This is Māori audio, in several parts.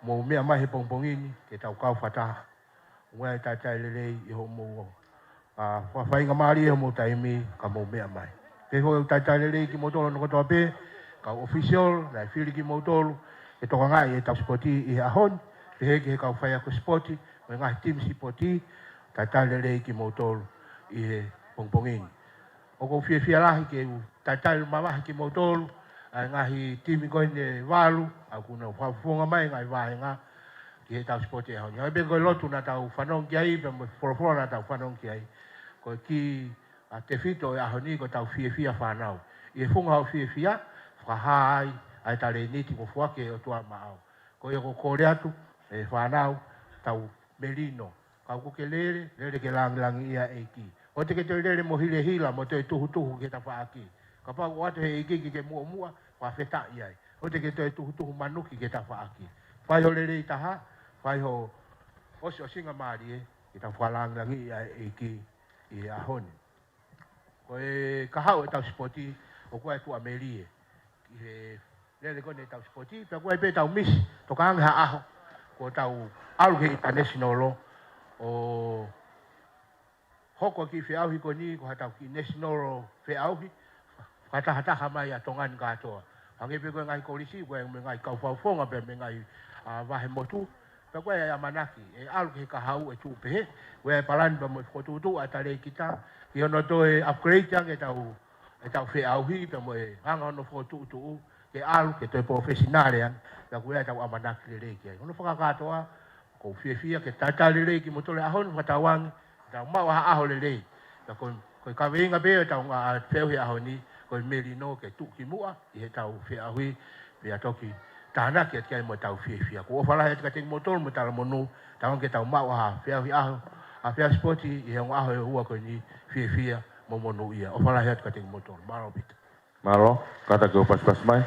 mo mea mai he pongpongini ke tau kau whataha. Ngā e tātai lelei i ho mo whawhainga maari e mo taimi ka mo mea mai. Ke ho e tātai lelei ki motolo no kotoa pē, ka official, na whiri ki motolo, e toka ngai e tau spoti i he ahon, te heki he kau whai ako spoti, me ngahi team spoti, tātai lelei ki motolo i he pongpongini. O ko fia lahi ke tātai mamahi ki motolo, ai ngahi team i koe ne walu, au kuna whafonga mai ngai wahe ngā, ki he tau spoti e honi. Hau e koe lotu na tau whanong ki ai, pe mo forofora na tau whanong ki ai. Ko ki te whito e ahoni ko tau fia whanau. I e whunga hau fia, whahai, ai tale niti ko fuake o tua maau. Ko e ko kore atu, e whanau, tau merino. Kau kuke lere ke langi ia e ki. O te ke te lere mo hile hila, mo te tuhu ke ta whaaki. Ka pau o atu he e ki ke mua, wha wheta iai. O te ke te tuhu manuki ke ta whaaki. Whai ho lere i taha, whai ho osi o singa maari e, ki ta whalangi ia e ki i ahoni. Ko e kahau e tau spoti, o kua e tu amerie. Ki he lele kone e tau spoti, pia kua e pe tau misi, toka ange ha aho, ko tau aluke international lo, o hoko ki whiauhi ko ni, ko hatau ki national whiauhi, whatahataha mai a tongani katoa. Hange pe koe ngai kolisi, koe ngai kauwhauwhonga pe me ngai wahe motu, pe koe e amanaki, e aluke he kahau e tupehe, koe e palani pa mo whotutu a tale kita, ki ono to e upgrade yang e tau whiauhi, pe mo e hanga ono whotutu, ke aluke to e professionale yang, pe koe e tau amanaki le reiki. Ono whakakatoa, ko fia ke tatale le ki motole ahon whatawangi, tau mau ha aho le le. Ko ka veinga be tau ngā whewhi ahoni, ko merino ke tuki mua, i he tau whiahui, pia toki tāna ki atkai mo tau fia. Ko ofala he tika ting motolo mo tala monu, tau ke tau mau ha whewhi aho, a whea spoti, i he ngā aho e hua ko ni fia mo monu ia. Ofala he tika ting motolo. Maro pita. Maro, kata ke upas mai.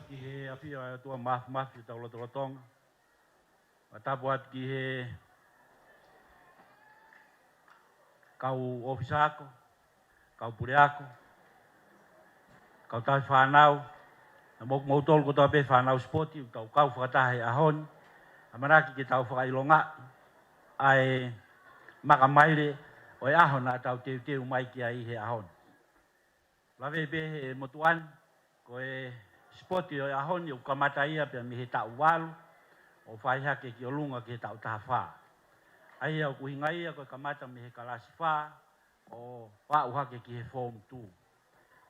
Ki he awhia tua mafi tau lotolotonga. Tapu atu ki he kau ofisa ako, kau pure ako, kau tahi whanau, na moku mautolu ko tau pe whanau spoti, kau whakatahe ahoni, amaraki ki tau whakailonga, ai makamaire o e ahona tau teu mai ki ai he ahoni. Lawe pe he motuan, ko e spoti o ahoni o kamata ia pe mi he tau walu o whaihake ki o lunga ki he tau taha whaa. Ai au kuhinga ia ko kamata mi he kalasi whaa o whauhake ki he form 2.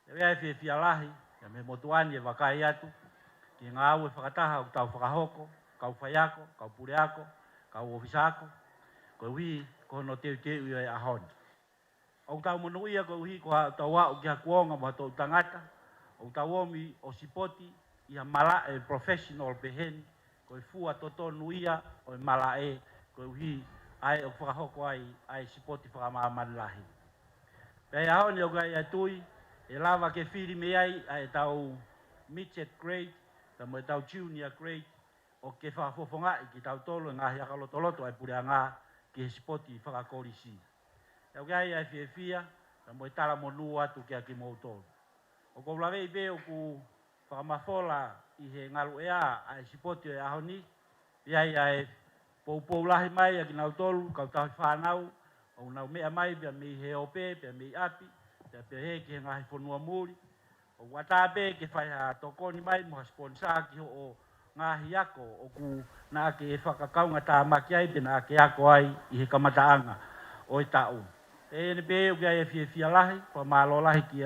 E wea e whia lahi, ya me motuani e wakai atu, ki ngā au e whakataha o tau whakahoko, kau whaiako, kau pureako, kau ofisako, ko hui ko no teu i e ahoni. O tau monuia ko hui ko tau wau ki hakuonga mo tau tangata, o tau omi o sipoti ia mala e professional pehen ko fua toto nuia o mala e ko hi ai o whakahoko ai sipoti whakamaman lahi. Pei ao ni o gai atui e lava ke whiri me ai tau midget grade ta mo tau junior grade o ke whakafofongai ki tau tolo ngā hia kalotoloto ai pure ngā ki sipoti whakakorisi. E gai ai whia ta mo tala monu atu ki a ki mautolo. O ko lawe be o ku whakamafola i he ngalu ea ai sipoti e ahoni, iai ai pou lahi mai a ki nau tolu, kau tahi whanau, o nau mea mai pia mi he ope, pia mi api, pia he ki he ngahi whanua muri, o watabe ke whai ha tokoni mai moha sponsor ki o ngahi ako, o ku na ke e whakakaunga tā maki ai, pia na ke ako ai i he kamataanga o i tau. E ne be o kia e whia lahi, kua malo lahi ki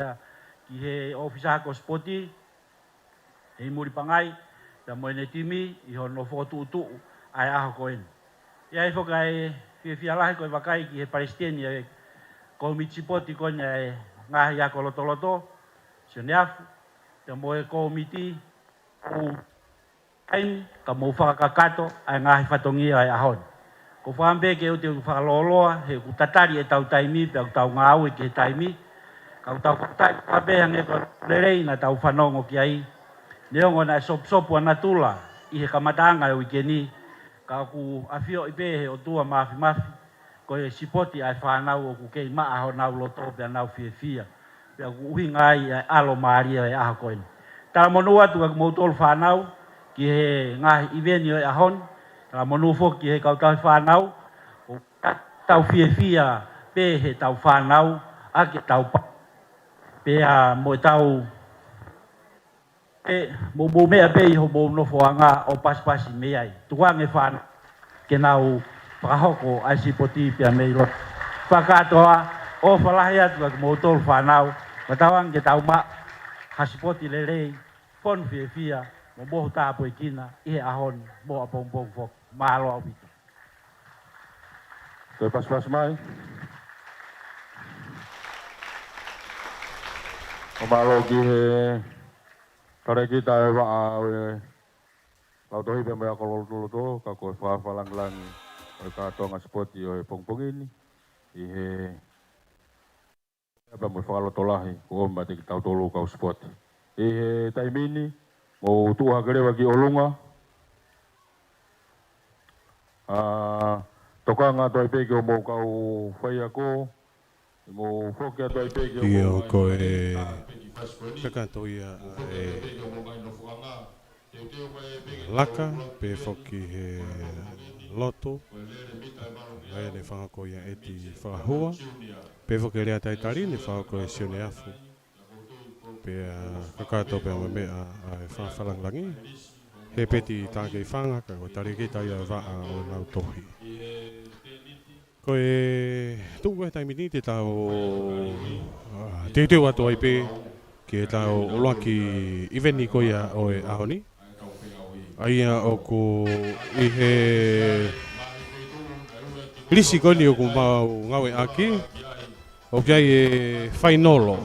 he ofisa ko spoti, he muri pangai, ta moene timi, i hono whotu ai aho koen. Ia e whoka e whia lahi koe wakai ki he Palestini e ko mitsipoti koen e ngahi ako lotoloto, sio neafu, ta moe ko miti, ku kain, ka mo whakakato, ai ngahi whatongia ai ahon. Ko whambe ke o te whakaloloa, he ku tatari e tau taimi, pe au tau ngāu e ke he taimi, Kau tau tai pabe hange ko lerei na tau whanongo ki ai. Neongo na sop na tula i he kamatanga o ikeni. Ka ku afio i pehe o tua mafi. Ko e sipoti ai whanau o ku kei maa ho nau loto pe nau fia. Pea ku uhi ngai ai alo maaria e aha koini. Tala monu atu ka kumautol whanau ki he ngahi iveni o e ahon. Tala monu fo ki he kautau whanau. O tau fia pehe tau whanau ake tau pa. Pea mo tau mo mea pe ho mo no foanga o pas mea ai tuang e fan ke nau pakahoko ai sipoti pea mei lo pakatoa o falahia tu mo tol fanau patawang ke tau ma hasipoti lelei fon fia mo bo ta po kina e ahon mo apong fok malo au bitu Koe pas mai. O malo ki he kare kita e waa e lau tohi pe mea kololo to ka koe whawhalang-langi o ka tonga spoti o e pongpongini i he apa mo whakalotolahi ko o mati ki tau tolu kau spoti i he taimini mo tuha kerewa ki olunga tokanga toi peke o mo kau whaia ko mo fokia toi peke o Io koe kakato ia laka pe foki he loto ai le whangako ia eti whahua pe foki rea taitari le whangako e sione afu pe kakato pe ame mea ai whawhalangi he peti tāke i whangaka o tarikita ia waa o nau tohi koe tuku e taimini te tau te teo atu ai pe ki e tau oloa ki iveni ko ia o e ahoni aia o ku i he lisi koni o ku mau ngawe aki o kia i e whainolo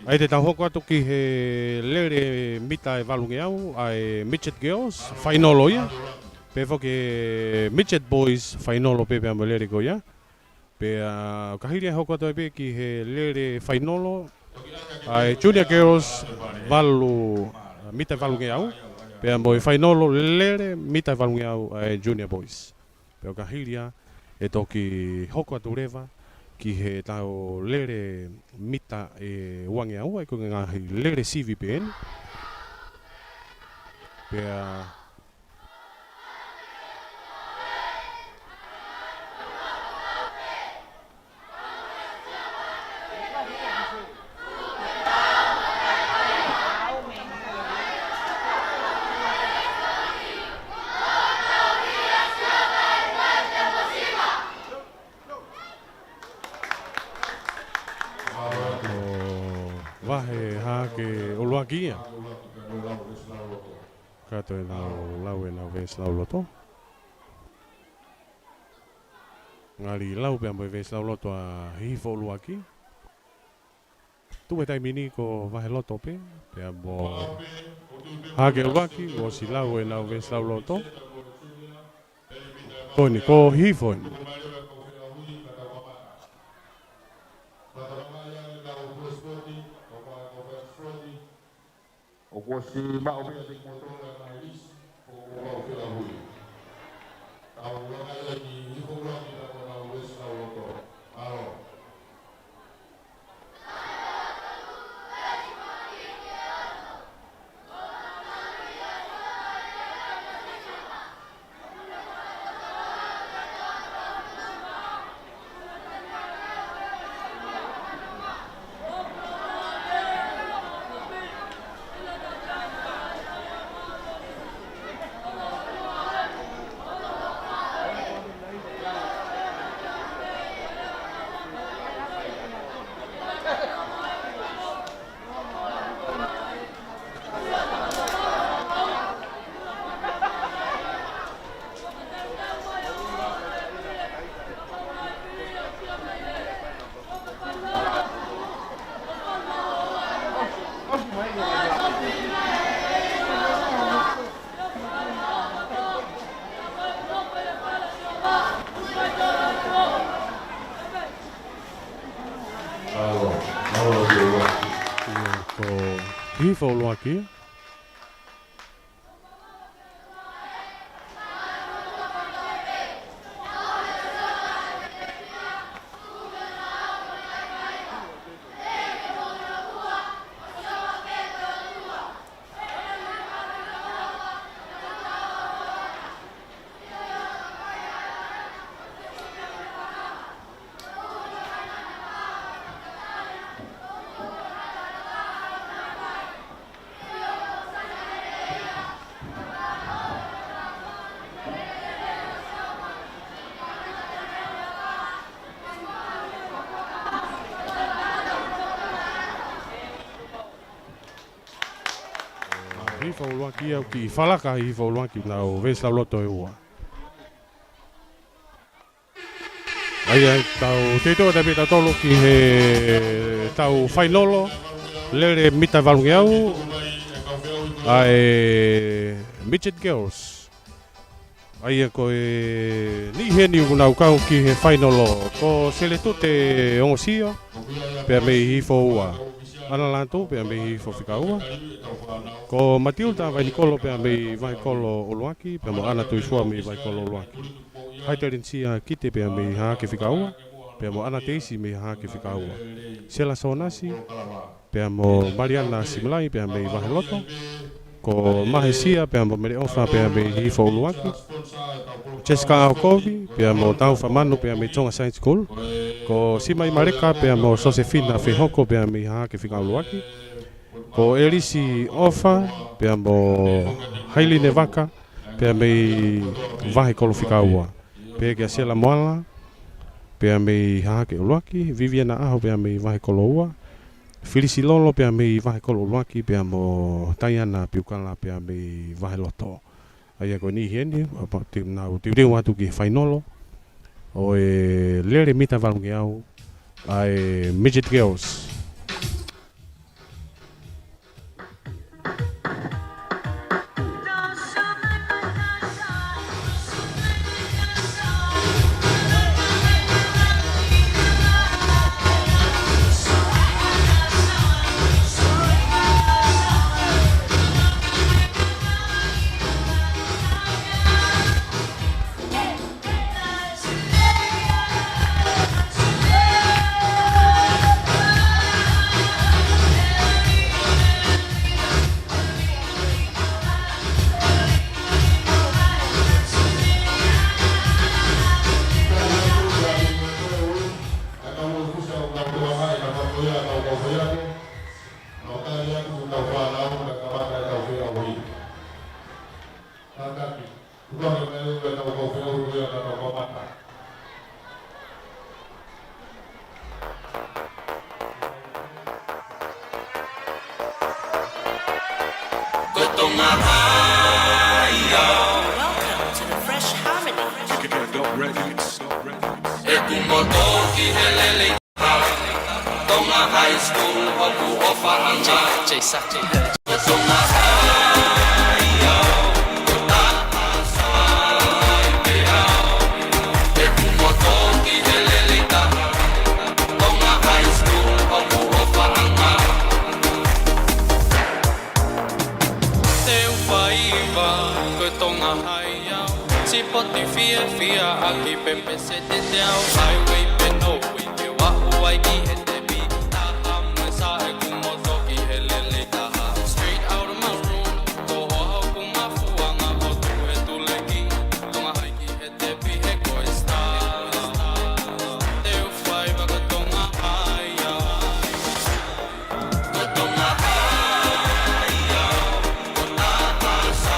ai te tau hoko atu ki he lere mita e valungi au ai Midget Girls whainolo ia pe foke Midget Boys whainolo pe amo lere ko ia pe kahiri e hoko atu ai pe ki he lere whainolo ai Junior Girls valu mita valungi au pe amo e whainolo lere mita valungi au ai Junior Boys pe o kahiria e toki hoko atu rewa ki he tau lere mita e wangi au ai ko ngahi lere CVPN pe vahe hake uluakia kato e lau e nau ves lau loto ngari lau pe ambo e ves lau loto a hifo uluaki tu e taimini ko vahe loto pe ambo hake uluaki o si lau e nau ves lau loto koni ko hifo o ko si ma o pe te motora na ilis o o ke la hui tau la ni ko la ni la na o wes na o to aro Hifo luaki. Hifo luaki au ki falaka hifo luaki nau vesa loto e ua. Ai tau teito tapi tau tolo ki he tau fainolo lere mita valungeau ai midget girls. Ai ko ni heni una ukau ki he fainolo ko sele tote ongosia pe me hifo ua. Ana lanto pe me hifo fikaua. Ko Matilda vai Nicolo pe me vai kolo oluaki pe mo ana tu sua me vai kolo oluaki. Hai terensia kite pe me ha ke fikaua pe mo ana teisi me ha ke fikaua. Sela sonasi pe mo Mariana Simlai pe me vai loto. Ko Mahesia pe mo me ofa pe me hifo oluaki. Jessica Alcovi pe mo tau famano pe me tonga science school. Ko Simai Mareka pe mo Josefina Fehoko pe me ha ke fikaua oluaki. Ko Elisi Ofa, pe mo Haili Nevaka, pe me vahe kolo fikaua. Pe ke Asiela Moala, pe me hake uluaki, Viviana Aho pe me vahe kolo ua. Filisi Lolo pe me vahe kolo uluaki, pe mo Taiana Piukala pe me vahe loto. Ai ko ni heni, apa na utiu watu ki fainolo. O lere mita valungeau ai midget girls. Welcome to the Fresh Harmony. High school, DJ Saki. Fia aki pepe se te teo highway peno we wa uai ki he te bi ta am sa e ku moto ki he lele ta straight out of my room to ho ku ma fuanga ho tu he tu leki tonga hai ki he te bi he ko sta te u fai va ka tonga ai ya ko tonga ai ya ko ta ta sa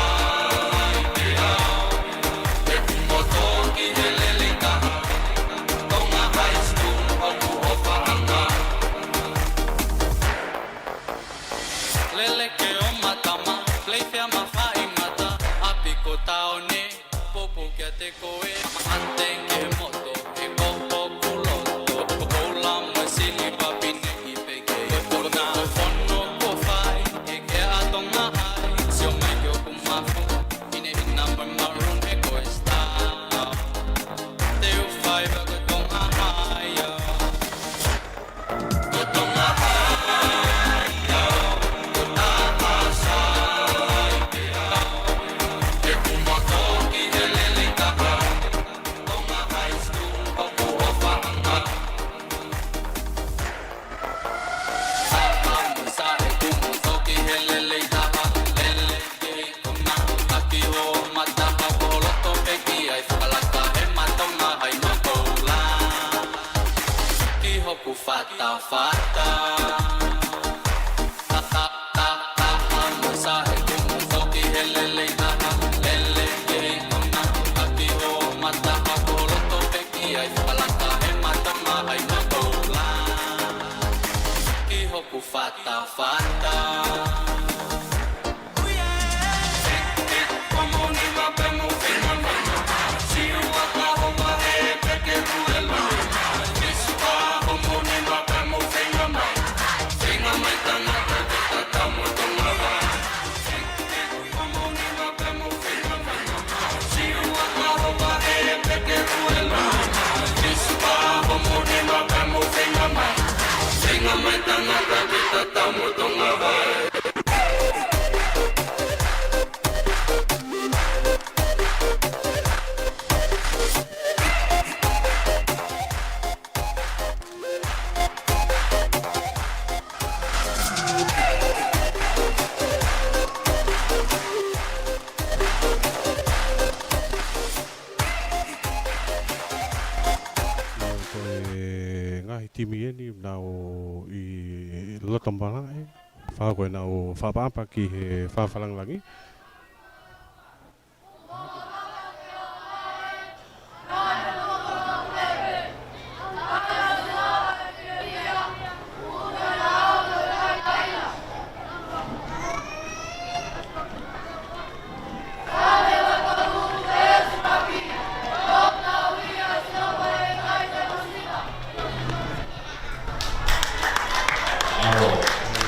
lele ke o matama play fia ma fai mata apiko taone popo ke te koe ante ke moto e popo kuloto kola mo sili papine ki peke ko na fono ko fai e ke atonga ai sio mai ke ku mafu ine number maroon e ko sta te u fai ba ko tonga ai ya ko tonga ai ya ko ta fata. Ta ta ta ta amasa ekum koki helele na lele na ati o mata akolo to peki ai palaka he mata mai na bola. Iho ku fata fata. Timi ni nau I lotambala fa ko nau fa pa ki fa falang lagi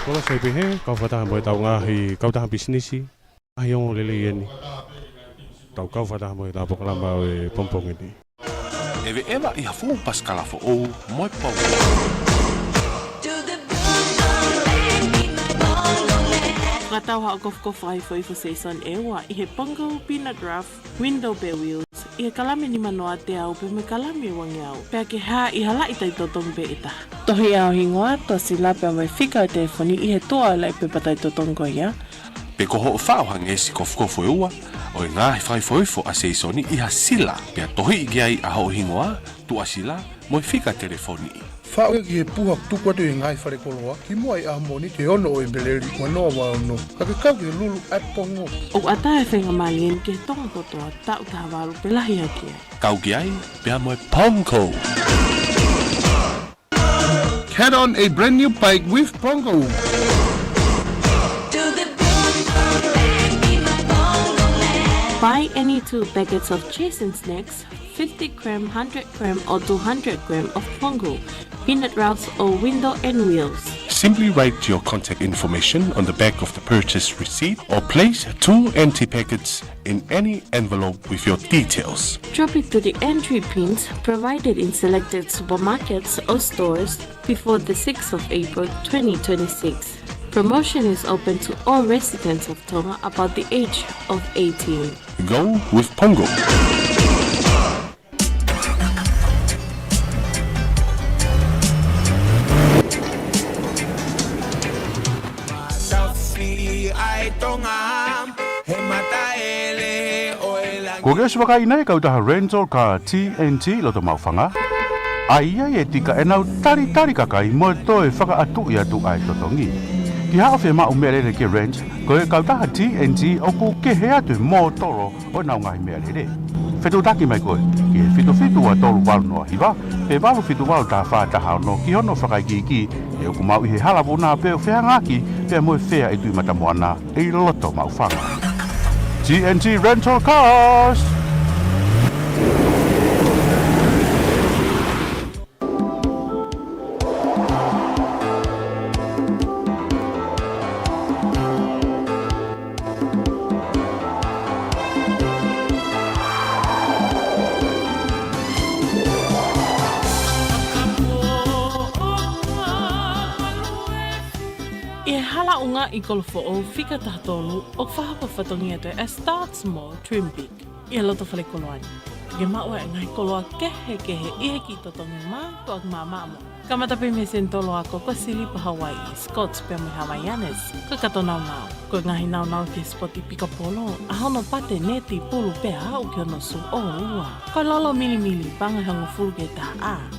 Kalau saya pergi, kau fatah boleh tahu ngahi kau tahu bisnis sih, ayong lele ni, tahu kau fatah boleh tahu apa kelamba pompong ini. Eve eva ia fu paskala fo o moi pau. Kata wa kof ai foi fo season ewa I he pongo peanut rough window bay wheels I he kalame ni manoa te au pe me kalame wangi au pe ke ha I hala I tai totong be ita tohi au hingoa to sila pe mai fika I telefoni I he toa lai pe patai totong ko ia Pe ko ho fa o hangesi kof ewa o nga fai foi fo a season I ha sila pe tohi I ai a ho hingoa tu asila moi fika telefoni Whao ki he puhak tukwa tu ngai whare koloa, ki mua I ahmoni te ono o embeleri wanoa wano. Ka ke kau ki lulu at pongo. O ata e whenga malien ke tonga kotoa tau ta waru pe lahi aki ai. Kau ki ai, pia moi Pongo. Get on a brand new bike with Pongo. Buy any 2 packets of Chase and Snacks, 50 gram, 100 gram or 200 gram of Pongo, peanut routes or window and wheels. Simply write your contact information on the back of the purchase receipt or place 2 empty packets in any envelope with your details. Drop it to the entry pins provided in selected supermarkets or stores before the 6th of April 2026. Promotion is open to all residents of Tonga about the age of 18. Go with Pongo. Ko ke suaka ina kau taha rental car TNT lo to maufanga. Aia e tika e nau tari kakai mo to e whaka atu I atu ai totongi. Ki hao whi ma umerere ke rent, ko e kau taha TNT o ku ke hea tu mō toro o nau ngahi merere. Whetu taki mai koe, ki e whitu wa tolu walu noa hiwa, pe walu whitu walu taha whātaha no ki hono whakaikiki, e o ku mau I he halawu nā pe o whea ngaki, pe mo e whea I tui matamoana, e loto mau whanga. TNT Rental Cars! I kolofo o whika tahatonu o whahapa whatongi atu e start small, trim big. I loto whale koloani. Ke maua e ngai koloa kehe I he ki totongi mātua ak māmamo. Kamata pe me sentolo ako ko Silipa Hawaii, Scots pe me Hawaiianes, ko katonau nau, ko ngahi nau ke spoti pika polo, ahono pate neti pulu pe au ke ono su o ua. Ko lolo mili panga hango fulu ke ta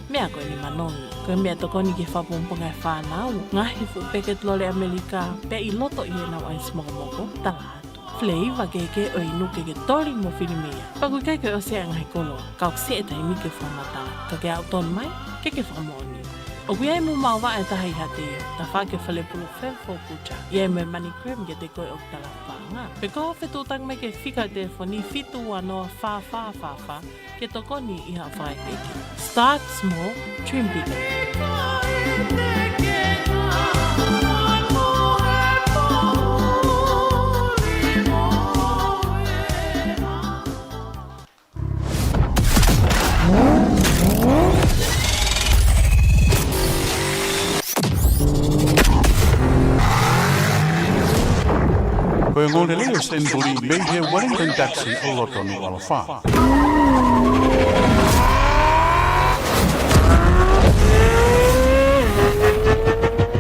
mea ko ni manoni, ko mea tokoni ke whapumpunga whanau, ngahi fu peket lole Amerika, pe i loto i enau ai smoko tala. Flavor keke o inu keke tori mo filimia. Paku keke o sea ngai kolo, kau se e taimi ke whamata, ka ke au ton mai, keke whamoni. O kuia mu mawa e tahi hate, ta whake whale pulu whewho pucha. Ia me money cream ke te koe o tala whanga. Pe koho whetu tang me ke whika telefoni fitu anoa wha, ke tokoni iha whae peke. Start small, trim bigger. Koe ngōre leo senturi mei he Wellington taxi o loto ni walofa.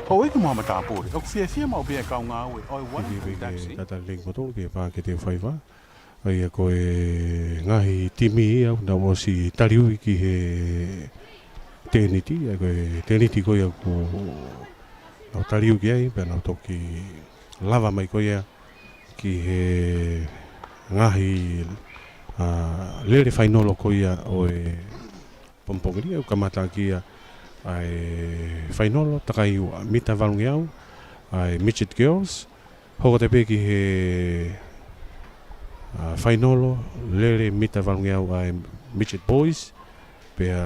Ho eke moha mata apore, o fia mau bea kau ngā ue oi Wellington taxi. Tata ling moto ke wha ke te whaiwa. Ai koe ngahi timi au na osi tariu ki he teniti. Ai koe teniti koe aku nau tariu ki ai, pia nau toki lava mai koe ki he ngahi lere whainolo koia o e pompongiri au kamata kia ai whainolo takai ua mita valungi au ai Midget Girls hoko te peki he whainolo lere mita valungi au ai Midget Boys pea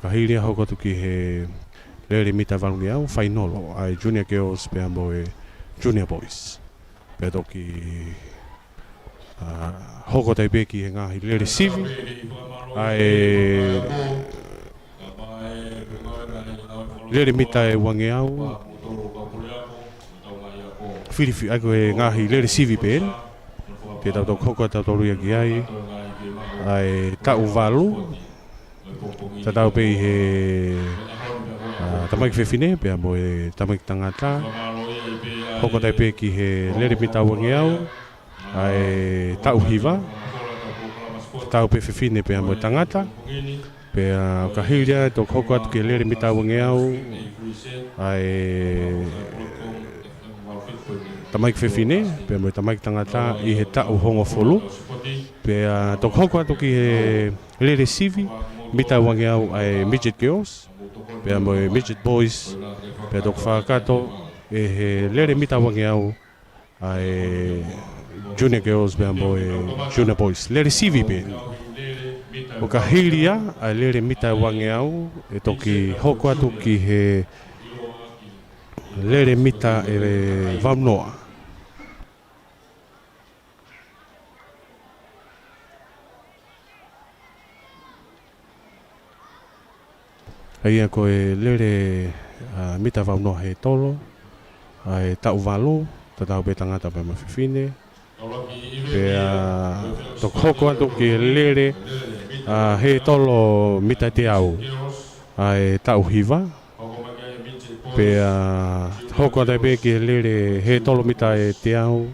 kahiria hoko tuki he lere mita valungi au whainolo ai Junior Girls pea mo e Junior Boys pea toki hoko tai peki he ngahi lere sivi ai lere mita e wange au whiriwhi ai koe ngahi lere sivi pe ere pea tau tau hoko tau toru ki ai ai tau valu tau pei he tamaik whewhine pea mo e tamaik tangata hoko tai peki he lere mita wange au ai tau hiva tau pe whewhine pea mo tangata pea kahiria tok hoko atu ke lere mita wange au ai tamaik whewhine pea mo tamaik tangata i he tau hongo folu pea tok hoko atu ki he lere sivi mita wange au ai Midget Girls pea mo Midget Boys pea tok whakato e he lere mita wange au ai Junior Girls pea mo Junior Boys lere sivi pe o ka hiria ai lere mita wange au e toki hoko atu ki he lere mita e vamnoa ai ko e lere mita vamnoa he tolo ai tau valo tau pe tangata pe mawhewhine pea tok hoko atu ki lere he tolo mita te au ai tau hiva pea hoko atu pe ki lere he tolo mita e te au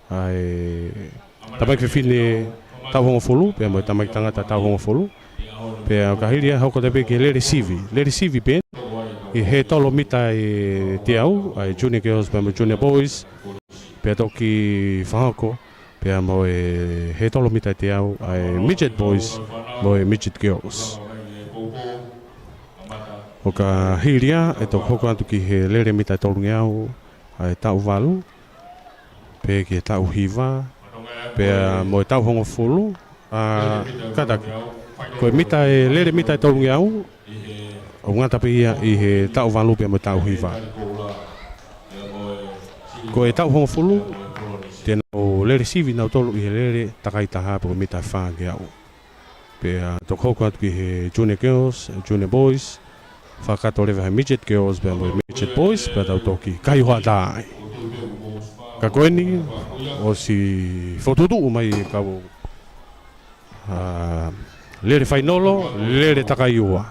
ai tamaik whewhine tau hongo folu pea mo tamaik tangata tau hongo folu pea kahiria hoko atu pe ki lere sivi pe i he tolo mita e te au ai Junior Girls pea mo Junior Boys pea toki whahako pea mo e he tolo mita te au ai Midget Boys mo e Midget Girls o ka hiria e tok hoko atu ki he lere mita tolungi au ai tau valu pea ki he tau hiva pea mo e tau hongo fulu kataki koe mita e lere mita tolungi au o ngata pe ia i he tau valu pea mo tau hiva ko e tau hongo fulu tēnā o lere sivi nau tolu i he lere takai taha po mita whānge au pea tok hoko atu ki he Junior Girls, Junior Boys whakato rewa he Midget Girls pea mo Midget Boys pea tau toki kai hoa dāi ka koeni o si whotutu mai kau lere whainolo, lere takai ua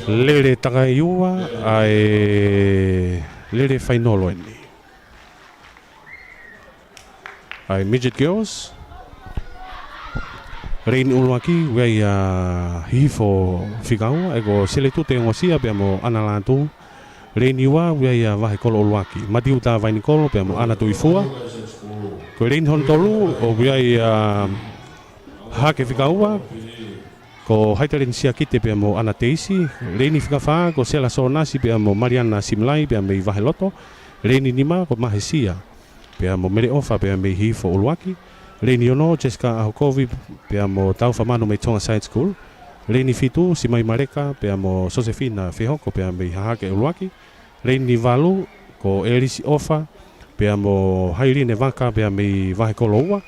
lere takai ua ai lere whainolo eni. Ai midget girls. Reini uluaki wei hifo whikaua ego sele tu te ngosia pia mo ana latu. Reini ua wei vahe kolo uluaki. Matiu ta vaini kolo pia mo ana tu ifua. Ko reini hon tolu o wei hake whikaua. Ko haitaren sia kite pia mo ana teisi. Reini whikawha ko sela so nasi pia mo Mariana Simlai pia mei vahe loto. Reini nima ko mahe sia. Pia mo mere ofa pia mei hifo uluaki. Reini ono Jessica Ahokovi pia mo tau whamano mei Tonga Side School. Reini fitu si mai Mareka pia mo Josefina Fihoko pia mei hahake uluaki. Reini valu ko Elisi ofa pia mo Hairine Vaka pia mei vahe koloua.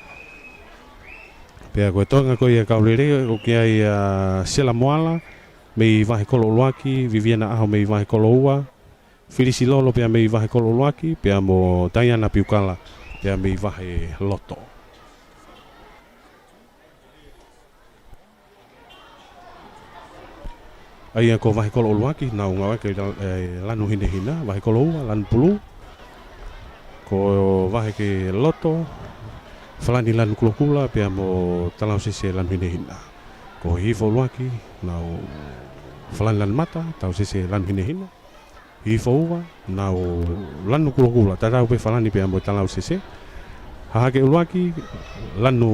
Pia koe tonga koe kaulere o kia i Sela Moala mei vahe kolo uluaki. Viviana Aho mei vahe koloua. Filisi Lolo pia mei vahe kolo uluaki. Pia mo Diana Piukala pia mei vahe loto. Ai ko vahe kolo uluaki na unga ke lanu hine hina vahe kolo ua lan pulu ko vahe ke loto falani lan kulokula pia mo talau sese lan hine hina ko hifo uluaki na falani lan mata tau sese lan hine hina hifo ua na lanu kulokula tatau pe falani pia mo talau sese hahake uluaki lanu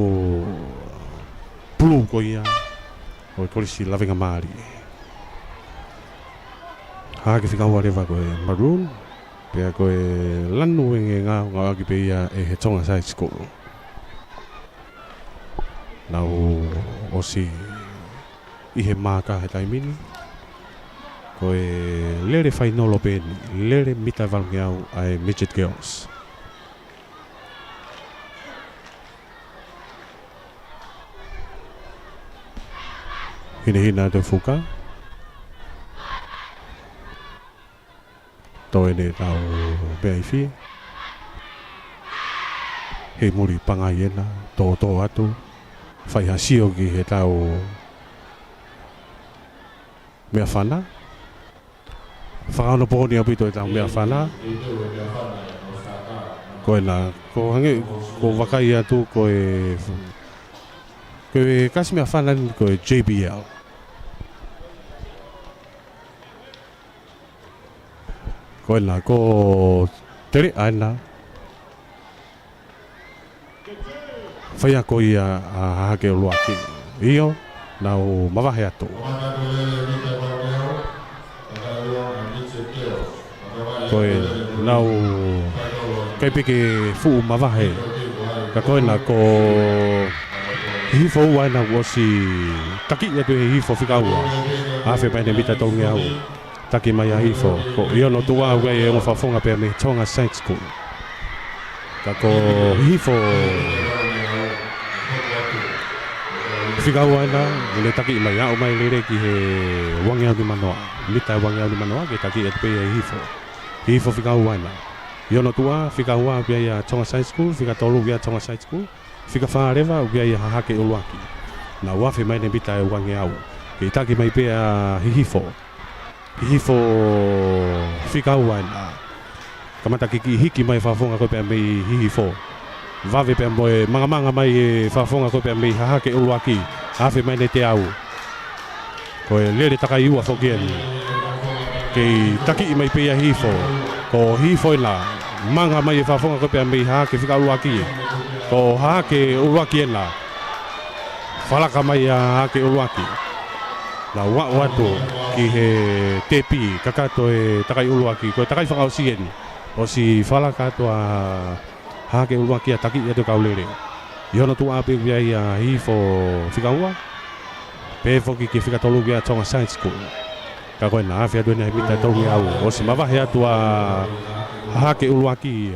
pulu ko ia o kolisi lavenga mari. Hake whikaua rewa koe maroon, pia koe lanu e ngā aki pe ia e he Tonga Side School. Nau osi i he māka he taimini, koe lere whainolo pēni, lere mitai walungi au ai midget girls. Hina te whuka. Toi ne tau bea i whia. Hei muri pangai ena, tō atu. Whai hasio ki he tau mea whana. Whakaona pōni au pito e tau mea whana. Koe nā, ko hange, ko wakai atu koe kasi mea whana ni koe JBL. Koe nā, ko tere aina. Whaia ko ia a hake o luaki. Io, nau mawahe atu. Koe nau kaipike fuu mawahe. Ka koe nā ko hifo ua na wosi taki atu he hifo whikaua. Awhi paine mita tongi au. Taki mai a hifo, ko iono tua wei e ngofa whonga pia me Tonga Side School. Ka ko hifo whikaua ena, le taki mai au mai lere ki he wangi au di manoa. Mita wangi au di manoa, ke taki atu pia hifo. Hifo whikaua ena. Iono tua, whikaua pia ia Tonga Side School, whikatolu pia Tonga Side School, whikawharewa pia ia hahake uluaki. Na wafi mai ne mita e wangi au. Ke taki mai pia hifo. Hifo whikaua ena. Kamata ki hiki mai whawhonga koe pia mei hifo. Vave pia moe manga mai e whawhonga koe pia mei hahake uluaki. Hawhi mai ne te au. Koe lere takai ua whokian. Kei taki mai pia hifo. Ko hifo ena. Manga mai e whawhonga koe pia mei hahake whika uluaki. Ko hahake uluaki ena. Whalaka mai a hahake uluaki. Na watu ki he tepi kakato e takai uluaki ko takai whakausi eni o si whalaka toa hake uluaki a taki e to kaulere iono tu ape via ia hifo whikaua pe foki ki whikatolu via Tonga Side School ka koe na awhia duene he mita tongi au o si mawahe atua hake uluaki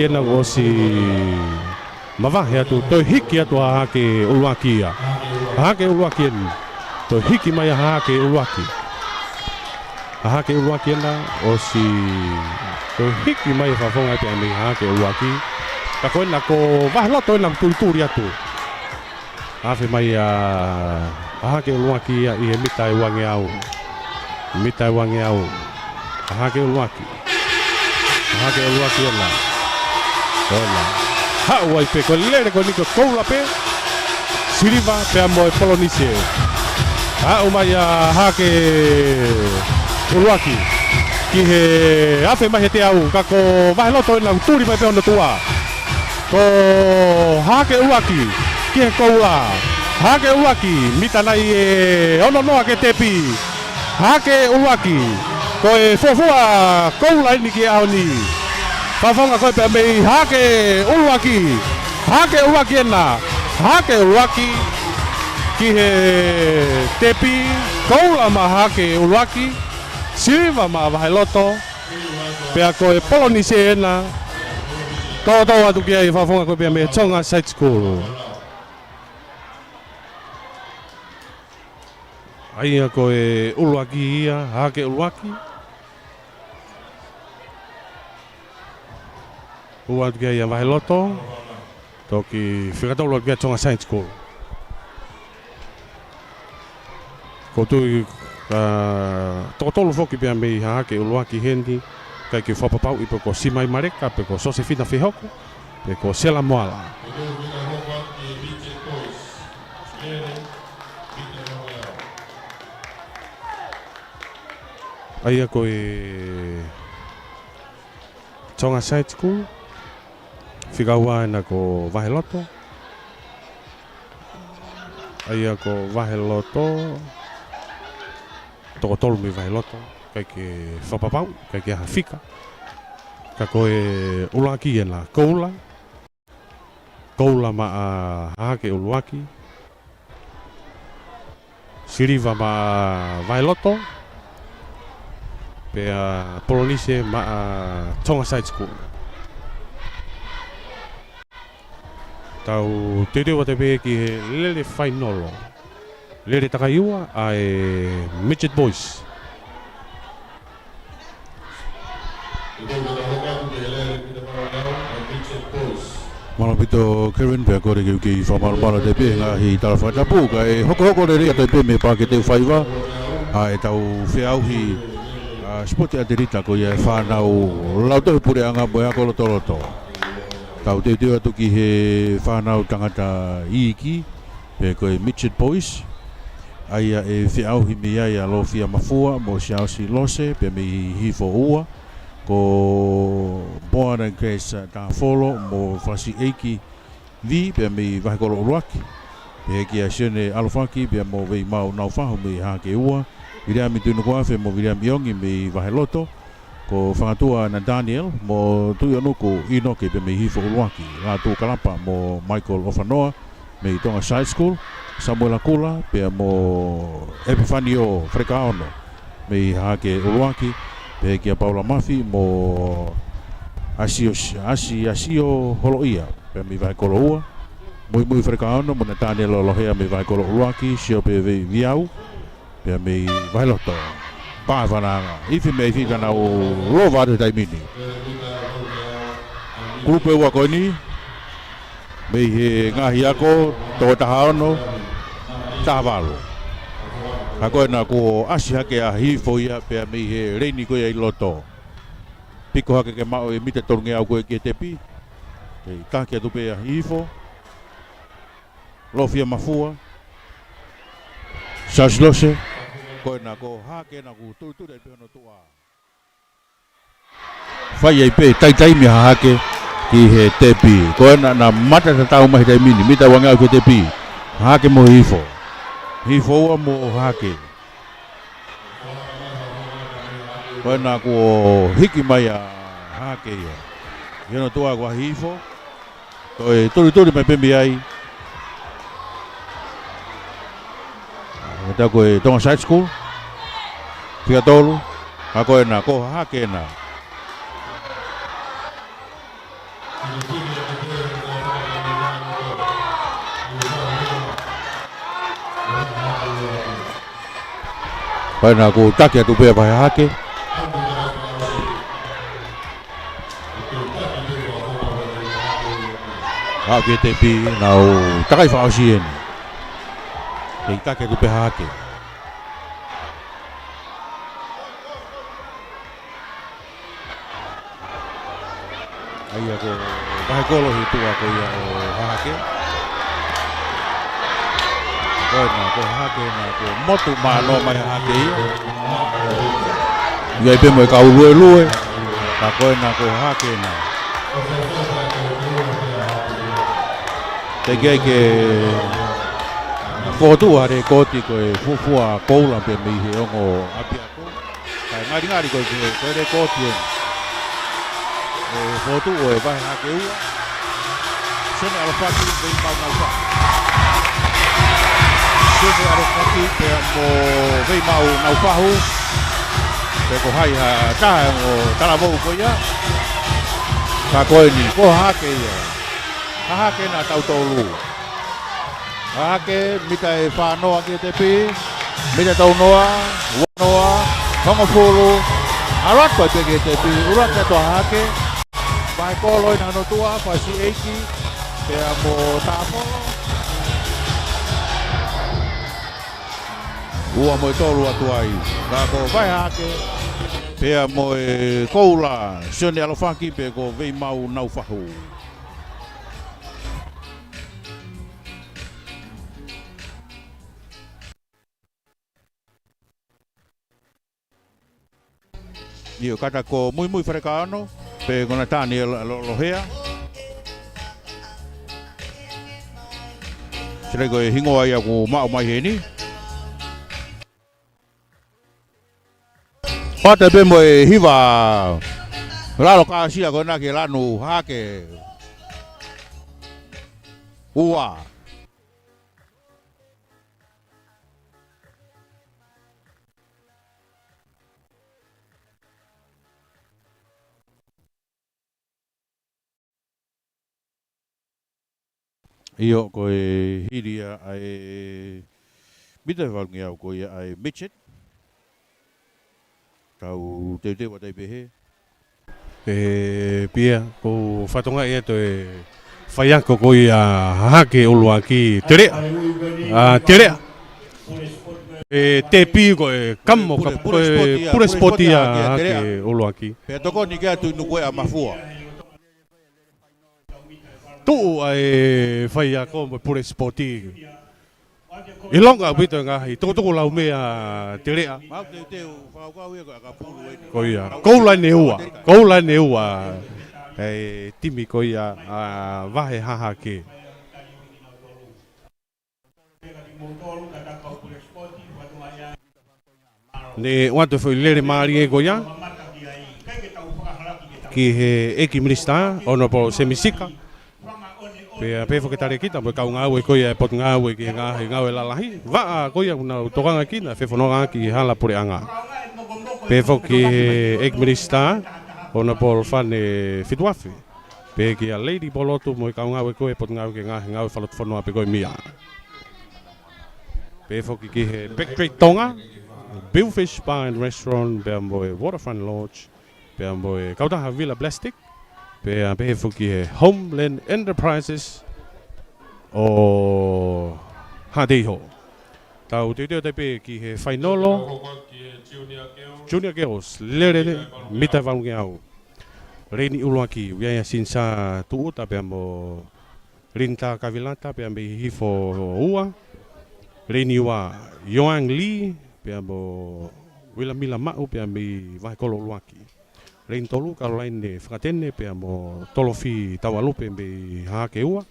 ena o si mawahe atu toi hiki atua hake uluaki ena to hiki mai a hake uluaki. A hake uluaki ena o si to hiki mai whawhonga pia mei hake uluaki. Ka koe na ko wahaloto ena turi atu. Afe mai hake uluaki i he mitai wange au. Mitai wange au. Hake uluaki. Hake uluaki ela. Ola. Hawai pe ko lere ko niko koula pe. Siliva pe amo e polonise. Umai hake uluaki. Ki he afe mai he te au. Kako vahe loto ina uturi mai pe ono tua. Ko hake uluaki. Ki he koula. Hake uluaki. Mita nai e ono noa ke tepi. Hake uluaki. Ko e fofua koula ini ki au ni. Fafonga koe pe mei hake uluaki. Hake uluaki ena. Hake uluaki. Ki he tepi. Koula ma hake uluaki. Silva ma vaheloto. Pea koe polonise ena. Tau atu ki ai fafonga koe pe mei Tonga Side School. Aia koe uluaki ia. Hake uluaki. Uat gaya vaheloto toki whikatau gaya Tonga Science School. Ko tui tokotolu foki pia mei hake uluaki hendi kai ki whapapau i peko Simai Mareka peko Josefina Whihoko peko Sela Moala. Aia koe Tonga Science School. Whikaua ena ko vaheloto. Aia ko vaheloto. Toko tolu mi vaheloto. Kai ke whapapau, kai ke hawhika. Ka koe uluaki ena koula. Koula ma hake uluaki. Siriva ma vaheloto. Pea polonise ma Tonga Side School. Tau te rewa te pē ki he lele whainolo. Lele takaiua ai Midget Boys. Malapito Karen pea kore ki whamarumara te pē ngā hi tala whaitapu ka e hoko re rea te pē me pāke te whaiwa a e tau whiauhi spoti a te rita ko ia whanau lautohi pure anga moe ako loto. Tau te teo atu ki he whanau tangata iiki pe koe Midget Boys. Aia e whiauhi me ia lo fia mafua mo siausi lose pe me hifo ua. Ko Boana and Grace Tafolo mo Fasi Eiki vi pe me vahekolo uruaki. Pe ki a sione alofaki pe mo vei mau nau whahu me hake ua. Virea mi tunu koafe mo virea miongi me vaheloto. Ko whangatua na Daniel mo tui anuku inoke pe me hifo uruaki. Ngā tū kalapa mo Michael Ofanoa me Tonga Side School. Samuel Akula pe mo Epifanio Frekaono me hake uruaki. Pe kia Paula Mafi mo Asio Holoia pe me vai kolo ua. Mui Frekaono mo na Daniel Lohea me vai kolo uruaki. Sio pe viau pe me vai loto. Pāwhananga, iwi me iwi kana o lovare taimini. Kurupe ua koe ni, mei he ngahi ako, tō tahaono, tāwalo. Ha koe nā ko asi hake a hifo ia, pea mei he reini koe i loto. Piko hake ke mao e mite torunge au koe ke tepi, kei kāke atu pea hifo, lofia mafua, saslose, koe nā ko hake nā ku tūture i pehono tua. Whai ai pe tai mi hake ki he tepi. Koe nā mata ta tau mahi taimini, mita wangau ke tepi. Hake mo hifo. Hifo ua mo hake. Koe nā ko hiki mai a hake ia. Hino tua kua hifo. Koe turi mai pembi ai. Eta koe Tonga Side School. Pia tolu. Ha koe nā ko hake nā. Koe nā ko take atu pia pahe hake. Hake te pi nau takai whaosi eni. Kei take ku peha hake. Ai ako vai kolo hi tua ko ia o hake. Koe na ko hake na ko motu mano mai hake ia. Ia pe mo ka lue. Ka koe na ko hake na. Te ke ko tu are ko ti ko fufua koula pe mi he ongo apia ko. Kai ngari ko re ko ti. Ko tu o vai hake u. Sene ala faki be mau na fa. Sene ala faki pe mo be mau na fa hu. Pe ko hai ha ta o tala vo ko ya. Ka ko ni ko hake ya. Hake na tau tolu. Hake mita e whanoa ki te pi. Mita tau noa, wanoa, whangapulu. Arat koe pe ki te pi. Urat ka toa hake. Pai koloi na no tua, pai si eiki. Pea mo tapo. Ua mo e tolu atu ai. Kako vai hake. Pea mo e koula. Sione alofaki pe ko vei mau nau whahu. Io kata ko muy frekano pe kona tani lo hea. Sere ko hingo ai aku mau mai heni. Pata be mo hiva. Lalo ka sia kona ke lanu hake. Ua. Io ko e hiria ai mita valngia ko ia ai Mitchell. Tau te wa te behe. Pia ko fatonga ia to faiako ko ia hake olua ki tere. Tere. Te pi ko kammo ka pure spotia hake olua ki. Pe toko ni ka tu no ko a mafua. Tu ai fai ko pure spoti. Ilonga bito nga hi to lau mea terea. Mau te fa ka wi ka pulu e. Ko ia. Ko la neua. Timi ko ia vahe haha ke. Ne wanto foi lere mari e goia. Ki he eki minista ono po semisika. Pe fo ke tare kita mo ka nga we ko ia pot nga we ki nga we la lahi va ko ia na tokanga kina fe fo no nga ki hala pure anga pe fo ki ek minista ona por fane fitwafi pe ki a lady bolotu mo ka nga we ko pot nga we nga we falot fo no pe ko mia pe fo ki he Backstreet Tonga Billfish Bar and Restaurant pe mo Waterfront Lodge pe mo kauta Villa Plastic pe fo ki Homeland Enterprises o Hadeho. Tau te pe ki he Fainolo Junior Girls lere mita vangi au. Reni ulaki uia sinsa tuuta pe mo rinta kavilata pe ambe hifo ua. Reni wa Yoang Lee pe mo Willamila mau pe ambe vai kolo ulaki. Rein tolu Caroline Fratene pe mo tolofi tawalupe be hake ua.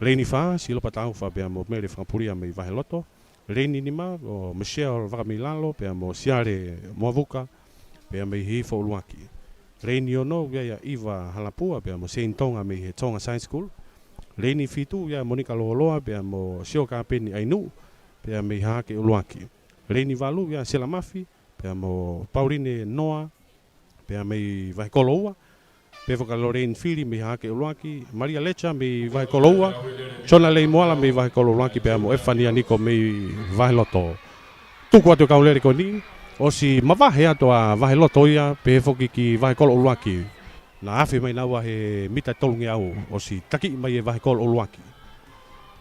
Reini fa silo patau fa pe mo mele frapuria me vai loto. Reini nima o Michelle Vakamilalo pe mo siare movuka pe me hifo luaki. Reini ono ya Iva Halapua pe mo Saintonga me he Tonga Science School. Reini fitu ya Monica Loloa pe mo sioka peni ainu pe me hake luaki. Reini valu ya Selamafi pe mo Pauline Noa pe me vai koloa pe foka Lorraine Fili me hake ulaki Maria Lecha me vai koloa Chona Lei Moala me vai koloa pe mo Efania Nico me vai loto tu kwatu kaulere ko ni o si mavahe ato a vai loto ia pe foki ki vai koloa na afi mai na wa he mita tolungi au o si taki mai vai koloa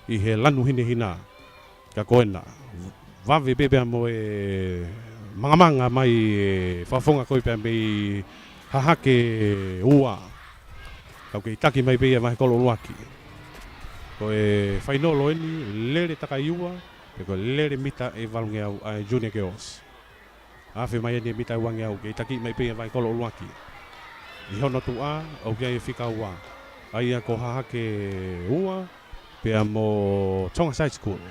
i he lanu hine hina ka koena vave bebe mo e manga mai fafonga ko pe mai hahake ua ka ke taki mai pe mai kolo luaki ko e fainolo ni lere takaiua pe ko lere mita e valunge au a junior girls afe mai ni mita wange au ke taki mai pe mai kolo luaki i hono tu a o ke fika ua ai ko hahake ua pe mo tonga side school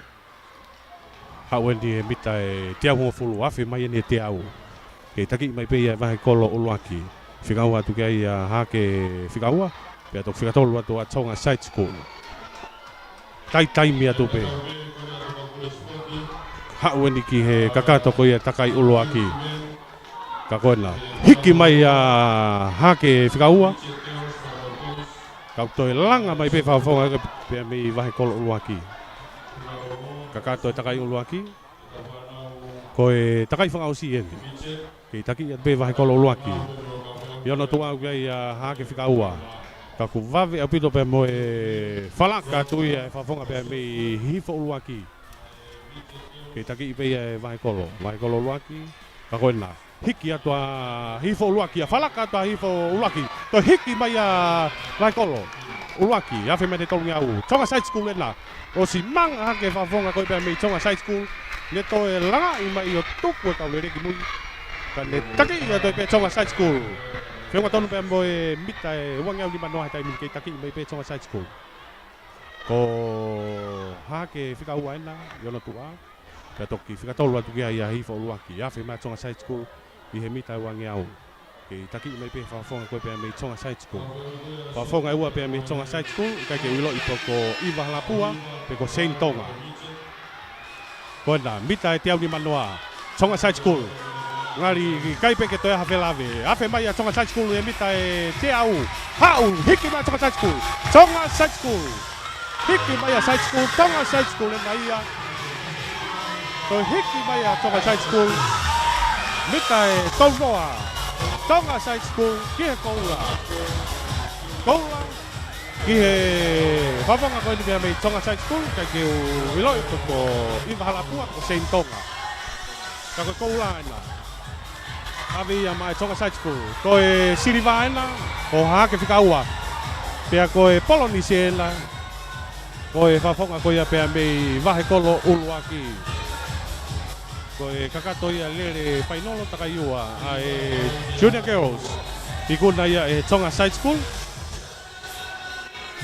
hawendi mita e te au fulu afe mai ni te au ke taki mai pe vai kolo luaki fika ua tu ke ia hake fika ua pe to fika tolu atu a tonga side school tai mia tu pe hawendi ki he kakato ko ia takai luaki ka kona hiki mai a hake fika ua ka to langa mai pe fa fonga pe mi vai kolo luaki kakato takai luaki ko e takai fonga usi en ki taki pe vai kolo luaki yo no tu au ia hake fika ua ka ku vave apito pe mo e falaka tu ia fa fonga pe mi hifo luaki ki taki pe vai kolo luaki ka kona hiki atua hifo luaki falaka atua hifo luaki to hiki mai a vai kolo luaki afe me tolu ngau tonga side school ena o si mang hake fa fonga ko pe mi tonga side school ne to e langa i mai o tuku ka lere ki mui ka ne taki ia to pe tonga side school Fenga tonu pe mo e mita e wangau di manoa tai mi ke taki mai pe tonga side school ko hake fika ua ena yo no tua ka toki fika tolu atu kia ia hifo luaki afe ma tonga side school i he mita wangau ke taki mai pe fa fonga ko pe mai tonga side school fa fonga ua pe mai tonga side school ka ke wilo i ko iwa lapua pe ko Saint Tonga ko na mita e te au di manoa tonga side school ngari kai pe ke to ha velave afe mai a tonga side school e mita e te au hau hiki mai tonga side school hiki mai a side school tonga side school na ia to hiki mai a tonga side school mita e tolvoa tonga side school ki he koula ki he whawanga koe ni mea mei tonga side school ka ke o wiloi ko iwa halapua ko Saint Tonga ka ko koula ina avi ia mai tonga side school ko e siriva ina o hake fika ua pea ko e polonisi ina ko e whawanga ko ia pea mei vahe kolo uluaki ko e kakato ia lere painolo takaiua a e junior girls i kuna ia e tonga side school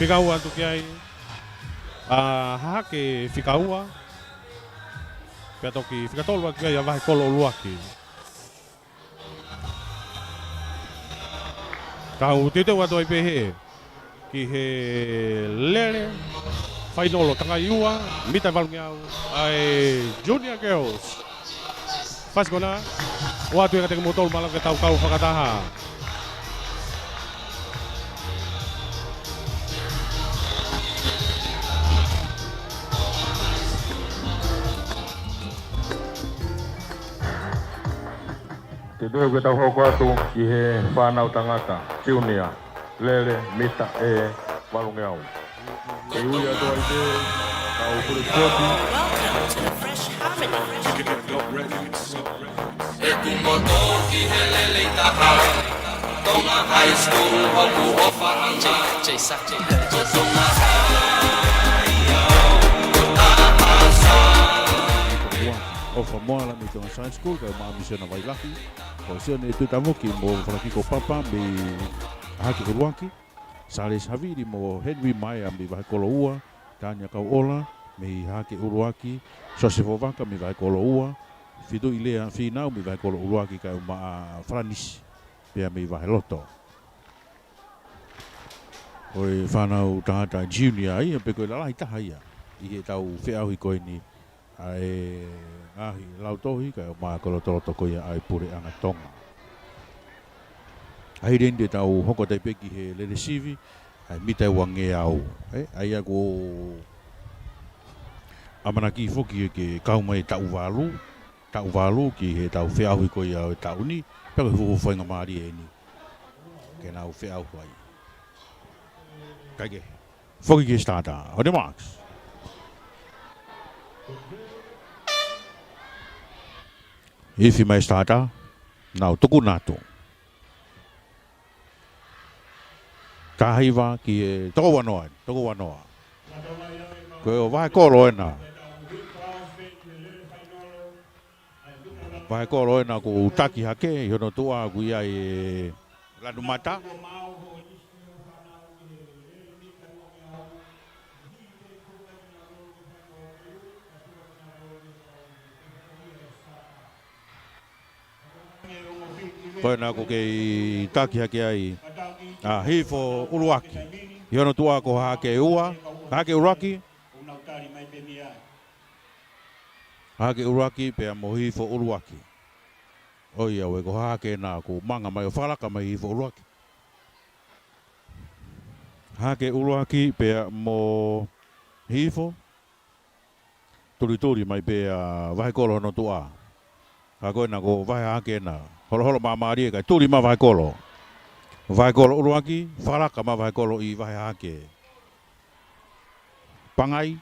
fika ua tu kiai a hake fika ua pea toki fika tolu atu ia vahe kolo uluaki Kau tete wa doi pehe ki he lere fainolo takaiua mita valungau ai junior girls pas kona wa tu kata motol malam ke tau kau fakataha Tidur kita hoko atu ki he whanau tangata junior lele mita e walungeau. E ui atu ai te kau puri poti. Welcome to the Fresh Harmony. E tu moto ki he lele taha Tonga High School hoku ofa anja Jaisa Tonga o famola mi tonga science school ka ma misiona vai laki o se ne tu tamoki mo fraki ko papa me haki ruaki sales haviri mo Henry Maia mi vai kolo ua tanya kau ola me haki uruaki Joseph Vaka mi vai kolo ua fitu ilea finau mi vai kolo uruaki ka ma Franis pe mi vai loto oi fanau tata junior ai pe ko la ita haia i tau feau i koini ai ahi lautohi ka ma kolo tolo ko ia ai pure anga tonga ai rende tau hoko tai peki he le receive ai mita wange au ai ako amana ki foki ke kau mai tau valu ki he tau feau ko ia tau ni pe ko foi nga mari eni ke na feau ko ai kage foki ke starta on the marks Ifi mai stata. Nau tuku nato. Tahiwa ki e toko wanoa. Koe o vai kolo ena. Vai kolo ena ko utaki hake, hono tua ku ia e lanu mata. Koe na ko kei taki hake ai hifo uluaki. Hono tua ko hake ua, hake uluaki. Hake uluaki pea mo hifo uluaki. Oia we ko hake na ko manga mai o whalaka mai hifo uluaki. Hake uluaki pea mo hifo. Turi mai pea vai kolo no tua. Hako na ko vai hake na. Holo mamari ka turi ma vai kolo. Vai kolo uluaki, whalaka ma vai kolo I vai hake. Pangai.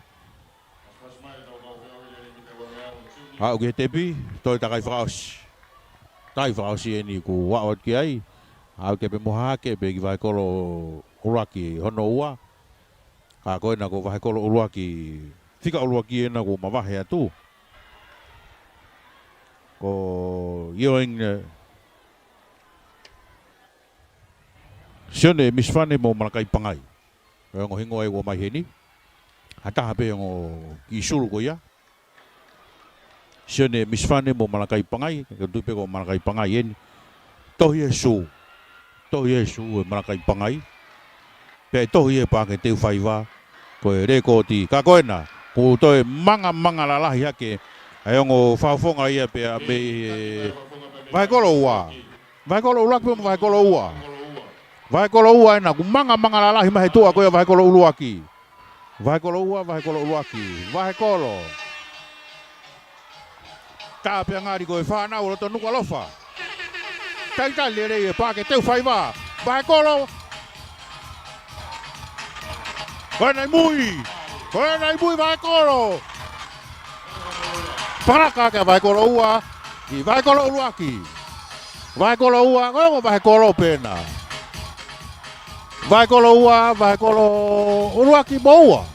Hau ke tepi, toi takai whakaosi. Tai whakaosi e ni ku waot ki ai. Hau ke pe moha ke pe ki vai kolo uluaki hono ua. Ka koe na ko vai kolo uluaki. Whika uluaki e na ko mawahe atu. Ko ioing sione misfane mo malakai pangai. Ngo hingo e wo mai heni. Hata hape ngo kisuru ko ya. Sione misfane mo malakai pangai, ke tupe ko malakai pangai en. Tohi Yesu e malakai pangai. Pe tohi e pa ke teu faiva ko e rekoti ka koena. Ko toe manga lalahi hake. Ai ngo fafonga ia pe me vai kolo ua. Vai kolo ulak pe vai kolo ua. Vai kolo ua na ku manga lalahi mai tua ko vai kolo uluaki. Vai kolo ua, vai kolo uluaki. Vai kolo. Ta pe ngari ko fa na ulo tonu lofa. Tai lere e pa ke teu faiva. Vai kolo. Koenai mui vai kolo. Paraka ke vai kolo ua, I vai kolo uluaki. Vai kolo ua, ngo vai kolo pena. Vai kolo ua, vai kolo uluaki boa.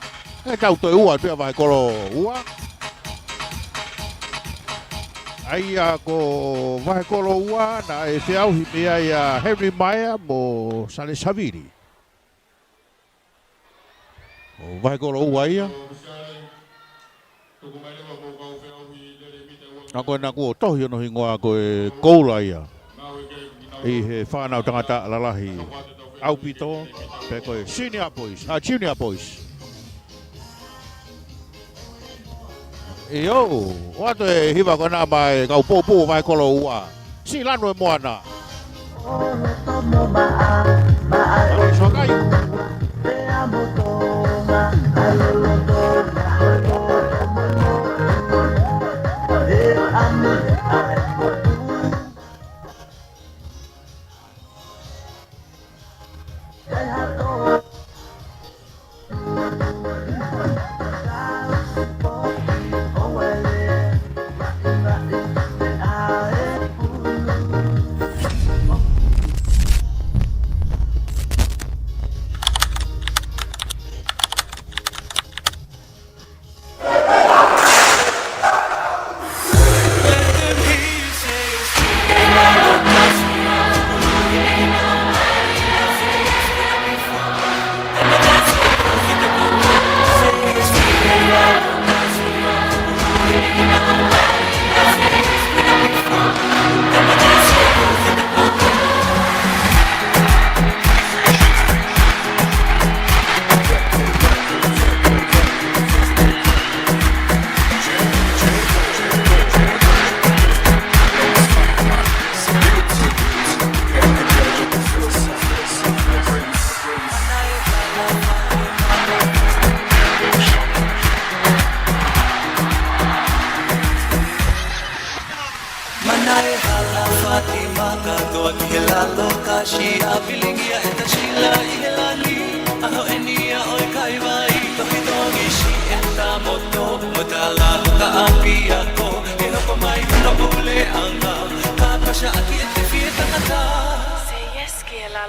E kau toi ua pia vai kolo ua. Ai ko vai kolo ua na e feau hi ia Henry Maia mo Sale Saviri. Vai kolo ua ia. Ako na ko tohi no hingoa ko e koula ia. I he whanau tangata lalahi. Au pito, pe ko e Junior Boys. Iyo, wato e hiva ko na mai kau popo vai kolo ua. Si lanu e moana. Sokai.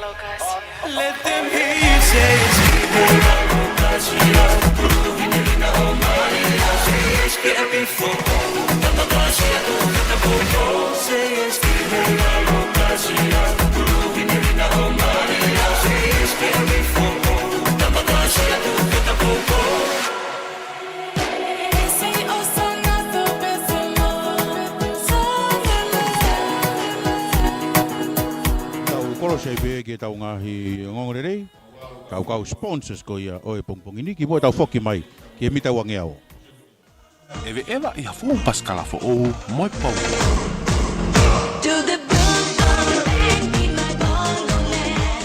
Let them hear you say Kolosei pege tau ngahi ngongorerei, kau sponsors ko ia oe pongpong ini, ki tau foki mai, ki mita wangeao. Ewe ewa ia fu paskala fo o moi pau.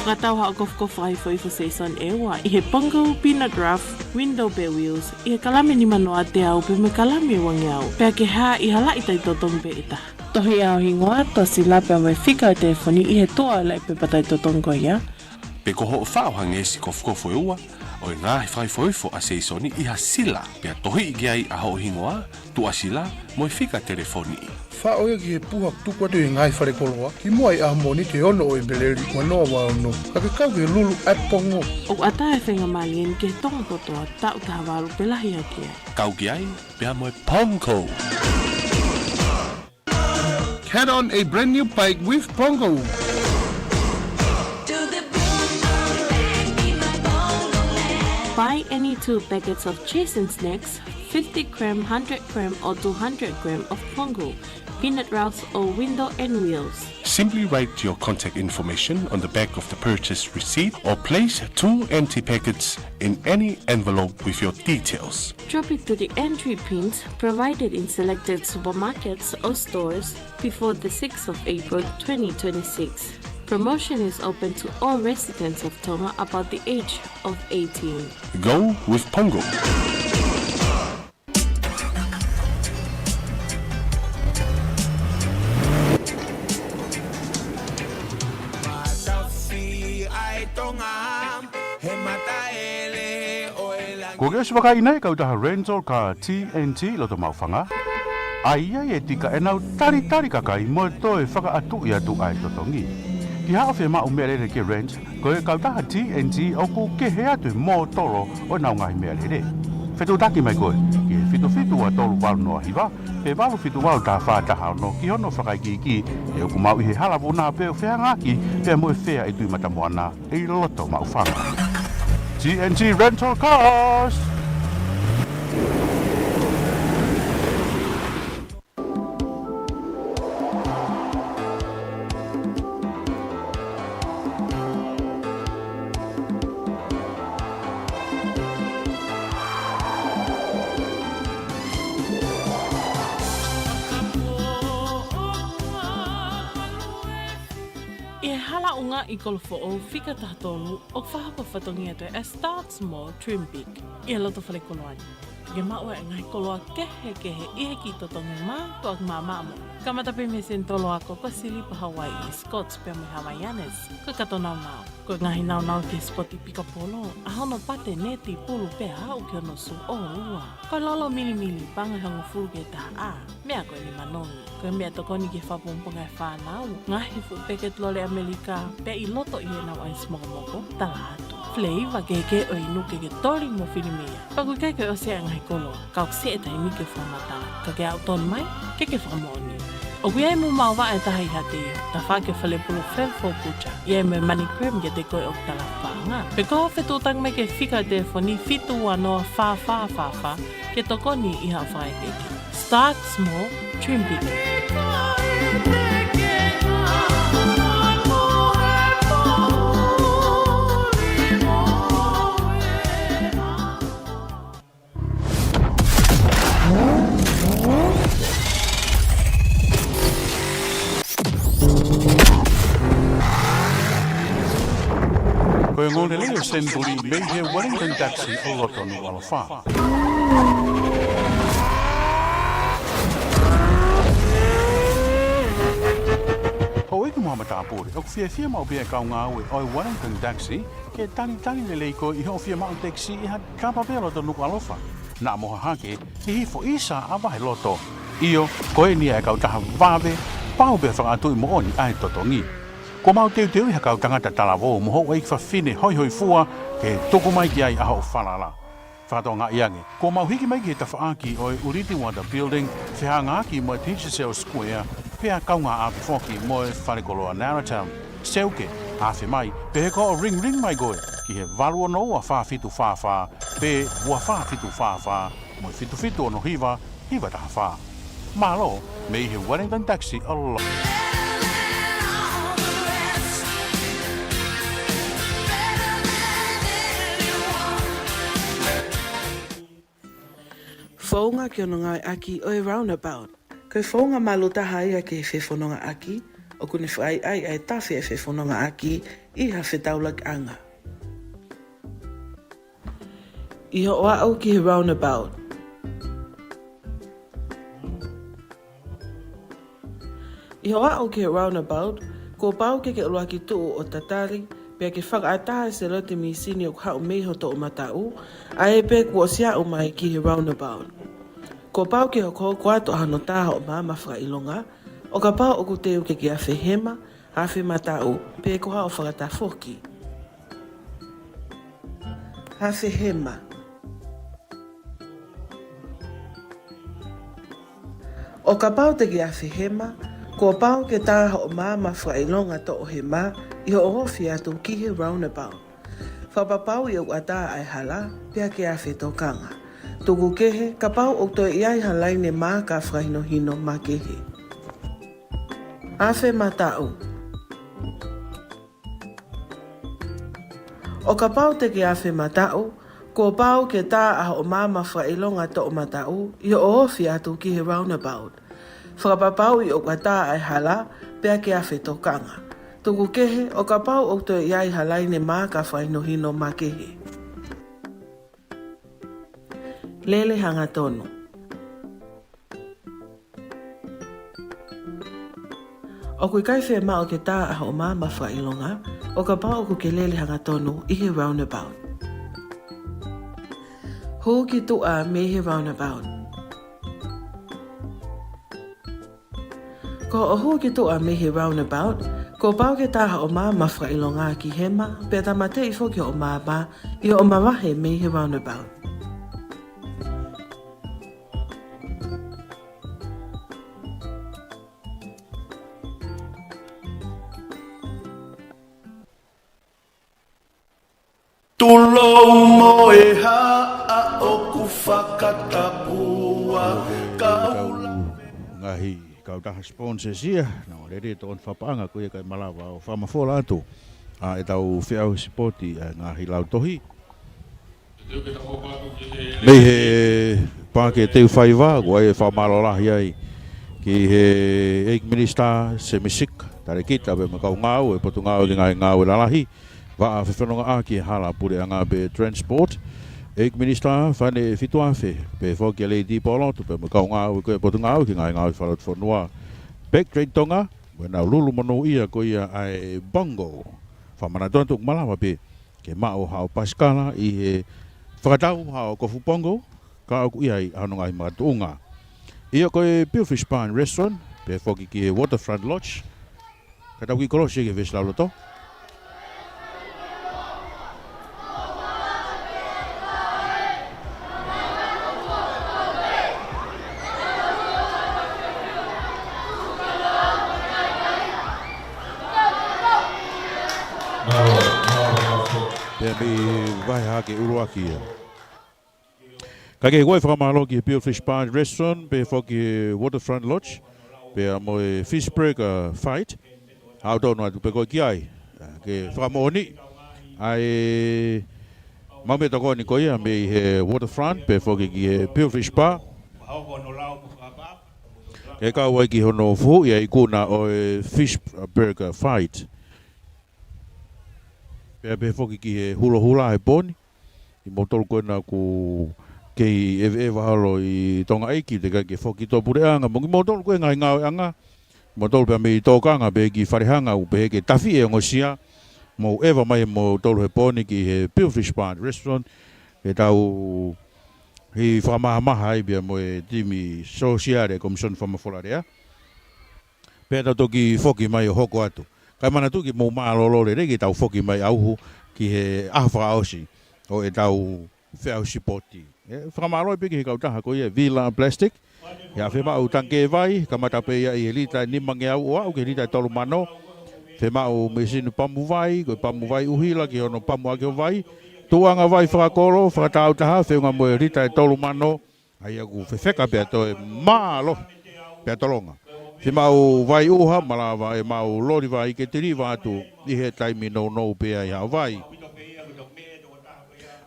Katau ha kof ai foi fo season ewa, i he pongo peanut rough, window bay wheels, i he kalame ni manoa te au pe me kalame wangeao. Pea ke ha i hala i tai totong pe ita. Tohi au hingoa to sila pe mai fika i telefoni i he toa lai pe patai totongo ia. Pe koho whao hangesi kof e ua, o ngā he whai foifo a seisoni i ha sila, pea tohi i giai a ho hingoa, tu a sila, moi fika telefoni i. Whaoia ki he puhak tukwatu i ngai whare koloa, ki mua i ahmoni te ono o Beleri, wanoa wano, ka ke kau ke lulu apongo. O ata e whenga malien ke tonga kotoa, tau taha waru pelahi aki ai. Kau giai, pea moi Pongo. Get on a brand new bike with Pongo. Buy any 2 packets of cheese and snacks, 50 gram, 100 gram or 200 gram of Pongo, peanut routes or window and wheels. Simply write your contact information on the back of the purchase receipt or place 2 empty packets in any envelope with your details. Drop it to the entry pins provided in selected supermarkets or stores before the 6th of April 2026. Promotion is open to all residents of Tonga about the age of 18. Go with Pongo. Ko ke sebaka ina kau dah rental car TNT lo to mauwhanga. Aia e tika e nau tari kakai mo to e whakaatu ia tu ai totongi. Ki haa whi ma umerere ke rent, ko e kau taha TNT o ko ke hea tu mō toro o nau ngai merere. Whetu taki mai koe, ki e whitu a tolu walu noa hiwa, pe walu whitu walu taha whātaha no ki hono whakai ki e o kumau i he halawu nā peo whea ngaki, pe mo e whea i tui matamoana e loto mau whanga. TNT Rental Cars! I kolofo o fika tahtolu o whahapa whatongi atu e Start Small Trim Big. I loto whale koloani. Ke maua e ngai koloa kehe i heki totongi mā tuak mā māmo. Kamatapi me sen tolo ako ko Silipa Hawaii, Scots pe me Hawaiianes. Ko katona mau. Ko ngahi nau ke spoti pika polo. A hono pate neti pulu pe hau ke ono su o ua. Ko lolo mili panga hangu furu ke taha a. Mea koe ni manongi. Ko mea tokoni ke whapumpunga e whanau. Ngahi fu peket lole Amerika. Pe i loto i e nau ai smoko tala atu. Flavor ke o inu ke tori mo filimea. Paku ke o se ngai kolo. Kau se e taimi ke whamata. Ka ke au ton mai ke whamoni. O kui mu mau wa e tahi hati ta whake whale pulu whenfo pucha. Ie me mani krem ke te koe o tala whanga. Pe koho whetu tang me ke whika telefoni fitu anoa wha ke tokoni i ha whae keke. Start small, trim big. Koe ngone leo senduri mei he Wellington taxi o loto ni walofa. Ho iku moha matapuri, o fia mau bia kau ngāwe o Wellington taxi, ke tani lelei ko i ho fia mau taxi i ha kapa bia loto nuku alofa. Nā moha hake, i hifo isa awahe loto. Io, koe nia e kau taha wawe, pau bia whakatui mo oni ai totongi. Ko mau teu teu ha kau tangata talawo mo ho wai fa fine hoi hoi fua ke toko mai ki ai aho falala. Whatonga iange. Ko mau hiki mai ki ta whaaki o Uriti Wanda Building, whihanga ki mo Teacher Cell Square, pia kaunga a whoki mo Wharekoloa Narratown. Seuke, hawhi mai, pe ko ring mai goe, ki he valua no a whawhitu whawha, pe ua whawhitu whawha, mo fitu ono hiva taha wha. Malo, me he Wellington Taxi Allah. Whaunga ki ono ngai aki o e roundabout. Koe whaunga maluta haia ke whewhanonga aki, o kune whai ai tawhi e whewhanonga aki i ha whetaulag anga. I ho oa au ki he roundabout. I ho oa au ki he roundabout, ko pau ke olua ki tuu o tatari, pia ke whakaataha se lote mi sini o hau meho to o matau, a e pe kua sia o mai ki he roundabout. Ko pau ke hoko kuato hano taha o maa whakailonga, o ka pau o ku teo ke a whehema, a whematau, pe ko hao whakata whoki. Ha whehema. O ka pau te ke a whehema, ko pau ke taha o maa whakailonga to o he maa, i ho ofi atu ki he roundabout. Whapapau i o ata ai hala, pia ke a whetokanga. Tuku kehe, ka pau o toi iai halai ne maa ka whahinohino ma kehe. Awhe matau. O ka pau te ke awhe matau, ko pau ke tā a o maa mawhailonga to o matau, i o ofi atu ki he roundabout. Whakapapau i o ata ai hala, pia ke a whetokanga. Tuku kehe, o ka pau o toi iai halai ne maa ka whahinohino ma kehe. Lele hanga tono. O kui kai whea mao ke tā aha o maa mawhailonga, o ka pao ku ke lele hanga tono i he roundabout. Hu ki tua me he roundabout. Ko o hu ki tua me he roundabout, ko pao ke tā aha o maa mawhailonga ki hema, pia tamate i whoki o maa ba, i o mawahe me he roundabout. Tulou mo e haa o ku whakatapua kaula. Ngahi kau taha sponsors ia, na rere to on whapaanga ko ia kai malawa o whamafola atu. E tau whiau sipoti ngahi lautohi. Mei he pāke teu whaiwa, ko e whamarolahi ai ki he Eik Minister Semisik, tare kita be makau ngau, e potu ngau di ngai ngau e lalahi. Wa whenonga aki hala pure anga be transport. Eik Minister whane fitu awhe, pe whoki a Lady Polo, tupe makau ngau koe potu ngau ki ngai ngau i whalat whanua. Back trade tonga, wena lulu manu ia ko ia ai bongo. Whamana tontuk malawa pe, ke mao hao Pascala i he whakatau hao kofu pongo, ka au ia i hanonga i matuunga. Ia koe Billfish Barn Restaurant, pe whoki ki he Waterfront Lodge. Katau ki kolosi ke veslauloto. Pea mi vai hake uruaki ia. Ka ke koe whakamalo ki Billfish Barn Restaurant, pe whoki Waterfront Lodge, pea mo e Fish Burger Fight. Hau tonu atu pe koe ki ai. Ke whakamoni. Ai maume tako ni koe ia me he Waterfront, pe whoki ki he Billfish Bar. Ke kau ai ki hono fu ia i kuna o e Fish Burger Fight. Pe whoki ki he hula he poni. I motol koe na ku kei e wahalo i tonga eiki te kai ke whoki tō pureanga. Mongi motol koe ngai ngau anga. Motol pia me i tōkanga pe ki wharehanga u pe ke tawhi e ngosia. Mo ewa mai mo tolu he poni ki he Billfish Barn Restaurant. He tau hi whamahamaha ai bia mo e timi sosiare Commission Whamawholarea. Pea tau toki whoki mai o hoko atu. Kai mana tu ki mo malolo le ki tau foki mai au ki he afa osi o e tau fea sipoti. E whakamaro pe ki he kautaha ko ia Vila Plastic. Ia fe mau tanke vai kamata pe ia i lita ni mange au o ke lita tolu mano. Fe mau mesinu pamu vai ko pamu vai uhila ki ono pamu ake vai. Tuanga vai whakakolo whakatau taha fe nga mo lita tolu mano. Ai aku fe feka pe to e malo pe tolonga. Fe mau vai uha malawa e mau lori vai ke tiri watu i he taimi no pe ai hau vai.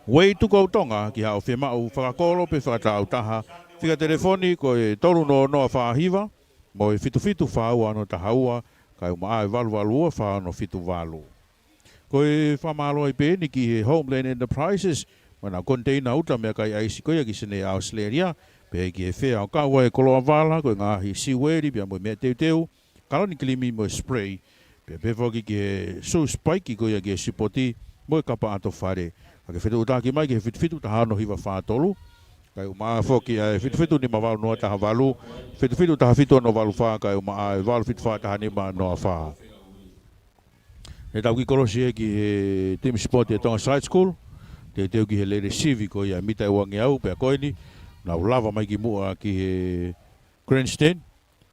Wei tu tonga ki hau fe mau whakakolo pe whakatau taha. Whika telefoni ko e toru no noa whahiwa mo e fitu whaua no tahaua kai maa e walu wha no fitu walu. Ko e whamalo i pēni ki he Homeland Enterprises mana container uta mea kai aisi koia ki sene Australia. Pe ki e whea o kaua e koloa wala, koe ngāhi siweri, pia mo mea teu, kaloni kilimi mo spray, pe whoki ki e su spike koia ki e sipoti, mo e kapa ato whare. Ka ke whetu utaki mai ki he whitu tahano hiwa whātolu, kai umaa whoki e whitu ni ma walu noa taha walu, whitu taha whitu no walu wha, kai umaa e walu whitu wha taha ni ma noa wha. E tau ki korosi e ki he team sport e tonga side school, te teu ki he lere sivi koia mita e wangi au, pia koini, nau lava mai ki mua ki he grandstand,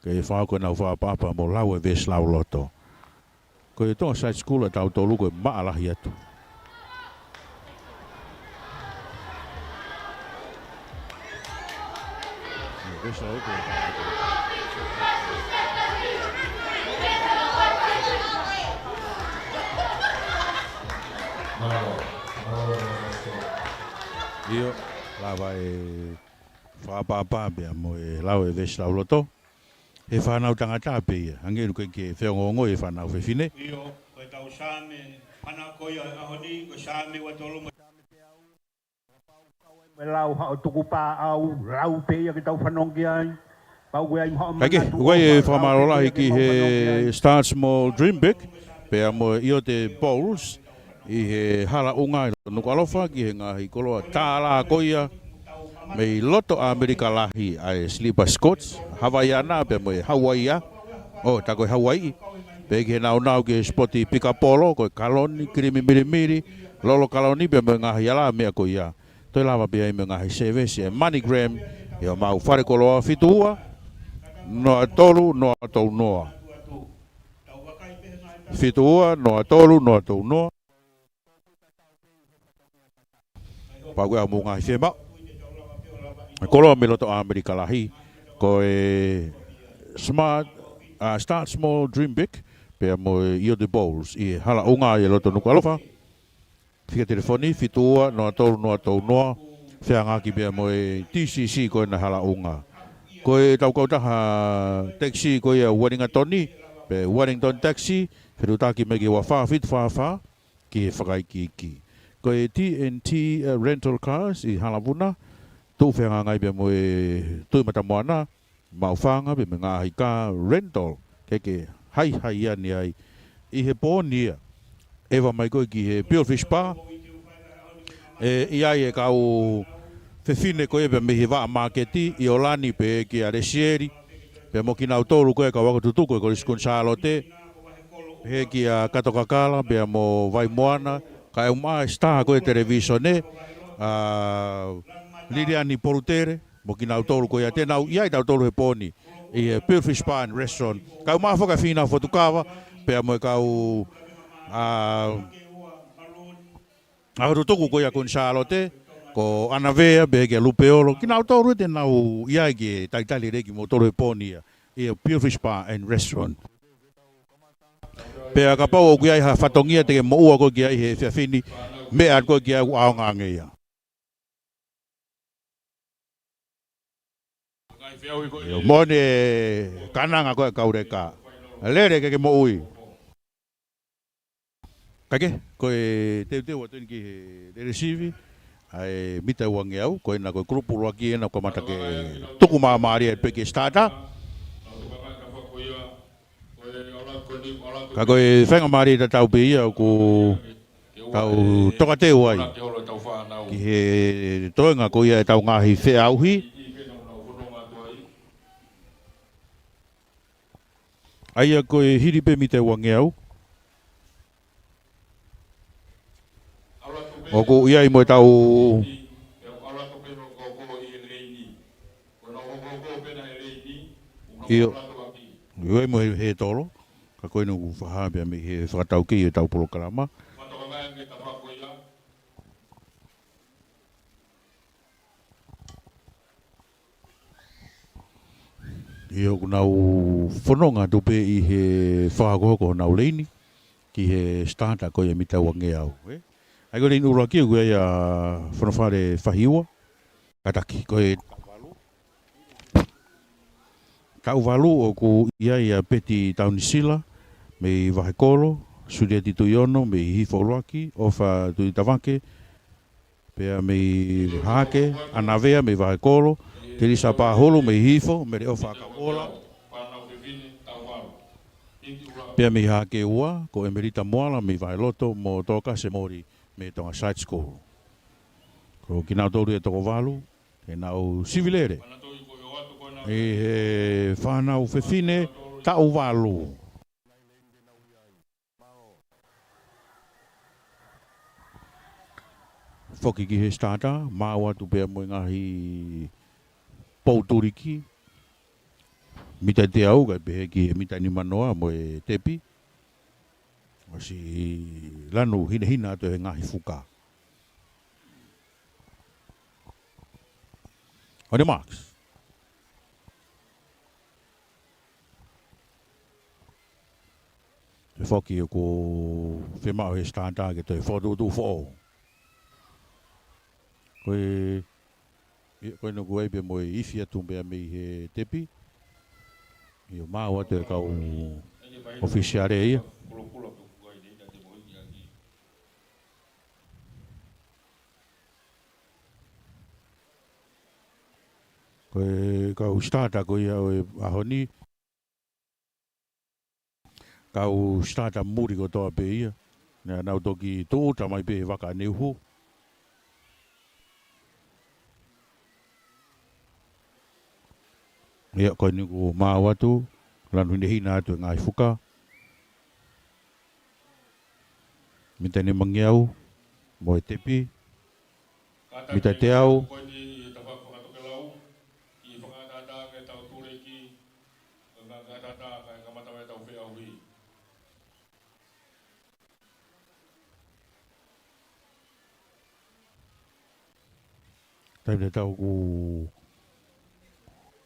ka e whao koe nau whaapapa mo lau e ves lau loto. Ko e tonga side school e tau tolu koe maalahi atu. Io lava e whaapapa bea mo e lau e ves lau loto. E whanau tangata pe ia. Angeru koe ke whiongongo e whanau whewhine. Io, koe tau sāme, whanau koe ahoni, koe sāme watolo mo. Me lau hao tuku pā au, lau pe ia ki tau whanongi ai. Pau koe ai mhao Kaike, koe e whamarola ki he Start Small Dream Big. Pea mo io te bowls. I he hala unga i nuku alofa ki he ngahi koloa tāla koia. Mei loto Amerika lahi ai Slipper Scots, Hawaiiana pe mo Hawaii. O ta koe Hawaii. Pe ki he nau ki spoti pika polo koe kaloni, kirimi mirimiri, lolo kaloni pe mo ngahi ala mea koia. Toi lava pe ai me ngahi sevesi e MoneyGram, i o mau whare koloa fitua, noa tolu, noa tau noa. Fitua, noa tolu, noa tau noa. Pau koe au mo ngahi whema. Koloa me loto Amerika lahi, ko e Start Small Dream Big, pea mo io de bowls, i hala unga i loto nuku alofa. Whika telefoni, fitua, noa tolu, noa tau noa, whea ngaki pea mo e TCC ko e na hala unga. Ko e tau kautaha taxi ko e Wellingtoni, pe Wellington Taxi, whirutaki me ki wa wha, ki e whakai ki. Ko e TNT Rental Cars i Halavuna, tu whenga ngai pe mo e tui mata moana, mau whanga pe me ngā hika rental, keke hai ani ai, i he pōnia, ewa mai koe ki he Billfish Bar, i ai e kau whewhine koe pe me he waa marketi, i olani pe ki a resieri, pe mo ki nau tōru koe ka wako tutu koe ko riskun sālote, he ki a katokakala, pe mo vai moana, ka e umaa star koe televisione, Liliani Porutere, mo ki nau tolu koe a tēnau, iai tau tolu he pōni, i he Billfish Bar and Restaurant. Kau maa whaka whina whotukawa, pea mo e kau aharu toku koe a kun Charlotte, ko Anavea, be ke Lupeolo, ki nau tolu e tēnau iai ke taitali reki mo tolu he pōni, i he Billfish Bar and Restaurant. Pea ka pau o ki ai ha whatongia te ke mo ua koe ki ai he whiawhini, mea koe ki ai aongangeia. Mone kananga koe kaureka. Lere ke mo ui. Kake, koe teu atu ki he resivi, ai mita wangi au, koe na koe grupu roaki e na koe mata ke tuku maamari e peke starta. Ka koe whenga maari ta tau pe ia ko tau toka teu ai. Ki he toenga koe ia tau ngahi whea auhi. Aia koe hiripe mi te wangi au, O ko ia I mo tau Io mo he tolo. Ka koe no whaha bea me he whakatau ki I tau polo karama. Io nau whanonga tupe I he whakahoko nau leini. Ki he stanta koe mi tau ange au. Ai koe leini ura kia koe ia whanawhare whahiua. Kataki koe tau walu o ku ia peti taunisila. Me wahekolo, suria ti tuiono, me hifo roaki, ofa tui tavanke, pea me hake, anavea, me wahekolo, tiri sa paholo, me hifo, me reo whakaola. Pea me hake ua, ko emerita moala, me waheloto, mo toka se mori, me tonga side school. Ko kinau toru e toko walu, e nau sivilere. E whanau whewhine, tau walu. Whoki ki he stata, māua tu pēr mo ngahi pouturiki. Mita te au, kai pehe ki he mita ni manoa mo e tepi. Masi lanu hina atu he ngahi fuka. Ode Marks. Te whoki e ko whemau he stata ke te whotu who'o. Koe no koe pe mo ifi atu mea me he tepi. Io māua te kau ofisiare ia. Koe kau stata koe ia o ahoni. Kau stata muri ko toa pe ia. Nea nau toki tō tamai pe waka neuho. Ia koe ni ko māua tu, lanu hina atu e ngai fuka. Mita ne mangiau, mo e tepi. Mita te au. Tai te tau ku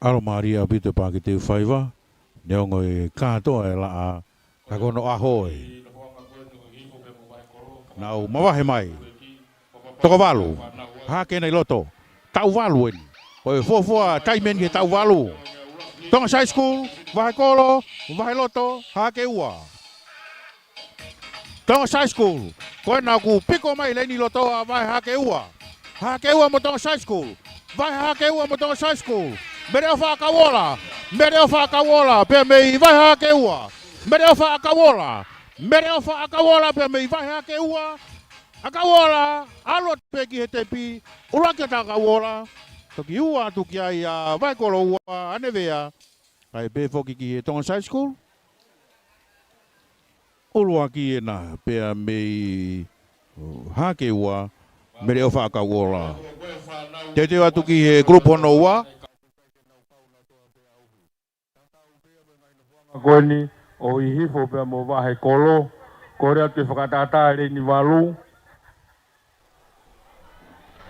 aro Maria bito pa ki te whaiva, neongo e kātoa e laa, ka kono ahoi. Nau mawahe mai, toko walu, hake nei loto, tau walu eni. O e fuafua taimen ki tau walu. Tonga high school, wahe kolo, wahe loto, hake ua. Tonga high school, koe nau ku piko mai leni loto a wahe hake ua. Hake ua mo tonga high school, wahe hake ua mo tonga high school. Mereo whakawola, pe mei vai hake ua. Mereo whakawola, pe mei vai hake ua. Akawola, alo pe ki he tepi, uraki ta akawola. Toki ua tuki ai a vai kolo ua, anevea. Ai pe foki ki he tonga high school. Urua ki e na, pe mei hake ua, mereo whakawola. Te te atu ki he grupo no ua. Koe ni o I hifo pia mo wahe kolo, kore atu e whakatata e ni walu.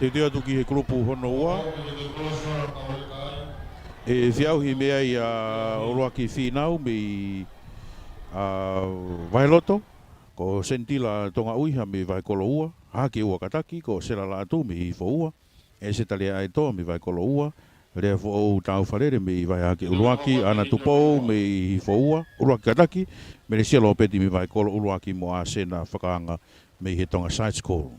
Te te atu ki he grupu hono ua. E whiau hi mea I oroa ki whinau me Vailoto, ko sentila tonga uiha me vai kolo ua. Hake ua kataki, ko sera la atu me hifo ua. E se tale ai toa me vai kolo ua. Rea fo o tau wharere me vai hake uruaki, ana tupou me hifo ua, uruaki kataki, me re sialo peti me vai kolo uruaki mo a sena whakaanga me he tonga side school.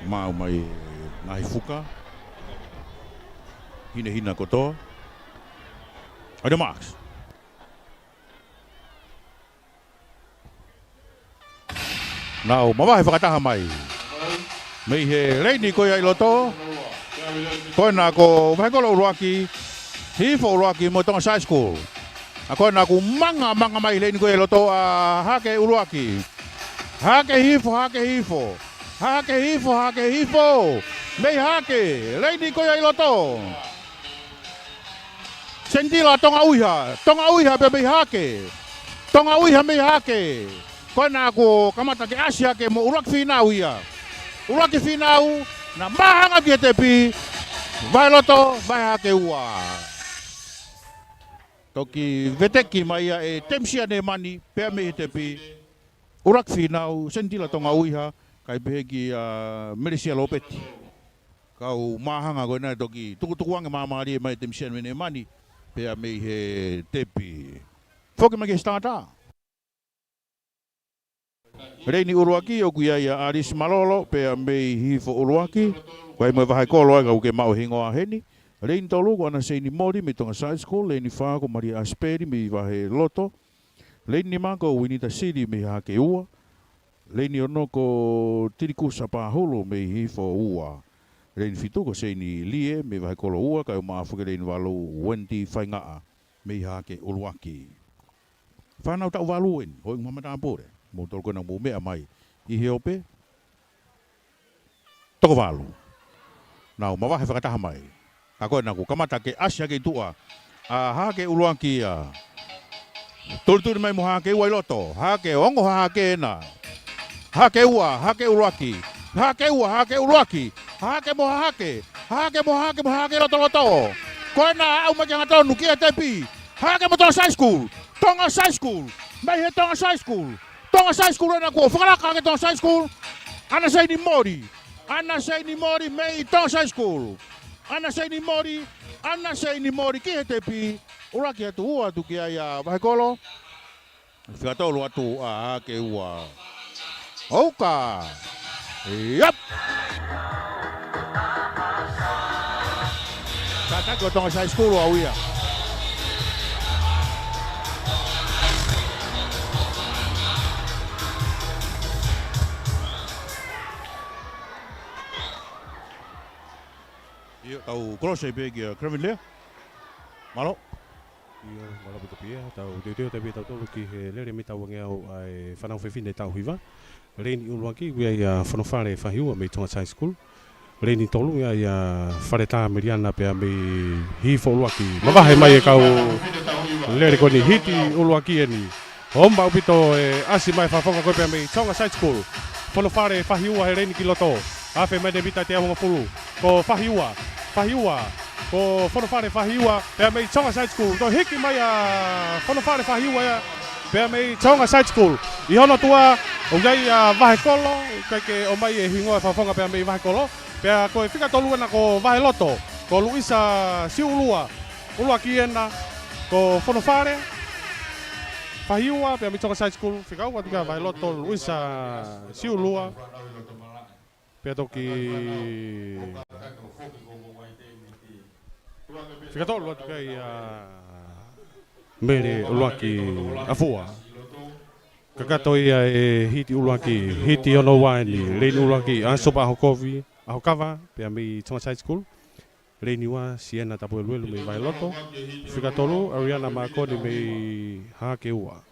Mau mai ngahi fuka. Hina kotoa. Ode Marks. Nau, mawahe whakataha mai. Me he reini ko ia i loto. Ko na ko vai ko Uluaki. Hifo Uluaki mo tonga high school. Ako na ko manga mai reini ko ia i loto a hake Uluaki. Hake hifo. Hake hifo. Me hake reini ko ia i loto. Sentila tonga uiha pe me hake. Tonga uiha me hake. Ko na ko kamata ke Asia ke mo Uluaki finau ia. Uluaki finau na mahanga kia tepi. Vai loto, vai hake ua. Toki veteki mai e temsia ne mani pea me tepi. Uluaki finau sentila tonga uiha kai beheki Meresia Lopeti. Kau mahanga ko na toki tukutukuange mamari mai temsia ne mani pea me he tepi. Foki mai ke stata. Reini Uluaki o kuia ia Aris Malolo pea mei hifo Uluaki. Koe mo vai kolo ai ke mau hingo a heni. Reini tolu ko ana seini mori me tonga side school, reini fa ko Maria Asperi me vai loto. Reini ma ko Winita City me hake ua. Reini ono ko Tirikusa Paholo me hifo ua. Reini fitu ko seini lie me vai kolo ua kai ma fuke reini walu Wendy Faingaa me hake Uluaki. Whanau tau waluen, hoi mamata apore. Mo tolko na mo mea mai I heope toko walu. Nau mawahe whakataha mai. A koe naku kamata ke Asia ke tua. A hake Uluaki a. Turi mai mo hake ua I loto. Hake ongo hake na. Hake ua, hake Uluaki. Hake ua, hake Uluaki. Hake mo hake. Hake mo hake loto. Koe na au maki ngatonu kia tepi. Hake mo tonga high school. Tonga high school. Mai he tonga high school. Tonga high school na ko whakaraka ke tonga high school. Ana seini mori mei tonga high school. Ana seini mori ki he tepi. Uluaki atu ua tu ki ai a wahekolo. Whiatolu atu a hake ua. Oka. Yep. Kata ko tonga high school au ia. Tau cross pe kia Kevin Lea. Malo. Ia malo beto pia tau teu tapi tau tolu ki he lere mi tau ngeo ai whanau whewhine tau hiwa. Reini Uluaki ia whanofare whahiua me tonga high school. Reini tolu ia whareta meriana pea me hifo Uluaki. Mawahe mai e kau lere koni hiti Uluaki eni. Homba upito asi mai whafonga koe pea me tonga high school. Whanofare whahiua he Reini ki loto. Afe mai de vita te amonga pulu. Ko whahiua. Ko whanofare whahiua pea mei tonga high school. To hiki mai a whanofare whahiua ia pea mei tonga high school. I hono tua o ngai a wahekolo kai ke o mai e hingoa whafonga pea mei wahekolo. Pea koe whika tolu ana ko wahe loto. Ko Luisa Siulua. Uluaki ena ko whanofare whahiua pea mei tonga high school. Whika ua tuka wahe loto Luisa Siulua. Pea toki Whika tolu atu kai mere Uluaki afua. Kakato ia e hiti Uluaki, hiti ono waini, Reini Uluaki, ansopa ahokovi, ahokawa, pea mei tonga high school. Reini wa Siena tapu eluelu mei vai loto. Whika tolu Ariana Makoni mei hake ua.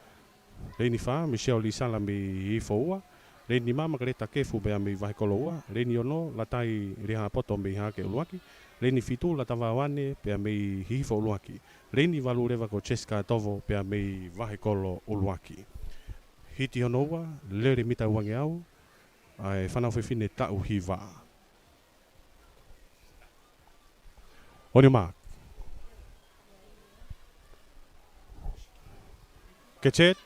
Reini fa, Michelle Lisala mei hifo ua. Reini mama kareta kefu pea mei wahekolo ua. Reini ono latai riha poto mei hake Uluaki. Reini fitu la tawawane pea mei hifo Uluaki. Reini walu rewa ko Cheska Tovo pea mei wahekolo Uluaki. Hiti honoa, lere mita wange au, ai whanau whewhine tau hiwa. Oni Mark. Kechet.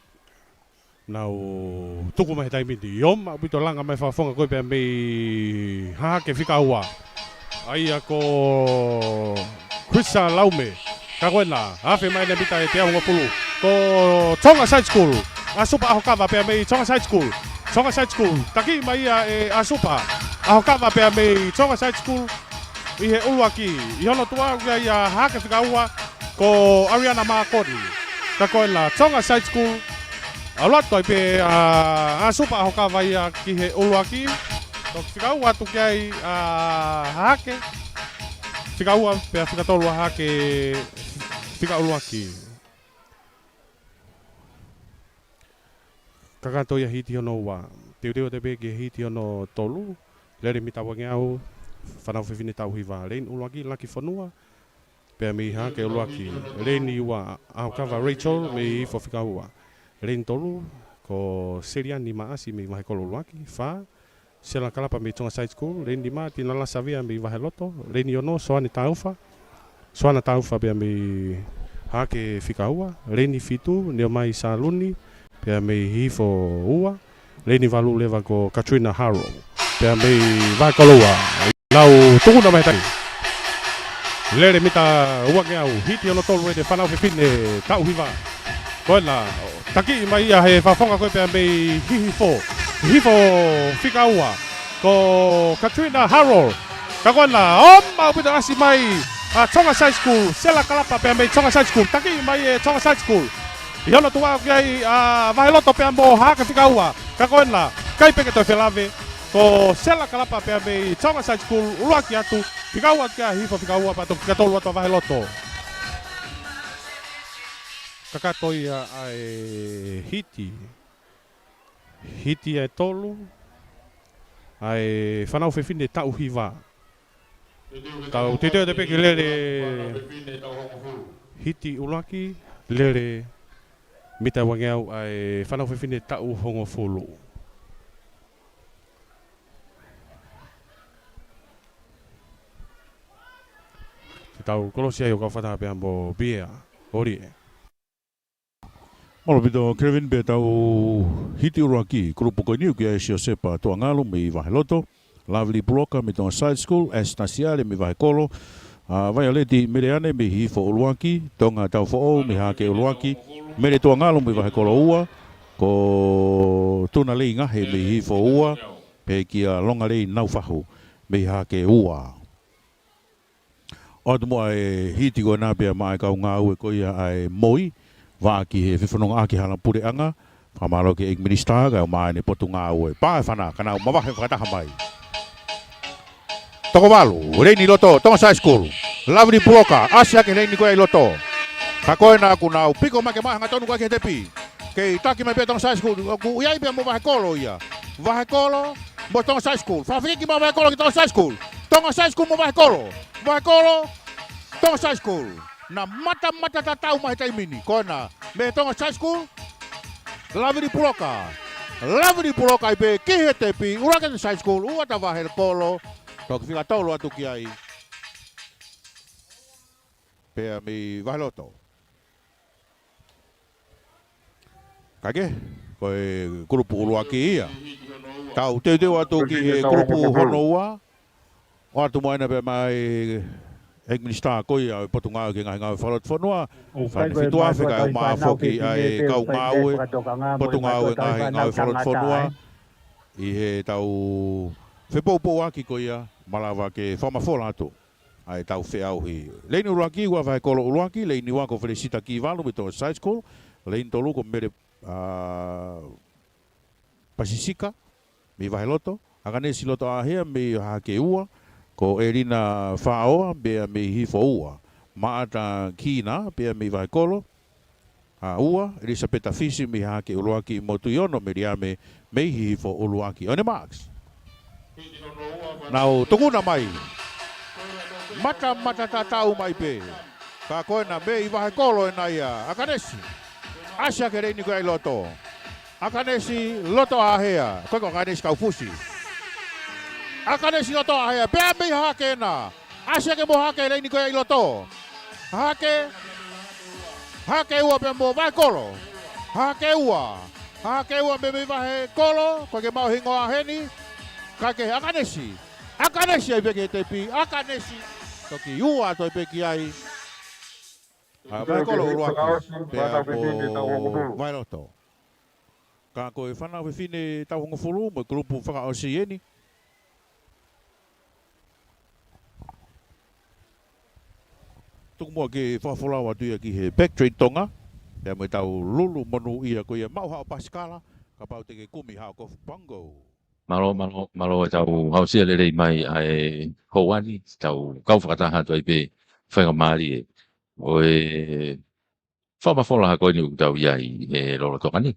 Nau tuku mai taimiti. Iom, abito langa mai whafonga koe pea mei hake whika ua. Ai ako Krista Laume. Ka koe na, hawe mai na mita e te aunga pulu. Ko Tonga High School. Asupa ahokawa pea mei Tonga High School. Tonga High School. Taki mai ia e asupa. Ahokawa pea mei Tonga High School. I he Uluaki. I hono tua ia hake whika ua. Ko Ariana Makoni. Ka koe na Tonga High School. Alatoi pe asupa ahokawa ia ki he Uluaki. Whikaua tuki ai hake. Whikaua pea whikatolua hake whikauluaki. Kakato ia hiti ono wa. Teo te peke hiti ono tolu. Lere mita wangi au. Whanau whiwhine tau hiwa. Rein uluaki laki whanua. Pea mi hake uluaki. Rein iwa au kawa Rachel me i whikaua. Rein tolu. Ko Serian ni maasi me wahe kolo uluaki. Wha. Sela kalapa me tonga side school. Rein di maa tina la savia me wahe loto. Rein iono soane taufa. Soana taufa pea me hake whikaua. Rein i fitu. Neo mai saluni. Pea mei hifo ua, reini walu lewa ko Katrina Harrow. Pea mei wakaloa, lau tunguna mai tai. Lere mita ua ke au, hiti ono tolu ede whanau whiwhine tau hiwa. Koena, taki mai ia he whawhonga koe pea mei hifo whika ua. Ko Katrina Harrow. Ka koena, oma upita asi mai Tonga Side School, Sela Kalapa pea mei Tonga Side School. Taki mai e Tonga Side School. Iona tua kiai vaheloto pea mo haka whikaua. Ka koena, kai peke toi whelave. Ko Sela Kalapa pea mei Tonga Side School, uluaki atu. Whikaua kia hifo whikaua pato kikatolu atua vaheloto. Kakato ia ai hiti. Hiti ai tolu. Ai whanau whiwhine tau hiwa. Tau te te peke lere hiti uluaki, lere mita wangeau ai whanau whiwhine tau hongo fulu. Te tau kolosi ai o kau whataha pe ambo bia, ori e. Malo pito Kevin be tau hiti uruaki, kurupu koe niu ki aesio sepa toa ngalo mi Vaheloto, Lovely Broka mi tonga Side School, Estasiale mi Vahekolo, vai aleti mereane mi hifo uruaki, tonga tau fo'o mi hake uruaki, mere toa ngalo mi Vahekolo ua, ko tuna lei ngahe mi hifo ua, pe kia longa lei nau fahu mi hake ua. O atu mua e hiti koe nāpia mai kau ngā ue koe ia ai moi, wa ki he whiwhanonga aki hala pure anga, whamaro ki eik minister kai o mai ne potu ngā ue. Pāe whana, kana o mawahe whakataha mai. Toko walu, Reini Loto, Tonga Side School, Lovely Broka, asia ke Reini koe Loto. Ka koe nā ku nau, piko make maha ngā tonu koe ke tepi. Kei taki mai pia Tonga Side School, ku iai pia mo Vahekolo ia. Vahekolo, mo Tonga Side School. Whawhiki mo Vahekolo ki Tonga Side School. Tonga Side School mo Vahekolo. Vahekolo, Tonga Side School. Na mata tatau mai taimini. Koe nā, me Tonga Side School, Lovely Broka. Lovely Broka i pe kihe tepi, Uraken Side School, uata Vahekolo. Toki whika tolu atu ki ai. Pea mi Vaheloto. Kake, koe kurupu uruaki ia. Tau teu atu ki he kurupu honoua. O atu moena pe mai Eik minister koe au potu ngāu ki ngai ngāu whalot whanua. Whane whitua whika au maa whoki ai kau ngāue. Potu ngāue ngai ngāu whalot whanua. I he tau whepopou aki koe ia. Malawa ke whamafola atu. Ai tau whiau hi. Leini uruaki ua Vahekolo uruaki. Leini ua ko Felicita ki walu mi Tonga Side School. Leini tolu ko mere Pasisika. Mi Vaheloto. Akane si loto ahea mi hake ua. Ko Erina Whaoa, bea mi hifo ua. Maata Kina, bea mi Vahekolo. Ua, Elisabetta Fisi, mi hake uluaki motu iono, me riame me hifo uluaki. One Marks. Nau, tukuna mai. Mata tatau mai pe. Ka koena me i Vahekolo e naia. Akanesi. Asia ke reini koe Loto. Akanesi Loto ahea. Koe ko akanesi kau fusi. Akanesi Loto ahea, pea mei hake na. Asia ke mo hake reini koe Loto. Hake ua pea mo Vahekolo. Hake ua me mei Vahekolo. Koe ke mau hingo aheni. Kake akanesi. Akanesi ai peke tepi. Akanesi. Toki ua toi peki ai. Vahekolo uruaki. Pea mo Vaheloto. Ka koe whanau whiwhine tau hongo fulu. Mo grupu whaka o sieni. Tuku mua ke whawholawa tuia ki he Backtrade Tonga. Pea mo tau lulu monu ia ko ia mau hao Pasikala. Ka pau te ke kumi hao ko Bongo. malo tau hausia le mai ai hoani tau kau whakataha tu ai pe whainga maari e. O e whamafola ko ni tau iai e loro toka ni.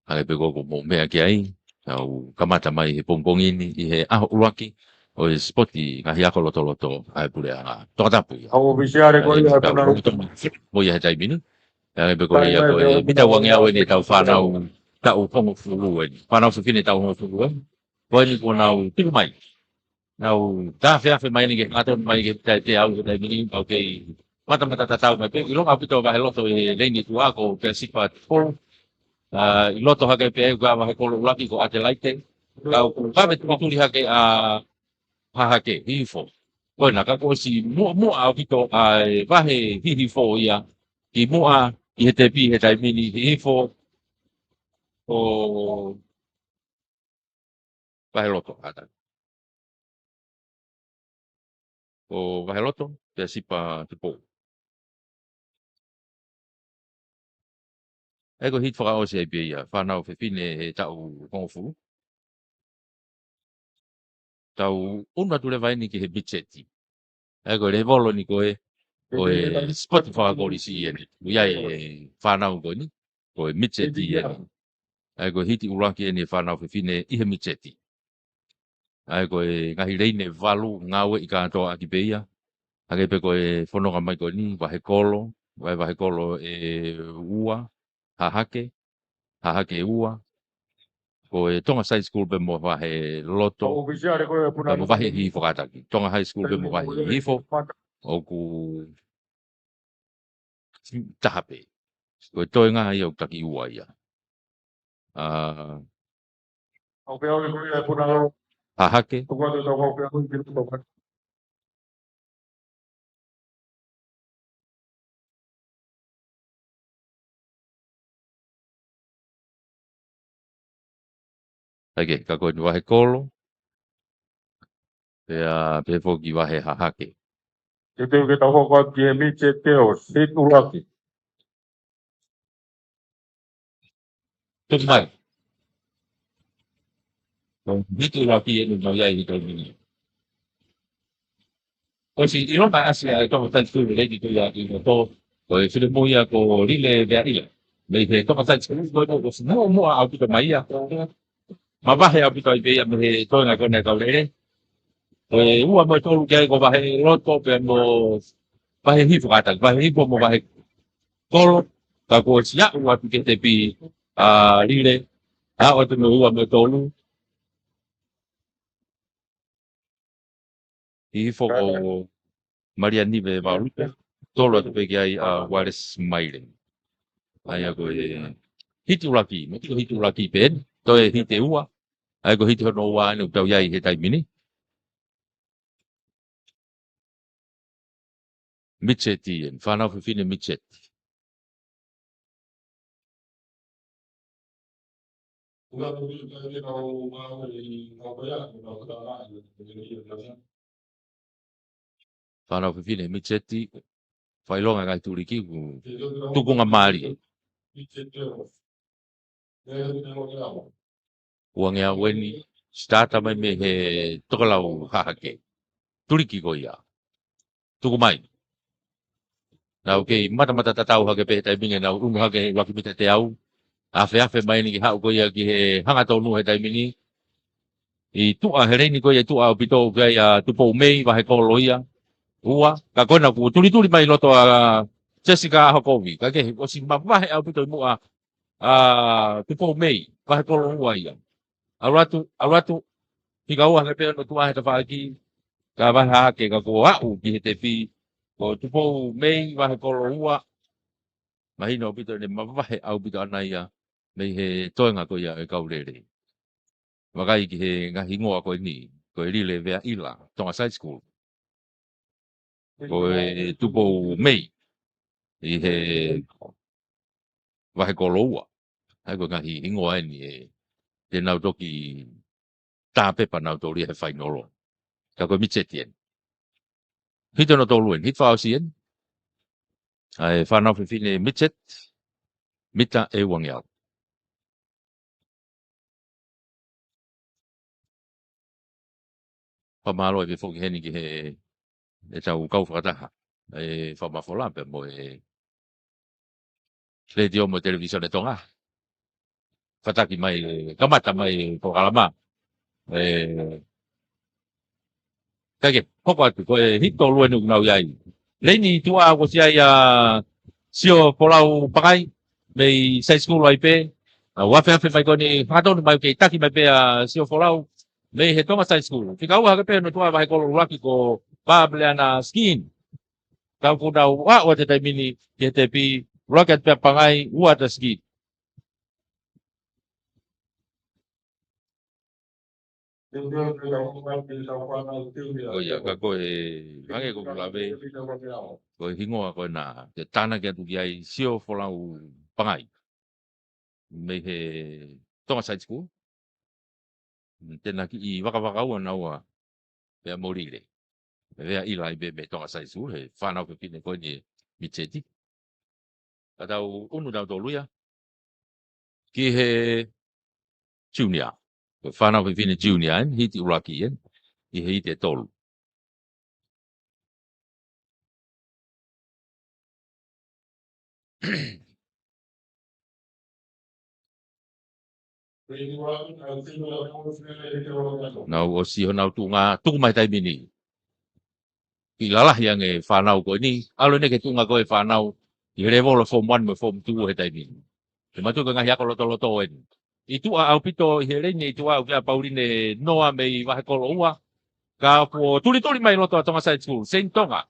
Ai pe ko mo mea ki ai tau kamata mai he pongpongi ni i he aho uaki o e spoti ngahi ako loto ai pule a toka tapu ia. Au ofisiare ko ia puna. Mo ia he taimini. Ai pe ko ia ko e mita wangi au ni tau whanau tau pongo fulu e. Whanau whiwhine tau hongo fulu e. Ko ni ko nau tiku mai. Nau ta fe mai ni ke ngata mai ke te au te mini au ke mata tau mai pe ilo apito va loto e leni tu ako pe sipa por i loto hake pe ga va ko laki ko atelaite kau ka me tu li hake a ha hake hifo ko na ka ko si mo apito ai va he hifo ia ki mo a i te pi he tai mini hifo o va loto ata o va loto pe sipa tipo ego hit for aus e bia whanau whiwhine he tau kongofu. Tau una tu le vai ni ki he bicheti. Ego le volo ni koe Spotify ko li si ene. Ia e whanau ko ni. Koe micheti ene. Ego hiti uraki ene whanau whiwhine i he micheti. Ego ngahi reine valu ngawe i kātoa aki beia. Age pe koe whanonga mai ko ni wahe kolo. Wahe kolo e ua. Hahake ua. Ko e tonga high school pe mo wahe loto. Ofisiare ko ia puna. Mo wahe hifo kataki. Tonga high school pe mo wahe hifo. O ku tahape. Ko toi ngā ia o taki ua ia. Au pe au ko ia puna. Hahake. Ko ko tau ko pe au ki tau. Ake, ka koe ni wahe kolo. Pe foki wahe hahake. Ke teu ke tau ko ki e miche te o sit uraki. Tuku mai. Mitu raki e no iai hito mini. Ko si iro mai asi a tonga tanti tu reidi tu ia i no to. Ko e while moia ko rile vea ila. Mei he tonga tanti tu ko no si no mua au pito mai ia. Ma wahe au pito i beia me he toinga kone kau lere. Ko e ua mo tolu kia ko wahe roto pe mo wahe hifo kata. Wahe hifo mo wahe kolo. Ka ko si a ua pike te pi rile. A o te me ua mo tolu. Hifo ko Maria Nive Marupe. Tolo atu peki ai Wallace Mailing. Ai ako e hiti uraki. Mo tiko hiti uraki pen. To e hiti ua. Ai ko hiti hono ua ane utau iai he tai mini. Micheti en. Whanau whiwhine micheti. Whanau whiwhine micheti. Whailonga ngai turiki ku tukunga maari. Uangea weni. Stata mai me he tokalau hahake. Turiki ko ia. Tuku mai. Na okay, mata tatau hake pe tai mingi na ungu hake waki mita te au. Afe mai ni ki hau ko ia ki he hanga tonu he tai mingi. I tua he reini ko ia tua o pito kia ia tupo mei wahe kolo ia. Ua, ka kona ku tuli mai loto a Jessica Hakovi. Ka ke, o si mawahe au pito mua tupo mei wahe kolo ua ia. Aratu, hika ua he peo no tua he ta whaaki. Ka wahe hake ka ko au ki he te pi. Ko tupo mei wahe kolo ua. Mahina o pito ne mawahe au pito ana ia. Mei he toenga ko ia e kaurere. Wakai ki he ngahi ngoa koe ni. Koe rile vea ila. Tonga side school. Ko e tupo mei. I he wahe kolo ua. Hai ko ngahi ingoa ni e. Te nau toki tā pepa nau tōri he whainolo. Ka koe mitsetien. Hito no tōluen. Hit whaosien. Ai whanau whiwhine mitset. Mita e wangiau. Pamalo e foki heni ki he e tau kau whakataha. E whamafola pe mo e le dio mo televisione tonga. Whataki mai, kamata mai ko kalama. Kage, hoko atu, ko e hito lue nuk nau iai. Leini tua ko sia ia sio polau pakai, mei sai skulu ai pe, wafe afe mai koni whakatonu mai kei taki mai pe a sio polau, mei he tonga sai skulu. Whika ua hake pe no tua wahe kolo laki ko pāble ana skiing. Kau ko nau wa te taimini ke te pi rocket pe pangai ua ta ski. Oh ya, kako hange ko lawe ko hingoa ko na te tana ke tu ai sio folau pangai. Me he tonga side school. Tena ki I waka ua na ua pe morire. Vea ila I be tonga side school he whanau pe pine ko ni micheti. Katau unu dau toluia. Ki he junior. Ko whanau pe pine junior hiti uraki I he te tolu. Nau o si honau tunga mai tai mini. Ki lalah yang e whanau ko ni. Alo ne ke tunga ko e whanau. I level of form 1 me form 2 he tai mini. Te matu ka ngahi ako loto en. Itu a au pito I he reine itu a kia Pauline noa mei wahe kolo ua. Ka po tuli mai loto a tonga side school. Sen tonga.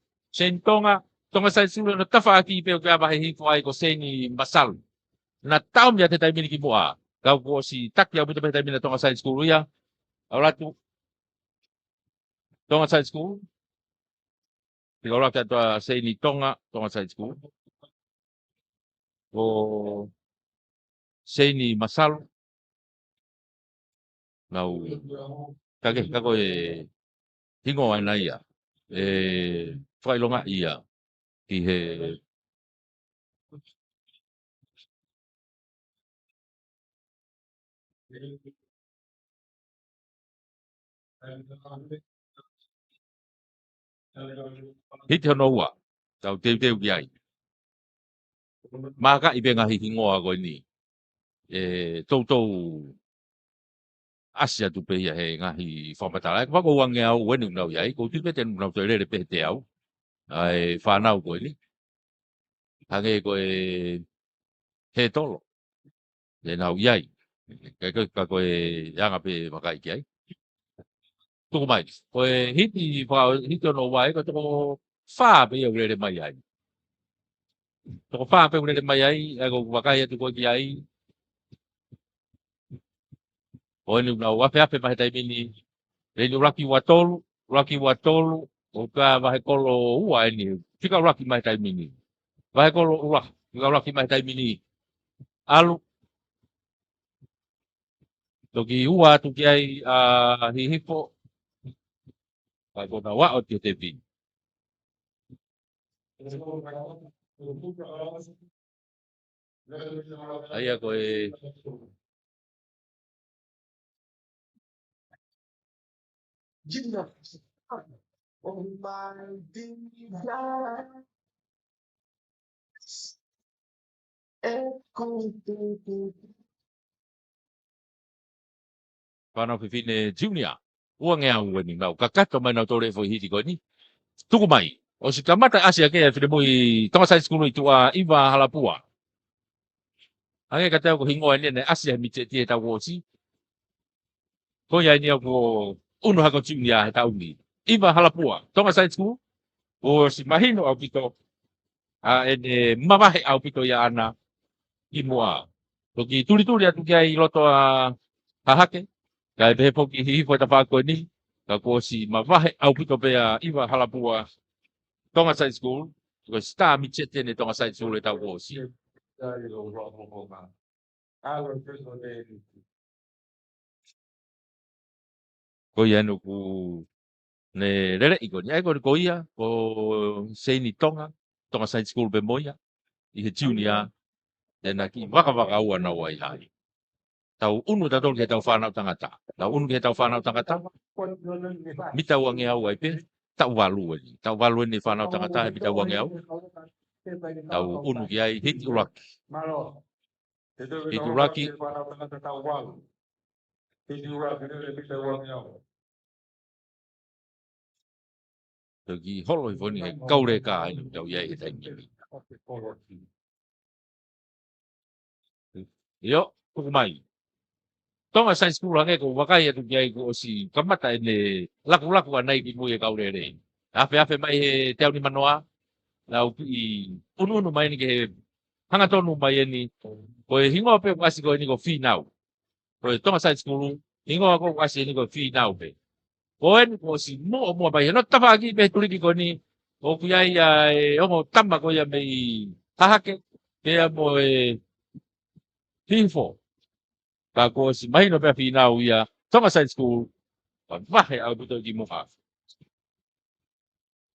Tonga side school no tafa aki pe o kia wahe hifo ai ko seni masal. Na tau mia te tai mini ki mua. Kau ko si tak ya buta tai mini tonga side school ya. Au latu. Tonga side school. Tiga orang kata saya ni tonga side school. O saya ni masal. Nau kage kako e hingo ai nai ya. Fai longa ia. Ki he hiti hono ua. Tau teu ki ai. Maka I benga hingoa ko ni. Tau asia tu pe he ngahi whamatala. Wako wange au wenu nau iai. Ko tu pe tenu nau toi lere pe te au. Ai whanau ko ni. Hange ko he tolo. E nau iai. Kako yanga pe makai ki ai. Tuku mai. Ko hiti ono wai ko toko wha pe iau lere mai ai. Toko wha pe lere mai ai. Ko wakai atu ko ki ai. O ni na wafe ape mahe tai mini. Reni raki watolu. O ka wahe kolo ua ni. Tika raki mahe tai mini. Wahe kolo ua. Tika raki mahe tai mini. Alu. Toki ua tu ki ai hihipo. Kai kona wa o te vi. Aia ko Whanau Whiwhine Junior. Ua ngea ua ni ngau. Ka kato mai nau tore fo hiti ko ni. Tuku mai. O si kamata asia kea whine mui tonga side school I tua Iwa Halapua. Ange ka teo ko hingoa ni asia mi te tie tau wosi. Ko ia ni ko unu hako Junior he tau ni. Iwa Halapua. Tonga side school. O si mahino au pito. Ene mamahe au pito ia ana. I mua. Toki tuli atu kia I loto hahake. Kai pehe poki hihifo ta whako ni. Ka ko si mawahe au pito pea Iwa Halapua. Tonga side school. Ko star mi chete ne tonga side school e tau ko si. Ko ia no ku ne lele iko ni. Ko ia. Ko seini tonga. Tonga side school be moia. I he junior. Tena ki waka ua na wai hai. Tau unu ta tol ke tau whanau tangata. Tau unu ke tau whanau tangata. Mita wangi au ai pe. Tau walu ni. Tau walu ni whanau tangata he mita wangi au. Tau unu ki ai hiti uraki. Hiti uraki. Toki holo i whoni he kaure ka ai nu tau iai he taimi. Yo, tuku mai. Tonga sai school hange ko wakai atu kiai ko si kamata ene laku anai ki mu e kaure re. Afe mai he teo ni manoa. Na i unu mai ni ke hanga tonu mai ni. Ko e hingo pe wasi ko ni ko fi now. Ko e tonga sai school hingo ko wasi ni ko fi now pe. Ko en ko si mo mai no tava ki pe tuli ki ko ni. O kiai e o mo tamba ko ya mei tahake. Pe mo e info. Kako si mahino pe finau ia tonga side school vahe au buto di moha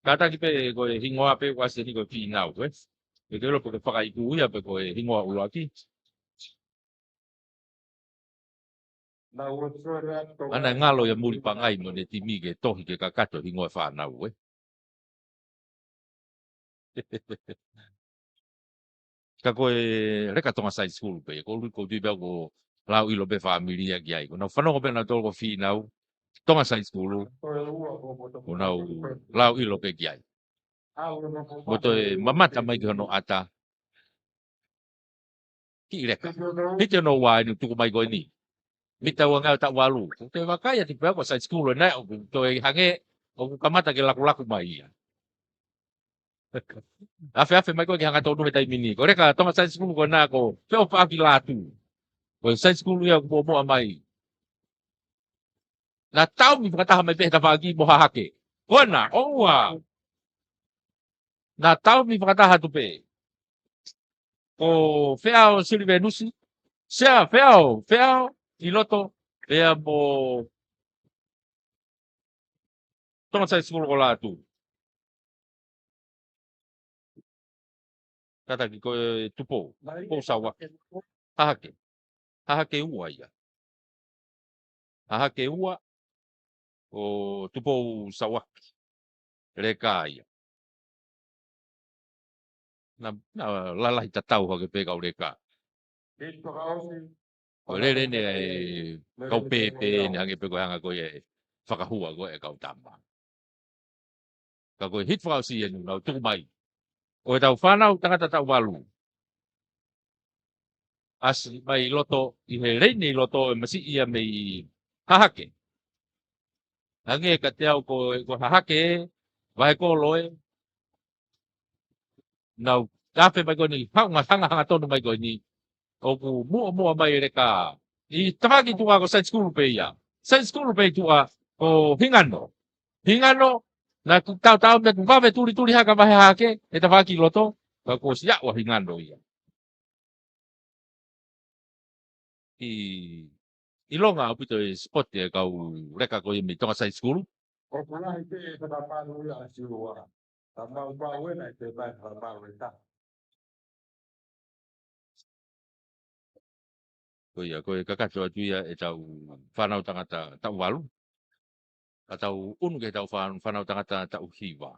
kata ki pe ko hingoa pe wase ni ko finau wes e kero ko fa i ku ia pe ko hingoa ulo aki ana ngalo ya muri pangai mo ne timi ke tohi ke kakato hingoa fa nau we kako reka tonga side school pe ko di ba ko lau ilo pe familia ki ai ko no fa no pe na tol ko finau tonga sai skulu ona lau ilo pe kiai boto mamata mai kono ata ki reka hite no wa ni tu mai go ni mita wanga ta walu te wakaya ti pa ko sai skulu na to hange o kamata ke laku mai afe mai ko ki hanga to no tai mini ko reka tonga sai skulu ko na ko pe o pa ki latu ko sai skulu ya ko mo mai na tau mi kata mai pe ta pagi mo hake kona owa na tau mi kata hatu pe o feao silve nusi sea feao i loto ea mo tonga sai skulu ko latu kata ki ko tupo po sawa hahake ua ia hahake ua o tupo sawa reka ia na lalahi tatau hake pe kau reka o lele ne kau pepe ne hange pe ko hanga ko e whakahua ko e kau tamba ka ko hit whakausi e nau tuku mai o e tau whanau tangata tau walu as mai loto i he reine loto e masi ia mei hahake hange ka te au ko hahake vai ko loe nau tape mai ko ni hanga tonu mai ko ni o ku mua mai reka i tawaki tua ko side school pe ia side school pe tua o hingano na tau me ku vave tuli haka vai hake e tawaki loto ka ko sia wa hingano ia i longa pito spot e kau reka ko i mi tonga side school o pula ite ta pa lu ya siwa ta ma pa we na te ba pa we ta ko ia ko kakato atu ia e tau whanau tangata tau walu atau unu ke tau whanau tangata tau hiwa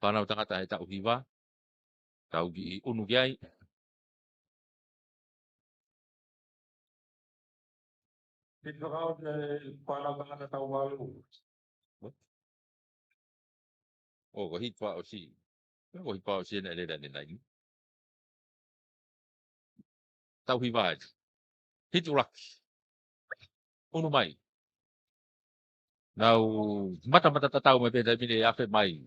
whanau tangata e tau hiwa tau ki unu ki ai Dito ka para ba ta walu o ko hitwa o si ko hitwa o si na le ni nai tau hiwa hiturak unu mai nau mata tau me pe mine afe mai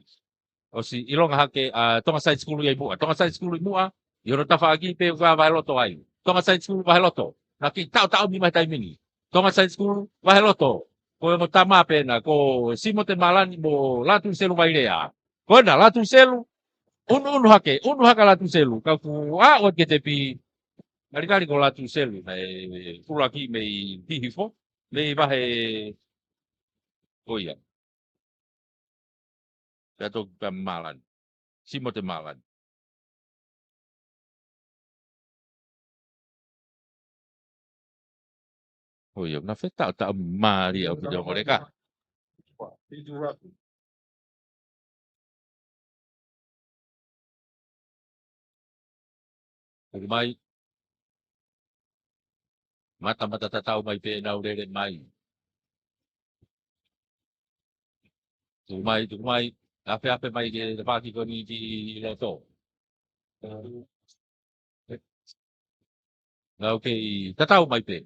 o si ilonga hake tonga side school ia tonga side school mua i ro tafa aki pe va loto ai tonga side school va loto na ki tau mi mai tai mini tonga side school va loto ko mo tama pena ko simo te malani mo latu selu vai rea ko na latu selu unu haka latu selu ka ku o ke te pi kali ko latu selu na pula ki me hihifo me va he oia Dato malan simo te malan Oh iya, na feta ta mari au pidong mereka. Mai mata tatau mai pe na ure mai. Tu mai ape mai ke pagi ko ni di loto. Na okay, tatau mai pe.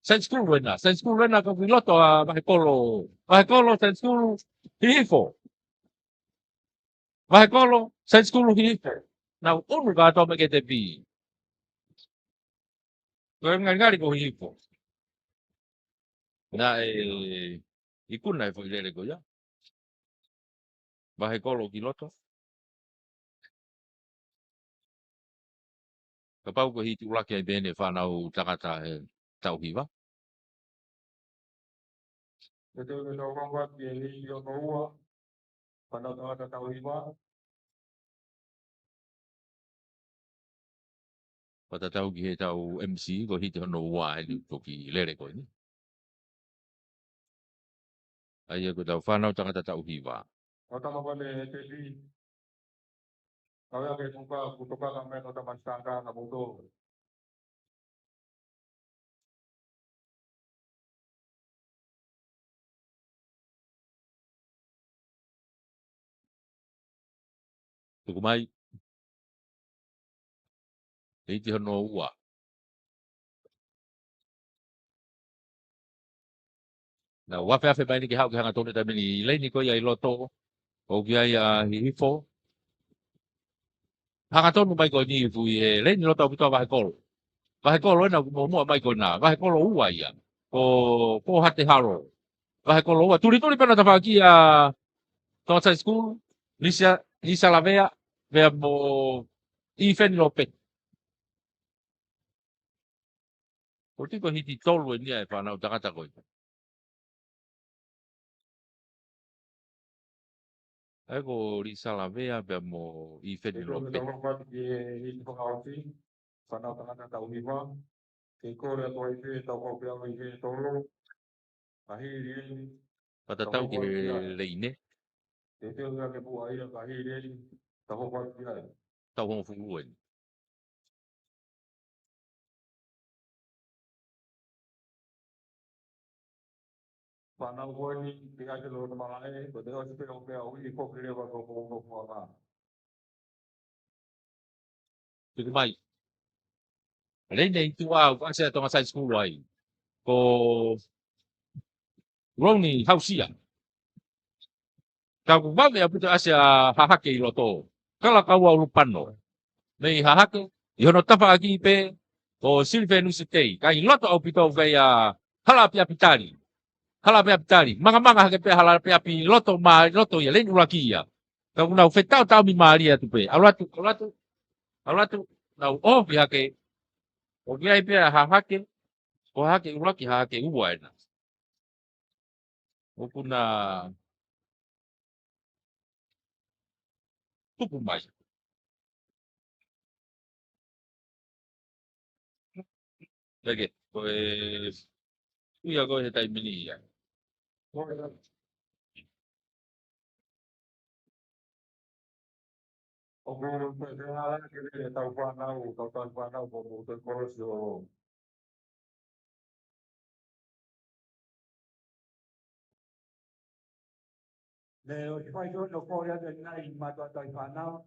Sen school rena ko piloto a mahekolo. Mahekolo sen school hifo. Mahekolo sen school hifo. Na unu ka to me te pi. Ko ngari ko hifo. Na ikuna e foi lele ko ya. Mahekolo piloto. Kapau ko hiti ulaki ai bene whanau takata e tau hiwa. Ito yung nawawa kini yung nawa. Panatang tao hiwa. Pata tau ki he tau MC ko hiti hono ua e liu toki lere ko ni. Ai ko tau whanau takata tau hiwa. Otama pale tedi. Kau yang kemuka kutoka kami kota Manstangka kamudo. Tukumai. Hiti hono ua. Na wafe afe mai ni ki hau ki hanga tone tamini leini ko ia i loto. O ki ai a hifo. Hanga tonu mai ko ni fui e leini loto putoa vahe kolo. Vahe kolo ena mo mua mai ko na. Vahe kolo ua ia. Ko hate haro. Vahe kolo ua. Turi pena tawhaki a Tosa School. Lisa Lavea. Vea mo Ifen Lope. Ko tiko hiti tolu e nia e whanau takata koe. Ego Lisa Lavea vea mo Ifen Ito Lope. yung nawawa kini pangawasi. Panatang tao hiwa. Iko ya ko ite tau ko pia ite tolo. Kahiri. Patatau ki leine. Ito yung kebu ai kahiri. Tau ko pia. Tau hongo funguwen. Panau ko ni tiga kilo na mga ko deo si pero kaya uli ko kire ba ko ma. Tukumai. Leine itu au kwa se tonga sai school ai. Ko Roni Hausia. Kau babe aputo asia hahake i loto. Kala kau au lupano. Nei hahake. Ihono tapa aki pe. O Silve Nusitei. Kai loto au pito vea halapia pitari. Halapia pitari. Manga hake pe halapia pi loto ma loto ia. Leini ulaki ia. Kau nau fetau tau mi maria tu pe. Alatu. Nau ofi hake. O kia i pe hahake. O hake ulaki hake ua ena. O kuna tupu mai. Lagi. Pues ia ko he tai mini ia. O ko pera kire tau panau ko to koros yo. Le o fai yo no ko ya de nai ma to tai panau.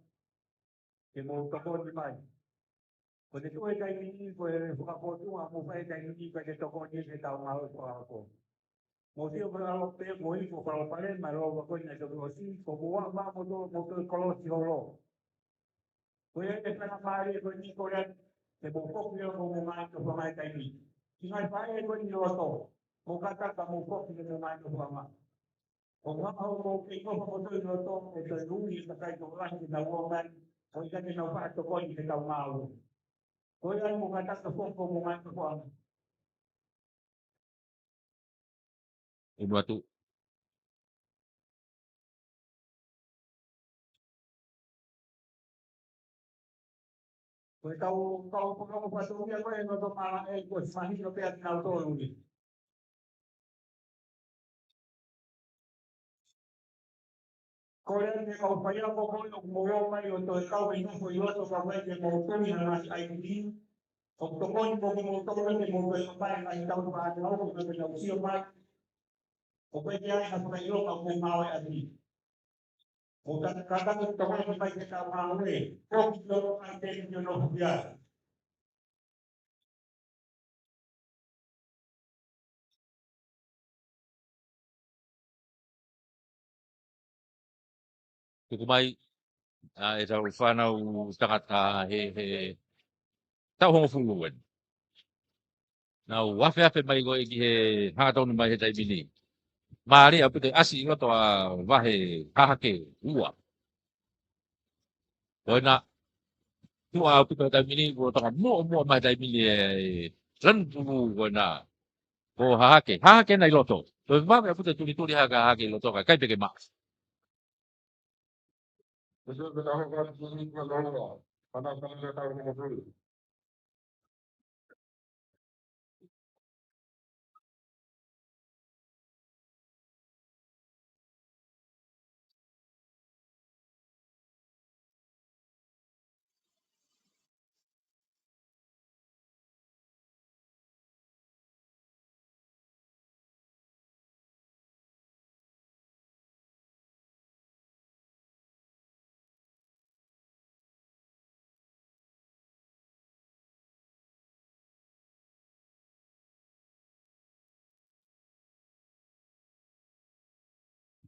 Ke mo ka ko ni mai. Ko te ko tai ni ko e fuka ko tu a mo fai tai ni ko te to ko ni te tau ma ko. Mo si o ko pe mo i ko pa pare ma lo ko ni to si ko mo ma mo to koros yo. Kuya te kana pare ko ni ko ran te mo ko mo mai ko mai tai ni. Si mai pare ko ni lo to. Mo kata ka mo ko mo mai ko ma. O nga mo ke ko mo to lo to e to nungi sa kai ko ran na woman. O ka ni na pa to ko ni ta mau. Kuya mo kata ka ko mo mai ko ma. Inu atu. Koe tau pakau patu kia koe no to mala koe smahi no pia tau tolu ni. Koe ne kau paya ko koe no mo mai o to kau ina ko yo to ka mai ke mo to ni na mas ai ni. O to koe mo mo to ko ni mo koe mai ai tau pa no ko ko no sio mai. O koe dia ai ka yo ka ko mau ai ni. O ta kata ko to ko mai ke ta mau e. Ko ki lo ai te ni no dia. Tuku mai, e tau whanau tangata he tau hongo funguan. Nau wafe mai go ki he hangatonu mai he taimini. Maari a pute asi ingoto a wahe hahake ua. Koina, tua a pute taimini ko tonga mo mai taimini e rantu koina. Ko hahake, hahake nai loto. Ko wafe a pute tuli haka hahake loto ka kai peke maa. Betul betul kan ini kalau panas tahu mau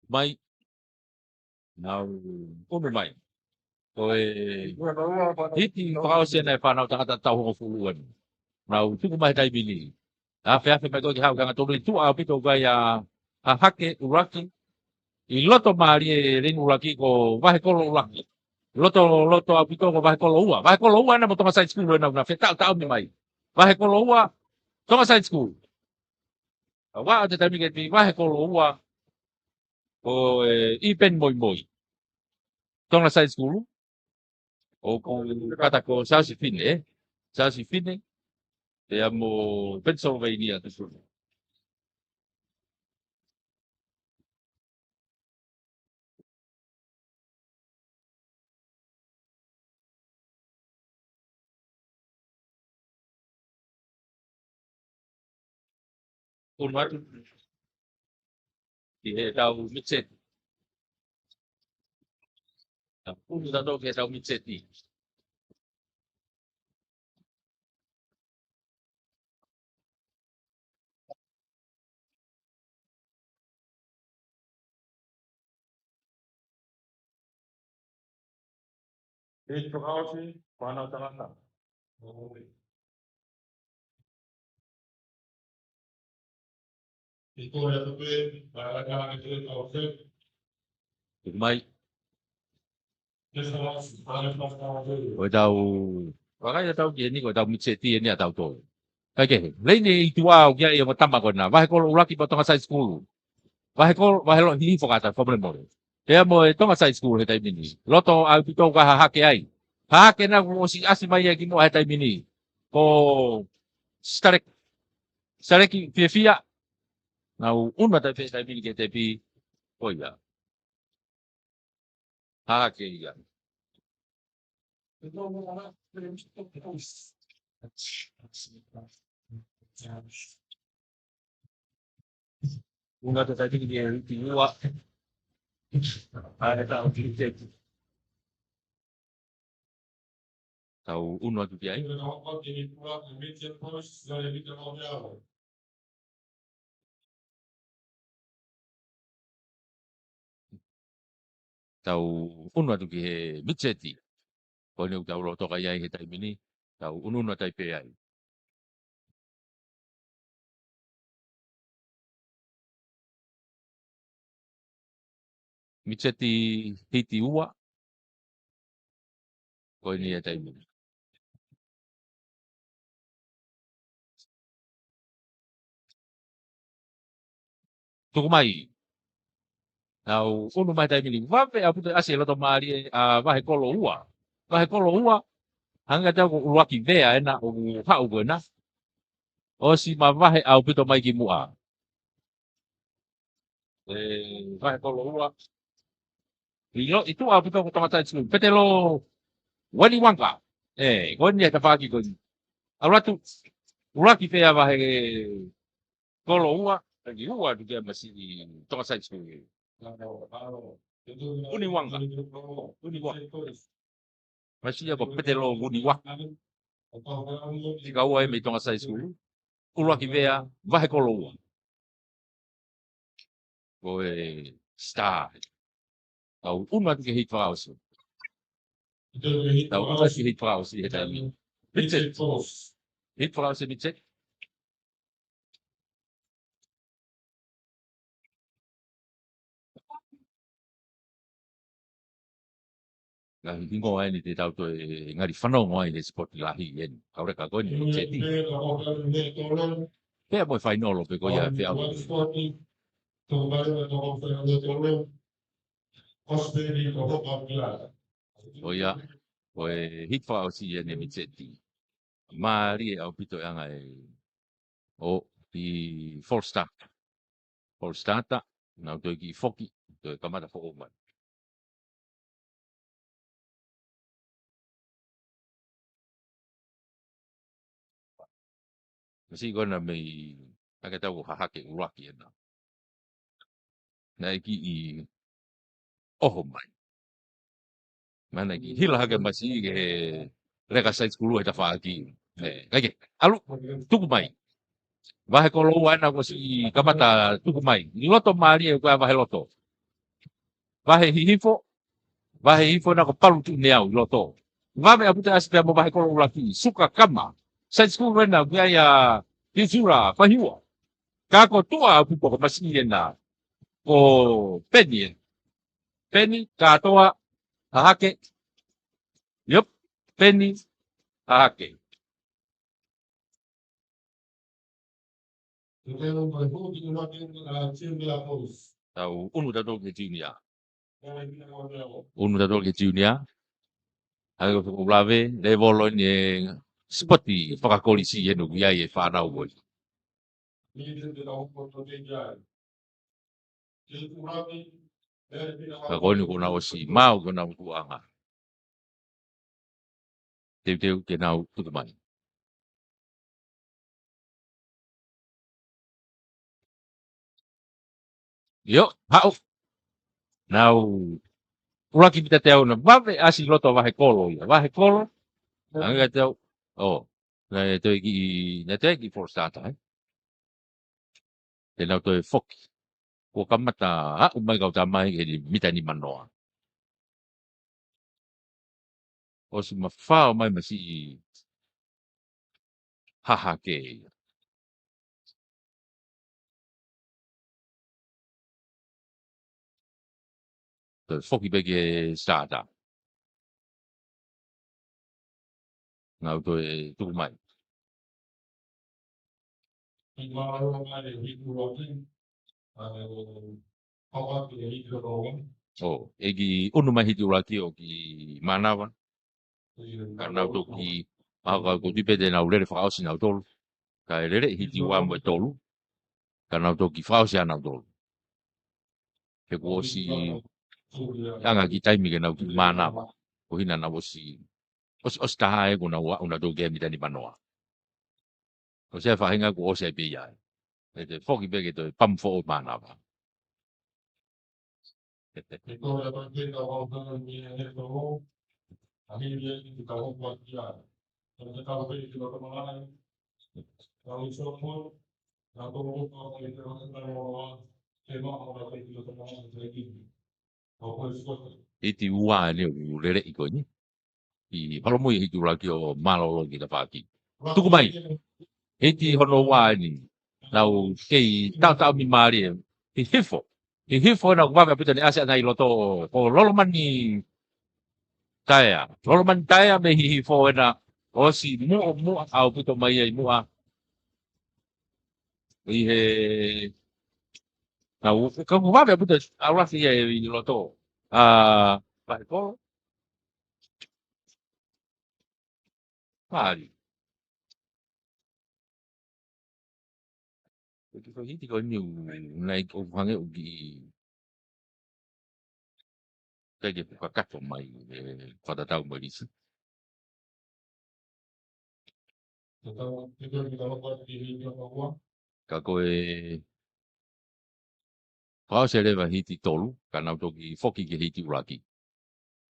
Mai, nau unu mai. Koe hiti whakao sena e whanau tangata tau hongo fuluan. Nau tuku mai taimini. Afe mai koe ki hau kanga tonu i tua pito kai a hake uraki. I loto maari e ringu uraki ko wahe kolo uraki. Loto a pito ko wahe kolo ua. Wahe kolo ua na mo tonga side school na tau mi mai. Wahe kolo ua, tonga side school. Wa o te taimi ke ti wahe kolo ua ko i pen moi. Tonga side school. O ko kata ko South Fine, South Fine. E amo Pennsylvania tu su. Un matu ki he tau mitset. Un tau ke tau mitset ni. Ini pakau sih panas tangata. Itu ya tu para jangan itu kau sih. Mai. Koe tau ki ni koe tau mitset ni a tau to. Kai ke. Lei ni tu au kia i mo tama ko na. Wahe kolo uraki po tonga side school. Wahe lo hi fokata problem mo. E amo tonga side school he tai mini. Loto au pito ka hake ai. Hake na ko si asi mai ki mo he tai mini. Ko stareki fia. Nau una tai mini ke te pi. Koia. Hake ia. Una tai mini ke ti ua. Ai tau ki te. Tau uno atu ki ai. Tau unu atu ki he mitseti. Ko ni tau lo toka iai he taimini. Tau unu tai pe ai. Mitseti hiti ua. Ko ni he taimini. Tuku mai. Tau unu mai taimini. Wape aputo ase loto maari a wahe kolo ua. Wahe kolo ua. Hanga tau ko uwaki vea ena o hau ko na. O si mavahe au pito mai ki mua. Vahe ko ua. Ilo itu au pito ko tamatai tsu. Pete lo wani wanga. Ko ni ta faki ko. Alatu uwaki vea vahe ko ua. Lagi ua dia masih tamatai tsu. Uni wanga. Uni wanga. Masih apa pete lo uni wanga. Tika ua me tamatai tsu. Uwaki vea vahe ko ua. Koe star. Tau una ke hit frausi. Tau una ke hit frausi eta mi. Bitte. Hit frausi bitte. Nga hingo ai ni te tau to ngari whanau ngoai le sport lahi en. Kaure ka koe ni te ti. Pea moi whainolo pe koe ia pea. Oia, koe hit frausi en mi te ti. Maari au pito anga o i Falstaff. Falstata, na to ki foki, to kamata fo man. Masi gona me agata wo hahake uraki na. Na ki I oho mai. Mana ki hila hake masi ke reka sai skulu eta faaki. Kage, alu tuku mai. Vahe ko lo wana ko si kamata tuku mai. Ni loto mari e ko vahe loto. Vahe hifo na ko palu tu neau loto. Vame aputa aspe mo vahe ko lo laki suka kama. Sai skulu na gaya tisura fahiwa. Kako tua apu ko masi na ko penny. Penny katoa hahake. Yup, penny hahake. Tau unu tato ke junior. Unu tato ke junior. Hago ko blave le volo ni spoti whakakolisi e no ia e whanau woi. Ka koni ko na osi mau ko na uanga. Teu ke na tutu mai. Yo, hau. Now, ulaki pita teo na vave asi loto vahe kolo ia. Vahe kolo. Anga teo. Oh. Na teo ki for starter. Tena to e foki. Ko kamata umai kau tamai ke mita ni manoa. O si mawhao mai masi haha ke. To foki beke starter. Ngau to e tuku mai. Oh, egi unu mai hiti uraki o ki manawa. Karena to ki aga ko tipe de na ulere fausi na tolu. Ka lere hiti wa mo tolu. Karena to ki fausi na tolu. Ke ko si anga ki taimi ke na ki manawa. Ko hina na wosi os tahae ko na wa una do game tani manoa. Ko se fa hinga ko se be ya. Ete foki bege to pam fo manawa. Iti ua ni ulere iko ni. I palomo i hitu laki o malolo ki tapaki. Tuku mai. Iti hono ua ni. Nau kei tau mi mari e. I hifo. I hifo na kuwawe apita ni ase anai loto. Ko lolomani taya. Lolomani taya me hi hifo na. O si mua au pito mai e mua. I he. Nau kuwawe apita aurasi e loto. Vai ko Pali. Ko hiti ko niu nai o hange o gi kage ka kato mai pada tau malisi. Ka koe pao se lewa hiti tolu kana toki foki ke hiti uraki.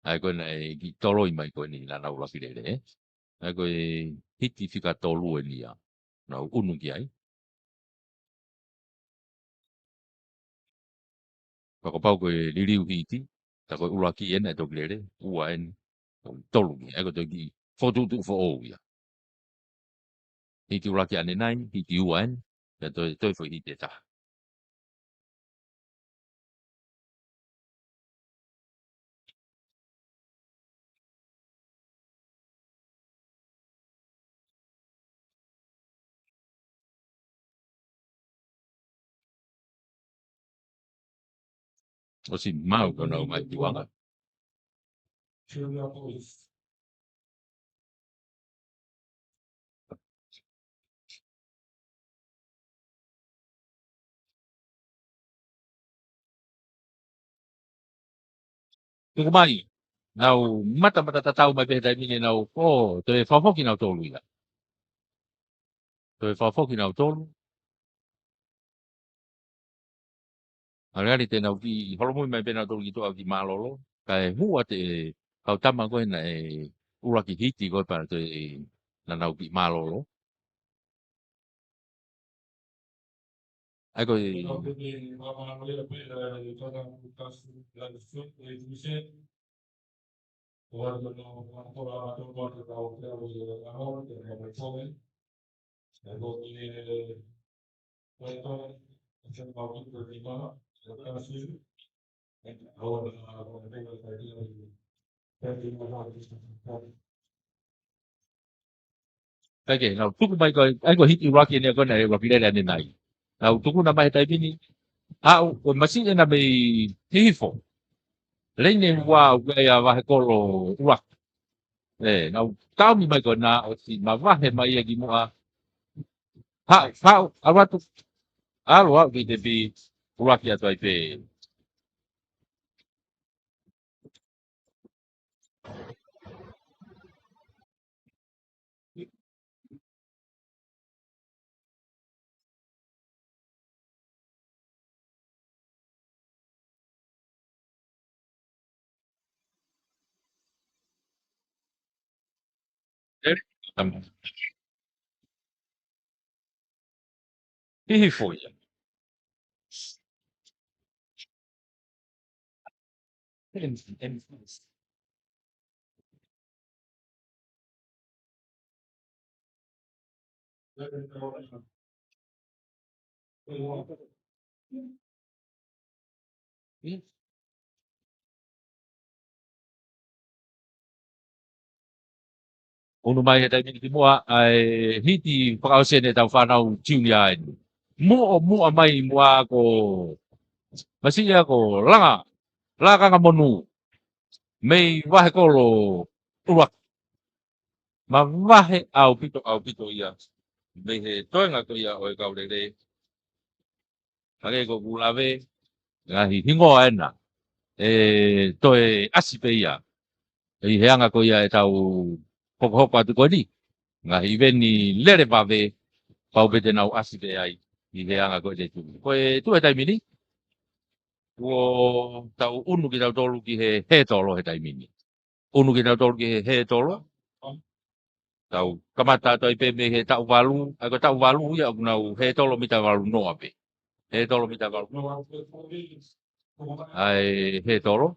Ai koe nei ki tolo i mai koe ni na uraki lele. Ai koe hiti fika tolu e ni a. Na unu ki ai. Ka pau koe liriu hiti. Ta koe uraki ena e toki lele. Ua en tolu ni. Ai koe toki fotu tu fo ou ia. Hiti uraki ane nai, hiti ua en. Ya toi fo hiti e taha. O si mau kona o mai tuanga. Tuku mai. Nau mata tatau mai pehtai mine nau to e whafoki nau tolu ia. To e whafoki nau tolu. Arani te nau ki holomui mai pena tolu ki to au ki malolo. Kai hua te kau tama koe na e uraki hiti koe para to e na nau ki malolo. Ai koe Kage nau tuku mai koe ai koe hiti uraki ne koe na e uraki lele ane nai. Nau tuku na mai tai pini. Au o masi e na mei hihifo. Leine wa wea wahe kolo uraki. Nau tau mi mai koe na o si ma wahe mai e ki mua. Hau, awatu. Alo au ki te pi uraki atu ai pe. Hihifo ia. Unu mai he tai ki mua ai hiti whakaosene tau whanau tiunia ai. Mua mai mua ko masia ko langa nga monu. Mei wahe kolo urak. Ma wahe au pito ia. Mei he toenga ko ia o e kau lele. Hage ko gulawe. Ngahi hingo aena. Toe asipe ia. I heanga ko ia e tau hoko atu ko ni. Ngahi veni lere pave. Pau pete nau asipe ai. I heanga ko te tu. Koe tu e taimini. Uo tau unu ki tau tolu ki he tolo he taimini. Unu ki tau tolu ki he tolo. Tau kamata toi pe me he tau walu. Ako tau walu ia nau he tolo mita walu noa pe. He tolo mita walu noa. Ai he tolo.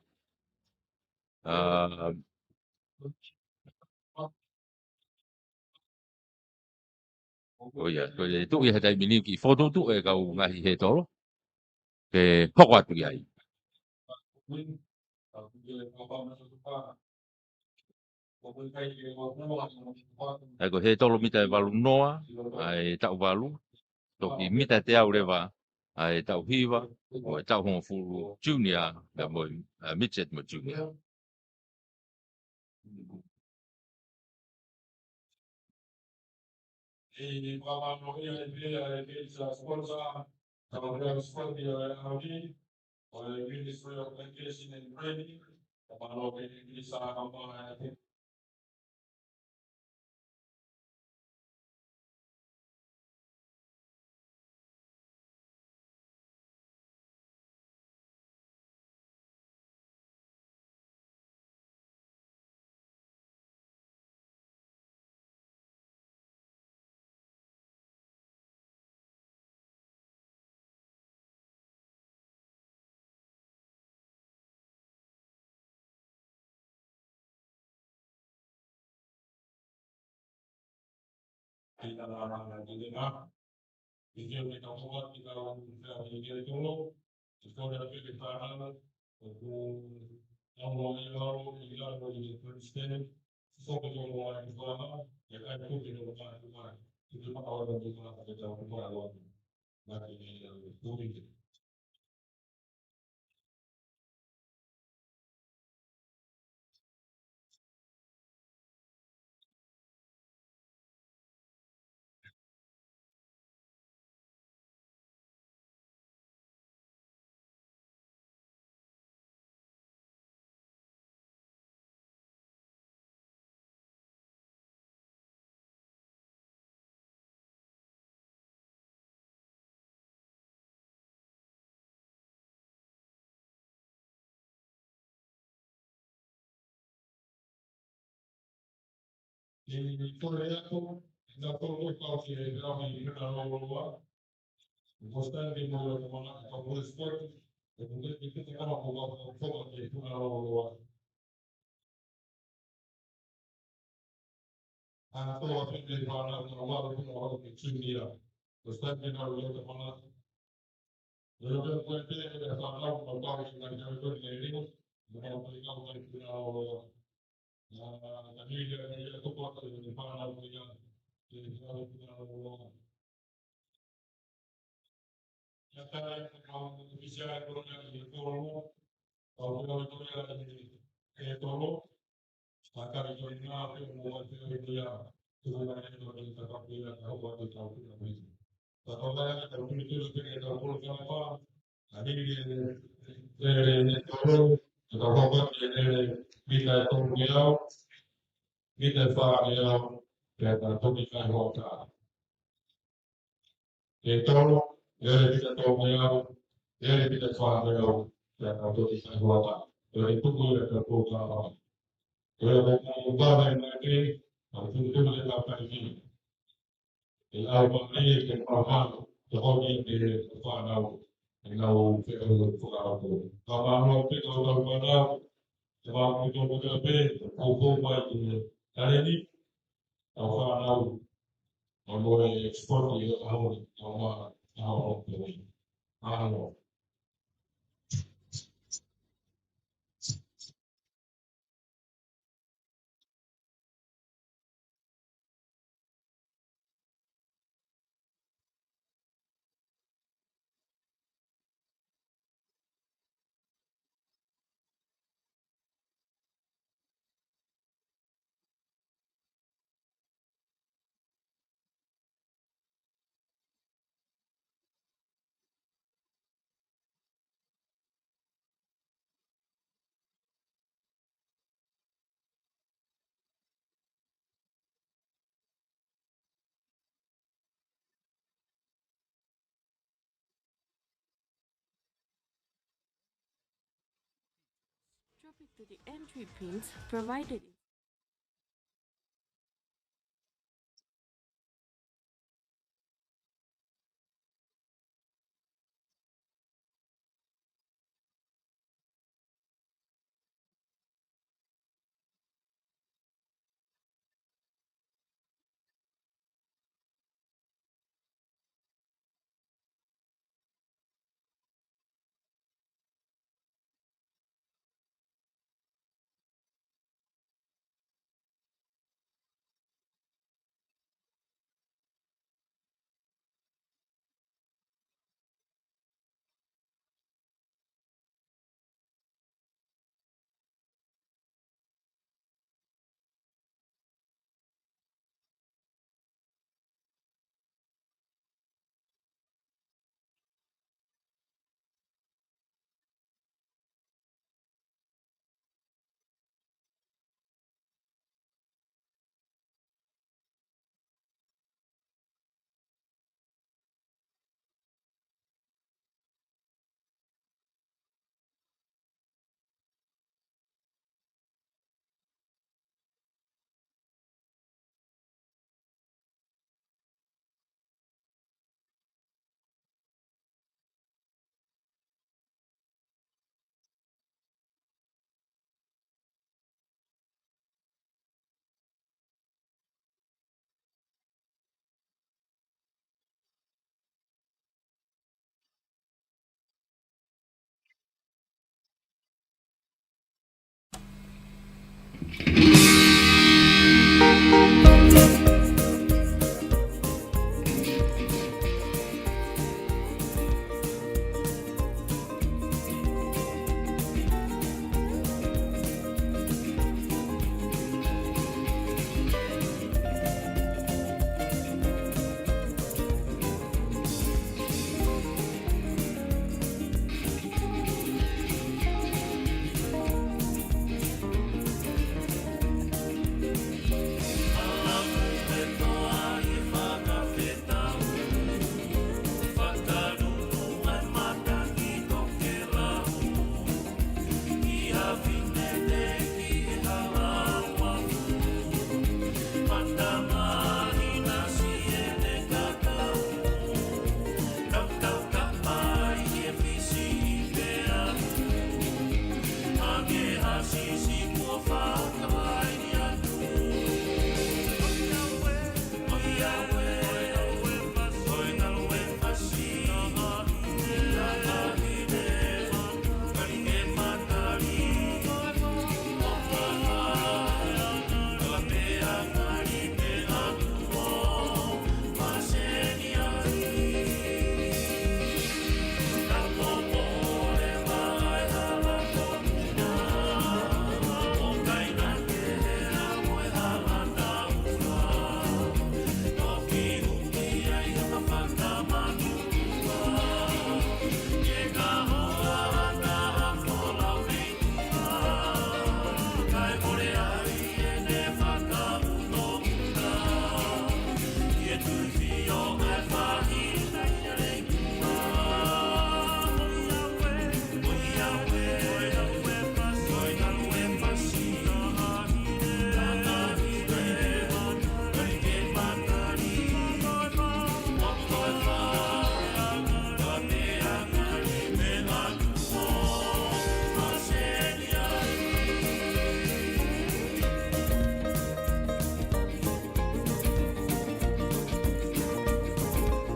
Oh ya, tu ia he taimini ki foto tu e kau ngahi he tolo. Ke hoko atu ki ai. Ai ko he tolo mita e walu noa, ai tau walu, toki mita te au rewa, ai tau hiwa, o e tau hongo furu junior, me mo midget mo junior. e mamma mia di la scorsa abbiamo studiato oggi con il Ministry of Education and Training mamma mia di sa mamma kita di mana video kita buat kita video itu sekolah kita tahu yang mau yang di Kristen sesuatu yang mau yang sekolah ya kan itu di rumah itu awal dari sekolah kita awal dari itu di Korea itu kita perlu kalau kita kami kita lalu Gostar di mana mana kalau sport kemudian kita kalau mau fokus itu lalu atau apa di mana kalau mau itu dia Gostar di mana lalu kita kalau mau kita ini mau kita itu lalu tadi dia itu kuat di mana dia Nyata kalau bisa kalau di Tolo, kalau itu ya di Tolo, maka itu ini apa yang membuat itu ya sebenarnya itu kita pakai ya tahu buat itu tahu kita bisa. Kalau saya kalau itu lebih kita perlu apa? Tadi di Tolo, kita buat kita Tolo kita faham kita tahu kita buat. Di Tolo, kita tahu Ele kita faham dan untuk kita buat. Dari itu gue terbuka. Kalau mau nanti, itu kita pakai. Kalau ini kita paham, kalau ini kita paham, kalau kita paham. Kalau mau kita paham, kalau kita paham, hukum itu. Hari ini, kalau mau ekspor itu, mau Drop it to the entry pins provided.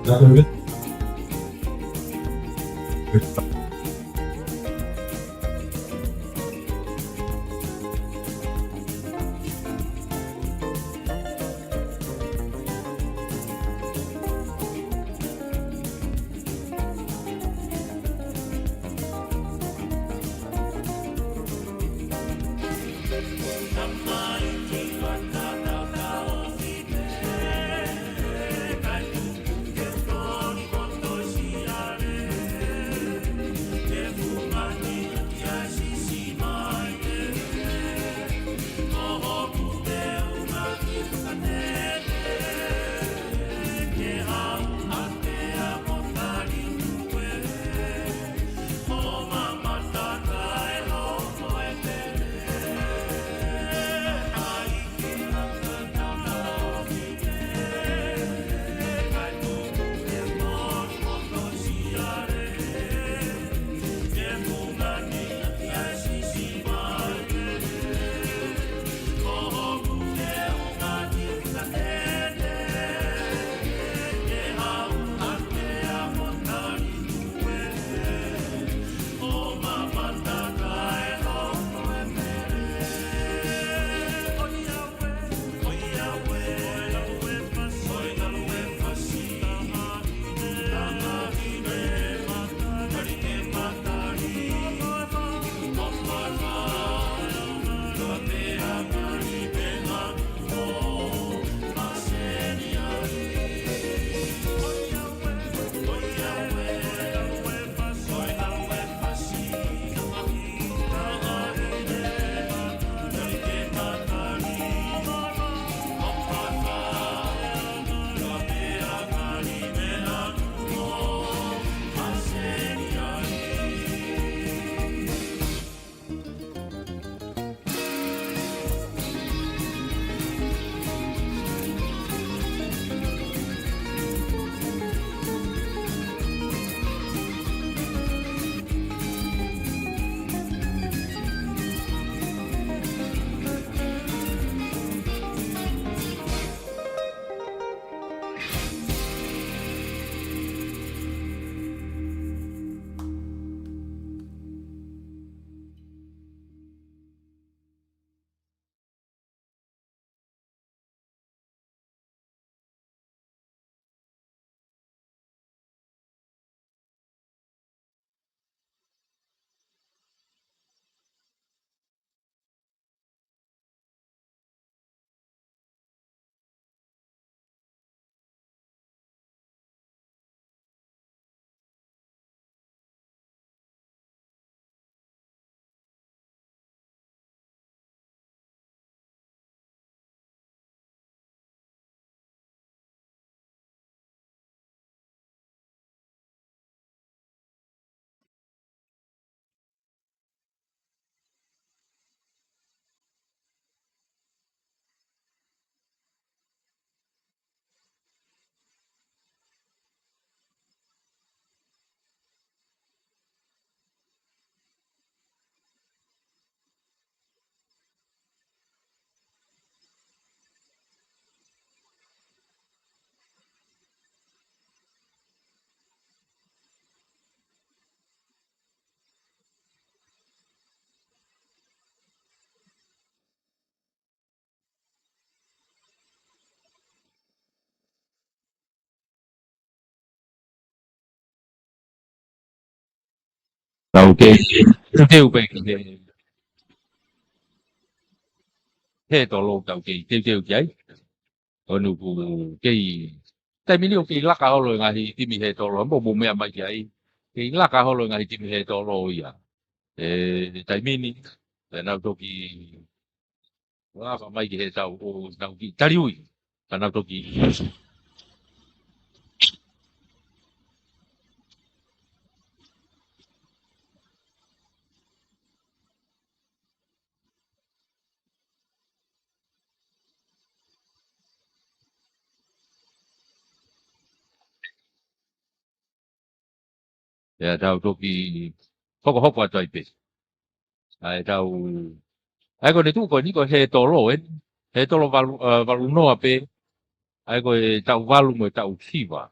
đầu kia tiêu về thế tổ lô đầu kỳ tiêu giấy ở nụ cụ kỳ tại mình điều kỳ lắc cao rồi ngay thì tìm hệ tổ lô bộ bộ mẹ mà giấy kỳ lắc cao rồi ngay thì tìm hệ tổ lô ya tại mình là nào tổ kỳ là mà mấy cái hệ tàu đầu kỳ tari ui là nào tổ kỳ ya tàu tổ kỳ hốc qua trời bị tàu ai còn itu còn có hệ tổ lô ấy hệ tổ lô vào vào nó à pe ai còn tàu vào người tàu chi vào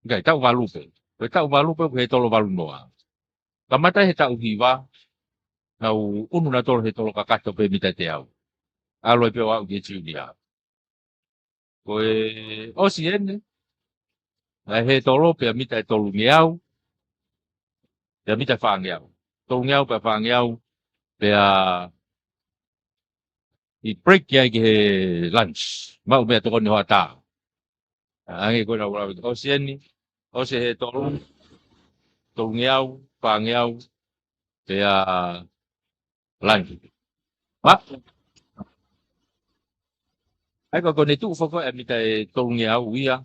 Ngai tau walupe. Koe tau walupe he tolo walu noa. Kamata he tau hiwa. Nau unu na tolo he tolo kakato pe mita te au. Alo e pe wau ki tiuni au. Koe osi ene. He tolo pe mita e tolu nge au. Pe mita whange au. Tolu nge au pe whange au. Pe i break kia ki he lunch. Mau mea toko ni hoa tā. Ange koe na ura. Osi ene. Osi he tolu. Tolu nge au. Whange au. Pe lunch. Ma. Ai ko ne tu fo e mita e tolu nge au ia.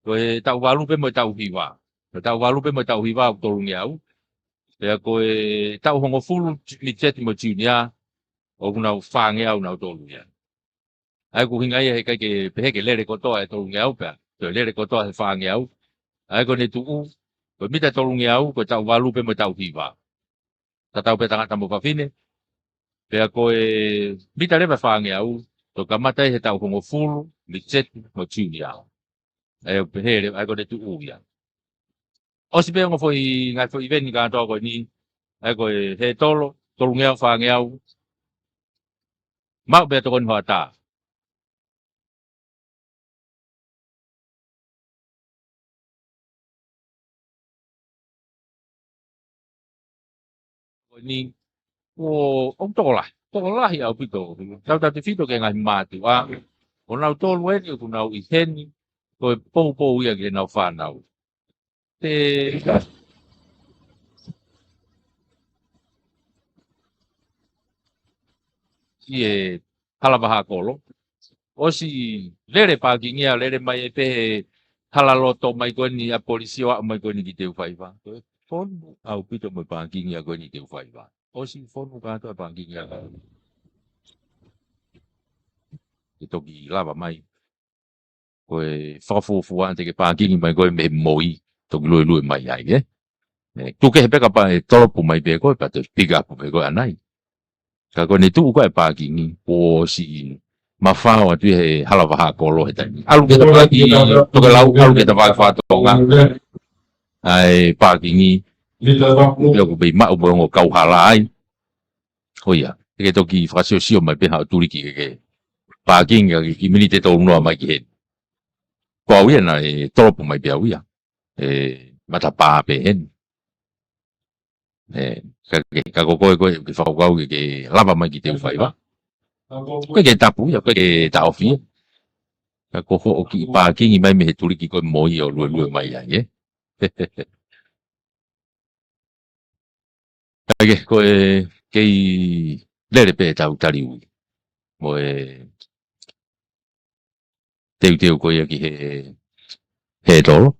Koe tau walu pe mo tau hiwa. Tau walu pe mo tau hiwa o tolu nge au. Pea koe tau hongo fulu mi teti mo tiunia. O kuna whange au na o tolu ia. Ai ko hinga ia he kai ke peheke lere kotoa e tolu nge au pea. Koe lere kotoa he whange au. Ai ko ne tu u. Koe mita tolu nge au. Koe tau walu pe mo tau hiwa. Tatau pe tangata mo whawhine. Pea koe mita lewa whange au. To kamatai he tau hongo fulu mi teti mo tiunia. Ai pehere ai ko ne tu u ia. Osi pe ngo foi ngai foi veni ka to ko ni ai ko he tolo ngea fa ngea mau be to kon hota ko ni o tola ya pito tau ta te fito ke ngai matu a o na tolo e ko na i heni ko po ia ke na fa na te e halabaha kolo. Osi lere pagingia lere mai pe halaloto mai koni a polisi wa mai koni ki teu faiva. Fon au pito mai pagingia koni teu faiva. Osi fon ka to pagingia. Ito ki lava mai. Koe fafu ante ke pagingi mai koe me moi to lui mai ai e. Tu ke peka pa tolopu mai be koe pa te piga pu be koe anai. Ka koni tu ko e pagingi o si mafao atu he halawaha kolo he tai. Alu ke pagi to ke lau alu ke pagi fato nga. Ai pagingi yo ko be ma o ngo kau halai. Hoia, ke to ki frasio mai pe ha turi ki pagingi ki minite to no mai ki. Ko wi na e topu mai pe wi. Mata pa pe hen. Ka ko ke fa ko ke lava mai ki te fai va. Ko ke tapu ya ko ke ta ofi. Ka ko ho ki pa ki mai me turi ki ko moi o lu mai ya ye. Ke ko ke lere pe ta utari u. Mo te ko ya ki he dolo.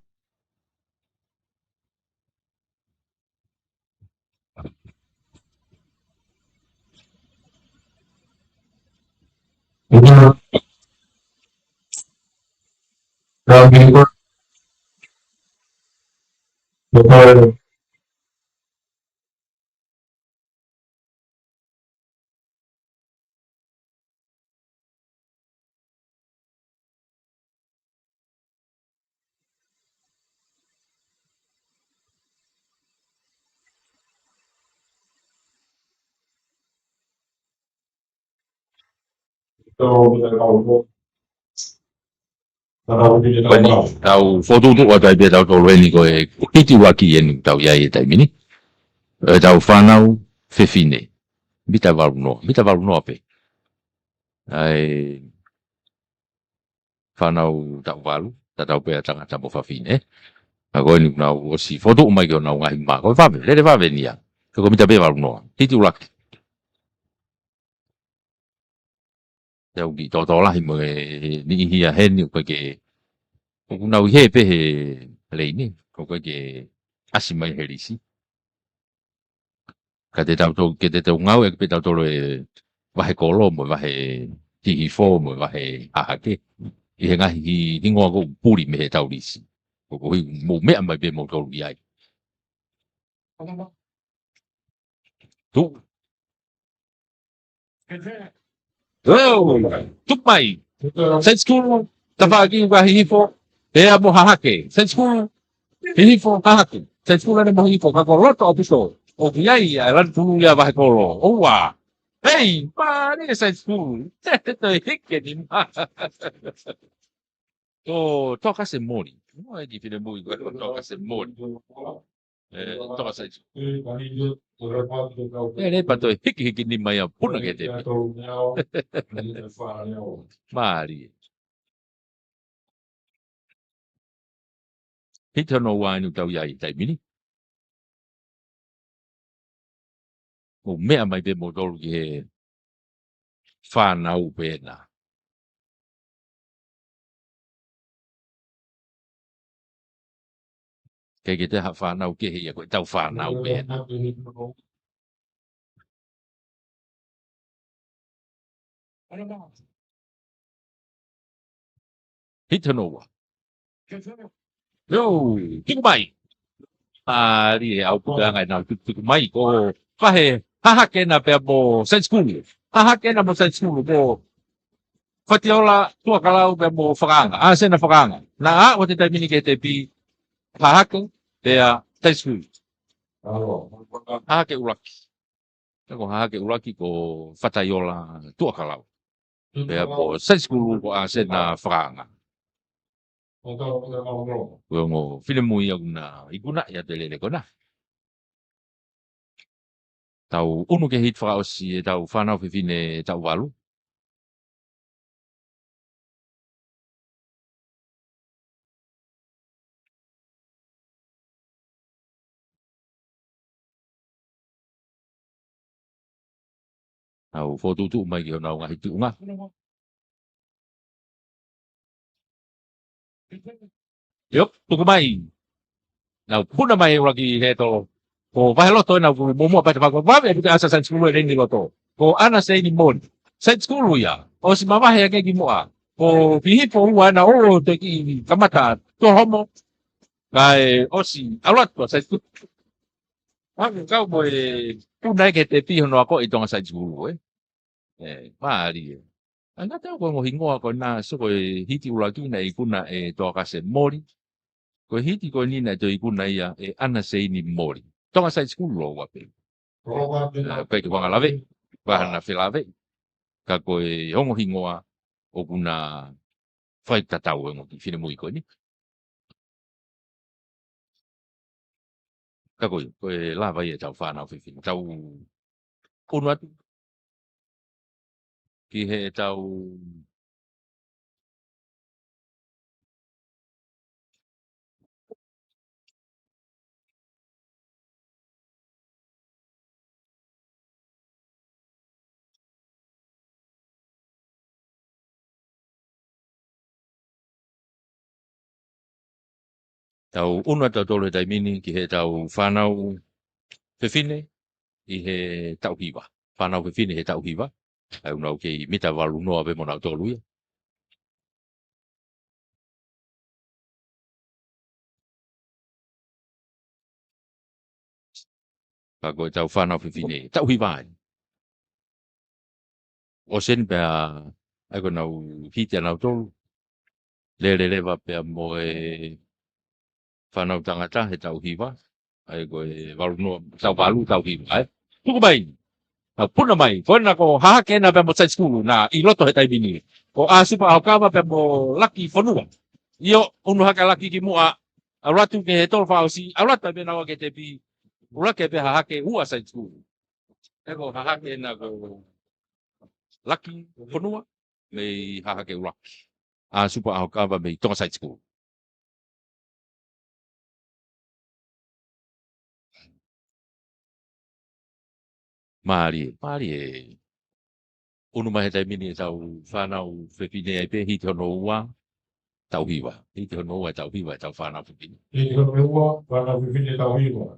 Tau foto tu wa tai be tau to ni ko iti wa ki en tau ya e tai mini. Tau fanau fefine. Mita valu no pe. Ai fanau tau valu, tau pe tanga tambo fafine. Agora ni na o si foto mai ko na ngai ma ko fa be le va venia. Ko mita be valu no. Iti wa tau ki to la hi mo ni hi a hen ni ko ke na he pe he le ni ko ke asimai herisi. Ka te tau tō ke te tau ngau e pe tau tō e wahe kolo mo wahe hihi fō mo wahe ahake. I he ngahi hingoa ko puri me he tau risi. Ko hui mo mea mai pe mo tōru i ai. Tu. Tuk mai. Sen skulu. Ta whaki wahe hihi fō. Te amo hahake. Sen skulu. Hihifo kahatu. Sa school na mo hihifo. Kakoloto opiso. O kiyay, alam tuya ba kolo. Owa. Hey, pare sa school. Ito hikke ni ma. Toka se mori. Mo di fine mo igual toka se mori. Toka sa school. Pato hikke ni maya puna ke te. Mari. Hito no wanu tau yai tai mini. O mea mai be mo dolu ki he whanau pēnā. Kei ke te ha whanau ke he ia koe tau whanau pēnā. Hito no wa. Yo, kiku mai. Ri e au puka ngai nau tuku mai ko kahe hahake na pe mo sen school. Hahake na mo sen school ko Fatiola tua kalau be mo whakanga. Sena whakanga. Na o te taimini ke te pi hahake te a sen school. Hahake uraki. Ko hahake uraki ko Fatiola tua kalau. Be mo sen school ko sena whakanga. Ngo filmu yang na iguna ya tele kona. Tau unu ke hit fra osi tau whanau whiwhine tau walu. Tau whotutu mai ki honau ngahi tu ngā. Yop, tuku mai. Nau puna mai uraki heto. Ko vai loto na ko momo pa pa ko va e puta asa san skulu e ni loto. Ko ana sei ni mon. San skulu ya. O si mama he ke ki moa. Ko pihi po wa na o te ki kamata to homo. Kai o si alat ko sai skulu. Kau boy puna ke te pi hono ako i tonga san skulu mari. Anga tau ko mo hingoa ko na so ko hiti ulaki na ikuna to kase mori. Ko hiti ko ni na to ikuna ia ana sei ni mori. Tonga sa school lo wape. Pe ke wanga lave, wahana whilave. Ka koe hongo hingoa o kuna whai tatau e ngoki whine mui koe ni. Ka koe lava i e tau whanau whiwhine. Tau unu atu. Ki he tau tau unu atu tole tai mini ki he tau whanau whiwhine i he tau hiwa. Whanau whiwhine he tau hiwa. Ai unau kei mita walu noa be monau tolu ia. Ka koe tau whanau whiwhine tau hiwa ai. O sen pe ai ko nau hiti anau tolu. Le lewa pe mo whanau tangata he tau hiwa. Ai ko walu no tau walu tau hiwa. Tuku mai. Puna mai. Koe na ko hahake na pe mo sai skulu na i loto he tai bini. Ko asipa au kawa pe mo laki whanua. Io unu haka laki ki mua. Auratu ke he tolu whausi. Aurata pe nawa ke te pi. Urake pe hahake ua sai skulu. Eko hahake na ko laki whanua. Me hahake uraki. Asipa au kawa me tonga sai skulu. Mari unu mai tai mini tau whanau whiwhine ai pe hiti hono ua tau hiwa. Hiti hono ua tau hiwa tau whanau whiwhine. Hiti hono ua, whanau whiwhine tau hiwa.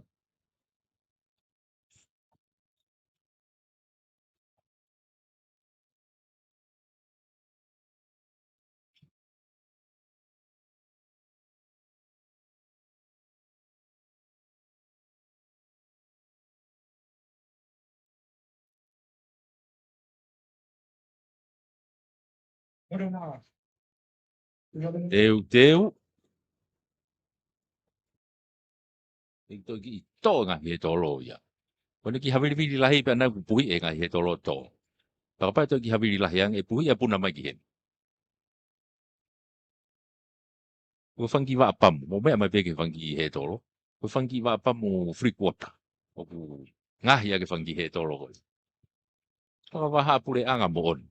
Teu Ito ki to ngahi he tolo ia. Kone ki hawiri lahi pe ana pui e ngahi he tolo to. Papa to ki hawiri lahi ang e pui apuna mai ki hen. Ko fangi wa pam, mo me mai pe ke fangi he tolo. Ko fangi wa pam mo free quota. O ku ngahi ke fangi he tolo ko. Papa wa ha pure anga mo on.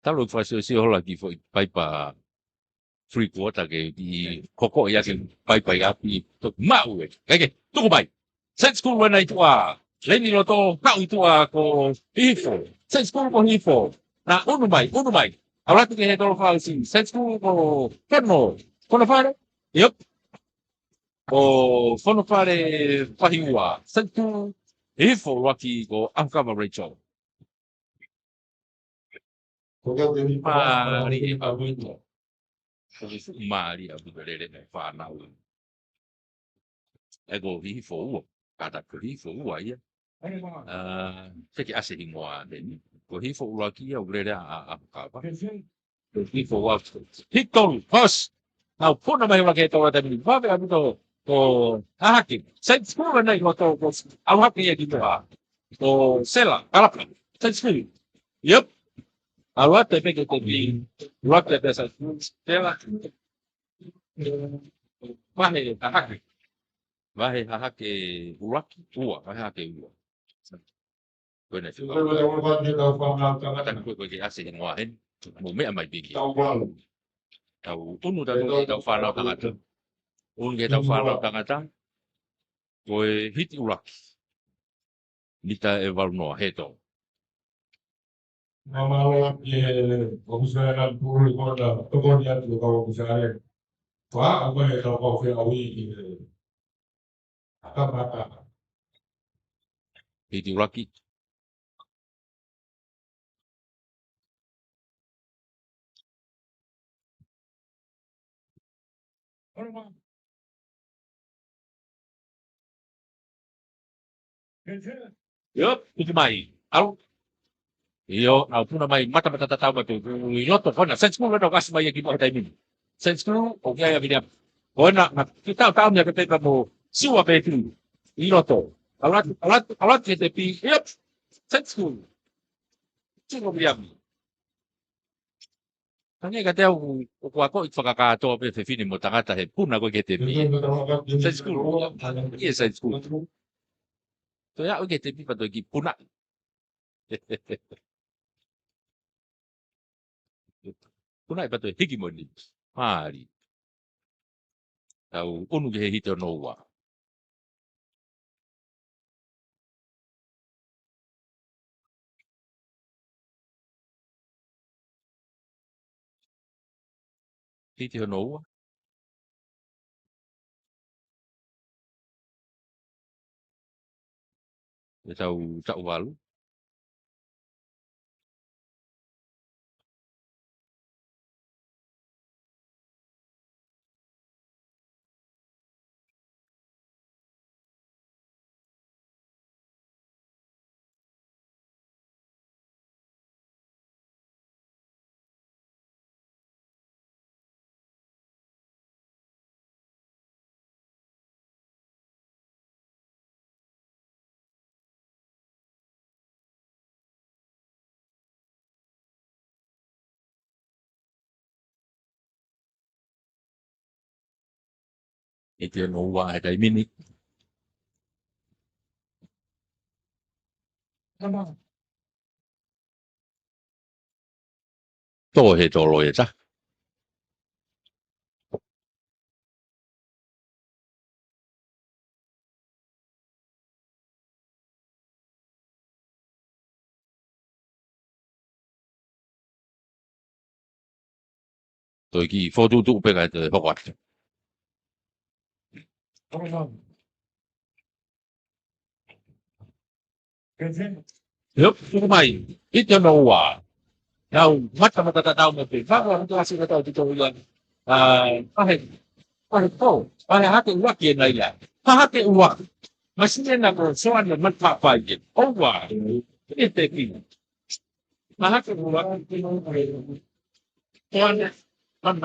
Talo fa si hola ki foi pai pa free quota ke di koko ya ke pai pai api to mau e. Kage, tu bai. Set school when I tua. Leni lo to kau tua ko ifo. Set school ko ifo. Na unu bai. Ahora tu que he tolo fa si. Set school ko keno. Kono fare? Yep. O fono fare pahiwa. Set school ifo waki ko Ankama Rachel. Mari abuto. Mari abuto le fa na. Ego ifo uo. Kata ko ifo uo ia. Seki ase hingoa deni. Ko hifo uraki au grere a kapa. Hifo wa. Hikon hos. Now puna mai wake to wata mi. Vabe abuto ko haki. Sen skura nei ko to ko au haki e dito a. Ko sela kalapa. Sen skuri. Yep. Alwa te peke te bi. Rock te pesa. Sela. Vahe haki. Vahe haki uraki. Ua. Vahe haki ua. Kone fi ko ke ase ngoa hen mo me mai bigi tau unu da tau whanau tangata unu ke tau whanau tangata ko e hiti uraki nita e warunoa he tō Mama e okusana puri kona tokoni atu ka okusare wa ako e tau ka fia wi akapaka hiti uraki Yup, itu mai. Au. Iyo, au puna mai mata tau tu. Yoto kona sense school no kas mai ki mo taimi. Sense school o ya vida. Kona kita tahu nya ke mo siwa pe tu. Yoto. Alat ke te pi. Yup. Sense school. Tingo biam. Tanya kata o ko whakakato pe te fini mo tangata he puna ko ke te pi. Sense school. Yes, sense school. To ya o ke te pi pa to ki puna. Puna e pato hiki moni. Mari. Tau unu ke he hito no wa. Hito no wa. Tau walu. Hito no wa e dai mini. To he tolo e ta. To ki fotu tu pe ka te hokwa. Yup, tu mai. Hito no wa. Now, mata tau mo pe. Fa ko asi ka tau dito yan. Pahe to. Pahe hake uwaki na ila. Hake uwaki. Mas nena ko so ano man papagit. Owa. Ite kin. Mahal ko ba Kuan man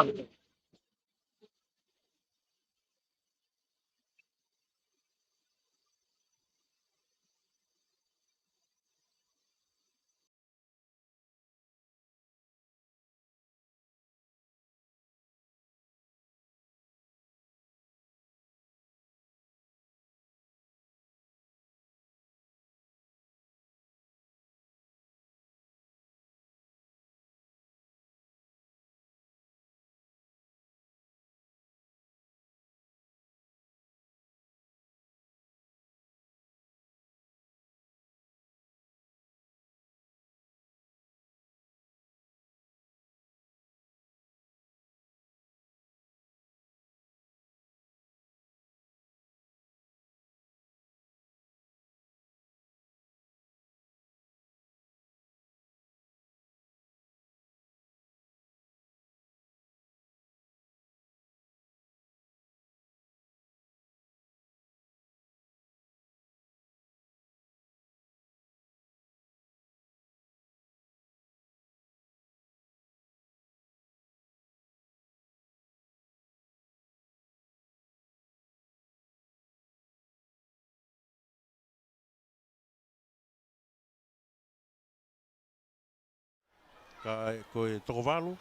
Ka koe toko walu,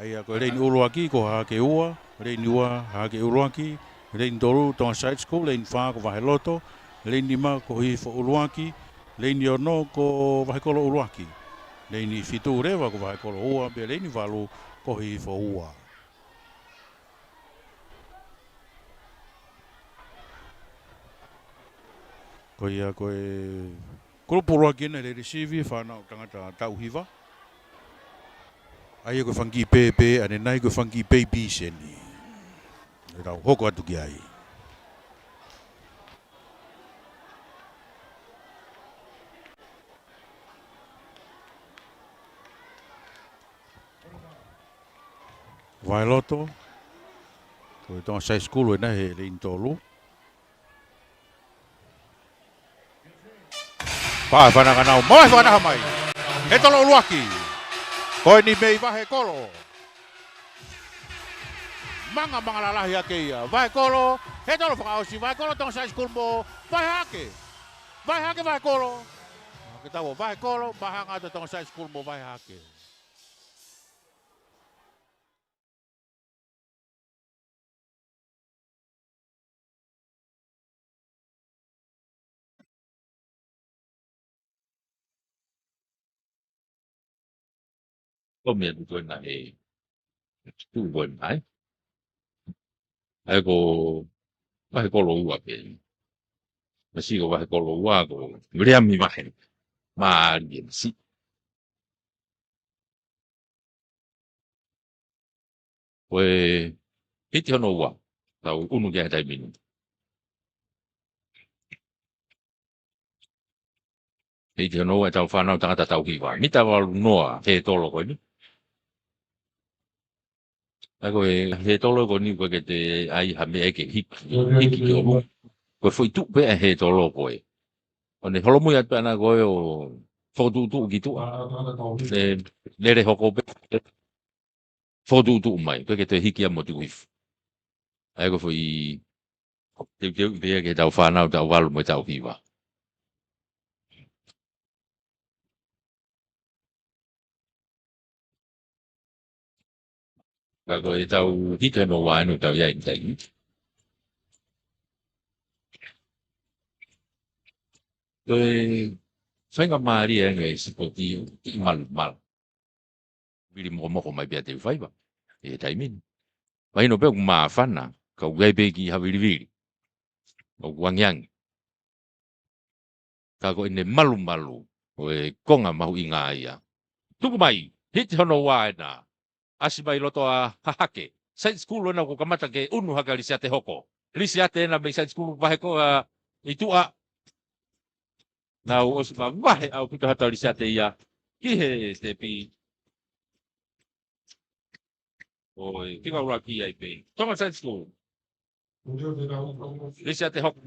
ai a koe reini ulu aki, ko hake ua, reini ua hake ulu aki, reini toru tonga side school, reini wha ko wahe loto, reini ma ko hifo ulu aki, reini ono ko wahe kolo ulu aki, reini fitu rewa ko wahe kolo ua, be reini walu ko hifo ua. Ko ia koe kurupu ulu aki na re receive, whanau tangata tau hiva, ai ko fangi pepe ane nai ko fangi baby seni. Rau hoko atu ki ai. Vai loto. Ko tonga sai skulu na he le intolu. Pa fana kanau, mo fana hamai. He tolo luaki. Koe ni mei wahe kolo. Manga lalahi ake ia. Wahe kolo, he tolo whakaosi. Wahe kolo tonga sai skulu mo. Wahe hake. Wahe hake wahe kolo. Ke tawo, wahe kolo, wahe ngata tonga sai skulu mo wahe hake. Ko me tu na e. Tu bon ai. Ai ko wahe kolo ua pe. Masi ko wahe kolo ua ko. Mrea mi wahe. Ma rien si. Koe hiti hono ua. Tau unu kia tai minu. Hiti hono ua tau whanau tangata tau hiwa. Mita walu noa he tolo koe ni. Ai koe he tolo koe ni koe ke te ai hame eke hiki ki omu. Koe fui tu pe he tolo koe. O ne holomu atu ana koe o fotu tu ki tu. Nere hoko pe. Fotu tu mai. Koe ke te hiki a motu ifu. Ai koe fui te pea ke tau whanau tau walu mo tau hiwa. Ka koe tau hita no wanu tau iai tai. Koe whainga maari e ngai sipoti mal. Vili moko mai pia te whaiva. E tai min. Waino pe ku maa whana. Ka uai pe ki hawiri. O wangiangi. Ka koe ne malu. O e konga mahu i ngā ia. Tuku mai. Hiti hono wā e nā. Asi mai loto a hahake. Science school ena ko kamata ke unu haka lisi ate hoko. Lisi ate ena me science school vahe ko itu a. Na o osma vahe au pika hata lisi ate ia. Ki he te pi. Oi, kika ura ki ai pe. Tonga science school. Lisi ate hoko.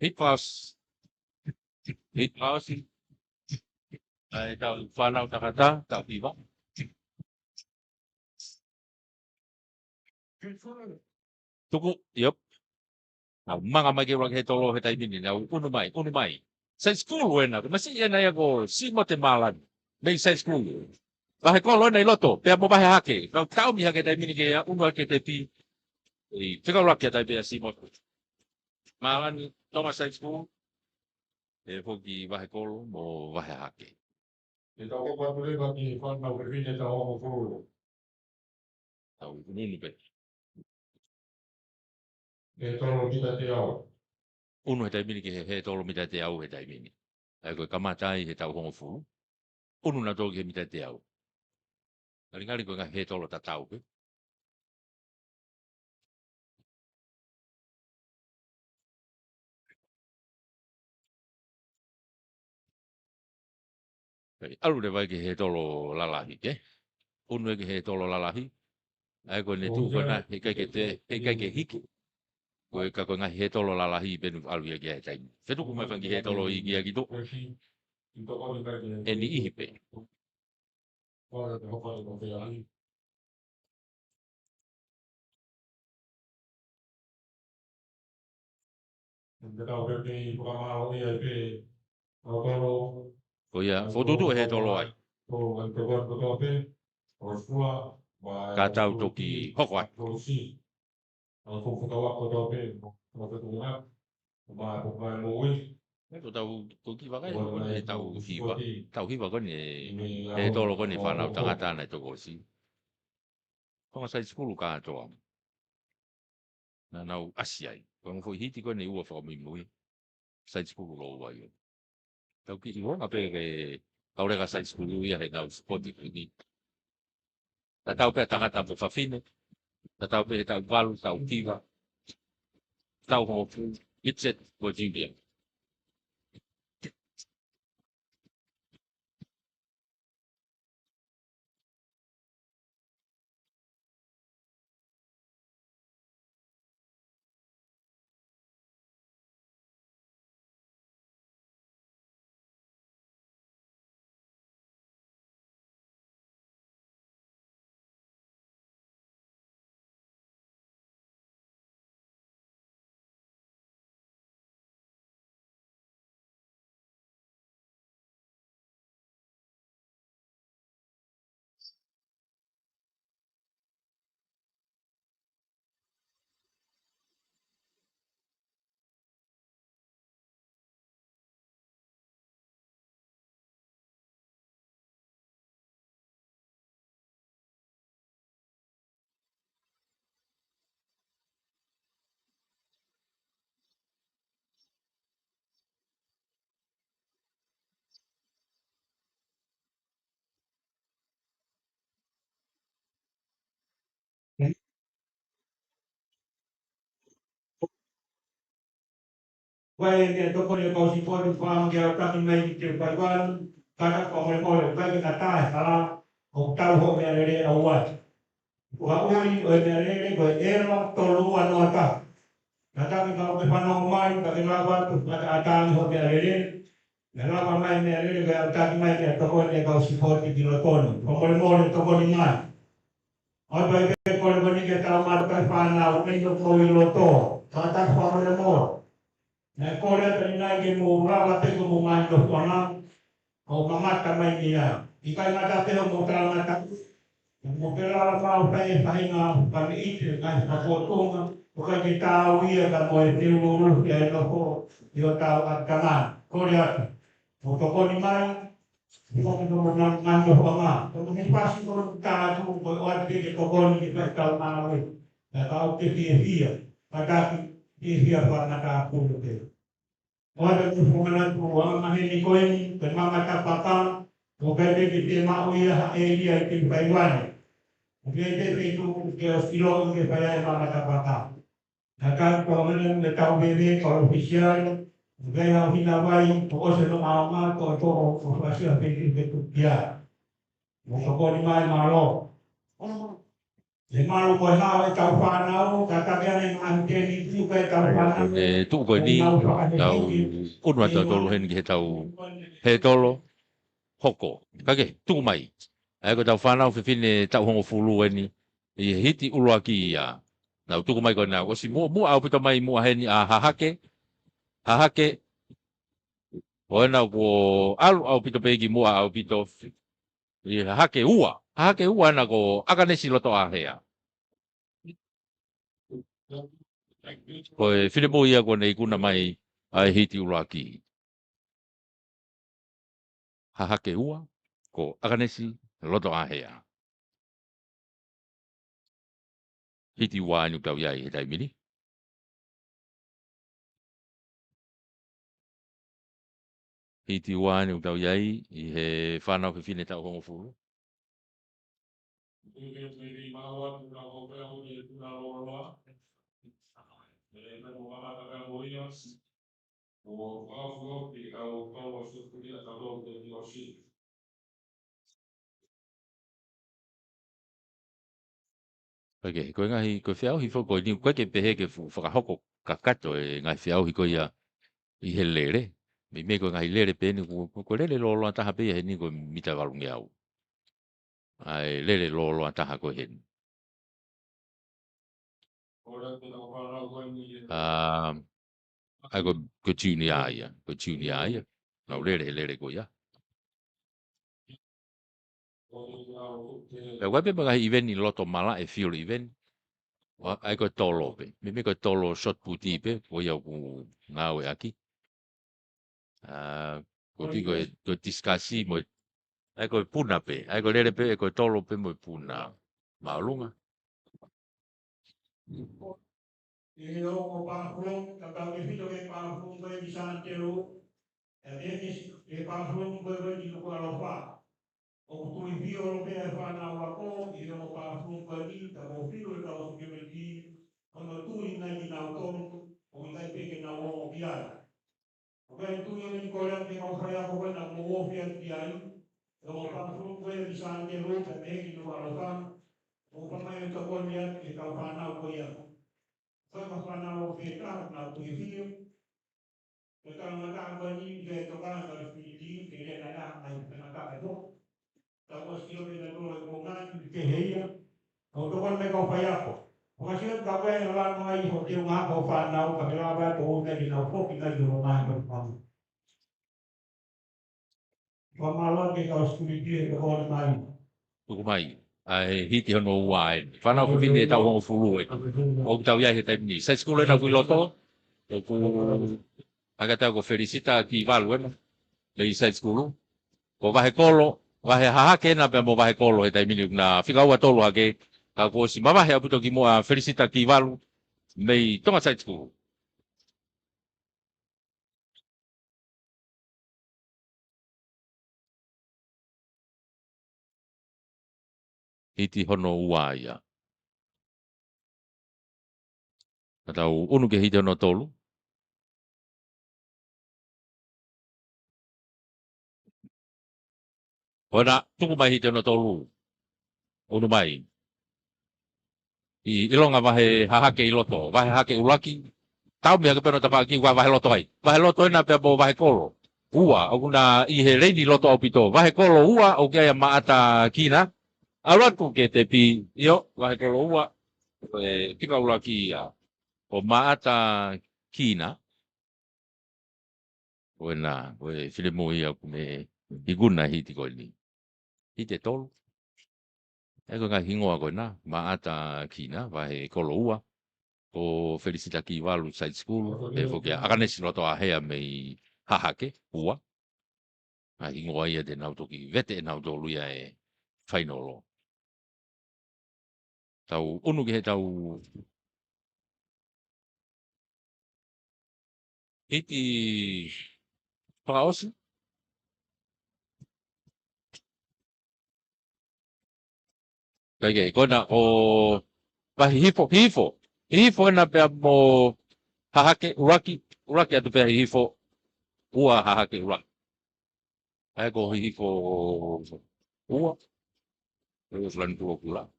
Hit pass. Hit pass. Ai tau whanau takata, tau piwa. Tuku, yep. Nau mga mai ke wang he tolo he taimini, nau unu mai. Sa school wena, masi ia na ako, si mo te malan. May sa school. Bahe ko lo nei loto, pe mo bahe hake. Kau tau mi hake taimini ke ya, unu hake te pi. Fika rakia tai pe si mo. Malan, toma sa school. E foki bahe kolo, mo bahe hake. Kita ko pa tuloy bagi kon na berpindah tahu ko. Tau nunu pe. Ito kita tiaw. Unu he taimini ke he tolo mita te au he taimini. Ai koe kamatai he tau hongo fu. Unu na toki he mita te au. Ngari koe ngā he tolo ta tau pe. Alu le vai ke he tolo lalahi ke. Unu ke he tolo lalahi. Ai koe ne tu koe na he kai ke hiki. Koe ka koe ngā he tolo lalahi penu alu ia ke he taimi. Whetu kumai whangi he tolo i kia ki to. E ni ihi pe. Ko ia, whotutu he tolo ai. Ka tau toki hoko ai. Ko tau toki wakai, kone tau hiwa. Tau hiwa kone he tolo kone whanau tangata nei toko si. Konga sai skulu ka atoa. Na nau asiai. Konga fo hiti kone ua whakamimui. Sai skulu lo wai. Tau ki iho nga peke kaureka sai skulu ia he nau spoti kuni. Ta tau pe tangata po whawhine. Ta tau pe tau walu, tau kiwa. Tau hofu, itset ko jimbia. Vai ke toko le kau si pori whaam ke au taki mai ki te paiwan, kata ko mole mole, vai ke tae hala, o tau ho mea rere au wai. Ua uri o mea rere ko e era tolu anoa ta. Na taki ka o ke whanau mai, ka ke lawa tu, ka atami ho mea rere, na lawa mai mea rere ko au taki mai ke toko le kau si pori ki lo tono. Ko mole mole toko ni mai. O pai ke kore koni ke tau mata whanau, me no ko i lo to, ka taki wha mole mole. Na kore tani nai ke mo rawa te ko mo mai no tona o mamata mai ni ya. I kai mata te mo tra mata. Mo pera la mau pai pai na pa mi ite kai pa ko tonga o kai ke tau ia ka mo e te uru ke no ko yo tau a kana. Kore ata. Mo to ko ni mai ko ko mo na mando ko ma. Ko ni pasi ko ta tu ko o ate ke ko ko ni pa tau ma we. Na ka o te fia. Pa ta ia pa na ka pu te. Ora tu fumana tu ama ni koini pe mama ta papa o bebe ki te ma o ia e ia ki paiwane. O bebe pe tu ke o filo ke pai mama ta papa. Na ka ko mena le tau bebe ko oficial ve a hina vai o se no ama ko to o fasia pe ki tu dia. Mo ko ni mai malo. Le malu ko ha e ka whanau, ka kameane manteni tuka e ka whanau. E tu ko ni tau unu ata tolu hen ki he tau he tolo hoko. Kage tu mai. Ai ko tau whanau whiwhine tau hongo fulu ni. I hiti ulua ki ia. Nau tu mai ko na o si mua au pita mai mua heni a hahake. Hahake. O na ko alu au pita pegi mua au pito. I hahake ua. Hahake ua na ko akanesi loto a hea. Ko e whiremo ia ko nei kuna mai ai hiti ulua ki. Hahake ua ko akanesi loto a hea. Hiti ua anu tau iai he taimini. Hiti ua anu tau iai i he whanau whiwhine tau hongo fulu. Okay, ko ngahi ko whiau hi whoko ni koe ke pehe ke whakahoko kakato e ngai whiau hi ko ia i he lere. Me ko ngahi lere pe ni ko lere lo taha pe he ni ko mita walungi au. Ai lere lo taha ko he. Ai ko junior ia, ko junior ia. No lere ko ia. E wape mga event ni loto mala e fiol event. Ai ko tolo pe. Me ko tolo shot puti pe ko ia ku ngau e aki. Ko ko diskusi mo ai ko puna pe. Ai ko lere pe ko tolo pe mo puna. Malunga. E o ko pāwhong, ka tau e whito ke pāwhong koe ki Sāntero, e pāwhong koe koe ki luku alofa. O tui pio lo pe e whanau ako, i o pāwhong koe ni, ka mo whito e ka o suke me ki, ono tui nai ki nau tonu, o i kai peke nau o piara. O kai tui o ni kore ke mau whai ako koe na mo o pia ki ai, e o pāwhong koe ki Sāntero, ka me ki luku alofa, o pamai o ka koni atu e ka whanau koe ako. Foi uma panela feita na polícia. Eu estava na casa ali, já tocava na espírito, que ele era na casa do. Então, os que eu me lembro com nada que reia, eu tô com meu pai. Mas se eu tava lá no aí, eu tenho uma copa na outra, eu vai todo ele na pouco da do mais do pão. Vamos lá que eu escrevi que eu mais. Tuku mai. Ai hiti hono wai. Whanau ku whine tau hongo fulu e. O tau iai he taimini. Sai skule na kui loto. O ku agatau ko felicita ki walu ena. Lei sai skulu. Ko wahe kolo. Wahe hahake na pia mo wahe kolo he taimini. Na whika ua tolu hake. Ka ko si mawahe aputo ki moa felicita ki walu. Mei tonga sai skulu. Hiti hono ua ia. Tau unu ke hiti hono tolu. Ona tuku mai hiti hono tolu. Unu mai. I ilonga wahe hahake i loto. Wahe hake ulaki. Tau mea ke peno tapaki wa wahe loto ai. Wahe loto ena pia po wahe kolo. Ua, o kuna i he reini loto au pito. Wahe kolo ua, o kia maata kina. Alatu ke te pi, io, wahe kolo ua. Pika ulaki ia. O maata kina. O ena, o e filemu ia kume iguna hiti koe ni. Hiti tolu. Eko ngā hingoa koe na, maata kina, wahe kolo ua. O felicita ki walu side school. E fokia, akanesi loto a hea mei hahake, ua. A hingoa ia te nau toki vete e nau tolu ia e whainolo. Tau unu ke he tau hiti whakaosi. Kaike, kona o wahi hifo. Hifo ena pia mo hahake uraki atu pia hifo ua hahake uraki. Aiko hifo ua. Eo slan tua kula.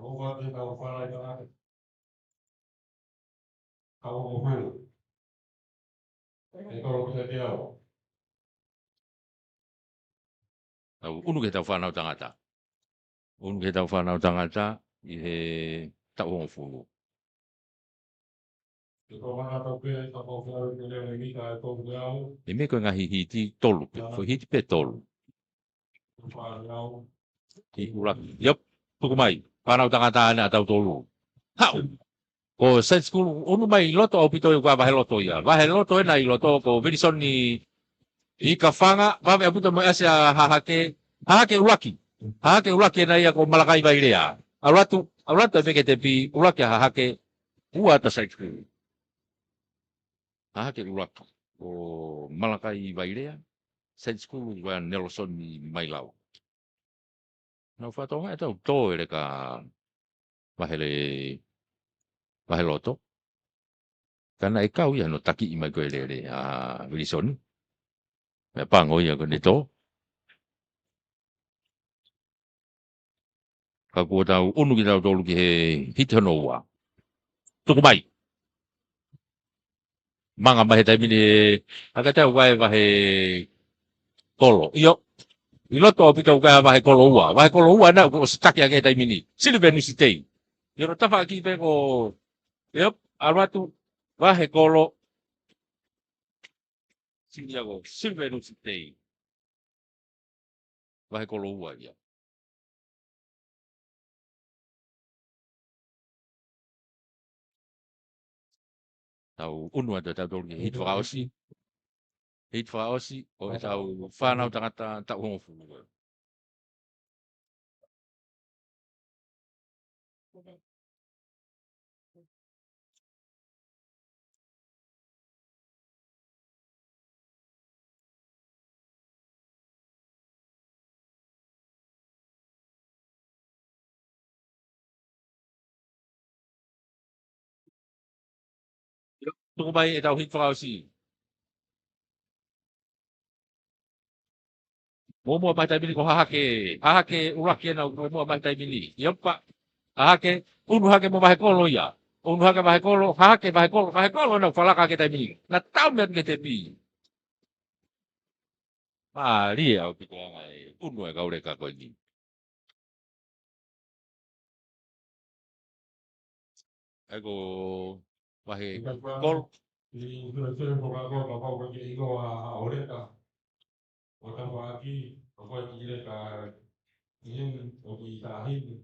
Kau buat kita upaya jangan kau mobil. Kalau kita dia. Unu ke tau whanau tangata. Unu ke tau whanau tangata i he tau hongo fulu. Kalau mana tahu pe tahu kalau kita ni kita tahu dia. E me koe ngahi hiti tolu pe. Fo hiti pe tolu. Ki urak. Yop. Tuku mai. Whanau tangata ane atau tolu. Hau. Ko set school unu mai loto au pito ko ba loto ia. Ba loto na i loto ko Wilson ni i ka whanga, wawe aputa mo asa hahake uraki. Hahake uraki na ia ko Malakai Vairea. Auratu e meke te pi uraki hahake ua ta site school. Hahake uraki o Malakai Vairea. Site school wa Nelson ni Mailau. Na whatonga e tau tō ere ka wahe loto. Kana e kau ia no taki i mai koe lere a Wilson. Me pango ia ko nito. Ka kua tau unu ki tau tolu ki he hiti hono ua. Tuku mai. Manga mahe taimini haka tau wahe kolo. Iyo. I loto au pita ukai wahe kolo ua. Wahe kolo ua na ko staki ake taimini. Silvenu sitei. Iyo tafa aki pe ko. Iyo. Arwatu wahe kolo. Sindiago. Silvenu sitei. Wahe kolo ua ia. Tau unu ada tau tolu ki hit whakaosi. Hit whakaosi. O e tau whanau tangata tau hongo fulu. Tuku mai e tau hit whakaosi. Momo mai taimini ko hahake. Hahake uraki na momo mai taimini. Iompa. Hahake. Unu hake mo mahe kolo ia. Unu hake mahe kolo. Hahake mahe kolo. Mahe kolo na whalaka ke taimini. Na tau mea ke te pi. Ria au pito ngai. Unu e kaure ka koe ni. Ego mahe kolo. Di sulur pokok bapak pergi ilo oleh tak. Orang lagi bapak kira ka ini obi tahin.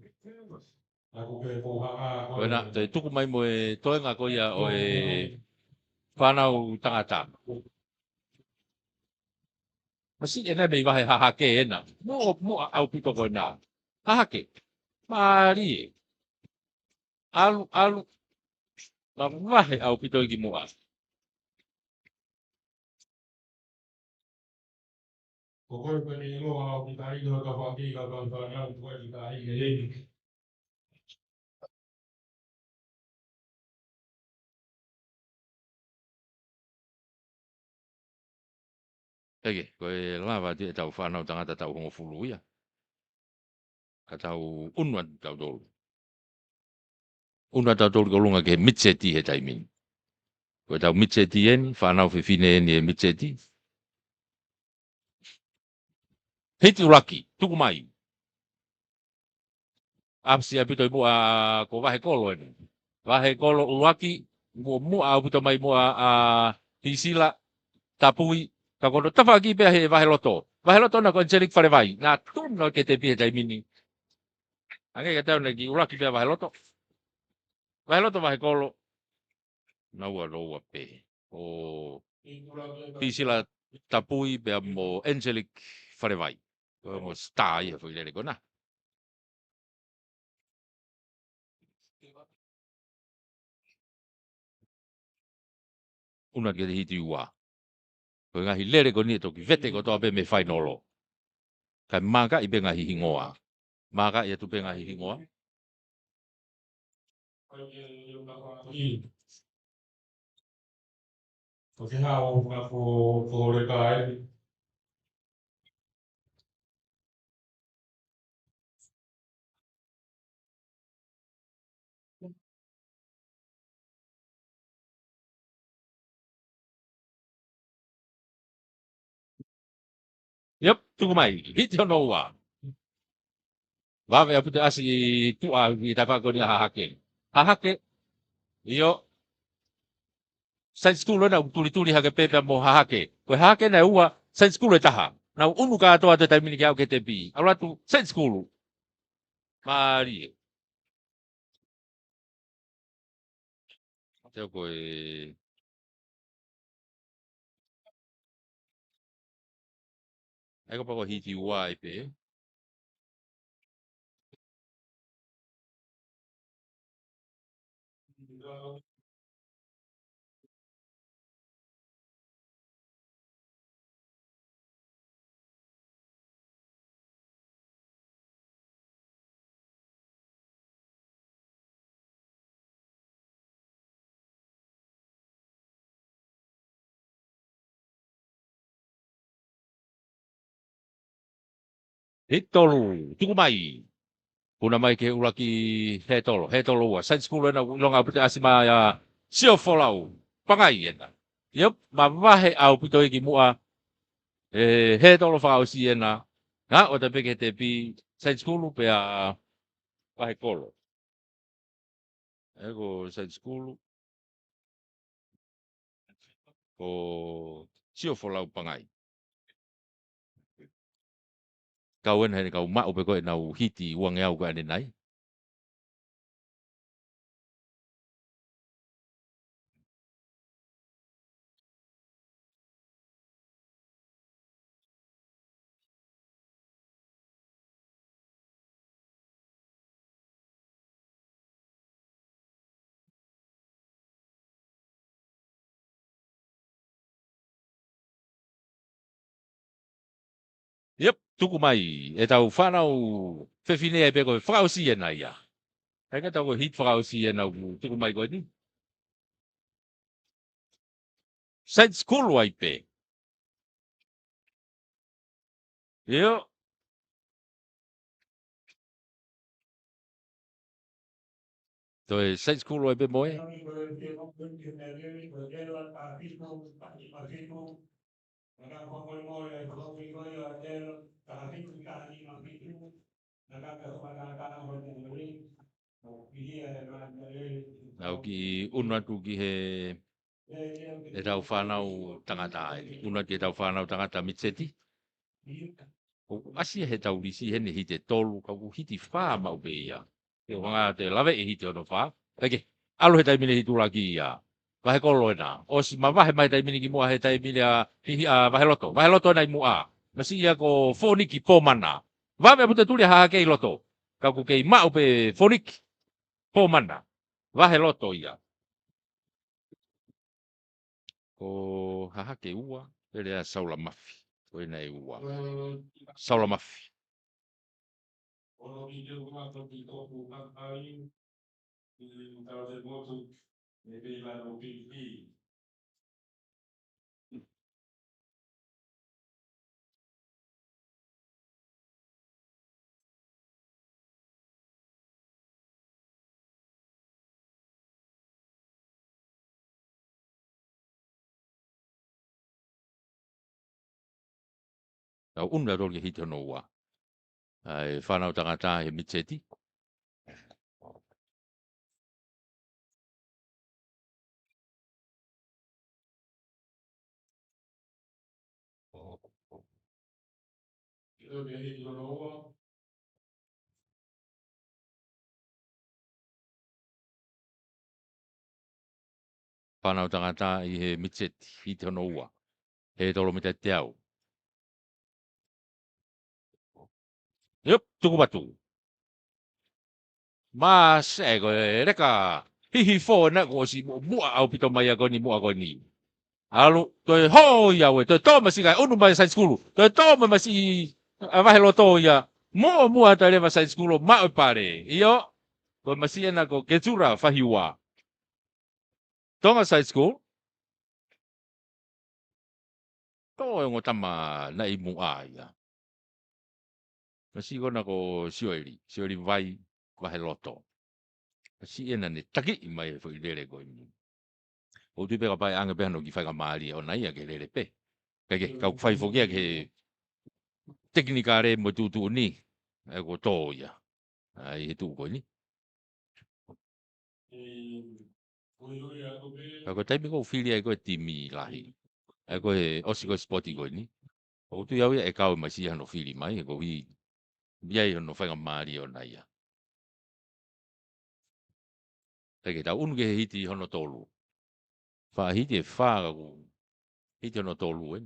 Aku ke pohaka. Koena te tuku mai mo e toenga ko ia o e whanau tangata. Masi e nei wahe hahake ena. Mo au pito koena. Hahake. Mari. Alu. Ma wahe au pito ki mua. Pokok pergi ilo kita ilo ka pagi ka kawan-kawan tu kita ini. Ege, koe lava te tau whanau tangata tau hongo fulu ia. Ka tau unua tau tolu. Unua tau tolu ka lunga ke mitseti he taimini. Koe tau mitseti eni, whanau whiwhine eni e mitseti. Hiti uraki, tuku mai. Apsi apito i mua ko wahe kolo eni. Wahe kolo uraki, mua au pito mai mua hisila, tapui, ka kono tafa ki pia he wahe loto. Wahe loto na ko Angelic Wharewai. Nā tūna ke te pia taimini. Ange ka tau na ki uraki pia wahe loto. Wahe loto wahe kolo. Naua roa pe. O hisila tapui pia mo Angelic Wharewai. Ko mo star ia fo ile kona. Una ke te hiti ua. Ko ngahi lere ko ni toki vete ko toa pe me whainolo. Kai manga i be ngahi hingoa. Manga i atu pe ngahi hingoa. Oke hao ko rekai. Yep, tuku mai. Hit yo no wa. Wa me apu te asi tu a vi ta ko ni hahake. Hahake. Iyo science school na tuli hake pepe mo hahake. Ko hahake na ua science school taha. Na unu ka to ate taimini ki au ke te bi. Ala tu science school. Mari. Te ko e ai ko pa ko hiti ua e pe. Hitolu, tuku mai. Puna mai ke ulaki hetolo. Hetolo wa science school na longa pute asima ya sio folau. Pangai ena. Yep, ma vahe au pito iki mua hetolo fa au siena. Nga o te peke te pi science school pe a vahe kolo. Ego science school o sio folau pangai. Kau en hene kau ma o pe ko na hiti uang au ka ane nai. Yep, tuku mai. E tau whanau whewhine e pe koe whakausi e nai a. Hei ka tau koe hit whakausi e nau tuku mai koe ni. Science school wai pe. Yo. Toi science school wai pe moe. Nau ki una tu ki he e tau whanau tangata e. Una ki e tau whanau tangata mitseti. O asi he tau risi hene hite tolu ka ku hiti wha mau pe ia. Te wanga te lawe e hite ono wha. Eke, alo he taimine hitu laki ia. Vahe kolo e nā. O si ma vahe mai taimine ki mua he taimine a hihi a vahe loto. Vahe loto nai mua. Masi ia ko foniki po mana. Vahe pute tuli haha kei loto. Ka ku kei mau pe foniki po mana. Vahe loto ia. Ko haha ke ua. Ele a saula mafi. Koe nei ua. Saula mafi. Tau una roli hito no ua. Ai whanau tangata he mitseti. Whanau tangata i he mitseti hito no ua. He tolo mita te au. Yup, tuku batu. Ma se ko reka hihi fo na ko si mua au pito mai ko ni mua ko ni. Alu to ho ya we to masi ga unu mai science school. To masi avahe loto ya. Mo mua ta leva science school ma o pare. Io to masi na ko ketsura fahiwa. Tonga science school. To ngo tama na i mua ya. Masi ko na ko siori vai vahe loto. Si ena ne taki i mai fo i lere ko ni. O tu pega pai anga pehano ki whaka maari o nai a ke lere pe. Kake kau whai fo kia ke teknika re mo tutu ni. E ko to ia. Ai tu ko ni. Ako taimi ko fili ai ko timi lahi. Ako e osi ko spoti ko ni. O tu yau e kau mai si hano fili mai ko hi. Biai no whanga maari o na ia. Teke tau unu ke hiti hono tolu. Wha hiti e wha ko hiti hono tolu en.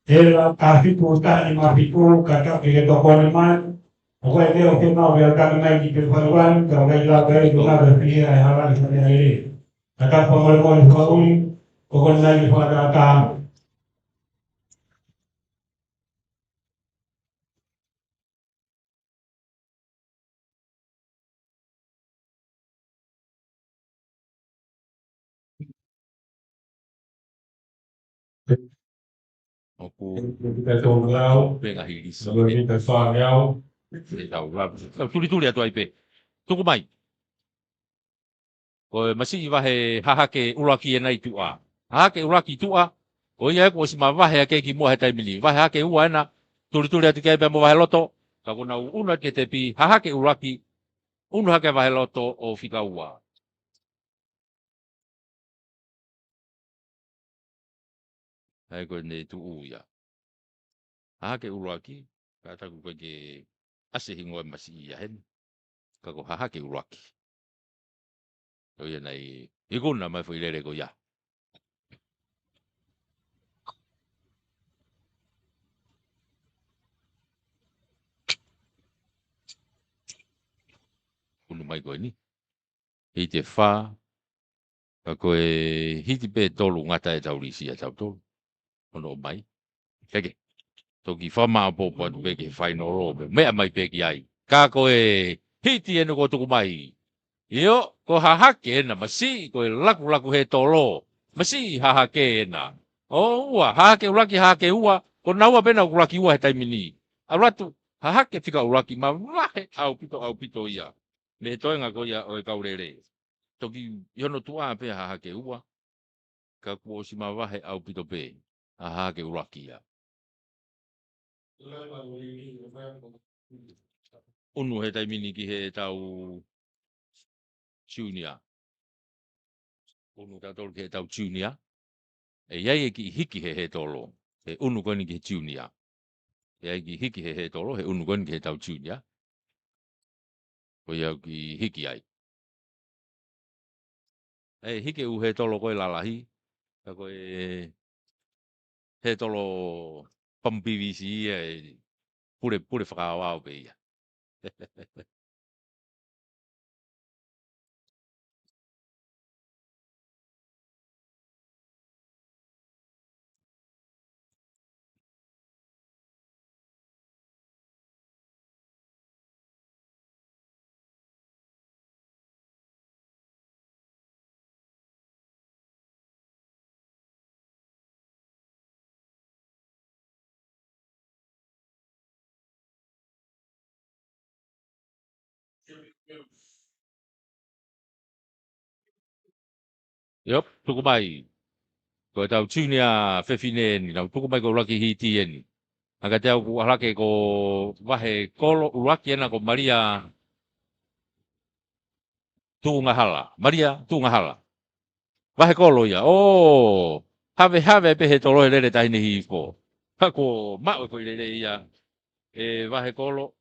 Ela afiku tani mafiku kata ke to koneman. Oke dia oke mau ya kan mai di perwan kalau ila dari dua dari ai halal dari ai. Kata pemolon kaum pokon lagi pada tam. Oku Kita tolong penga hiriso. kita soal E tau la. Tuli atu ai pe. Tuku mai. Ko masi wa he haha ke uraki e nei tua. Haha ke uraki tua. Ko ia ko si ma wa he ke ki mo he tai mili. Wa ha ke ua na. Tuli atu ke pe mo wa he loto. Ka ko na una ke te pi haha ke uraki. Una ke wa he loto o fika ua. Ai ko ne tu uia. Haha ke uraki. Ka ta ko ke ase hingo masi ia hen. Ka ko haha ke uraki. O ia nei. I kuna mai foi lere ko ia. Unu mai koe ni. Hei te whā. Ka koe hiti pē tolu ngata e taurisi a tau tolu. Ono mai. Keke. Toki whama a pōpua tu peke whaino robe. Mea mai peki ai. Ka koe hiti enu ko tuku mai. Io, ko hahake ena. Masi koe laku he tolo. Masi hahake ena. O ua. Hahake uraki hahake ua. Ko naua pena uraki ua he taimini. Aratu. Hahake tika uraki. Ma wahe au pito ia. Me toenga ko ia o kaurere. Toki yono tua pe hahake ua. Ka kuo si mawahe au pito pe. Hahake uraki ia. Unu he taimini ki he tau junior. Unu tatol ki he tau junior. E iai e ki hiki he tolo. E unu koni ki he junior. E iai ki hiki he tolo. He unu koni ki he tau junior. Ko iau ki hiki ai. E hike u he tolo koe lalahi. Ka koe he tolo pampivisi e pure whakawao pe ia. Yep, tuku mai. Ko tau junior fefine ni. Nau tuku mai ko laki hiti eni. Aga te au alake ko wahe kolo uraki ena ko Maria Tungahala. Maria Tungahala. Wahe kolo ia. Oh, have pe he tolo ele tai ni hifo. Ko ma ko ile ia. E wahe kolo.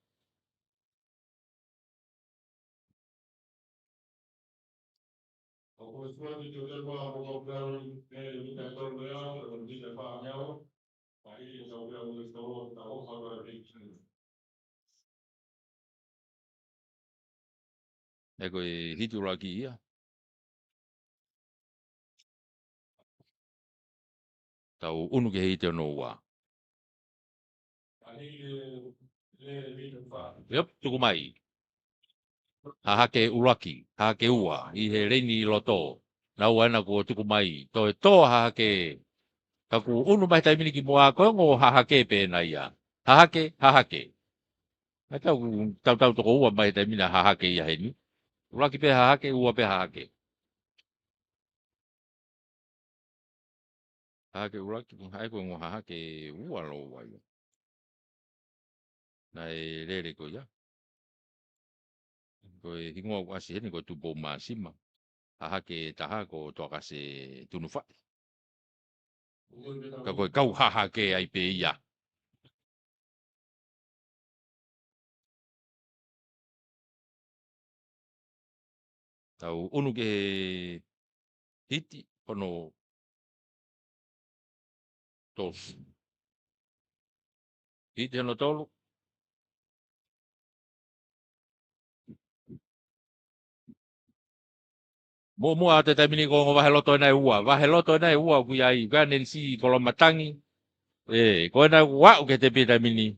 E koe hituraki ia. Tau unu ke hiti ono ua. Yep, tuku mai. Hahake uraki, hahake ua, i he reini loto. Nau ana ko tuku mai. Toi to hahake. Kaku unu mai taimini ki mua koe ngo hahake pe na ia. Hahake. Tau toko ua mai taimina hahake ia heni. Uraki pe hahake, ua pe hahake. hahake ulaki hai ko ngo hahake ua lo wa ia na e lere ko ia ko e hingo ko asi ni ko tu bo masima hahake taha ko to ka se tunu fa ka ko kau hahake ai pe ia tau unu ke hiti ono tos hiti ono tolu mo ate tamini ko ngo loto na ua ku ai ganen si kolo matangi ko na wa ke te pe tamini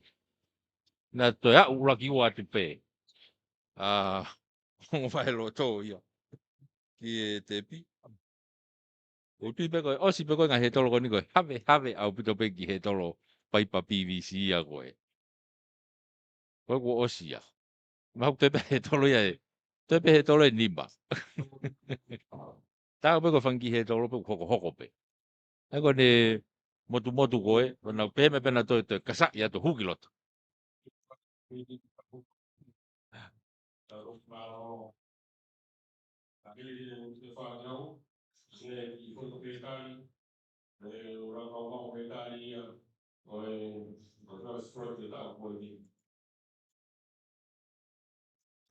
na to ya ula ki wa te pe ngo loto ia ki te pi o tu pe ko o si pe ko nga he tolo ko ni ko have au pito pe ki he tolo pai pa PVC ya ko ko o si ya ma te pe he tolo ya te pe he tolo ni ba ta pe ko fangi he tolo pe ko hoko pe ai ko ne motu koe na pe me pena to kasa ya to hukilot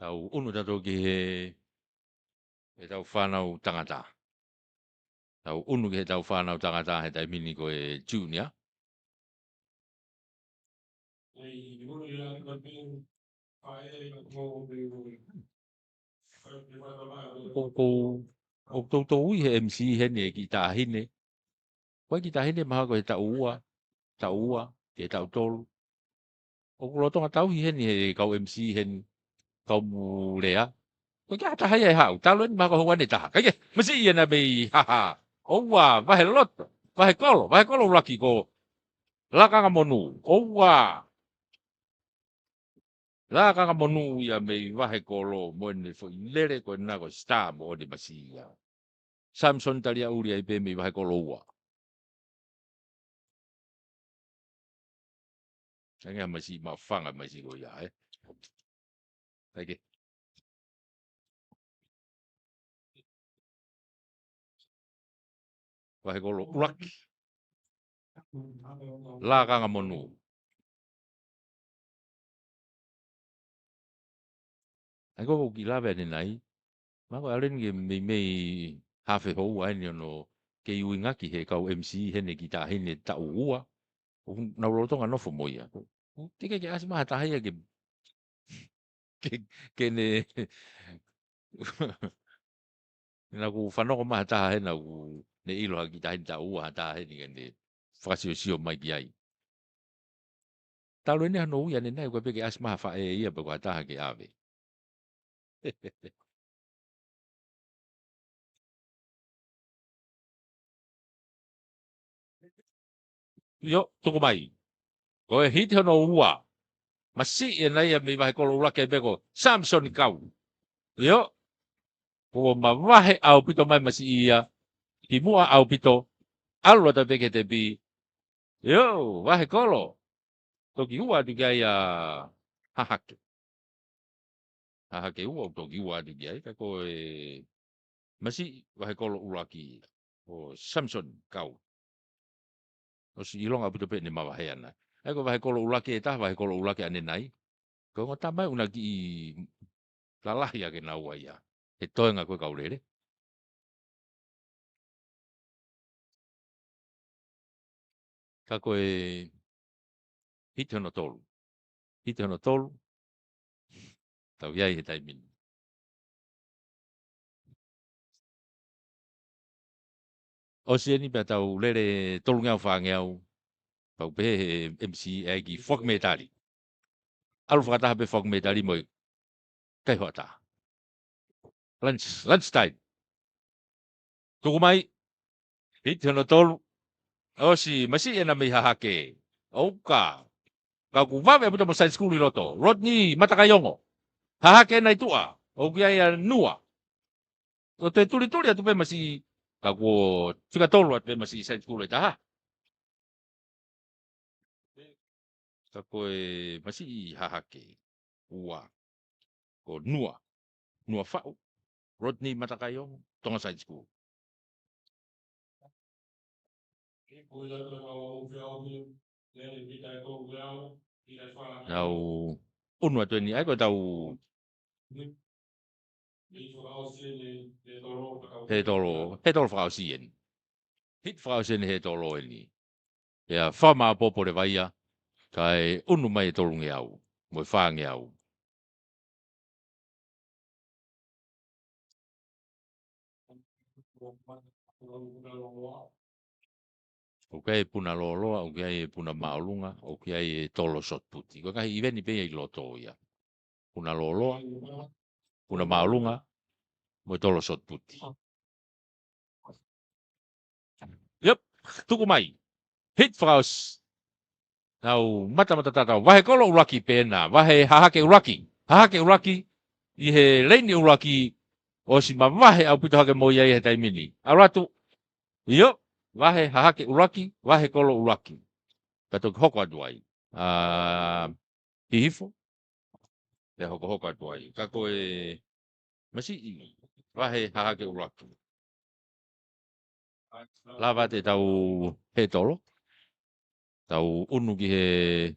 tau unu tato ki he tau whanau tangata. Tau unu ki he tau whanau tangata he tai mini ko e junior. O tau ui he MC he ne ki tahine. Koe ki tahine maha ko he tau ua, he tau tolu. O kulotonga tau hi he ni he kau MC he kau mulea. Koe ki hata hai hau, talo ni maha ko huane taha. Kaya, masi ia na bei, haha. Oua, vahe loto, vahe kolo laki ko. Lakanga monu, oua. Lakanga monu ia mei vahe kolo moene fo ilere ko na ko star mo de masia. Samson talia uri ai pe mei vahe kolo ua. Nga masi mafanga masi ko ia Lagi. Vahe kolo ulaki. Lakanga monu. Ako ki lawe ni nai. Mako alen ge mei hafe ho ai ni no ke uinga ki he kau MC he ne kita he ne ta ua. Na loto nga no fo moia. Tika ke asma ta hai ke ne na ku whanoko maha taha he na ku ne ilo ha ki tahi ta ua taha he ni ne whakasio sio mai ki ai. Talo ni hano uia ne nai kua peke asma ha whae ia pa kua taha ke ave. Yo, tuku mai. Ko e hiti hano ua. Masi e nai a mi vahe kolo ulake peko Samson kau. Yo, ko ma vahe au pito mai masi ia. Ki mua au pito. Alu ta peke te pi. Yo, vahe kolo. Toki ua di gai a hahake. Hahake ua toki ua di gai. Kako e masi vahe kolo ulaki. O Samson kau. O si ilonga pito pe ni mawahe ana. Eko vahe kolo ulaki e taha vahe kolo ulaki ane nai. Ko ngota mai una ki lalahi ake na ua ia. He toenga koe kaurere. Kako e hiti hono tolu. Hiti hono tolu. Tau iai he taimini. O si eni pia tau lere tolu ngeau whangeau. Tau pe MC egi whakmetari. Alu whakataha pe whakmetari moi. Kai hoa taha. Lunch time. Tuku mai. Hiti hono tolu. O si masi ena mei hahake. Oka. Kau kuwawe puta mo science school loto. Rodney Matakayongo. Hahake na itua. O kia nua. O te tuli atu pe masi. Kau ko tika tolu atu pe masi science school taha. Ka koe masi I hahake. Ua. Ko nua. Nua whau. Rodney Matakayo. Tonga Side School. Nau unua tueni ai ko tau he tolo whakaosien. Hit whakaosien he tolo eni. Ia whama popo le vaia. Kai unu mai e tolungi au. Moi whaangi au. Okay, puna loloa, okay, puna maolunga, okay, tolo shot puti. Ko kai iveni pe I loto ia. Puna loloa, puna maolunga, mo tolo shot puti. Yep, tuku mai. Hit fraus. Nau mata tatau. Wahe kolo uraki pena, wahe hahake uraki. Hahake uraki, I he leini uraki, o si wahe au pito hake mo ia I he taimini. Aratu, yep, wahe hahake uraki, wahe kolo uraki. Kato hoko aduai. Hihifo. Te hoko aduai. Kako masi I. Wahe hahake uraki. Lava te tau he tolo. Tau unu ki he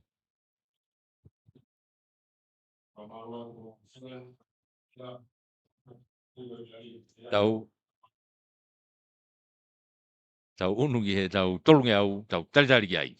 tau unu ki he tau tolungi au tau talitari ki ai.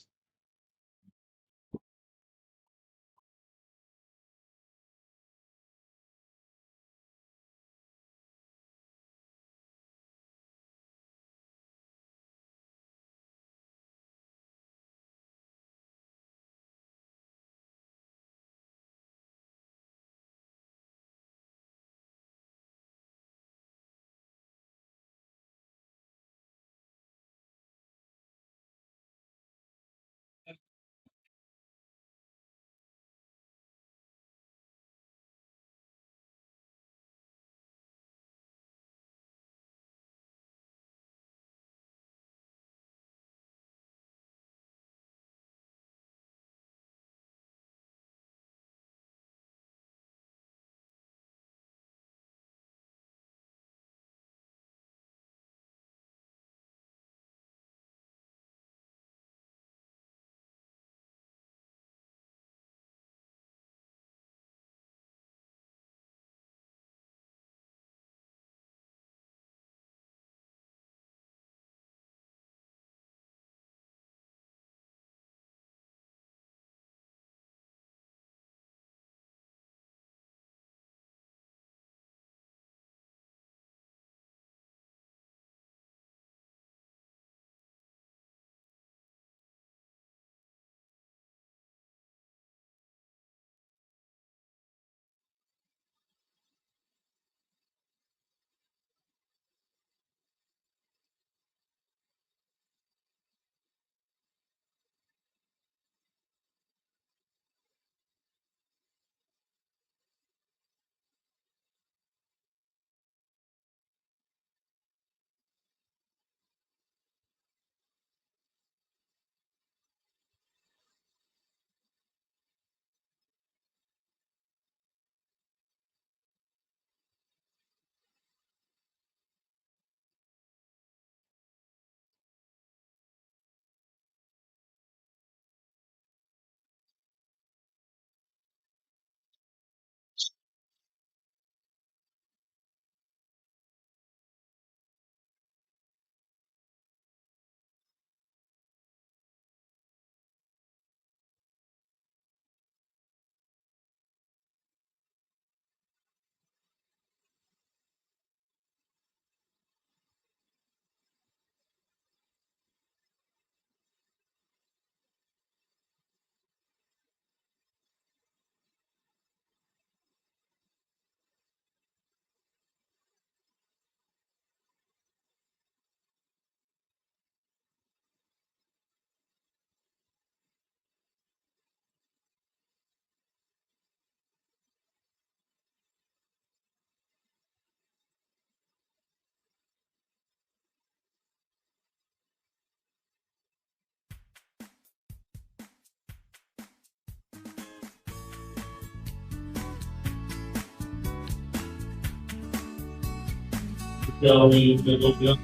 jauh di Ethiopia,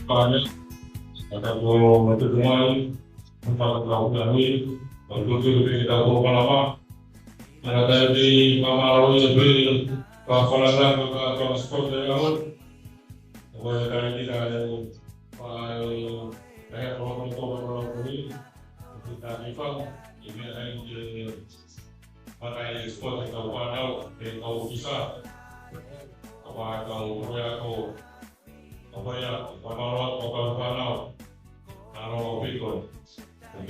banyak ada guru itu rumah, tempat tahu kami, waktu itu kita tahu lama, ada di Kamalo jadi kafalan ke transport dari awal, boleh dari kita ada kayak orang ini kita nifal, ini ada di mana ekspor kita tahu, kita bisa. Apa tahu saya tahu apa ya Kamalo kalau pikir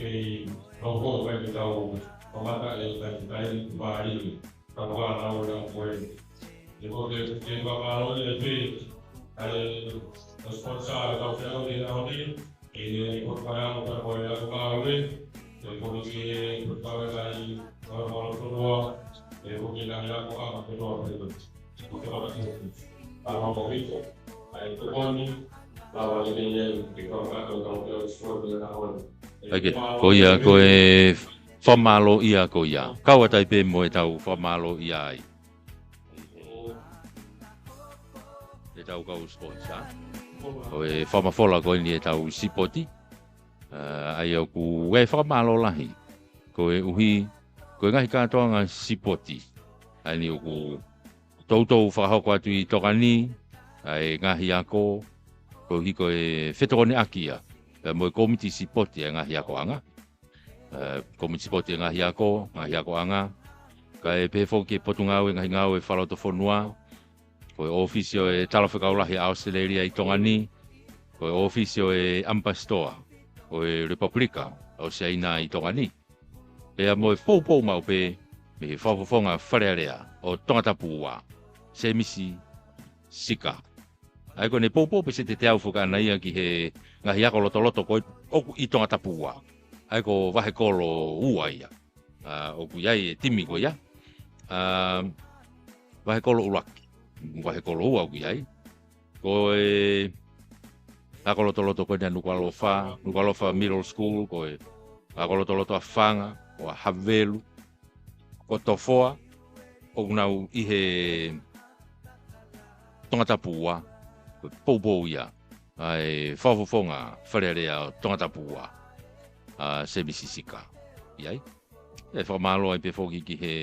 jadi logo kan kita tahu pemata yang lain bayi Kamalo yang boleh jadi Kamalo jadi ada sponsor atau film di ini berkaitan dengan boleh Kamalo jadi polisi berkaitan lagi Kamalo kedua jadi mungkin yang aku kedua itu kalau mau itu pun lawan ini dikatakan kalau sport dengan awal. Oke, koia koe whamalo ia koia. Kau atai pe mo e tau whamalo ia ai. E tau kau sports, ha? Koe whamafola koe ni e tau sipoti. Ai au ku e whamalo lahi. Koe uhi, koe ngahi katoa ngā sipoti. Ai ni uku Tautou whakahoko atu I tokani, ai ngahi ako, ko hiko e whetokone akia. Mo e komiti sipoti e ngahi ako anga. Komiti sipoti e ngahi ako anga. Ka e pefo ke potungau e ngahi ngau e whalauto whonua. Ko e ofisio e talawhekaulahi Australia I tongani. Ko e ofisio e Ampastoa, ko e Republika, o seina I tongani. Pea mo e fōpou mau pe, me he whawhawhonga wharearea o tongata pūua. Se misi sika. Ai ko ne popo pe se te au fuka na ia ki he ngahi ako loto ko oku I tonga tapua. Ai ko wahe kolo ua ia. Oku iai e timi ko ia. Wahe kolo ulaki. Wahe kolo ua oku iai. Ko e ako loto ko ia Nukualofa Middle School ko e ako loto afanga o Havelu ko Tofoa o nau I he tongata pua, poupou ia, ai whawhawhonga wharearea o tongata pua, se misisika, iai. E whamalo ai pe whoki ki he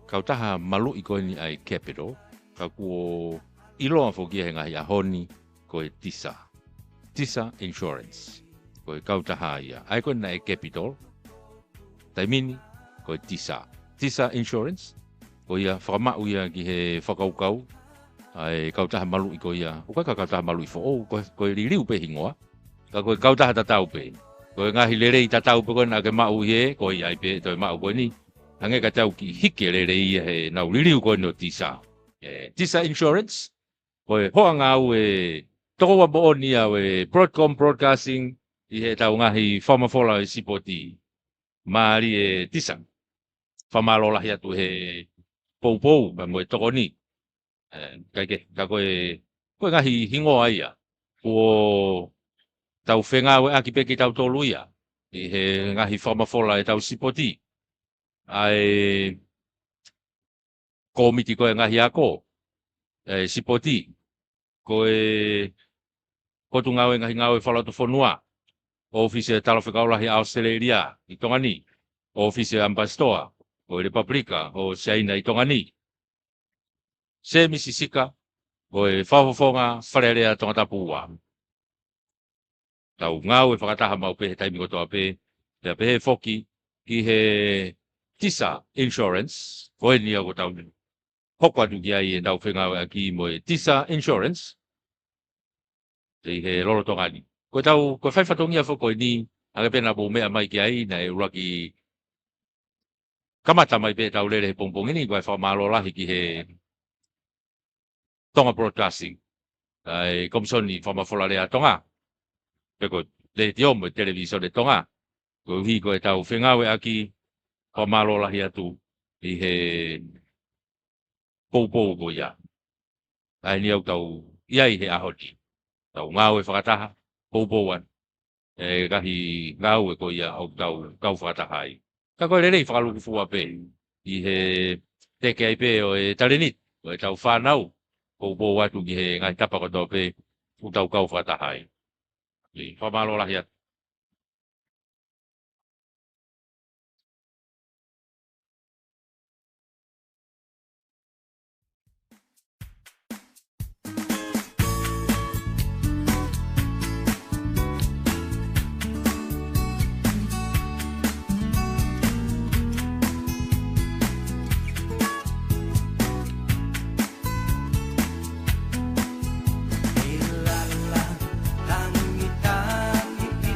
kautaha malu I koe ni ai capital, ka kuo iloa whoki he ngahi ahoni ko e Tisa Insurance, ko e kautaha ia. Ai koe na e capital, taimini ko e Tisa Insurance, ko ia whakamau ia ki he whakaukau, ai kautaha malu I ko ia. O ka kautaha malu I fo ko ririu pe hingoa. Ka ko kautaha tatau pe. Ko ngahi lere I tatau pe ko na ke mau ye ko ia pe to mau ko ni. Ange ka tau ki hike lere I he na ririu ko no Tisa. Tisa Insurance. Ko hoanga au e toko wa bo ni au e Broadcom Broadcasting I he tau ngahi whamafola sipoti. Mari e Tisa. Whamalola hia tu he poupou mo e toko ni. Ka koe ngahi hingoa ia. Ko tau whengawe aki pe ki tau tolu ia. I he ngahi whamafola e tau sipoti. Ai komiti koe ngahi ako. Sipoti. Koe kotungawe ngahi ngawe whalauto whonua. Office e talawhekaulahi Australia I tongani. Office e Ampastoa. O Republika o Seina I tongani. Se misisika o e whawhawhonga wharearea tongata pūua. Tau ngau e whakataha mau pe he taimi kotoa pe. Pea pe he whoki ki he Tisa Insurance. Ko e ni ako tau hoko atu ki ai e tau whengau e ki mo e Tisa Insurance. Te he lolo tongani. Ko tau, ko whaifatongia whoko e ni. Anga pena po mea mai ki ai na e uraki kamata mai pe tau lere he pongpongini. Ko e whamalo lahi ki he Tonga Broadcasting, komsoni whamafola rea Tonga. Peko, le te omo televisione Tonga. Ko hi ko e tau whengawe aki, whamalola hi atu, I he poupou ko ia. Ai ni au tau, iai he ahoti. Tau ngau e whakataha, poupouan. Kahi ngau e ko ia au tau whakataha ai. Ka koe rerei whakaluku fua pe, I he teke ai pe o e tarenit, o e tau whanau. Bobo watu ki he ngai tapa ko to pe utau kau whatahai. Li whamalo lahi atu. Tangi-tangi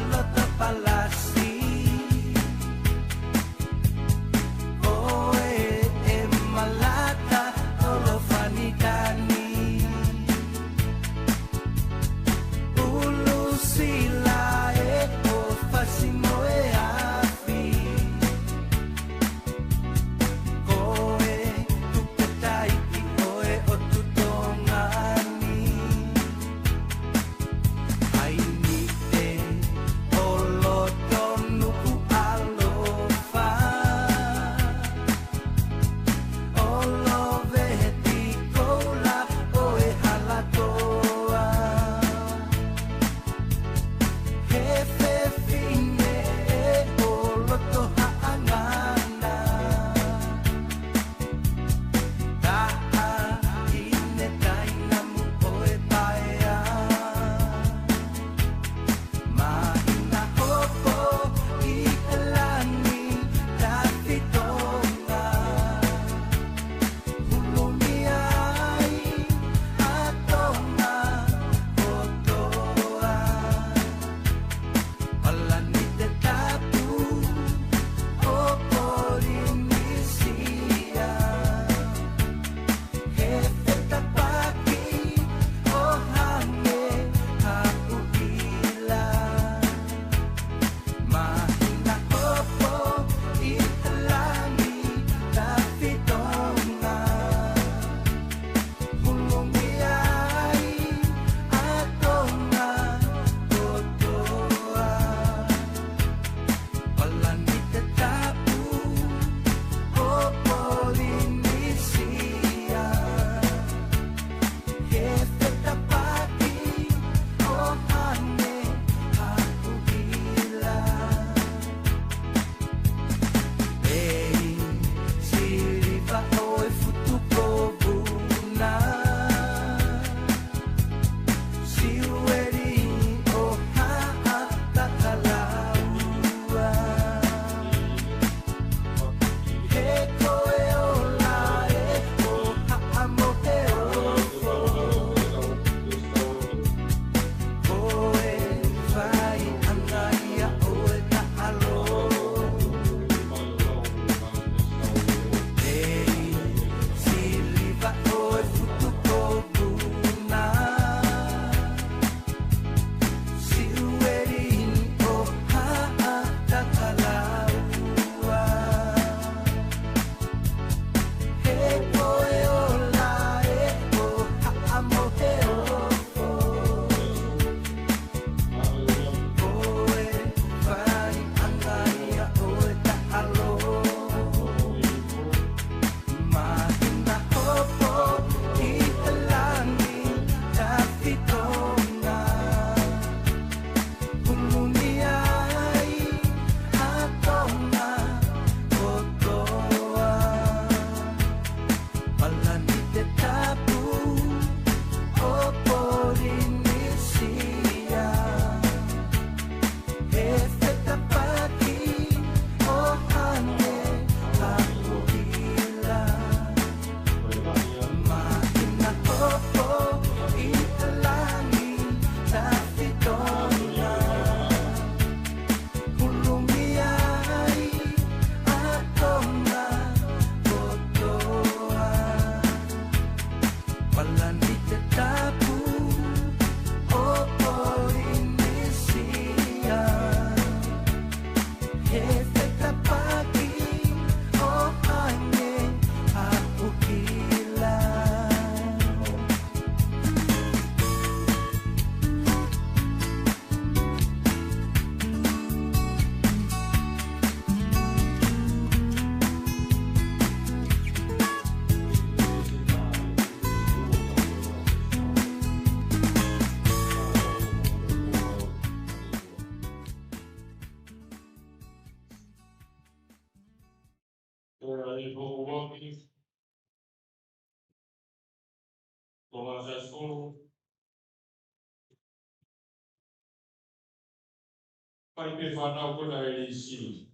pai pe whanau kona e si.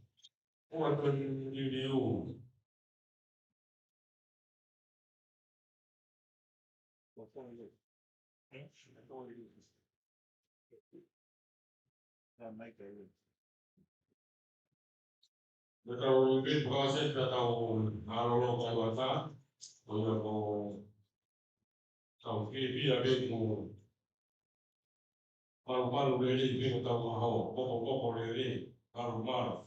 O atu ni o. Betul mungkin proses atau alolo kawata, atau kau kibi ada mu malu-malu dari itu atau mau pokok-pokok dari malu-malu.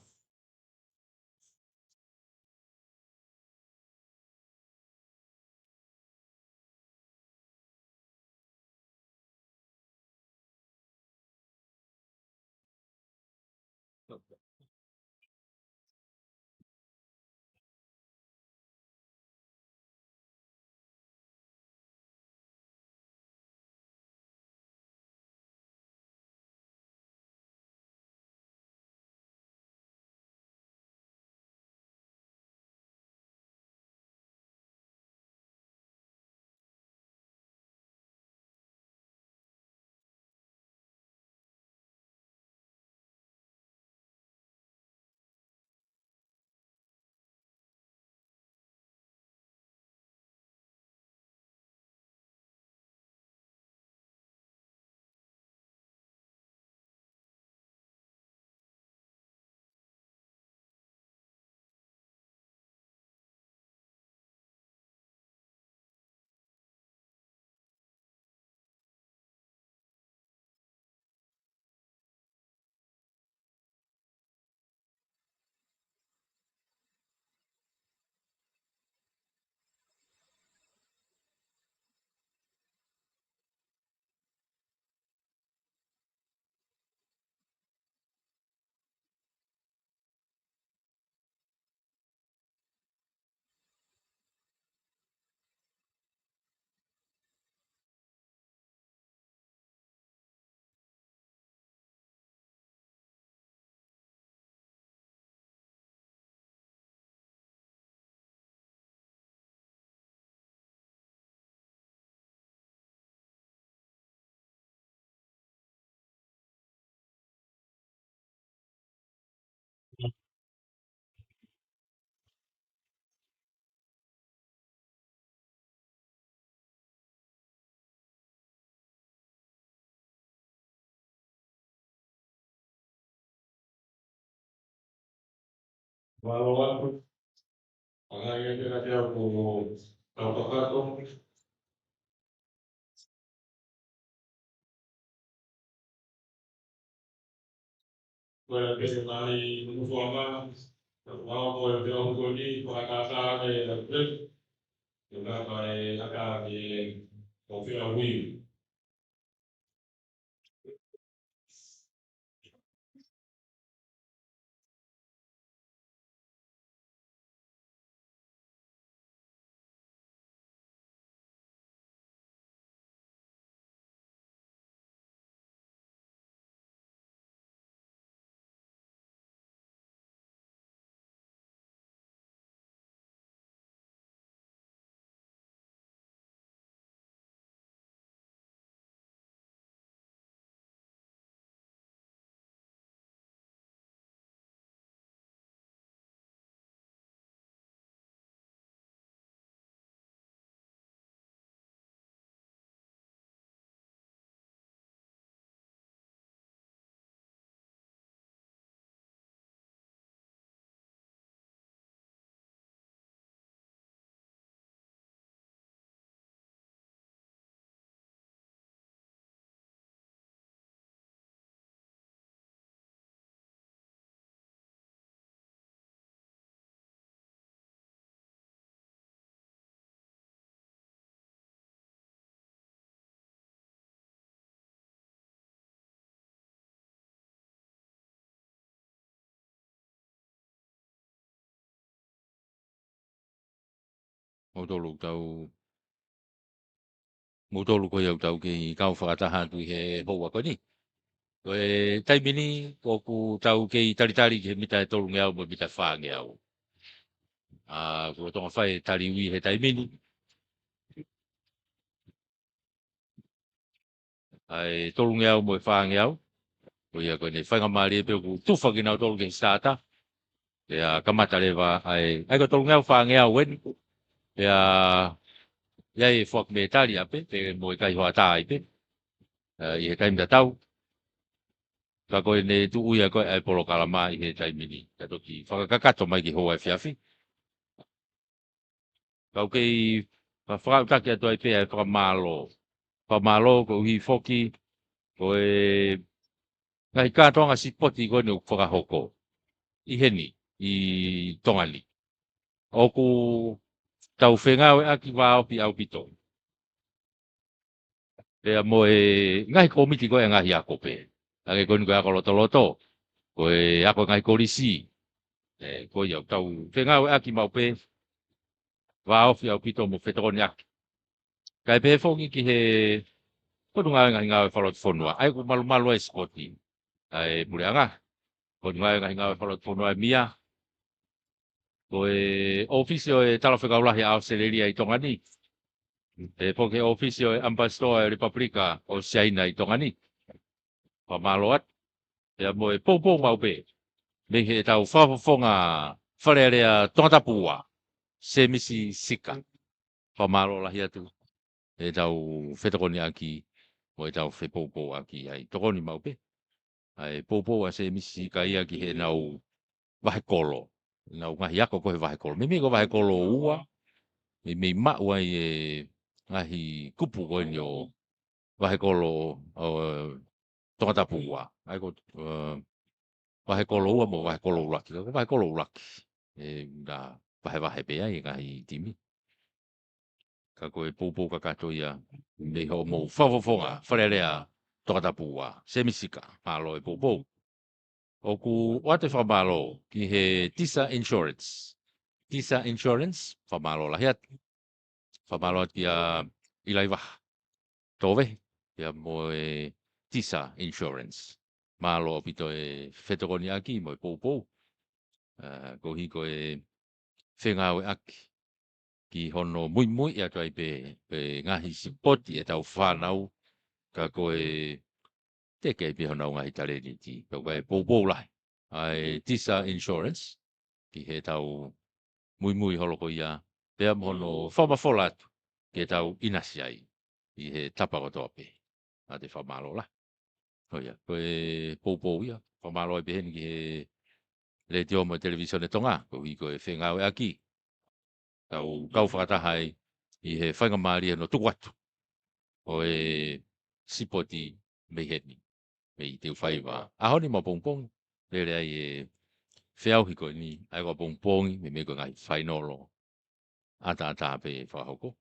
Malu-malu. Makanya kita dia mau tahu Well, mari mengusulkan kalau boleh dilakukan ini perkasa dari lebih juga dari akan di konfirmasi. Mau tolu ko yau tau ki kau whakataha tu he hoa ko ni. Koe taimini ko ku tau ke i tari ke mita e tolu ngeau mo mita wha ngeau. Ko tonga whai tari ui he taimini. Ai tolu ngeau mo e wha ngeau. Ko ia ko ne whainga maari e pe ku tuwha ki nau tolu ke stata. Ia kamata lewa ai ko tolu ngau whangea wen. Ia e whak me tari ape, pe mo i kai hoa tā i pe. I he taimita tau. Ka koe ne tu uia koe ai polo kalama i he taimini. Ka toki whakakakato mai ki hoa e whiawhi. Kau kei whakautaki atu ai pe ai whakamalo. Whakamalo ko hi whoki koe ngai kātoanga si poti koe ni whakahoko. I heni, i tongani. Oku tau whengau e aki wāopi au pito. Pea mo e ngai komiti koe ngahi ako pe. Ake koe ni koe ako loto. Koe ako ngai korisi. Koe iau tau whengau e aki mau pe. Wāopi au pito mo whetokoni aki. Kai pe whongi ki he koe ngai ngau e whalot whonua. Ai ko malu e spoti. Ai mureanga. Koe ngai ngau e whalot whonua e mia. Koe ofisio e talawhekaulahi a Australia i tongani. E poke ofisio e ambassador e Republika o China i tongani. Pamaloat. Ia mo e popo mau pe. Me he tau whawhawhonga wharearea tongatapua. Se misi sika. Pamalo lahi atu. E tau whetokoni aki. Mo e tau whepopo aki. Ai tokoni mau pe. Ai popo a se misi sika ia ki he nau wahekolo. Nau ngahi ako koe wahekolo. Me ko wahekolo ua. Me maua i e ngahi kupu koe ni o wahekolo tongatapua. Ai ko wahekolo ua mo wahekolo ulaki. Ko wahekolo ulaki. Na wahe pea i ngahi timi. Ka koe popo kakato ia. Me ho mo whawhawhonga. Wharerea tongatapua. Semisika. Malo e popo. Oku wate whamalo ki he Tisa Insurance. Tisa Insurance, whamalo lahiat. Whamalo at kia ilaiwah. Tove, kia mo e Tisa Insurance. Malo pito e whetokoni aki mo e poupou. Ko hiko e whengau e aki. Ki hono mui e atuai pe ngahi sipoti e tau whanau. Ka koe te kei piho nau ngahi tare ni ti. Kau kai poupou lai. Ai Tisa Insurance. Ki he tau mui holoko ia. Pea mono whamafola atu. Ki he tau inasi ai. I he tapakotoa pe. A te whamalo la. Oia, koe poupou ia. Whamalo ai peheni ki he le te omo televisione tonga. Ko hi koe whengau e aki. Tau kau whakatahai. I he whaingamari no tuku atu. O e sipoti meheni. Me te whaiwa. Ahoni ma pongpong. Lere ai e whiau hiko ni. Ai ko pongpongi. Me ko ngai whainolo. Ata pe whahoko.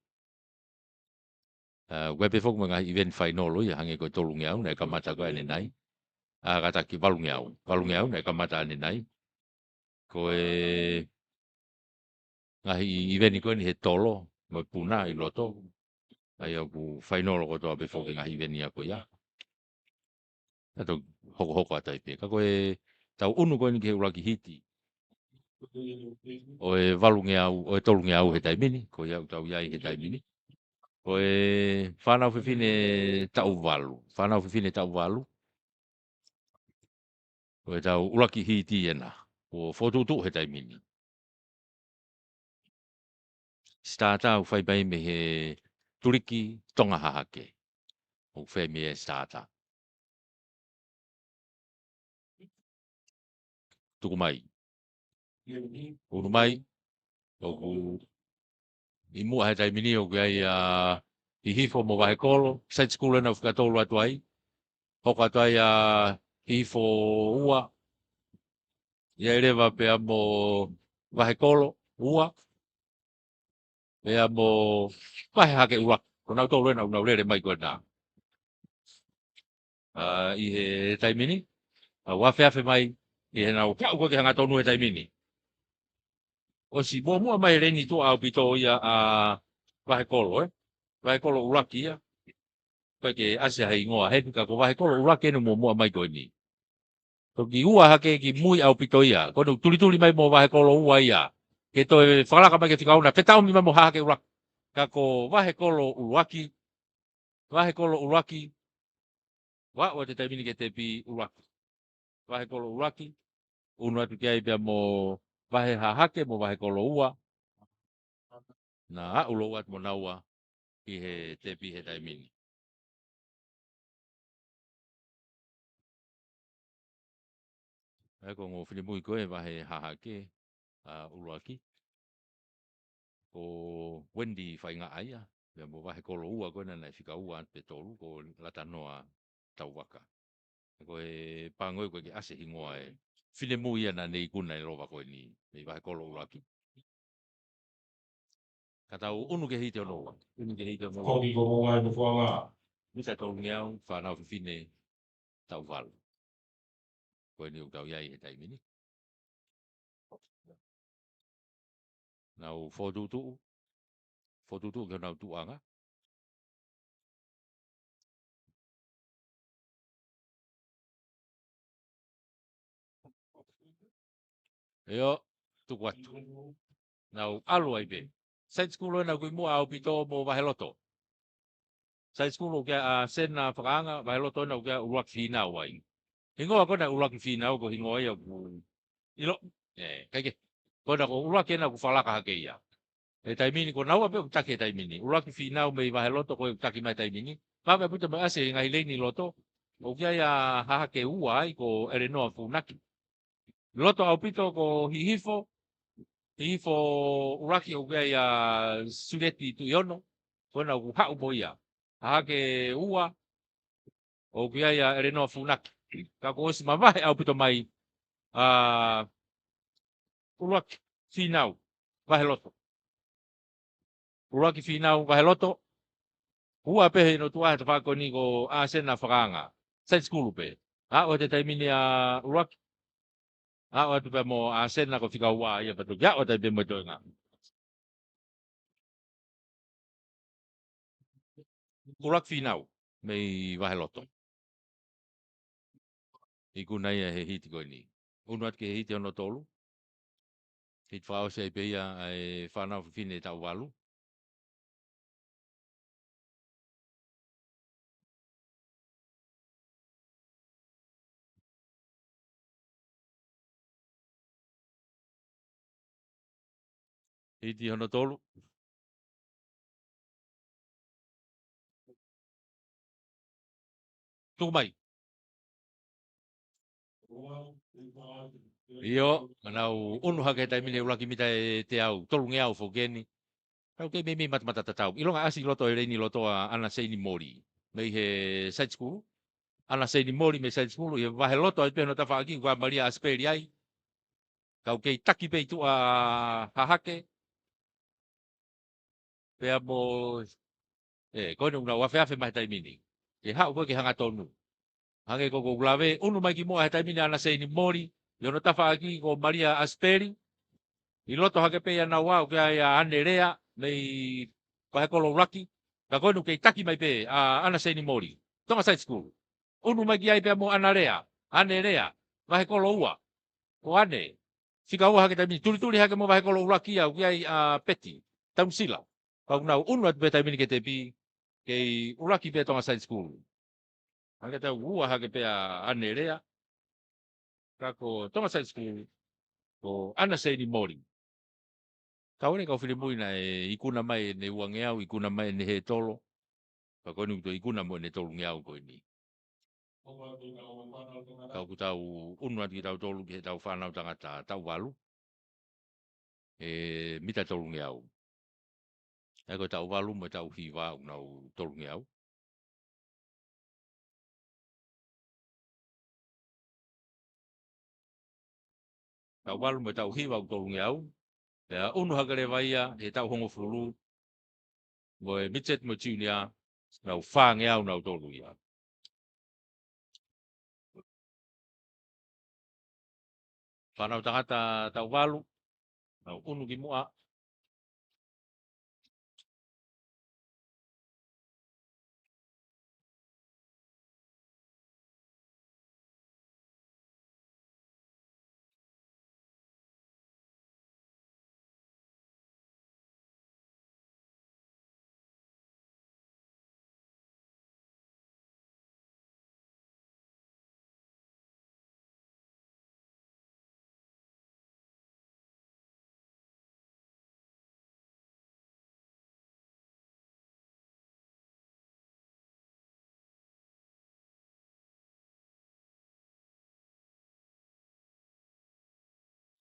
Wepe whoku mga event whainolo. Ia hange ko tolungi au. Nei kamata ko ane nai. Kata ki walungi au. Walungi au. Nei kamata ane nai. Ko e ngahi event ko ni he tolo. Mo puna i loto. Ai au ku whainolo ko toa pe whoku ngahi event ia ko ia. Tato hoko atai pe. Ka koe tau unu koe ni ke uraki hiti. O e walungi au, o e tolungi au he taimini. Ko iau tau iai he taimini. Ko e whanau whiwhine tau walu. Whanau whiwhine tau walu. Ko e tau uraki hiti ena. O whotutu he taimini. Stata u whaibai me he turiki tonga hahake. O whai me e stata. Tuku mai. Uru mai. Oku i mua he taimini o kai i hifo mo wahe kolo. Side school ena whakatolu atu ai. Hoko atu ai hifo ua. Ia rewa pea mo wahe kolo ua. Pea mo wahe hake ua. Konau tolu ena unau lere mai koe nā. I he taimini. Wawhiawhi mai. I he nau kau koe ke hanga tonu he taimini. O si mua mai reni tu au pito ia wahe kolo Wahe kolo uraki ia. Koe ke ase hei ngoa hepika ko wahe kolo uraki enu mua mai koe ni. Toki ua hake ki mui au pito ia. Kono tuli mai mo wahe kolo ua ia. Ke toi whakalaka mai ke whikauna. Petau mi mai mo hake uraki. Kako wahe kolo uraki. Wahe kolo uraki. Wa o te taimini ke te pi uraki. wahe kolo uraki, unu atu kia ipia mo wahe hahake mo wahe kolo ua, na ulo wat mo naua i he tepi he taimini. Eko ngō whini koe wahe hahake uruaki, ko Wendy whainga aia, pia mo wahe kolo ua koe na whika ua pe tolu ko lata noa tau waka. Ko e pangoi koe ki ase hingoa e whine ia na nei kuna i rowa koe ni wahe kolo uruaki. Ka tau unu ke hite ono. Unu ke hite ono. Koki ko mo ngai mo whanga. Misa tau ngeau, whanau whine tau walu. Koe ni tau iai he taimini. Nau whotutu. Whotutu ke nau tuanga. Eo, tuku atu. Nau alu ai be. Side school na kui mua au pito mo waheloto. Side school ke a sena whakaanga waheloto na kia uruak whina wai. Hingoa kona uruak whina ko hingoa ia ku ilo. Kaike. Kona ko uruak ena ku whalaka hake ia. E taimini ko naua pe utake taimini. Uruak whina me waheloto ko utake mai taimini. Maka puta me ase ngai leini loto. O kia ia hahake uai ko ere noa funaki. Loto au pito ko hihifo. Hihifo uraki o kia ia sureti tu iono. Kona ku hau mo ia. Hahake ua. O kia ia ere noa funaki. Ka ko osi mamahe au pito mai. Uraki whinau. Waheloto. Uraki whinau waheloto. Ua pehe no tuahe te whako ni ko asena whakanga. Side school pe. O te taimini a uraki. O te pe mo asena ko whika ua ia patu. Ia o te pe mo toinga. Uraki whinau. Mei waheloto. I kuna ia he hiti koe ni. Unu at ke hiti ono tolu. Hit whao se pe ia e whanau whine tau walu. Hiti ono tolu. Tuku mai. Io, manau unu hake taimini ulaki mita e te au. Tolu nge au fokeni. Kau ke mimi mata tatau. Ilonga asi loto e reini loto a ana seini mori. Mei he side school. Ana seini mori me side school. Ia wahe loto ai pehno ta whaaki. Kua Maria Asperi ai. Kau kei taki pei tu a hahake. Pea mo... koe nuna wawheawhe mai taimini. Ke hau koe ke hanga tonu. Hange koko ulawe. Unu mai ki mua he taimini ana seini mori. Iono ta whaaki ko Maria Asperi. I loto hake pei ana wau kia ia ane rea. Nei wahe kolo uraki. Ka koe nu kei taki mai pe ana seini mori. Tonga side school. Unu mai ki ai pea mo ana rea. Ane rea. Wahe kolo ua. O ane. Fika ua hake taimini. Turi hake mo wahe kolo uraki au kia i peti. Tausila. Kau nau unu atu pe taimini ke te pi. Kei uraki pe tonga side school. Hake tau ua hake pea ane rea. Kako tonga side school. Ko ana seini mori. Kau ne kau whirimui na ikuna mai ne uangeau, ikuna mai ne he tolo. Ka koe nukuto ikuna mo ne tolu ngeau koe ni. Kau ku tau unua ki tau tolu ki he tau whanau tangata tau walu. Mita tolu ngeau. Eko tau walu mo tau hiwa unau tolu ngeau. Tau walu mo tau hiwa tolu ngeau. Unu hakare vaia he tau hongo fulu. Mo e mitset mo tiunia. Nau whangeau nau tolu ia. Whanau tangata tau walu. Nau unu ki mua.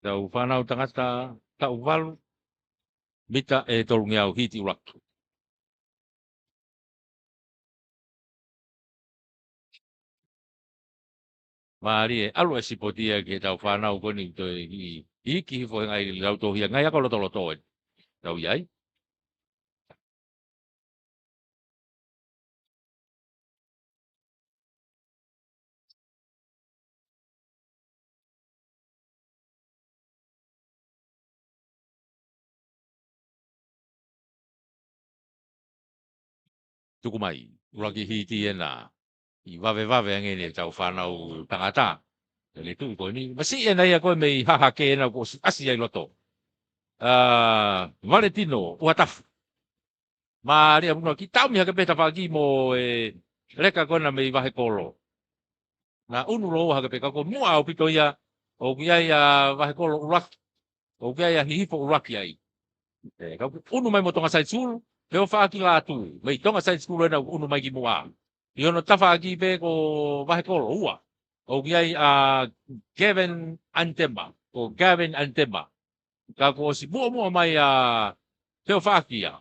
Tau whanau tangata tau walu. Mita e tolungi au hiti uraki. Maari e alu e sipotia ke tau whanau koni to i iki hifo ngai lau tohia ngai ako loto loto e. Tau iai. Tuku mai. Uraki hiti e na. I wawe angene tau whanau tangata. Ele tu ko ni masi e nei ko me haha ke na ko asi ai loto. Valentino uataf. Ma ria uno ki tau mi ha ke peta pagi mo e reka kona me wahe kolo. Na unu lo ha ke peka ko mua o pito ia o kia ia wahe kolo uraki. O kia ia hihifo uraki ai. E ka unu mai mo tonga sai sul peo fa ki la tu. Me tonga sai sul na unu mai ki mua. Iono tafa ki pe ko wahe kolo ua. O kia ia Gavin Antema. O Gavin Antema. Ka ko si mua mai a peo fa ki ia.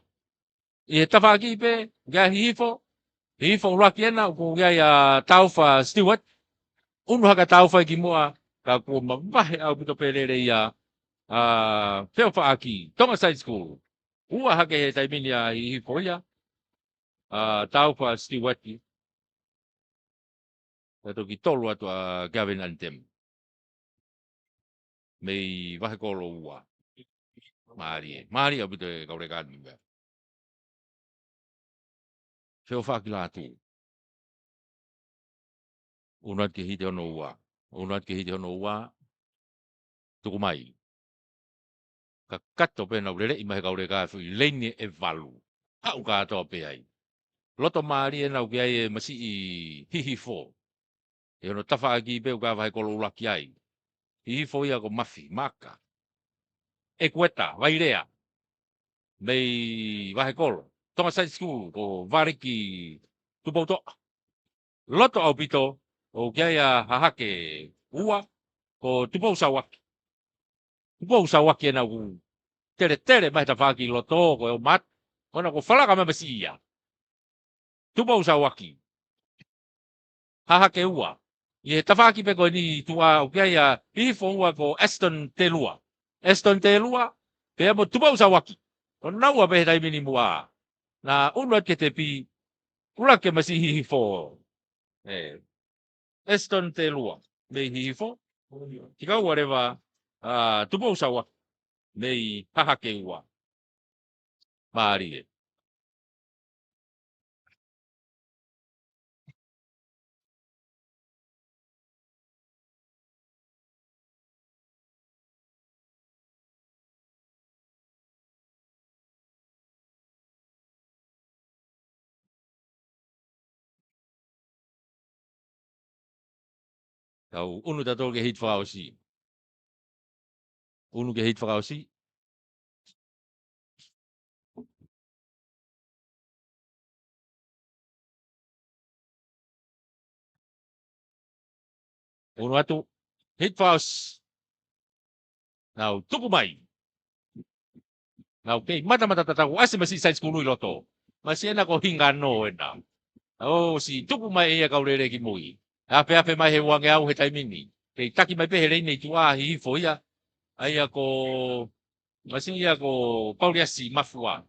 I tafa ki pe ga hihifo uraki ena ko kia ia Taufa Stewart. Unu haka Taufa ki mua ka ko mawahe au pito pelere ia peo fa aki tonga side school. Ua hake he taimini a hihifo ia Taufa Stewart ki. Tato ki tolu atu a Gavin Antema. Mei wahe kolo ua. Maari au pito e kaure kani mea. Feo whaki la tu. Unat ke hite ono ua. Unat ke hite ono ua. Tuku mai. Ka kato pena urere ima he kaure ka fui leine e valu. Au ka atoa pe ai. Loto maari e nau ki ai e masi i hihi fo. E ono tafa aki pe uka wahe kolo ulaki ai. Hihi fo ia ko mafi, maka. E kueta, wairea. Mei wahe kolo. Tonga side school ko variki tupauto. Loto au pito o kia ia hahake ua ko tupau sawaki. Tupau sawaki e nau tere mai ta whaki loto ko e o mat. Ona ko whalaka mamasi ia. Tupau sawaki. Hahake ua. Ie tawhaki pe ko ni tua o kia ia hifo ua ko Aston Telua. Aston Telua pe amo tupau sawaki. O naua pe hetai mini mua. Na unuat ke te pi ulake masi hifo. Aston Telua. Me hifo. Tika ua rewa tupau sawaki. Mei hahake ua. Maari e. Tau unu tato ke hit whakausi. Unu ke hit whakausi. Unu atu hit whakaus. Nau tuku mai. Nau kei mata tatau ase masi sai skulu i loto. Masi ena ko hinga no ena. O si tuku mai ia kaurere ki mui. Ape mai he wange au he taimini. Kei taki mai pehe rei nei tua hi fo ia. Aia ko masi ia ko pauria si mafua.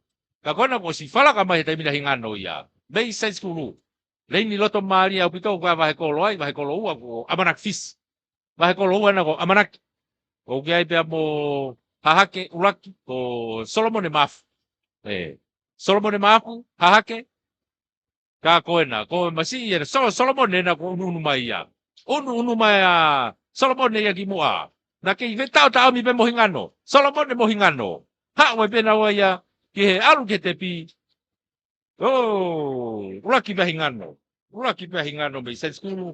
Ka kona ko si falaka mai he taimina hinga no ia. Mei sai skulu. Rei ni loto maari au pito kwa vahe kolo ai, vahe kolo ua ko amanak fis. Vahe kolo ua na ko amanak. Ko kia ipe amo hahake uraki ko Solomon e mafu. Solomon e mafu, hahake. Ka koena, ko masi ia Solomon e na ko unu mai ia. Unu mai a Solomon e ia ki mua. Na ke iwe tau mi pe mohingano. Solomon e mohingano. Ha ua pe na ua ia ki he alu ke te pi. Uraki pe hingano. Uraki pe hingano me sen skulu.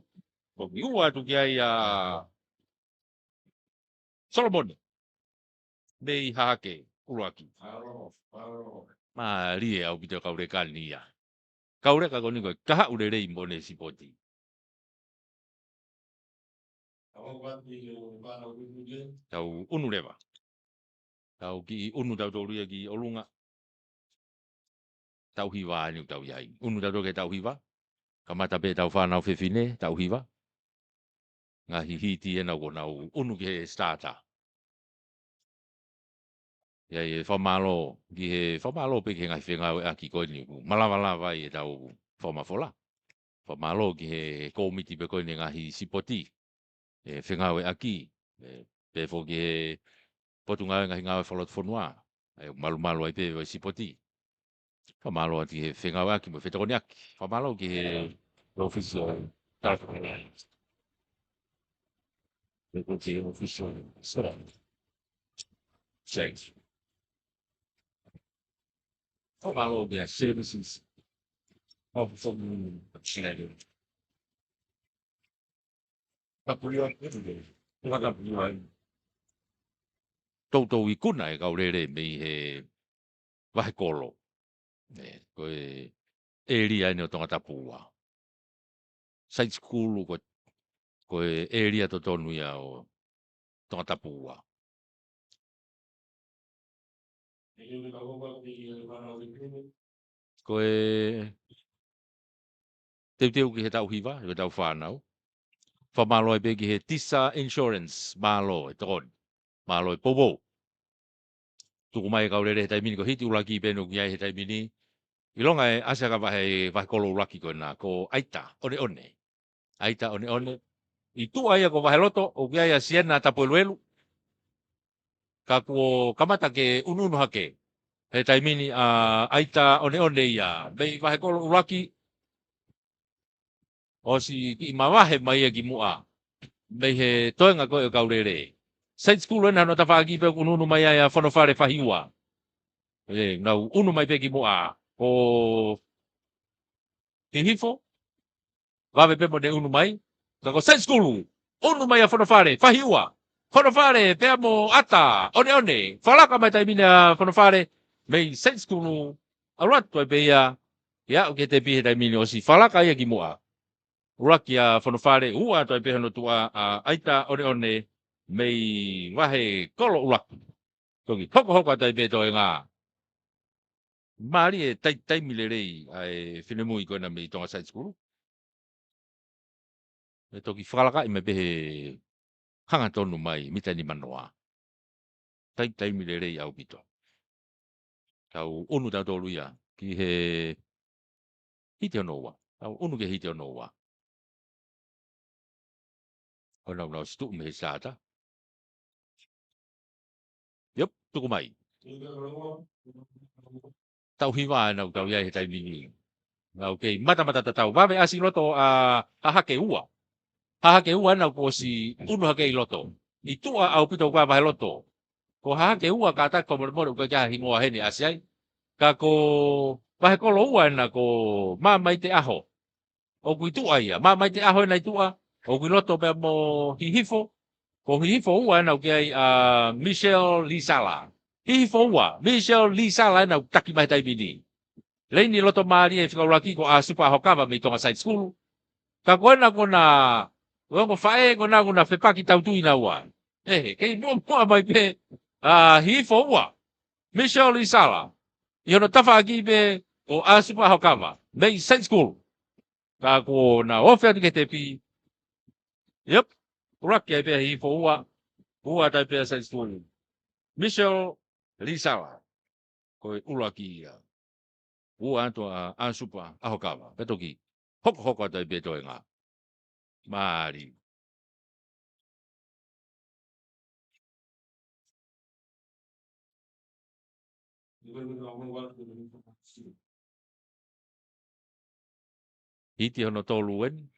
Ko ki ua tu kia ia Solomon. Mei hahake uraki. Ma rie au pito kaure kani ia. Kaure ka koni ko kaha urere imbone sipoti. Tau unu lewa. Tau ki unu tau tolu ia ki olunga. Tau hiwa ni tau iai. Unu tau ke tau hiwa. Kamata pe tau whanau whewhine, tau hiwa. Ngā hihiti e nau nau unu ki he starter. Ia e whamalo, ki he whamalo pe ki ngai whengau e aki koe ni. Malawalawa e tau whamafola. Whamalo ki he komiti pe koe ni ngahi sipoti. E whengau e aki. Pe fo ki he potunga ngahi ngau e whalot whanua. E malu ai pe sipoti. Whamalo ki he whengau e aki mo whetako ni aki. Whamalo ki he official change. Whamalo ki he services of some Schneider. Tau i kuna e kau rere mei he wahe kolo. Koe area ni o tonga tapua. Side school koe area to tonu ia o tonga tapua. Koe teu ki he tau hiwa, he tau whanau. Whamalo e peki he Tisa Insurance, malo e tokon. Malo e popo. Tuku mai kau rere he taimini ko hiti ulaki penu ki ai he taimini. Ilonga e asa ka wahe kolo ulaki ko na ko aita, one. Aita one. I tu aia ko wahe loto, o ki aia siena tapo eluelu. Ka kuo kamata ke ununu hake. He taimini aita one ia. Bei wahe kolo ulaki. O si ki mawahe mai e ki mua. Bei he toenga koe o kaurere. Side school ena no tawhaki pe ununu mai aia whanofare whahiwa. Nau unu mai pe ki mua. O hihifo. Wawe pe mo ne unu mai. Kako side school. Unu mai a whanofare whahiwa. Whanofare pe mo ata. One. Whalaka mai taimine a whanofare. Mei side school. Aratu ai pe ia. Ia o ke te pihe taimine o si whalaka ia ki mua. Uraki a whanofare, ua toi pehano tua a aita one mei wahe kolo uraki. Toki, hoko toi pe toi ngā. Māri e taimile rei ai whenemui koe na mei tonga side school. E toki whakalaka i me pehe hanga tonu mai mitani manoa. Taimile rei au pito. Tau unu tau tolu ia ki he hiti onoa. Tau unu ke hiti onoa. O nau stu me sata. Yep, tuku mai. Tau hiwa nau tau ia he taimini. Nau kei mata tau. Wawe asi loto a hahake ua. Hahake ua nau ko si unu hake i loto. I tua au pito kwa wahe loto. Ko hahake ua ka ta ko moru ko kia hingoa hene asiai. Ka ko wahe kolo ua na ko mamai te aho. O kui tua ia. Mamai te aho na i tua. O kui loto pe mo hihifo. Ko hihifo ua nau kia Michelle Lisala. Hihifo ua. Michelle Lisala nau taki mai taimini. Leini loto maari e whikauraki ko a supa hokawa me tonga side school. Ka koena kona. Ko whae kona kona whepaki tautui na ua. Kei mua mai pe. Hihifo ua. Michelle Lisala. Iono tafa aki pe o a supa hokawa. Me side school. Ka kona ofea ni ke te pi. Yep, uraki ai pia hifo ua tai pia side school. Michelle Lisala, koe uraki ia. Ua antua ansupa ahokawa, petoki, hoko tai pia toi ngā. Maari. Hiti hono tolu weni.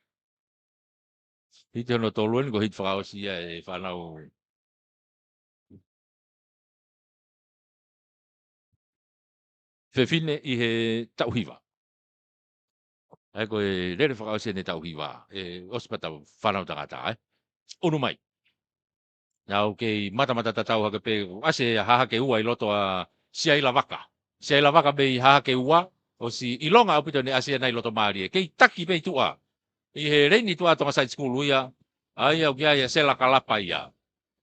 Hiti hono toluen ko hit whakaosi e whanau. Whewhine i he tauhiwa. Ai koe rere whakaosi ne tauhiwa. Ospata whanau tangata. Unu mai. Nau kei mata tatau hake pe. Ase hahake ua i loto a siaila waka. Siaila waka bei hahake ua. O si ilonga upito ne asia nai loto maari. Kei taki bei tua. I he reini tua tonga side school uia, Ai au kia ia sela kalapa ia.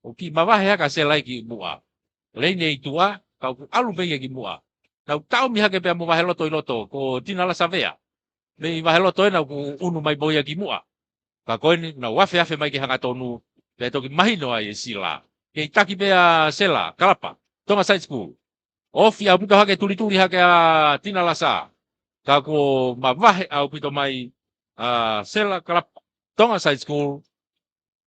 O ki mawahe haka sela ki mua. Leine i tua, kau alu bege ki mua. Nau tau mi hake pea mo wahe loto i loto, ko tina la savea. Me i wahe loto e nau ku unu mai boia ki mua. Ka koe ni, nau wafe afe mai ki hanga tonu, pea toki mahino ai e sila. Kei taki pea sela, kalapa, tonga side school. Ofi au pito hake tuli hake a tina la sa. Ka ko mawahe au pito mai sela, kalapa, tonga side school.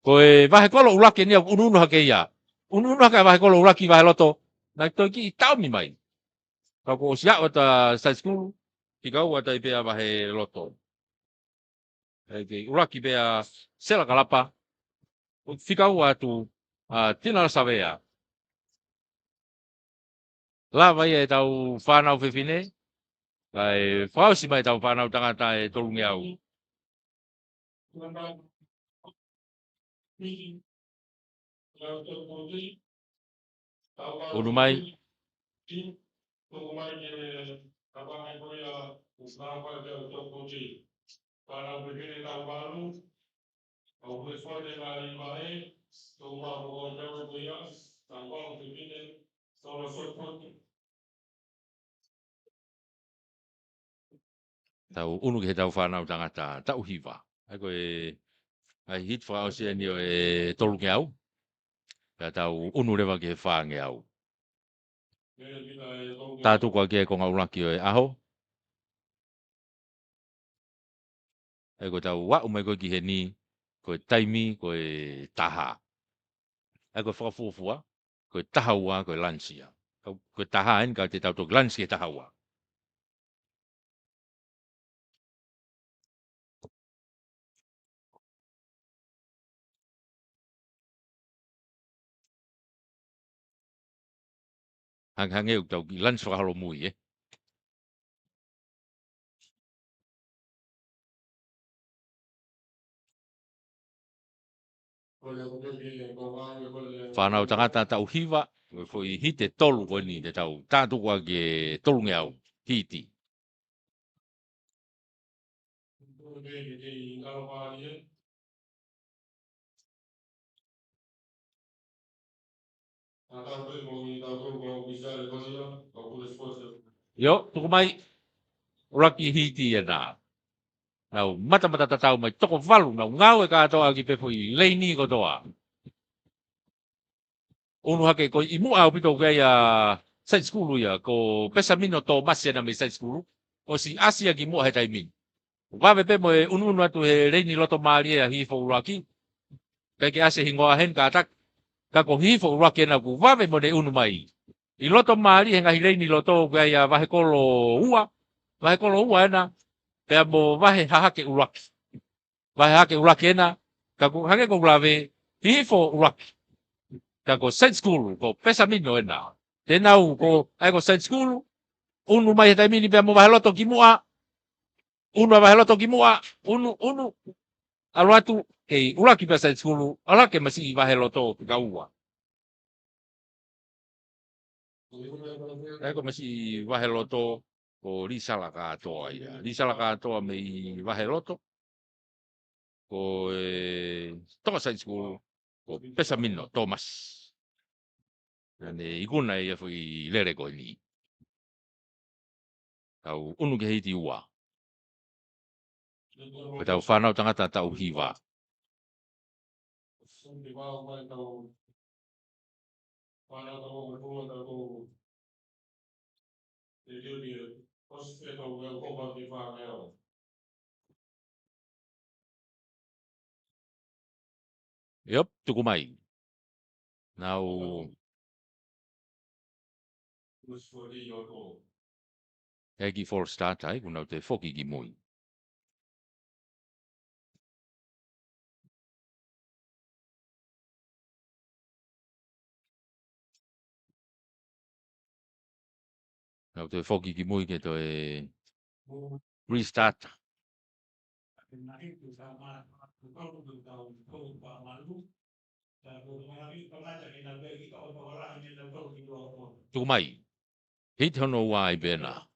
Koe wahe kolo ulake ni au unu hake ia. Unu hake wahe kolo ulaki wahe loto. Na toi ki tau mi mai. Ka ko sia wata side school. Ki kau wata i pea wahe loto. Ulaki pea sela kalapa. Fikau watu tina la savea. La vai e tau whanau whiwhine. Kai whausi mai tau whanau tangata e tolungi au. Unu mai. Tau unu ke tau whanau tangata tau hiwa. Ai koe ai hit whausi e nio e tolungi au. Ka tau unu rewa ke whange au. Tātu kua kia ko ngaulaki o e aho. E koe tau wau mai koe ki he ni, koe taimi, koe taha. E koe whakafufua, koe taha ua, koe lansia. Koe taha en, ka te tau tok lansia taha ua. Hang eu tau ki lans whakahalo mui, Whanau tangata tau hiwa, foi hite tolu koe ni te tau tātu kua ke tolungi au, hiti. Yo, tuku mai, uraki hiti e nā. Nau mata tatau mai toko walu, nau ngau e katoa ki pefoi leini kotoa. Unu hake ko imu au pito kai side school ia ko pesa mino to masia na me side school o si asia ki mo he taimin. Wa be mo unu atu he leini loto mali e hi fo uraki. Kai ke asia hingoa hen ka tak ka ko hi fo uraki na ku wa be mo de unu mai. I loto mali he ngahi leini loto kai wa he kolo ua. Wa he kolo ua na pe mo wa he hake uraki. Wa he hake uraki na ka ku hake ko grave hi fo uraki. Ko side school ko pesa mino ena tenau ko ai ko side school unu mai tai mini pe mo vai loto ki mua unu vai loto ki mua unu alwatu ke ulaki pe side school ala ke masi vai loto ka ua ai ko masi vai loto ko risala ka to me vai loto ko to side school ko pesa mino Thomas. Ane ikuna ia foi lere ko ni. Tau unu ke hiti ua. Ko tau whanau tangata tau hiwa. Yop, tuku mai. Nau Egi for start ai kuna te foki ki mui. Nau te foki ki mui ke to e restart. Tuku mai. Hit hono wai bena.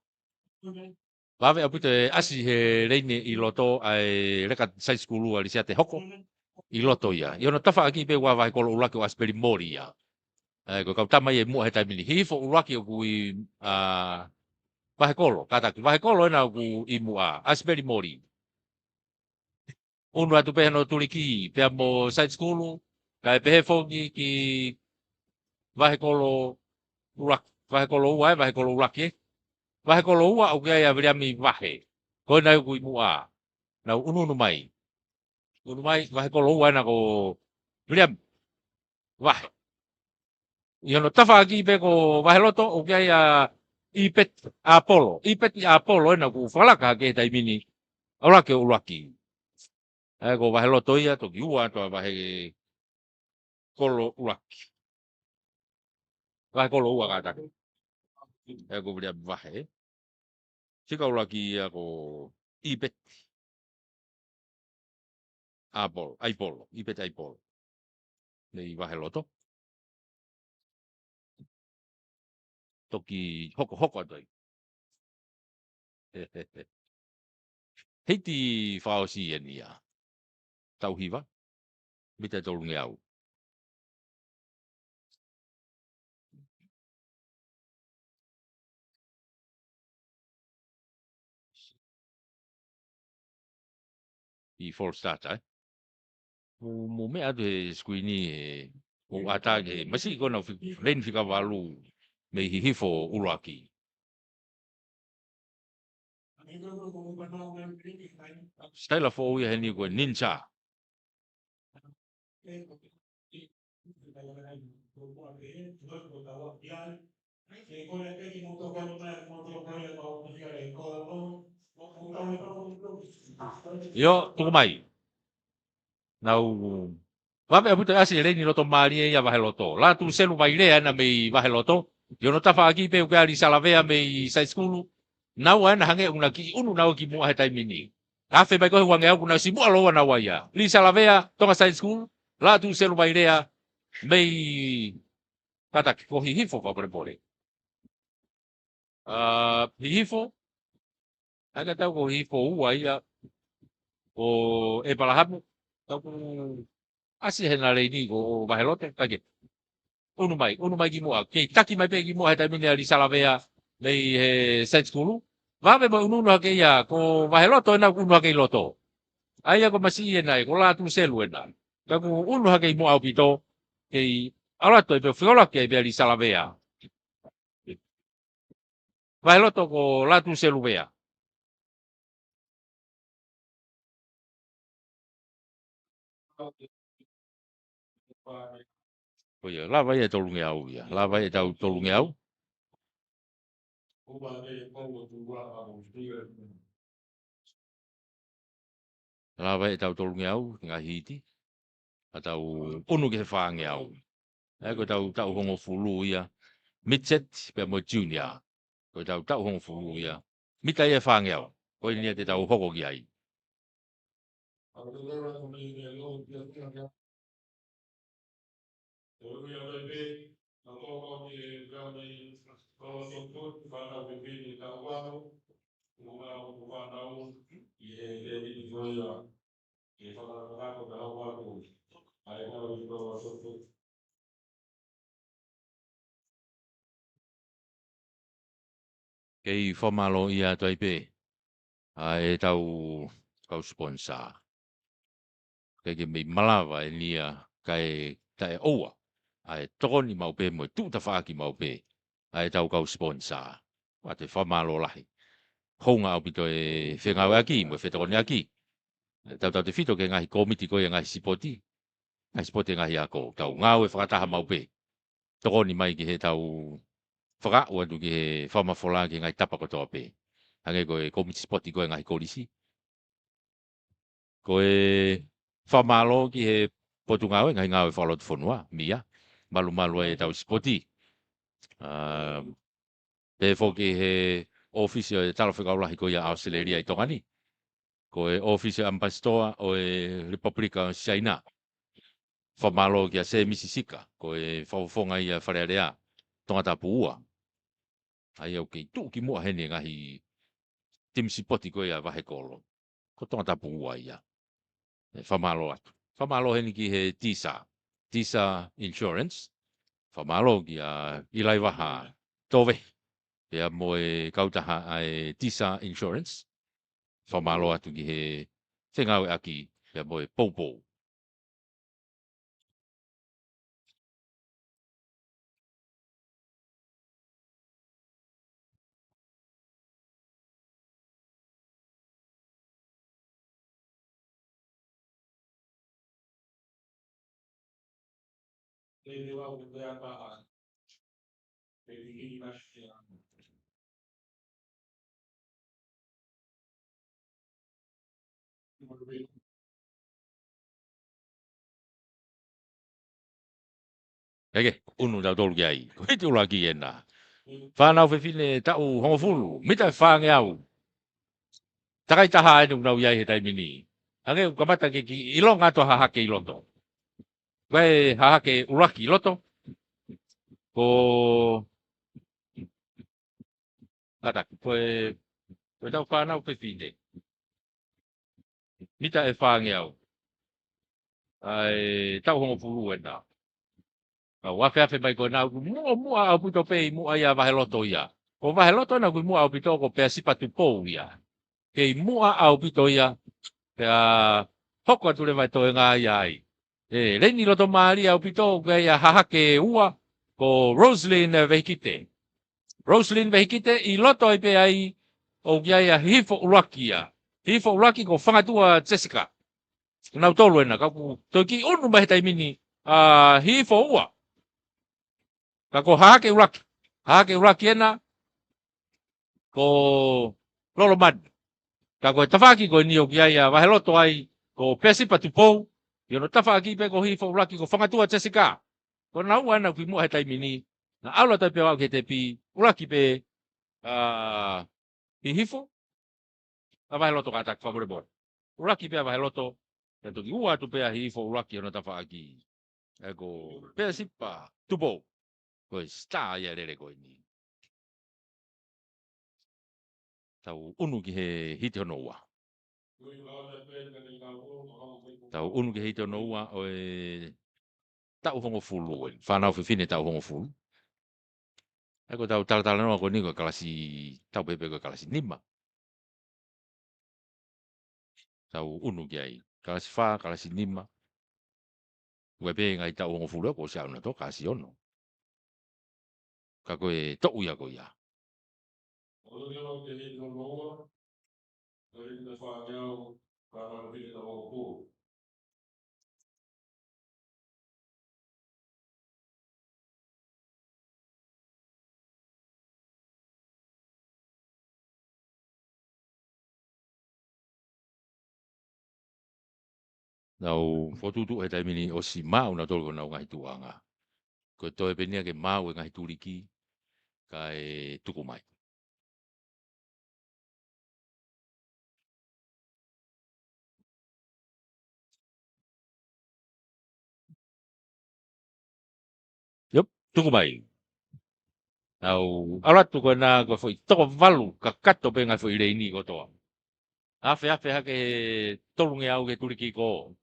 Wawe apute asi he reine I loto ai reka side school ali sia te hoko. I loto ia. Io no tafa aki pe wa vai kolo ulaki o asperi mori ia. Ko kau tama ye mua he taimini. Hifo ulaki o kui vahe kolo. Kataki vahe kolo ena ku i mua. Asperi mori. Unu atu pehe no tuliki. Pea mo side school. Kai pehe fongi ki vahe kolo ulaki. Vahe kolo ua e vahe kolo ulaki. Vahe kolo ua au kia ia viriami vahe. Ko ena ku i mua. Na unu mai. Unu mai vahe kolo ua ena ko viriami vahe. Ia no tafa aki pe ko vaheloto o kia ia ipet Apollo. Ipet i Apollo ena ku falaka ke taimini. Ola ke ulaki. Ko vaheloto ia to kiua to vahe kolo ulaki. Vahe kolo ua kata. Ko bria vahe. Sika ulaki ia ko ipet Apollo. Apollo. Ipet Apollo. Nei vaheloto. Toki hoko atoi. Heiti whaosi e nia. Tauhiwa. Mita tolungi au. I fall start, Mo mea atu he skuini e o atage. Masi kona len fika walu me hihifo ulaki. Style of oia he ni ko ninja. Yo, tuku mai. Nau wape abuta asi le ni loto mali e ya vaheloto. La tu selu vai le na me vaheloto. Yo no tafa aki pe ka ali salavea me sai skulu. Nau ana hange una ki unu nau ki mo hetai mini. Afe ba ko wange au na si mo alo na waya. Li salavea tonga sai skulu. La tu selu vai le me kata ko hihifo pa pore. Hihifo aga tau ko hihifo ua ia o e palahamu tau asi hena le ni ko vahelote kage. Unu mai ki mua. Kei taki mai pe ki mua hetai mini ali salavea me he sai skulu. Vape mo unu na ke ia ko vaheloto na unu ke loto. Ai ko masi ena ko la tu selu ena. Ka ku unu ke mo au pito ke ala to pe fiola ke be ali salavea. Vaheloto ko la tu selu bea. O ia la vai e tolungi au ia. La vai e tau tolungi au. La vai e tau tolungi au ngā hiti. A tau unu ke whaange au. Ko tau hongo fulu ia. Midset pe mo junior. Ko tau hongo fulu ia. Mita ia whaange au. Ko ini te tau hoko ki ai. Kei whamalo ia toi pe. E tau kau sponsor. Kei ke mei malawa e nia kai tae oua. Ai tokoni mau pe mo tu ta whaaki mau pe. Ai tau kau sponsor. Wa te whamalo lahi. Honga au pito e whengawe aki mo whetokoni aki. Tau te whito ke ngahi komiti ko e ngahi sipoti. Ngahi sipoti ngahi ako. Tau ngau e whakataha mau pe. Tokoni mai ki he tau whaka ua tu ki he whamafola ki ngahi tapa kotoa pe. Hange ko e komiti sipoti ko e ngahi kolisi. Ko e whamalo ki he potu ngau e ngahi ngau e whalot whanua. Mia. Malu e tau sipoti. Te whoki he ofisio e talo whekaulahi ko ia Australia i tongani. Ko e ofisio ambassador o e Republika o China. Whamalo ki a se Misisika. Ko e whawfonga i a wharearea tongata puua. Ai au kei tūki mua hene ngahi timsipoti ko ia wahe kolo. Ko tongata puua ia. Whamalo atu. Whamalo heni ki he Tisa Insurance. Whamalo ki a ilai waha tove. Pea moe kautaha ai Tisa Insurance. Whamalo atu ki he whengawe aki pea moe poupou. Eke, unu tau tolu ki ai. Ko hiti ula ki ena. Whanau whiwhine tau hongofulu. Mita whange au. Takai taha enu nau iai he taimini. Ange kamata ke ki ilonga to hahake iloto. Koe hahake uraki iloto. Ko... Kata, koe tau whanau whiwhine. Mita e whange au. Ai tau hongofulu ena. Wafe mai ko na mua au pito pe mua ia vaheloto ia. Ko vaheloto na ku mua au pito ko pe sipatu pou ia. Ke mua au pito ia. Pe hoko atu le vai to nga ia. Leni loto mari au pito ko ia hahake ua ko Roslyn Vehikite. Roslyn Vehikite I loto I pe ai o ia hifo ulakia. Hifo ulaki ko whangatua Jessica. Nau tolu ena ka ku toki unu mai taimini hifo ua. Kako hake uraki ena ko lolo mad. Kako tafaki ko ni o kia vaheloto ai ko pesi patupou. Yono tafaki pe ko hifo uraki ko whangatua Jessica. Ko nau ana ki mua he taimini. Na aula tai pe wau ke te pi uraki pe hifo. A vaheloto katak favorable. Uraki pe vaheloto. Ya toki ua tu pe hifo uraki yono tafaki. Eko pesi pa tupou. Koe star ia rere koe ni. Tau unu ki he hiti ono ua. Tau unu ki he hiti ono ua o e tau hongo fulu. Whanau whiwhine tau hongo fulu. Eko tau talatala noa koe ni koe kalasi, tau pepe koe kalasi nima. Tau unu ki ai. Kalasi wha, kalasi nima. Koe pe ngai tau hongo fulu ko sia una to kalasi ono. Ka koe to uia koe ia. Nau fotutu he taimini o si mau na tolu na ngai tuanga. Ko toe penia ke mau ngai turiki kai tuku mai. Yup, tuku mai. Nau alat tu ko na ko foi toko valu ka kato pe ngai foi reini ko toa. Afe hake tolunge au ke turiki ko.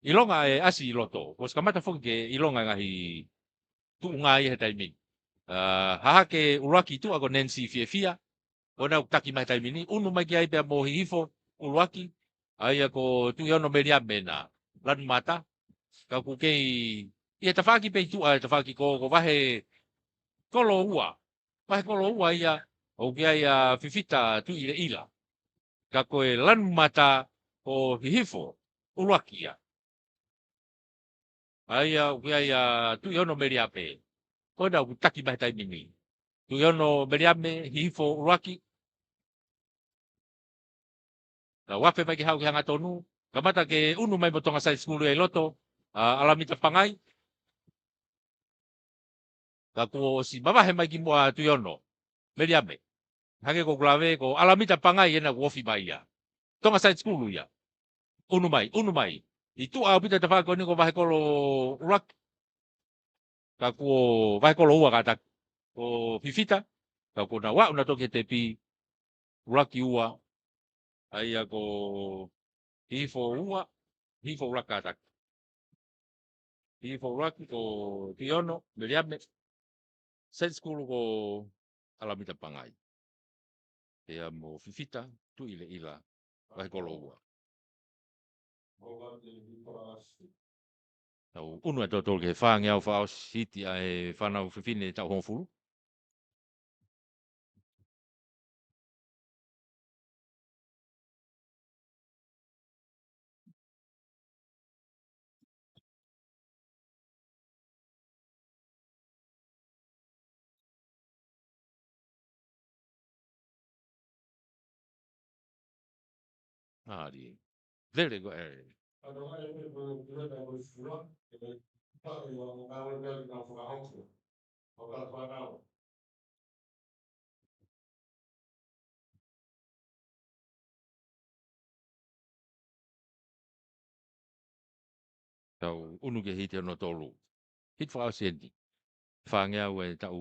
Ilonga e asi loto. Ko skamata foki ke ilonga ngai tu ngai he taimini. Hahake uraki tu ako Nancy Fiefia. Ona taki mai taimini. Unu mai ki ai pe mo hifo uraki. Ai ako tu yono meria mena. Lan mata. Ka ku kei ia tafaki pe tu ai tafaki ko vahe kolo ua. Vahe kolo ua ia o kia ia fifita tu ila. Ka koe lan mata o hifo uraki ia. Ai o kia ia tu yono meria pe. Ona taki mai taimini. Tu yono meria me hifo uraki. Na wafe mai ki hau ki hanga tonu. Kamata ke unu mai motonga sai skulu e loto. Alamita pangai. Kako si mawahe mai ki mua tu yono. Meriame. Hake ko glave ko alamita pangai ena wofi mai ia. Tonga sai skulu ia. Unu mai. Itu au pita tafa ko ni ko vahe kolo urak. Kako vahe kolo ua kata ko fifita. Kako na wa una toke tepi uraki ua. Ai ako hifo ua, hifo urak kata. I Fauraki ko Tiono, Miriame, Set School ko Alamita Pangai. Kaya mo fifita, tu ila, wahi ko loua. Tau unu e totol ke whaangia o whaos hiti ai whanau whiwhine tau hongfuru. Ari, very good. Tau unu ke hiti ono tolu. Hit whaos henti. Whaangia ue tau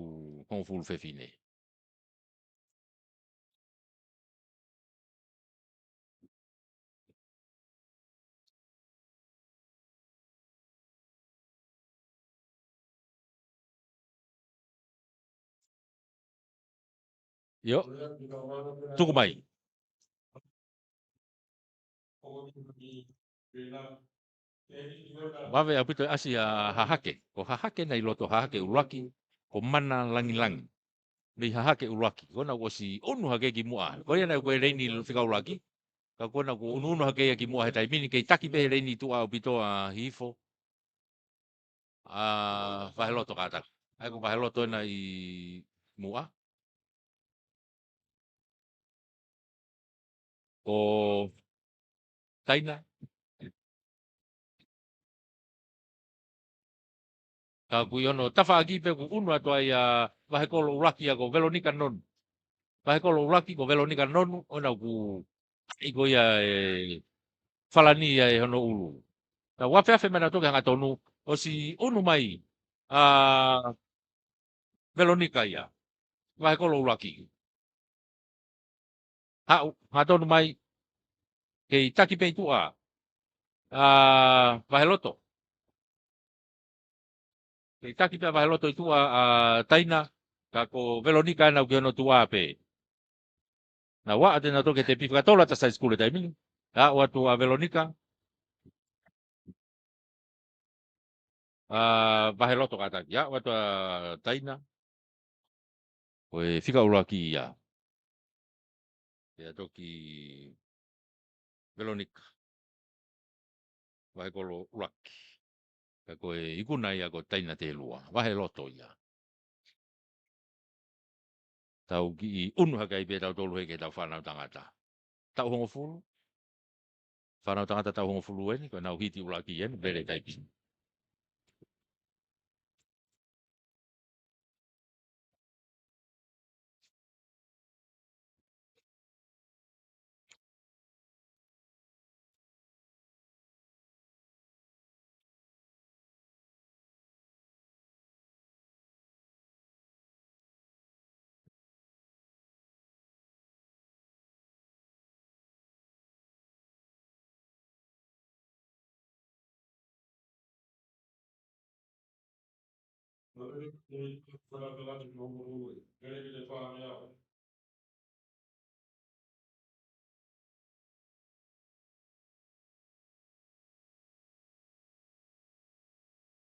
hongfuru whiwhine. Yo, tuku mai. Wawe apito asi a hahake. Ko hahake nei loto hahake uraki. Ko mana langi-langi. Nei hahake uraki. Kona ko si unu hake ki mua. Ko ia na koe reini whika uraki. Ka kona ko unu hake ia ki mua he taimini. Kei taki pe reini tu au pito a hifo. Whaheloto kātaka. Ai ko whaheloto ena i mua. Ko taina. Ka kui ono tawha aki pe ku unu atua i wahekolo uraki a ko Veronica nonu. Wahekolo uraki ko Veronica nonu. Ona ku iko ia whalani ia e hono ulu. Na wawhiawhi mena toke hanga tonu. O si unu mai Veronica ia. Wahekolo uraki. Ha tonu mai kei taki pe tua. Waheloto. Kei taki pe waheloto i tua taina. Ka ko Veronica na uki hono tua pe. Na wa ate na toke te pifika tola ta sai skule taimini. Watu a Veronica. Waheloto kataki. Watu a taina. Koe fika uraki ia. Ia toki Veronica. Wahekolo uraki. Ka koe ikuna ia ko taina te lua. Waheloto ia. Tau ki unu haka i pe tau tolu heke tau whanau tangata. Tau hongo fulu. Whanau tangata tau hongo fulu eni. Koe nau hiti uraki eni. Bere taipi.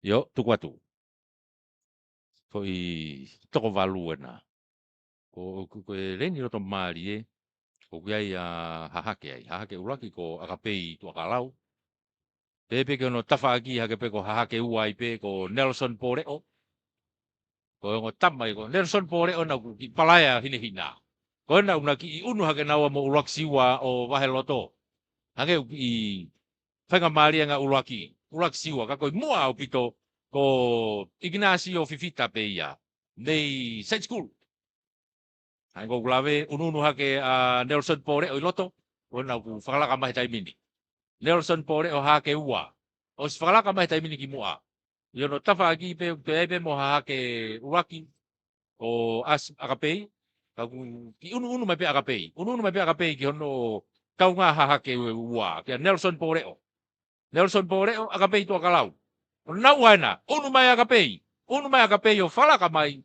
Yo, tuku atu. Koi toko walu ena. Ko reni roto maari e. Ko kiai hahake ai. Hahake uraki ko akapei tu akalau. Pepe ke ono tawhaaki hake pe ko hahake uai pe ko Nelson Poreo. Ko ngo tamai ko Nelson Poreo na ki palaya hine hina. Ko na una ki unu hake nawa mo uraki siwa o waheloto. Hake i whainga maari nga uraki. Uraki siwa ka koi mua o pito. Ko Ignacio Fifita pe ia. Nei Saint School. Hai ko glave unu hake Nelson Poreo i loto. Ko na ku whakalaka mahi taimini. Nelson Poreo hake ua. O si whakalaka mahi taimini ki mua. Iono tawhaaki pe ebe mo hake uraki. O as akapei. Ki unu mai pe akapei. Unu mai pe akapei ki hono kaunga hake ua. Kia Nelson Poreo. Nelson Poreo akapei tua kalau. Na wana, unu mai agapei. Unu mai agapei o falaka mai.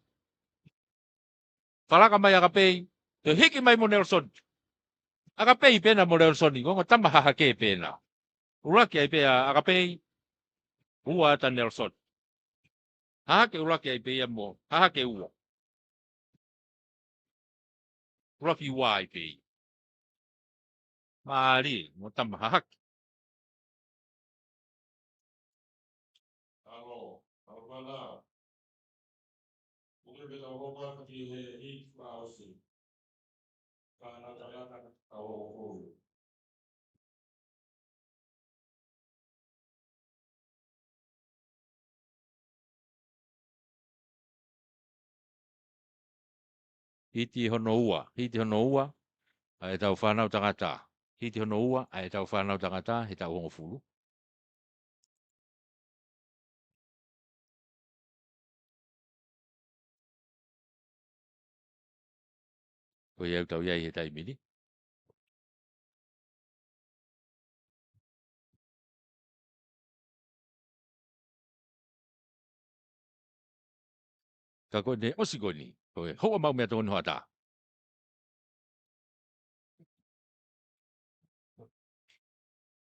Falaka mai agapei. Te hiki mai mo Nelson. Agapei pena mo Nelson ni ngongo tamba hahake pena. Uraki ai pea agapei. Ua ta Nelson. Hahake uraki ai pea mo. Hahake ua. Uraki ua ai pea. Mari, mo tamba hahake. Wala. Mungkin kita ngobrol di Sulawesi. Karena ternyata tahu. Hiti hono ua, ai tau whanau tangata. Hiti hono ua, ai tau whanau tangata, he tau hongo fulu. Ko iau tau iai he tai mini. Ka koe ne osigoni, koe hoa mau mea tonu hata.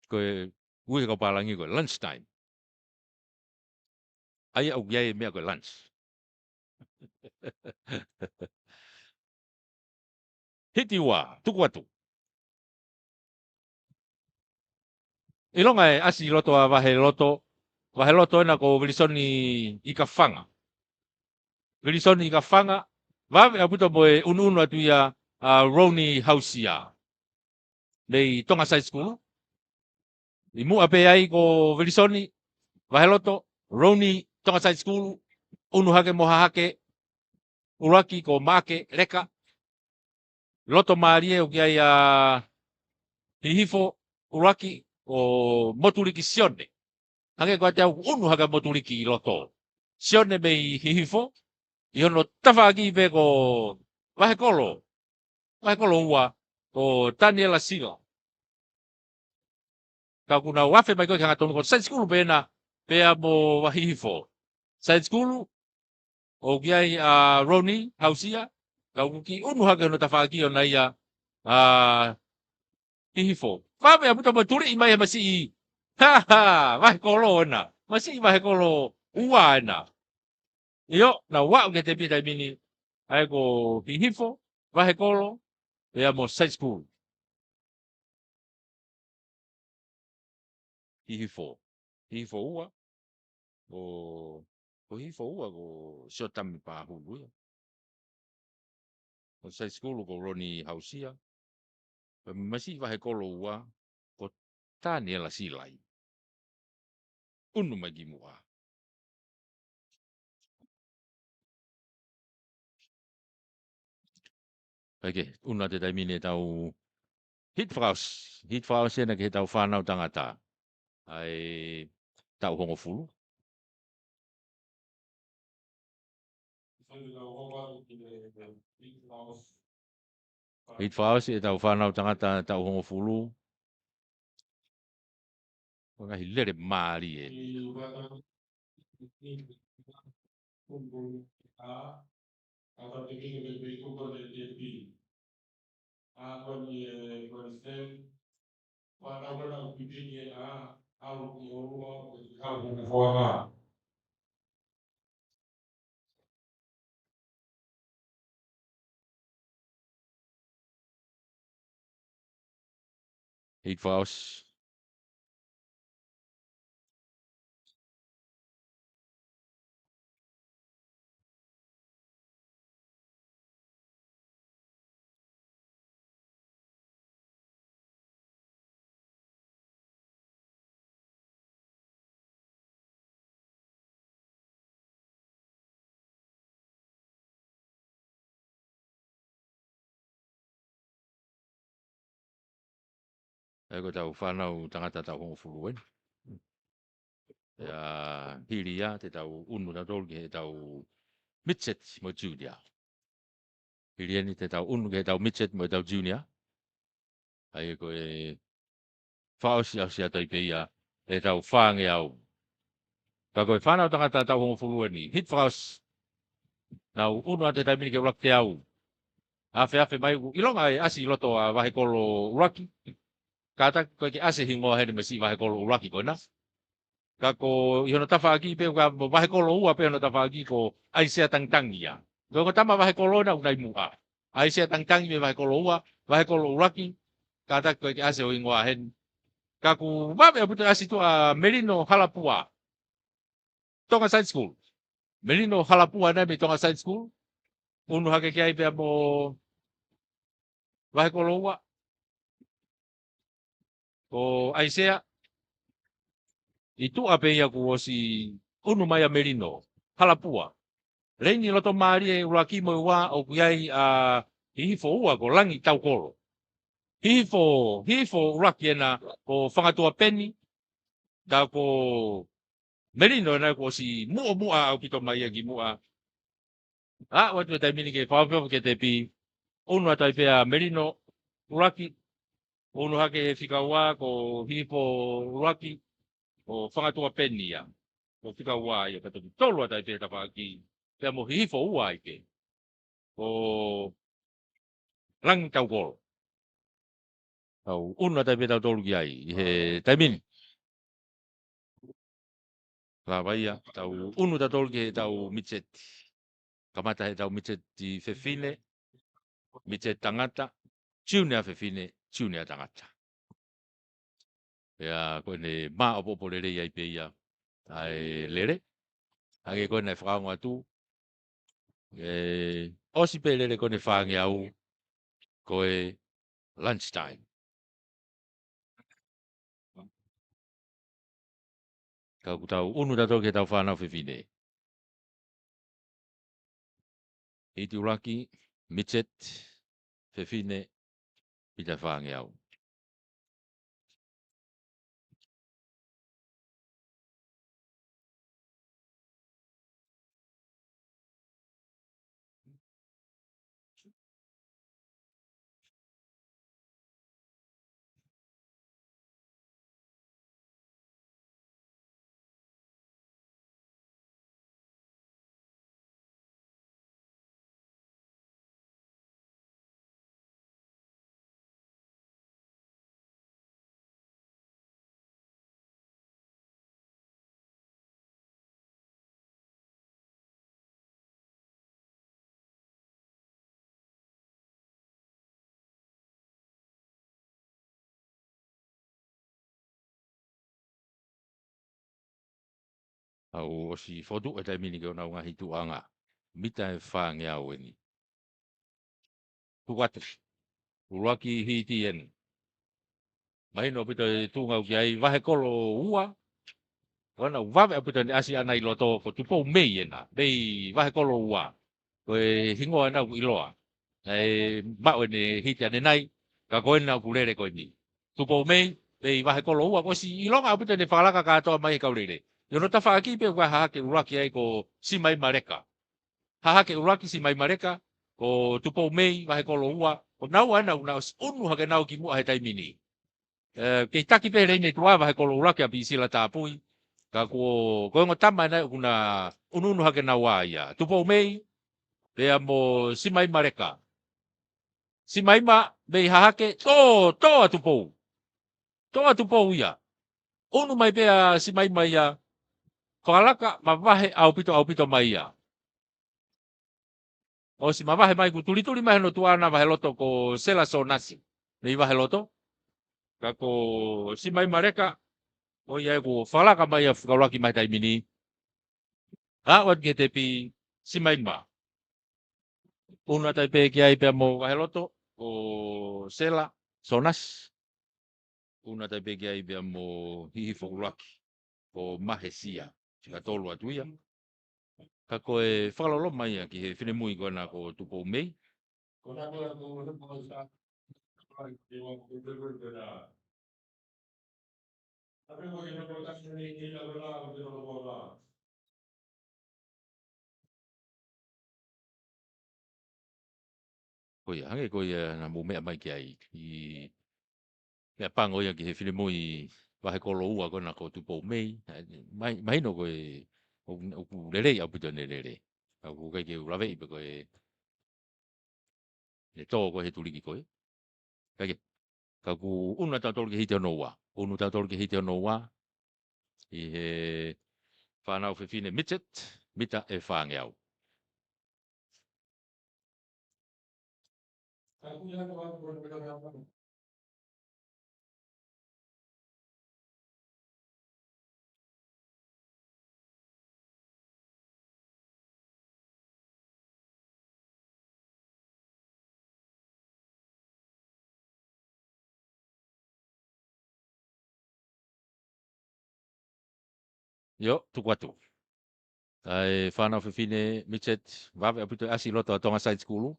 Koe ui ko palangi koe lunch time. Ai au iai mea koe lunch. Hiti ua, tuku atu. Ilonga e asi loto a wahe loto ena ko Wilsoni i ka whanga. Wilsoni i ka whanga, wawe a puto moe unu atu ia Roni Hausia. Nei Tonga Side School. I mua pe ai ko Wilsoni, wahe loto, Roni Tonga Side School, unu hake moha hake, uraki ko make reka, loto maarie o kia ia hihifo, uraki o moturiki sione. Hake ko te au unu haka moturiki i loto. Sione mei hihifo, i hono tawhaki pe ko wahe kolo ua, ko Daniela Sila. Ka kuna wafe mai koe kanga tonu ko side school pena, pea mo wahihifo. Side school, o kiai Roni Hausia, ka uki unu hake hono tawhaki o na ia hihifo. Wafe a puta mo turi i mai masi i, ha ha, wahe kolo ena, masi i wahe kolo ua ena. Iyo, na wao ke te pita mini, ai ko hihifo, wahe kolo, pea mo side school. Hihifo ua, o hihifo ua ko siotami pa hulu ya. O side school ko Roni Hausia, masih wahe kolo ua, ko Daniela Silai. Unu magi mua. Oke, unu ate tai mine tau Hitfraus ena ke tau whanau tangata. Ai tau hongo fulu. Hitfraus e tau whanau tangata tau hongo fulu. Wanga hilere maari e. Hitfraus. Ego tau whanau tangata tau hongo fulu wen. Hiri ia te tau unu na tolu ke tau Mitchet mo junior. Hiri eni te tau unu ke tau Mitchet mo tau junior. Ai ko e whaosi au si atai pe ia e tau whange au. Ka koe whanau tangata tau hongo fulua ni. Hit whaus. Nau unu ate taimini ke ulak te au. Afe mai ilonga e asi loto a wahe kolo uraki. Kata koe ke ase hingoa hene mesi wahe kolo uraki koe na. Ka ko ihono tafa aki pe ka wahe kolo ua pe hono tafa aki ko aisea tangtangi ya. Ko tama wahe kolo na unai mua. Aisea tangtangi me wahe kolo ua, wahe kolo uraki. Kata koe ke ase o hingoa hene. Ka ku wawe aputa asi tu a Merino Halapua. Tonga Science School. Merino Halapua na me Tonga Science School. Unu hake kia ipe mo wahe kolo ua. Ko aisea itu ape ia ku si unu maya Merino Halapua. Reini loto maari e uraki mo wa o kuiai a hifo ua ko langi tau kolo. Hifo uraki na ko whangatua peni da ko Merino na ko si mua au pito mai ki mua. Watu taimini ke whawhawha ke te pi unu atai pea Merino uraki unu hake whikaua ko hifo uraki ko whangatua peni ia. Ko whikaua ia kato tolu atai pea tapaki pea mo hifo ua ike. Ko langi tau kolo. Au unu atai pea tau tolu ki ai. He taimini. La vaia tau unu ta tolu ki tau mitset. Kamata he tau mitset di fefine. Mitset tangata. Ciunea fefine. Ciunea tangata. Ya koe ne maa opo lere iai pe ia. Ai lere. Age koe ne whakaunga tu. Osi pe lere koe ne whaangi au. Koe lunchtime. Kau tau unu ta tolu ki tau whanau fefine. Iti uraki. Mitset. Fefine. Pita whaangi au. Au osi fotu e taimini ke ona ngahi tuanga. Mita e whaangi au eni. Tuwates. Uraki hiti en. Mahino pita e tungau ki ai wahe kolo ua. Wana wawe apita ni asi anai loto ko tupo mei ena. Mei wahe kolo ua. Koe hingo ana ku iloa. Mao ene hiti ane nai. Ka koe na ku lere koe ni. Tupo mei. Mei wahe kolo ua. Ko si ilonga apita ni whakalaka katoa mai kau lere. Yono ta whaaki pe kwa hahake uraki ai ko simai mareka. Hahake uraki simai mareka. Ko tupo mei wahe kolo ua. Ko nau ana una unu hake nau ki mua he taimini. Kei taki pe reine tua wahe kolo uraki api sila tāpui. Ka ko ngo tama na una unu hake nau ia. Tupo mei. Lea mo simai mareka. Simai ma mei hahake. To tupo. To tupo ia. Unu mai pea simai mai ia. Whakalaka mawahe au pito mai ia. O si mawahe mai ku tuli mai no tuana wahe loto ko sela so nasi. Nei wahe loto. Ka ko si mai mareka. O ia ku whalaka mai a whakalaki mai taimini. Wat ke tepi si mai ma. Una tai pe ki ai pe mo wahe loto. O sela so nasi. Una tai pe ki ai pe mo hihi whakalaki. O mahesia. Ka tolu atu ia. Ka koe whakalolo mai a ki he whine mui koe na ko tupo mei. Koe hange koe na mo mea mai ki ai. Mea pango ia ki he whine mui Wahe kolo ua kona ko tupo mei. Mai no koe o lele au pito ne lele. Au kai ke urawe ipe koe ne tō koe he tuliki koe. Kai ka ku una ta tolu ke hite no wa. Unu ta tolu ke hite no wa. I he whanau whiwhine mitet, mita e whangeau. Yo, tuku atu. Ai whanau whiwhine mitet, wawe apito asi loto a tonga side school.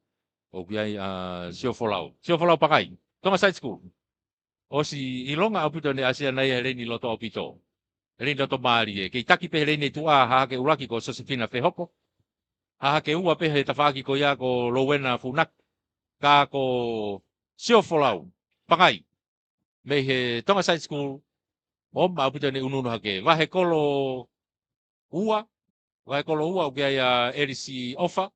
O kiai sio folau. Sio folau pakai. Tonga side school. O si ilonga apito ne asia nai he reini loto apito. Reini loto maari e. Kei taki pe reini tua haha ke uraki ko Josefina Fehoko. Haha ke ua pe he tawhaki ko ia ko Rowena Funak. Ka ko sio folau. Pakai. Me he tonga side school. O ma apito ne ununu hake. Wahe kolo ua. Wahe kolo ua o kiai erisi ofa.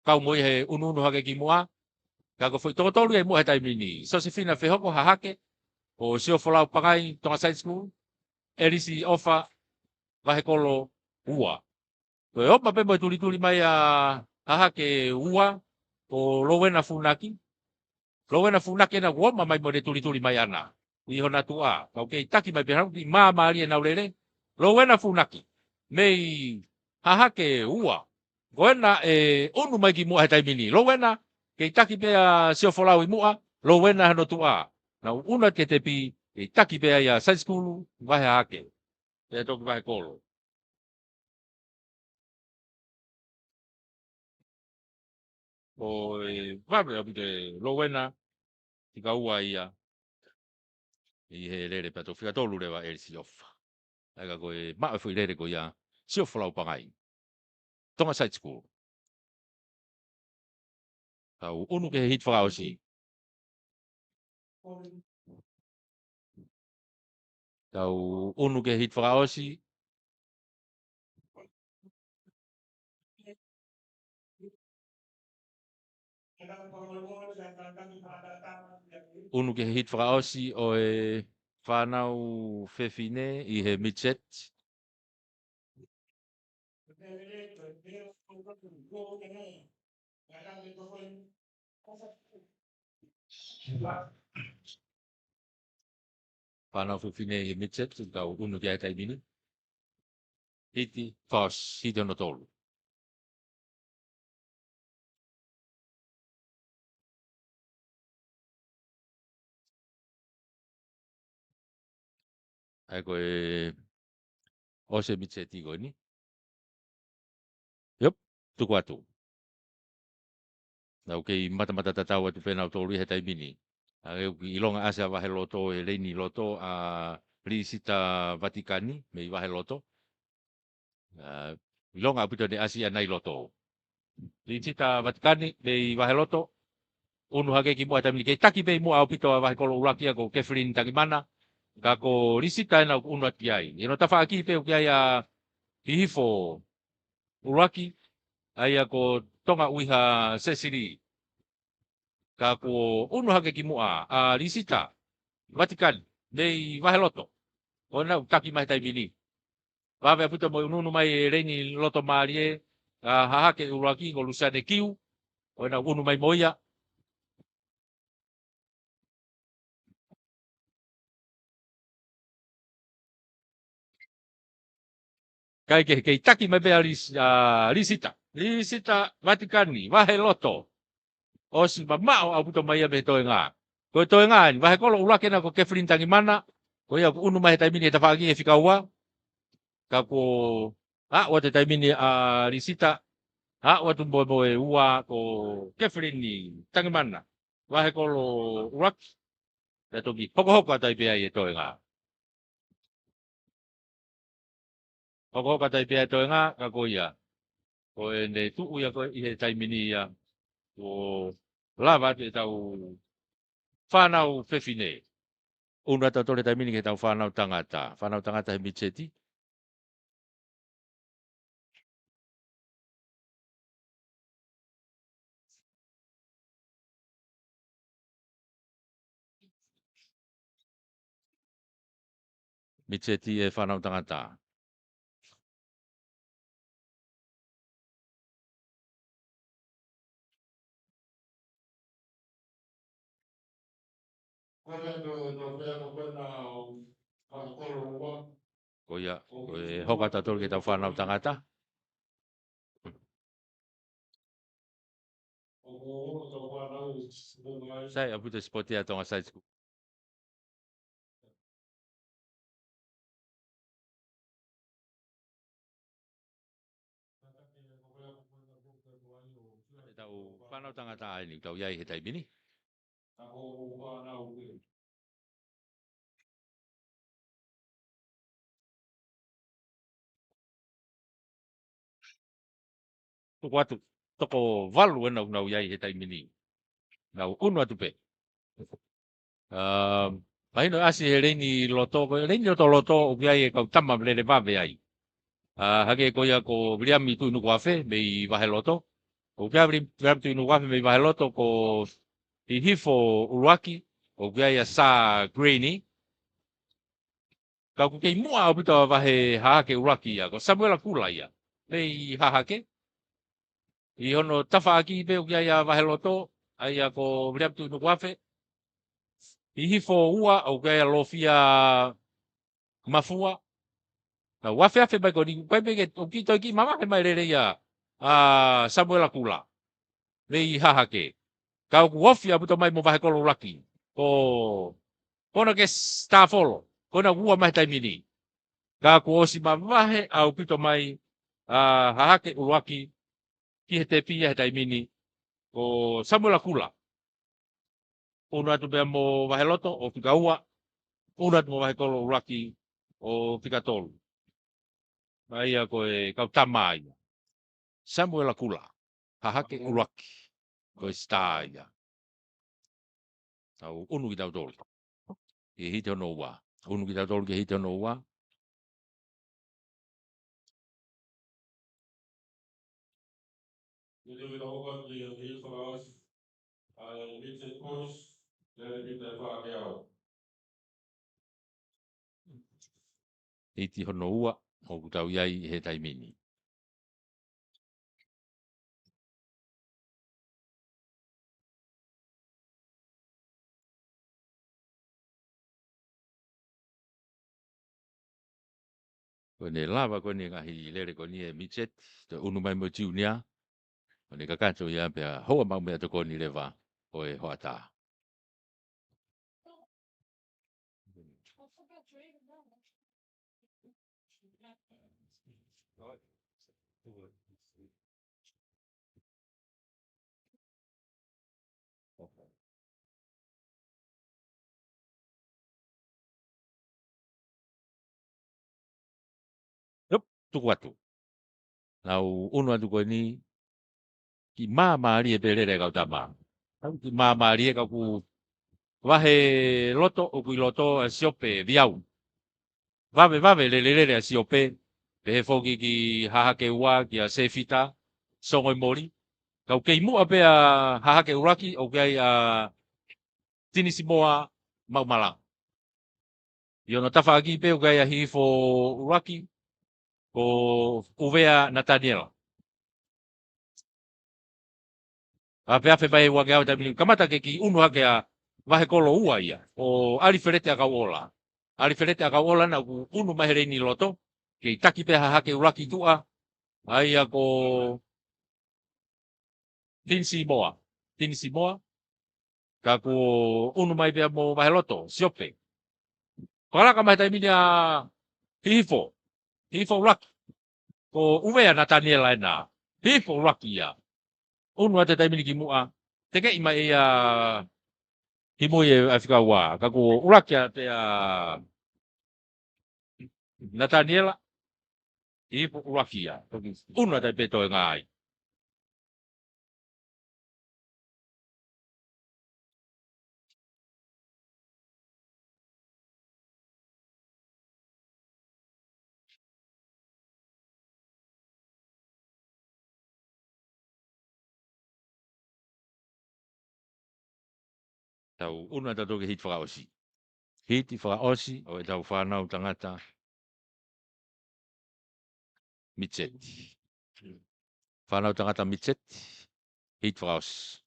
Kau moi he ununu hake ki mua. Ka ko foi totolu e mua he taimini. Josefina Fehoko hahake. O sio folau pakai tonga side school. Erisi ofa wahe kolo ua. Koe opa pe mo tuli mai a hahake ua. O Rowena Funaki. Rowena Funaki na kuoma mai mo de tuli mai ana. I hona tua. Kau kei taki mai pehau ki maa maari e naurere. Rowena Funaki. Mei hahake ua. Koena e onu mai ki mua he taimini. Rowena kei taki pea sio folau i mua. Rowena hano tua. Na una ke te pi kei taki pea ia side school wahe hake. Pea toki wahe kolo. O wawe apite Rowena tika ua ia. I he lere pea toki tolu rewa erisi ofa. Ega koe maa fui lere ko ia sio folau pangai. Tonga side school. Kau unu ke hit whakaosi. Kau unu ke hit whakaosi. Unu ke hit whakaosi o e whanau whewhine i he midset. Whanau whewhine i he midset. Kau unu ke hita i mini. Hiti whaos, hiti ono tolu. Ai koe ose midset i koe ni. Yop, tuku atu. Nau kei mata tatau atu whenau tolu i heta i mini. I longa asa wahe loto e reini loto a Risita Vatikani me i wahe loto. I longa apito ne asia nai loto. Risita Vatikani me i wahe loto. Unu hake ki mua tamini kei taki pe mua apito a wahe kolo urakia ko Catherine Tangimana. Ka ko Risita ena unu ati ai. Ino tafa aki pe uki ai a hihifo uraki. Ai a ko tonga uiha Cecily. Ka ko unu hake ki mua a Risita Vatikani me i wahe loto. Ona taki mai tai mini. Wawe aputa mo ununu mai reini loto marie. Hahake uraki ko Lusane Kiu. Ona unu mai moia. Kai ke taki mai bea Risita. Risita Vatikani. Wahe loto. O si mamao aputa mai abe toe ngā. Koe toe ngā ni. Wahe kolo uraki na ko Catherine Tangimana. Koe ia unu mai tai mini e tawhaki e whikaua. Ka ko wate tai mini a Risita. Watu moe ua ko Catherine ni Tangimana. Wahe kolo uraki. Pea toki hoko atai pea i e toe ngā. Hoko atai pea i toe ngā, ka ko ia. Ko e ne tuu ia koe i he taimini ia. Ko lava te tau whanau whewhine. Una ta tole taimini ke tau whanau tangata. Whanau tangata he Mitseti. Mitseti e whanau tangata. Koia, koe hoka ta tole ke tau whanau tangata. Sai apu te spoti a tonga sai sku. E tau whanau tangata ai ni, tau iai he taimini. Tuku atu, toko valu e nau iai he taimini. Nau unu atu pe. Mahino asi he reini loto, reini loto o iai e kau tama mlele vave ai. Hake koia ko Williami tu inu wafe mei wahe loto. O kia William tu inu wafe mei wahe loto ko i hifo uruaki o kia ia sa greeni. Kau kei mua au pita wahe hahake uruaki ia, ko Samuela Kula ia. Mei hahake. I hono tafa aki pe o kia ia wahe loto, ai ia ko William tu inu wafe. I hifo ua o kia ia lofia mafua. Na wafe afe bai ko ni pai pe o ki to ki mama he mai rere ia Samuela Kula. Nei hahake. Kau wofi abuto mai mo vahe kolo laki. Ko kona ke stafolo. Kona ua mai taimini. Ka ko osi mavahe au pito mai hahake uruaki ki he te pia he taimini. Ko Samuela Kula. Una atu bea mo vahe loto o pika ua. Una atu mo vahe kolo uruaki o pika tolu. Aia koe kau tamai. Samuela Kula. Hahake uruaki. Koe star ia. Tau unu ki tau tolu. Ke hite ono ua. Unu ki tau tolu ke hite ono ua. Hiti hono ua. O kutau iai he taimini. Kone lava kone ngahi lere kone e Mitchet, te unu mai mo tiunia, kone kakanto ia pia hoa mau mea to kone lewa o e hoa tā. Yup, tuku atu. Nau unu atu koe ni, ki maa maari e pelere kau tama. Ki maa maari e kau ku wahe loto, o kui loto a siope viau. Vave lelere a siope, pehe foki ki hahake ua, ki a sefita, songoi mori. Kau kei mua pe a hahake uraki, o kai a tinisimoa mau malang. Iono tafa aki pe o kai a hifo uraki, ko uvea Nathaniel. A pe afe bai wake au tamini, kamata ke ki unu hake a vahe kolo ua ia, o aliferete a kau ola. Aliferete a kau ola na unu mahere ni loto, ke taki pe hahake uraki tua, ai a ko Tinisimoa, ka ko unu mai pe mo vahe loto, siope. Kala ka mai tamini a hifo uraki. Ko uvea Nathaniel aina. Hifo uraki ia. Unu ate taimini ki mua. Teke ima ia himu e Afrika wa. Kako uraki ate a Nathaniel. Hifo uraki ia. Unu ate peto e ngai. Tau una tato ke hit whakaosi. Hit i whakaosi o e tau whanau tangata Mitseti. Whanau tangata Mitseti, hit whakaosi.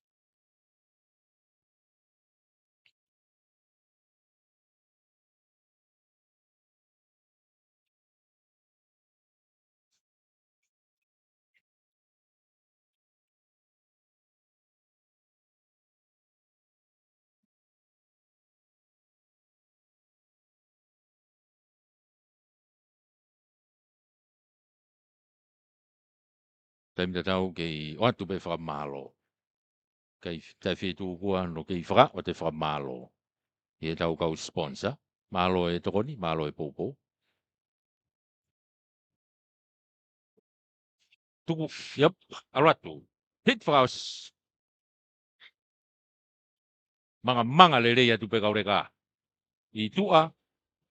Taimi tatau kei watu pe whakamalo. Kei tai whetu kua no kei whaka o te whakamalo. I e tau kau sponsor. Malo e tokoni, malo e popo. Tuku, yep, aratu. Hit whakaos. Manga le rei atu pe kaureka. I tua,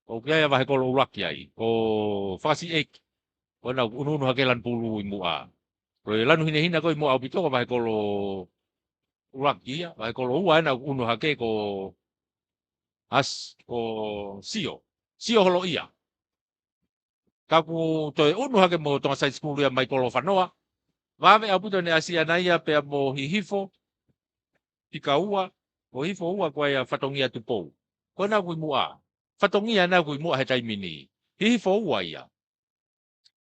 o kia wahe kolo uraki ai. O whakasi eki. O na ununu hakelan pulu i mua. Rồi lanu hine hina ko i mua au pitoko wahe kolo uraki ia. Wahe kolo ua ena unu hake ko as ko sio. Sio holo ia. Kaku toi unu hake mo tonga sai skulu ia mai kolo whanoa. Wawe au puto ne asia na ia pe mo hihifo. Tika ua. O hifo ua kwa ia whatongia tupou. Ko na kui mua. Whatongia na kui mua he taimini. Hihifo ua ia.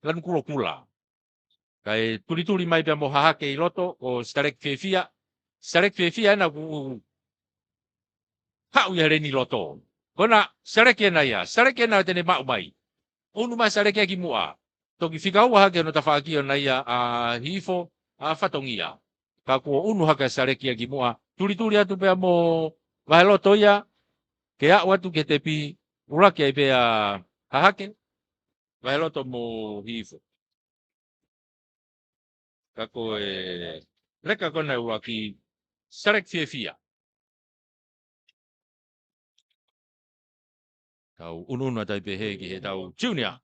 Lanu kulo kula. Kai turi mai pe mo hahake i loto o starek fefia. Starek fefia na ku hau ia reni loto. Kona starek ia na ia. Starek ia na tene mau mai. Unu mai starek ia ki mua. Toki fika ua hake no tawhaki o na ia a hifo a whatongia. Ka kua unu haka starek ia ki mua. Turi atu pe mo wahe loto ia. Ke a watu ke tepi uraki ai pe a hahake. Wahe loto mo hifo. Kako e reka kona ua ki starek fia. Tau ununa tai pe hegi he tau junior.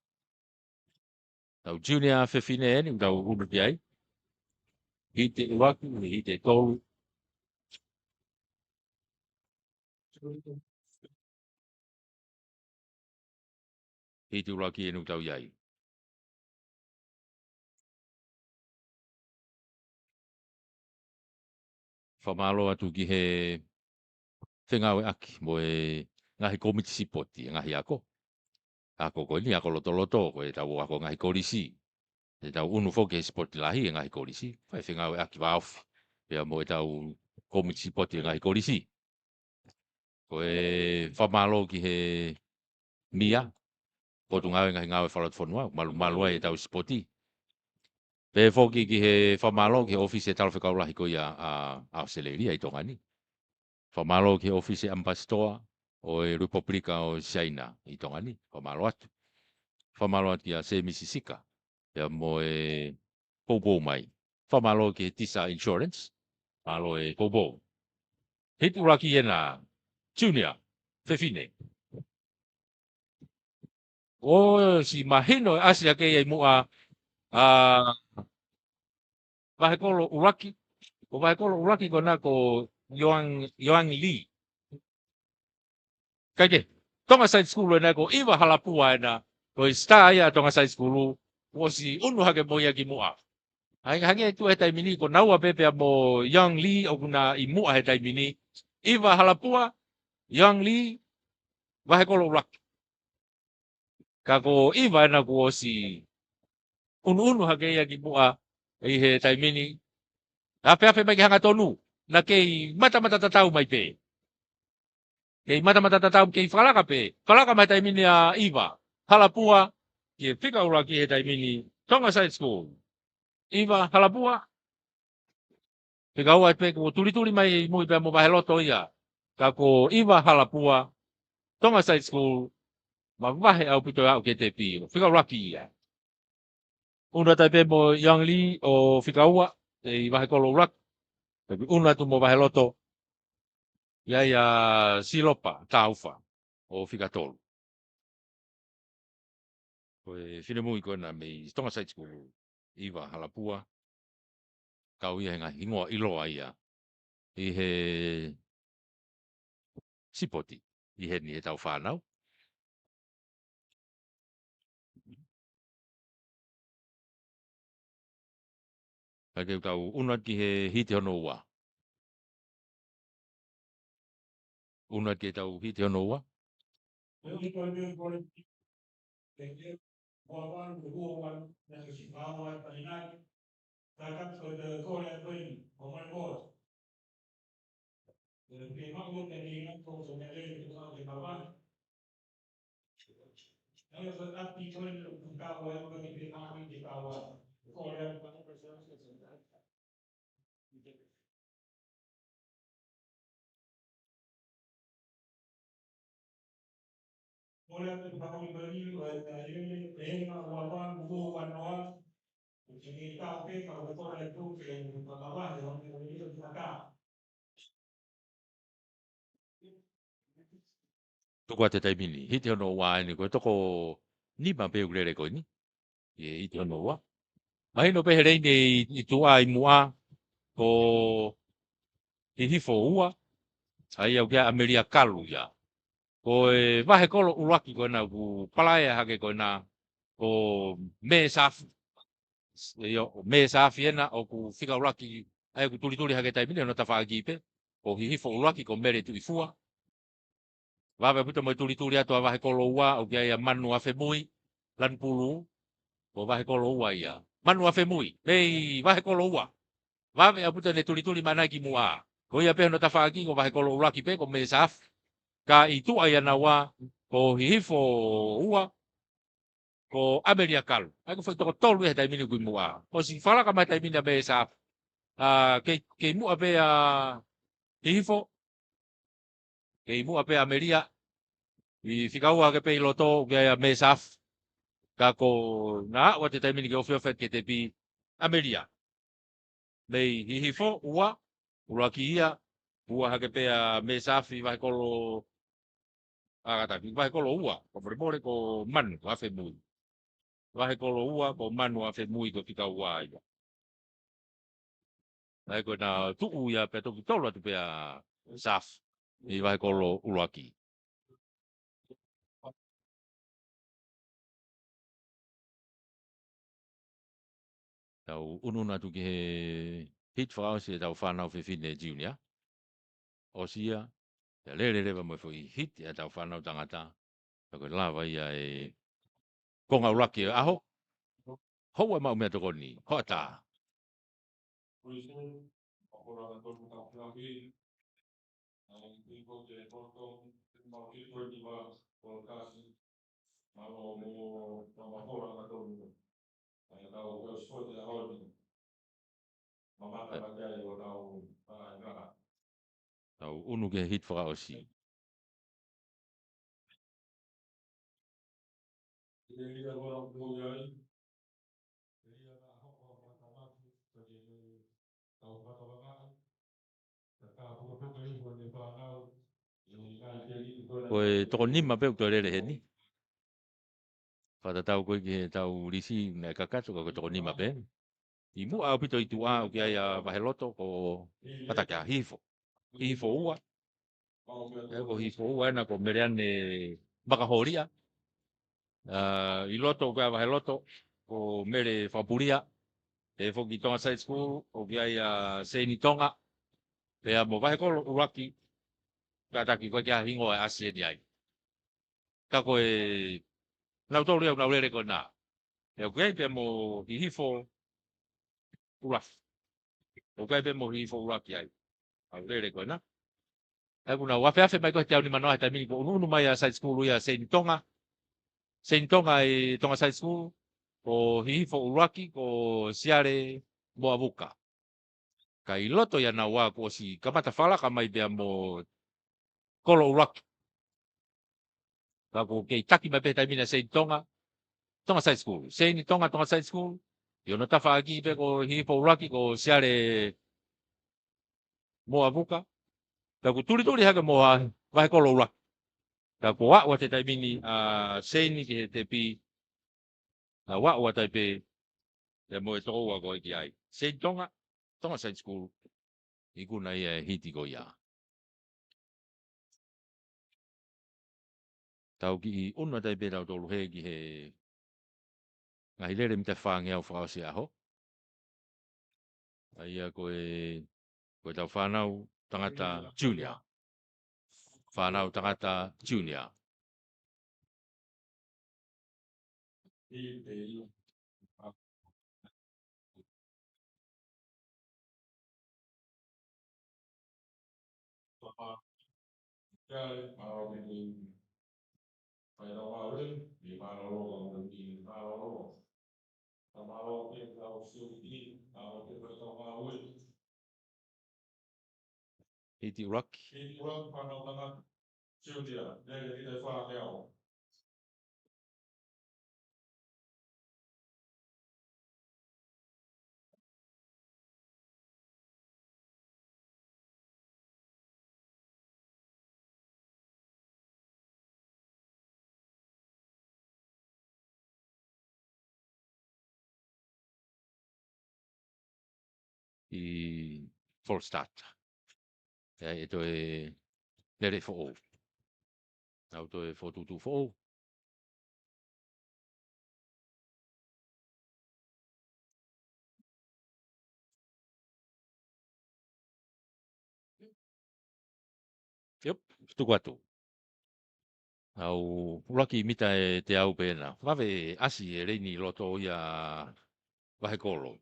Tau junior fefine ni tau unu pi ai. Hite uaki ni hite tolu. Hite uraki enu tau iai. Whamalo atu ki he whengawe aki mo e ngahi komiti sipoti ngahi ako. Ako ko ni ako loto ko e tau ako ngahi korisi. E tau unu foke sipoti lahi ngahi korisi. Whai whengawe aki waufi. Pea mo e tau komiti sipoti ngahi korisi. Ko e whamalo ki he mia. Ko tu ngawe ngahi whalat whanua. Malu e tau sipoti. Pe foki ki he whamalo ki office e talwhekau lahi ko ia a Australia i tonga ni. Whamalo ki office ambassador o e Republika o China i tonga ni. Whamalo atu. Whamalo atu ia se Mississika. Ia mo e Popo mai. Whamalo ki Tisa Insurance. Malo e Popo. Hitu raki ena junior. Fefine. O si mahino asia ke ia mua wahe kolo uraki. O wahe kolo uraki kona ko Yoang Lee. Kage, tonga side school na ko iwa halapua na ko star ia tonga side school o si unu hake moia ki mua. Hange tu e taimini ko naua pepe mo Young Lee o kuna i mua he taimini. Iwa halapua, Young Lee, wahe kolo uraki. Kako iwa na ko si unu hake ia ki mua i he taimini. Ape mai ki hanga tonu. Na kei mata tatau mai pe. Kei mata tatau kei whalaka pe. Whalaka mai taimini a iwa. Halapua, ki whika ura ki he taimini Tonga Side School. Iwa, halapua. Whika ua pe ko turi mai mui pe mo wahe loto ia. Ka ko iwa halapua, Tonga Side School, ma wahe au pito au ke te pi. Whika ura ki ia. Una tai pe mo Young Lee o whika ua, e wahe kolo urak. Tapi una tu mo wahe loto. Ia silopa, taufa, o whika tolu. Koe whine mui koe na mei Tonga Side School. Iwa halapua. Kau ia henga hingoa iloa ia. I he sipoti i he ni e tau whanau. Hake tau una ki he hiti hono ua. Una ki he tau hiti hono ua. Toko te taimini, hiti hono ua ni koe toko ni ma pe urere koe ni. Ye hiti hono ua. Mahino pe herei ne i tua i mua ko i hifo ua. Ai au kia Ameria Kalu ya. Ko e vahe kolo uraki koe na ku palae hake koe na ko me safi. Me safi ena o ku whika uraki ai ku tuli hake taimini no ta whaagipe. Ko hifo uraki ko mere tu i fua. Wawe puta mo tuli atu a wahe kolo ua o kia ia manu a whemui lan pulu o wahe kolo ua ia. Manu a whemui, mei wahe kolo ua. Wawe a puta ne tuli mana ki mua. Ko ia peho no ta whaagi ko wahe kolo uraki pe ko me saf. Ka i tu ai ana wa ko hifo ua ko Ameria Kalu. Ai ko whai toko tolu e taimini kui mua. Ko si whalaka mai taimini a me saf. Kei mua pe a hifo. Kei mua pe Ameria. I whikaua ke pei loto ke a me saf. Ka ko na wa te taimini ke ofio ke te pi Ameria. Mei hifo ua uraki ia ua hake pe a me saf i vai kolo kata i vai kolo ua ko bore ko manu a fe mui. Vai kolo ua ko manu a fe mui ko tika ua ia. Ai ko na tu ia pe to tolo tu pe a saf i vai kolo uraki. Tau ununa tu ki he hit whakao si tau whanau whiwhine junior. O sia, te lere rewa mo fwoi hit e tau whanau tangata. Tako lawa ia e konga uraki e aho. Hou e mau mea toko ni, hoa tā. Tau unu ke hit whakao si. Koe toko nima peu to rere he ni. Whata tau koe ki he tau risi na kakatsu ka koe toko nima pe. I mua au pito i tua o ki ai a waheloto ko pataka hifo. Hifo ua. Ko hifo ua ena ko mereane makahoria. I loto o kia waheloto ko mere whapuria. E whoki tonga side school o ki ai a Seini Tonga. Pea mo wahekolo uraki. Kataki koe kia hingo e asie ni ai. Ka koe nautori au naurere koe nā. E o kia pe mo hifo uraki. O kia pe mo hifo uraki ai. Naurere koe nā. E kuna wawhewhe mai koe te au ni manoa ta mini ko unu mai a side school ia Seini Tonga. Seini Tonga e Tonga side school. Ko hifo uraki ko siare moavuka. Ka i loto ia na wā ko si kamata whala ka mai bea mo kolo uraki. Ka ko kei taki mai pētai mina Seini Tonga. Tonga side school. Seini Tonga Tonga side school. Io no tafa aki pe ko hifo uraki ko siare moavuka. Ka ko turi hake moa vai kolo uraki. Ka ko wa te taimini Seini ki he te pi. Wa tai pe te mo e toko ua ko ki ai. Seini Tonga Tonga side school. I kuna ia hiti ko ia. tau ki I una tai pe tau tolu he ki he ngahi lere mi te whāngia o whaosi aho. Aia koe tau whanau tangata junior. Whanau tangata junior. Hiti uraki. I full start. Ja, ito lere for all. Nou, ito for tutu for all. Yep, tu kwatu. Au ulaki mita te au pena. Wave asi reini loto ia wahe kolo.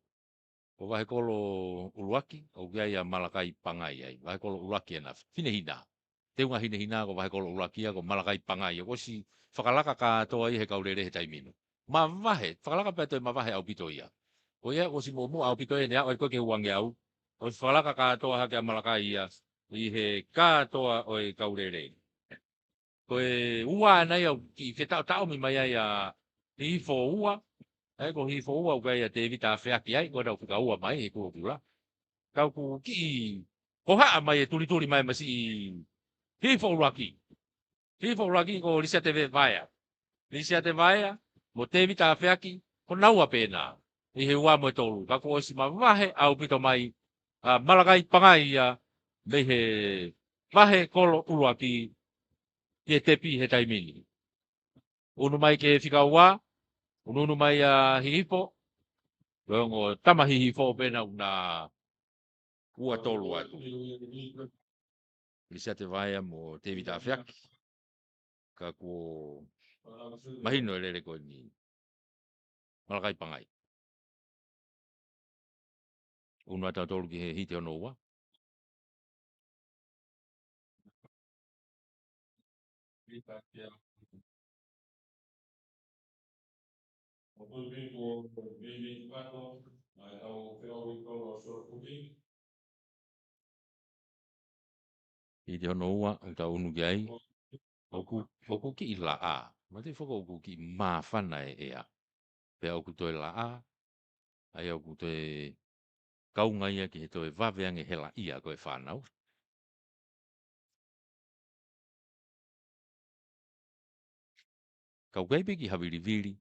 O wahe kolo uluaki, o kia ia malakai pangai ai. Wahe kolo uluaki ena. Fine hina. Te unga hine hina ko wahe kolo uluaki ko malakai pangai. O si whakalaka ka toa i he kaurere he taimino. Ma wahe, whakalaka pētoi ma wahe au pito ia. O ia, o si momu au pito ene au, koe ke huange au. O si whakalaka ka toa hake a malakai ia. I he ka toa o e kaurere. Koe ua nei au ki whetau tau mi mai ai a hifo ua. Ko hifo ua ukai a te vita whiaki ai. Koe rau whika ua mai he kua kura. Kau ku ki ko haa mai e turi mai masi hifo uraki. Hifo uraki ko lisia te vaia. Lisia te vaia mo te vita whiaki ko naua pēnā. I he ua mo e tolu. Kau ko osi ma wahe au pito mai malakai pangai ia me he wahe kolo uruaki ke tepi he taimini. Unu mai ke whika ua, unu mai hihifo, rongo tama hihifo pena una ua tolu atu. Lisia te vaia mo te vita whiaki, ka ko mahino elere ko ni malakai pangai. Unu ata tolu ki he hite ono ua. Hite ono ua, uta unu ki ai. Oku ki la a. Mate foko oku ki mawhana e ea. Pea oku toi la a. Ai oku toi kaunga ia ki he toi waweange hela ia koe whanau. Kau kaipe ki hawiriwiri.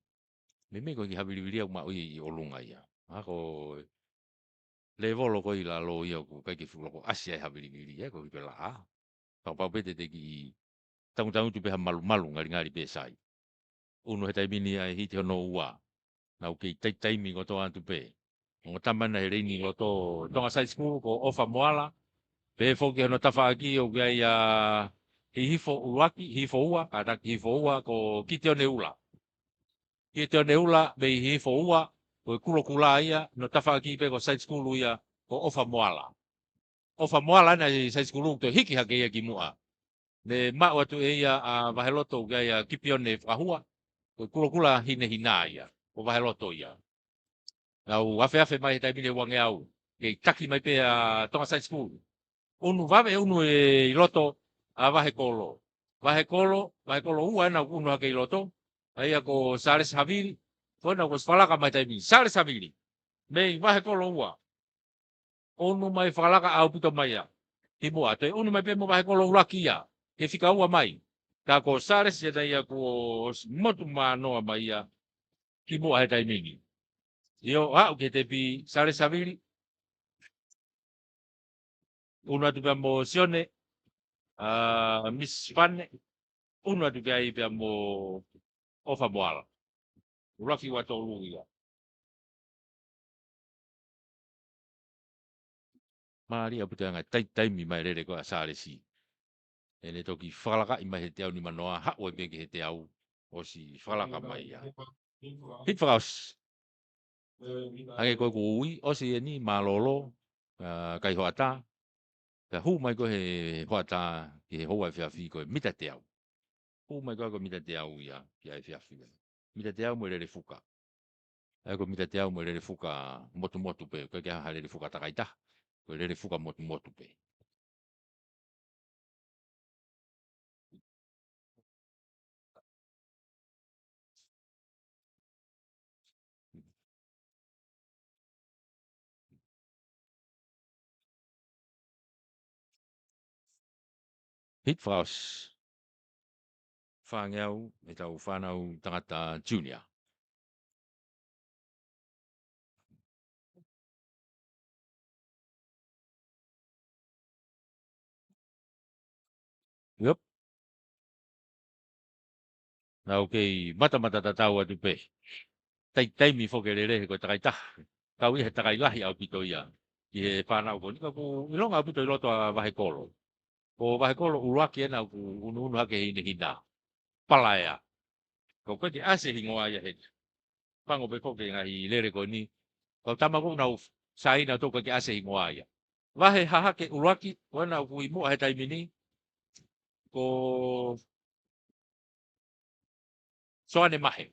Me koe ki hawiriwiri au ma ui I olunga ia. Ako le volo ko I la lo ia ku kai ki fuloko asia hawiriwiri ia ko ki la a. Pau pete te ki tangu tu pe malu ngari pe sai. Unu he taimini ai hite ono ua. Nau ke taimi ko to antu pe. Ngo tamana he reini ko to tonga sai school ko ofa moala. Pe foki no tafa aki o kia ia hifo uaki, hifo ua, kata hifo ua ko kitio neula. Kitio neula be hifo ua ko kulo kula ia no tafa aki pe ko sai school ia ko ofa moala. Ofa moala na sai school to hiki hake ia ki mua. Ne ma watu e ia a vaheloto kia ia kipione whahua. Ko kulo kula hine hina ia. Ko vaheloto ia. Nau afe mai taimine wange au. Ke taki mai pe a tonga sai school. Unu vawe unu e loto a vahe kolo. Vahe kolo ua na unu hake I loto. Aia ko Sales Havili. Kona ko sfalaka mai taimini. Sales Havili. Me vahe kolo ua. Unu mai falaka au pito mai ya. Timu ate unu mai pe mo vahe kolo uraki ya. Ke fika ua mai. Ka ko Sales ya ia ko motu manoa mai ya. Timu ahe taimini. Yo ke te pi Sales Havili. Unu atu pe mo sione. Miss Fanne. Una tu kai pe mo ofa moala. Uraki wa tolu ia. Mari apu te anga tai mi mai rere ko asare si. Ene toki whalaka i mai he te au ni manoa hao e peke he te au o si whalaka mai ia. Hit whakaus. Hange koe ko ui, o si e ni malolo, kai hoata. Ka hu mai ko he hoata ki he hoa e whiawhi koe mita te au. Hu mai ko mita te au ia ki ai whiawhi. Mita te au mo rere fuka. Ai ko mita te au mo rere fuka motu pe. Koe kia ha rere fuka takaita. Koe rere fuka motu pe. Hit Frost. Whangeau, e tau whanau tangata junior. Yup. Nau kei mata tatau atu pe. Tai mi foke rere ko takaita. Kau i he takai lahi au pito ia. I he whanau ko. Nika ku ilonga au pito i loto a wahe kolo. Ko wahe kolo uruaki e nau ku unu hake hine hina. Palaea. Ko koe te ase hingoa ia he. Pango pe foke ngahi lere ko ni. Kau tamaku nau saina toko ke ase hingoa ia. Wahe hahake uruaki. Wana ku imu he taimini. Ko soane mahe.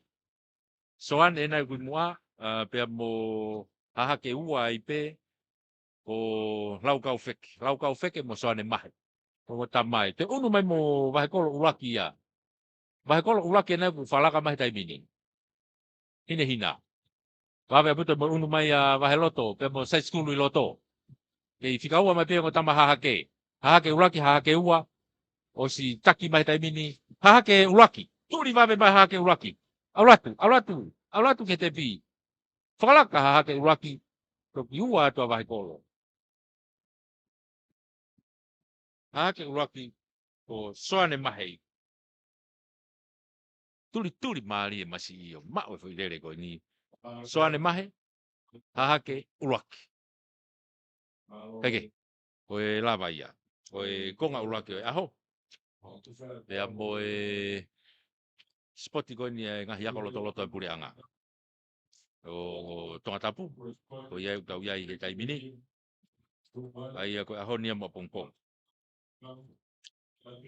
Soane ena ku mua pe mo hahake ua i pe o laukau feke. Laukau feke mo soane mahe. Ko tamai. Te unu mai mo wahe kolo uraki ia. Wahe kolo uraki ena ku whalaka mahe taimini. Hine hina. Wawe aputo mo unu mai wahe loto. Pe mo sai skulu i loto. Kei whikaua mai pe ko tama hahake. Hahake uraki, hahake ua. O si taki mahe taimini. Hahake uraki. Turi wawe mai hahake uraki. Auratu ke te pi. Whalaka hahake uraki. Toki ua atua wahe kolo. Hahake uraki o soane mahe. Turi maari e masi iyo. Mao e whairere koe ni. Soane mahe. Hahake uraki. Heke. Koe lava ia. Koe konga uraki o aho. Pea moe spoti koe ni e ngahi ako loto e pureanga. O tonga tapu. Koe iau tau iai he taimini. Ai koe aho ni ama pongpong.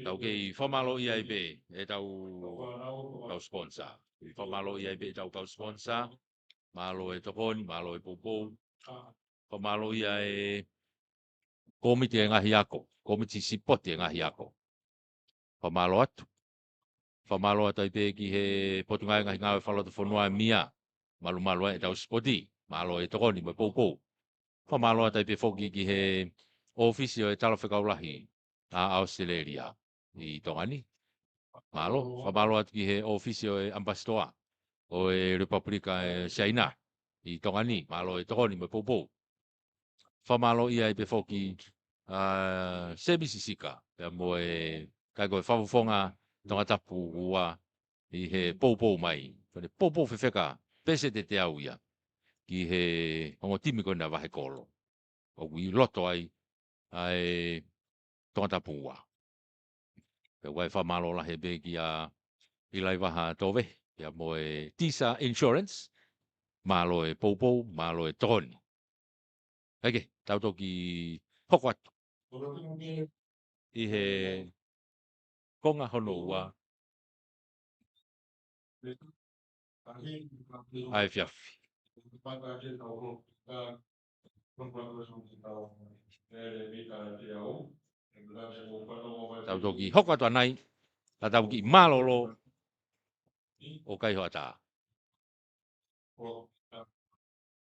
Tau kei whamalo ia i be. E tau sponsor. Whamalo ia i be tau sponsor. Malo e tokoni, malo e popou. Whamalo ia e komiti e ngahi ako. Komiti sipoti e ngahi ako. Whamalo atu. Whamalo atu i pe ki he potungai ngahi ngawe whaloto whanua e mia. Malu e tau spoti. Malo e tokoni me popou. Whamalo atu i pe whoki ki he ofisio e talawhekaulahi. A Australia. I tongani. Malo. Whamalo atu ki he ofisio e ambassador. O e Republika e China. I tongani. Malo e tokoni me popou. Whamalo ia i pe whoki sebisisika. Pea mo e kai koe whawufonga tonga tapu ua i he poupou mai. Whane poupou whewheka pese te au ia. Ki he ongo timi koe na wahe kolo. O ui loto ai tonga tapu ua. Pea wai whamalo la he be ki a ilai waha tove. Pea mo e Tisa Insurance. Malo e poupou, malo e toni. Heke, tau toki hoko atu. I he konga hono ua. Ai whiawhi. Tau toki hoko atu anai. Ta tau ki malolo o kai hoata.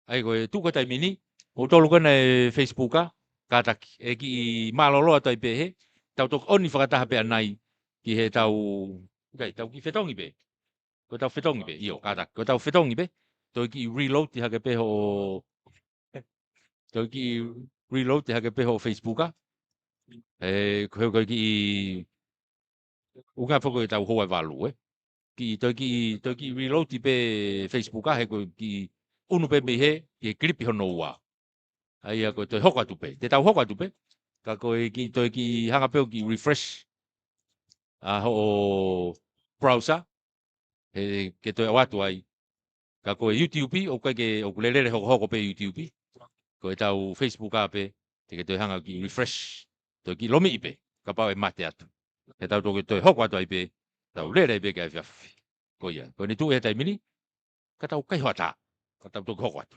Ai koe tuka taimini. O tolu kona e Facebooka. Kataki. E ki malolo atu ai pehe. Tau tok oni whakataha pe anai. Ki he tau... Kai, tau ki whetongi pe. Ko tau whetongi pe. Io, kataki. Ko tau whetongi pe. Toi ki reload ti hake peho... Toi ki reload ti hake peho Facebooka. Koe ki... Unga foko tau hoa valu ki reload pe Facebook he ko ki unu pe he ki clip hono wa ai ko to hoko tu pe te tau hoko tu pe ka ko ki hanga pe ki refresh ho browser he ke to watu ai ka ko YouTube o ka ke o kulele hoko pe YouTube ko tau Facebook pe te ke to hanga ki refresh to ki lomi pe ka pa e mate atu e tau to ke to hoko atu ai pe tau lele pe ka fiafi ko ia ko ni tu e tai mini ka tau kai hota ka tau to hoko atu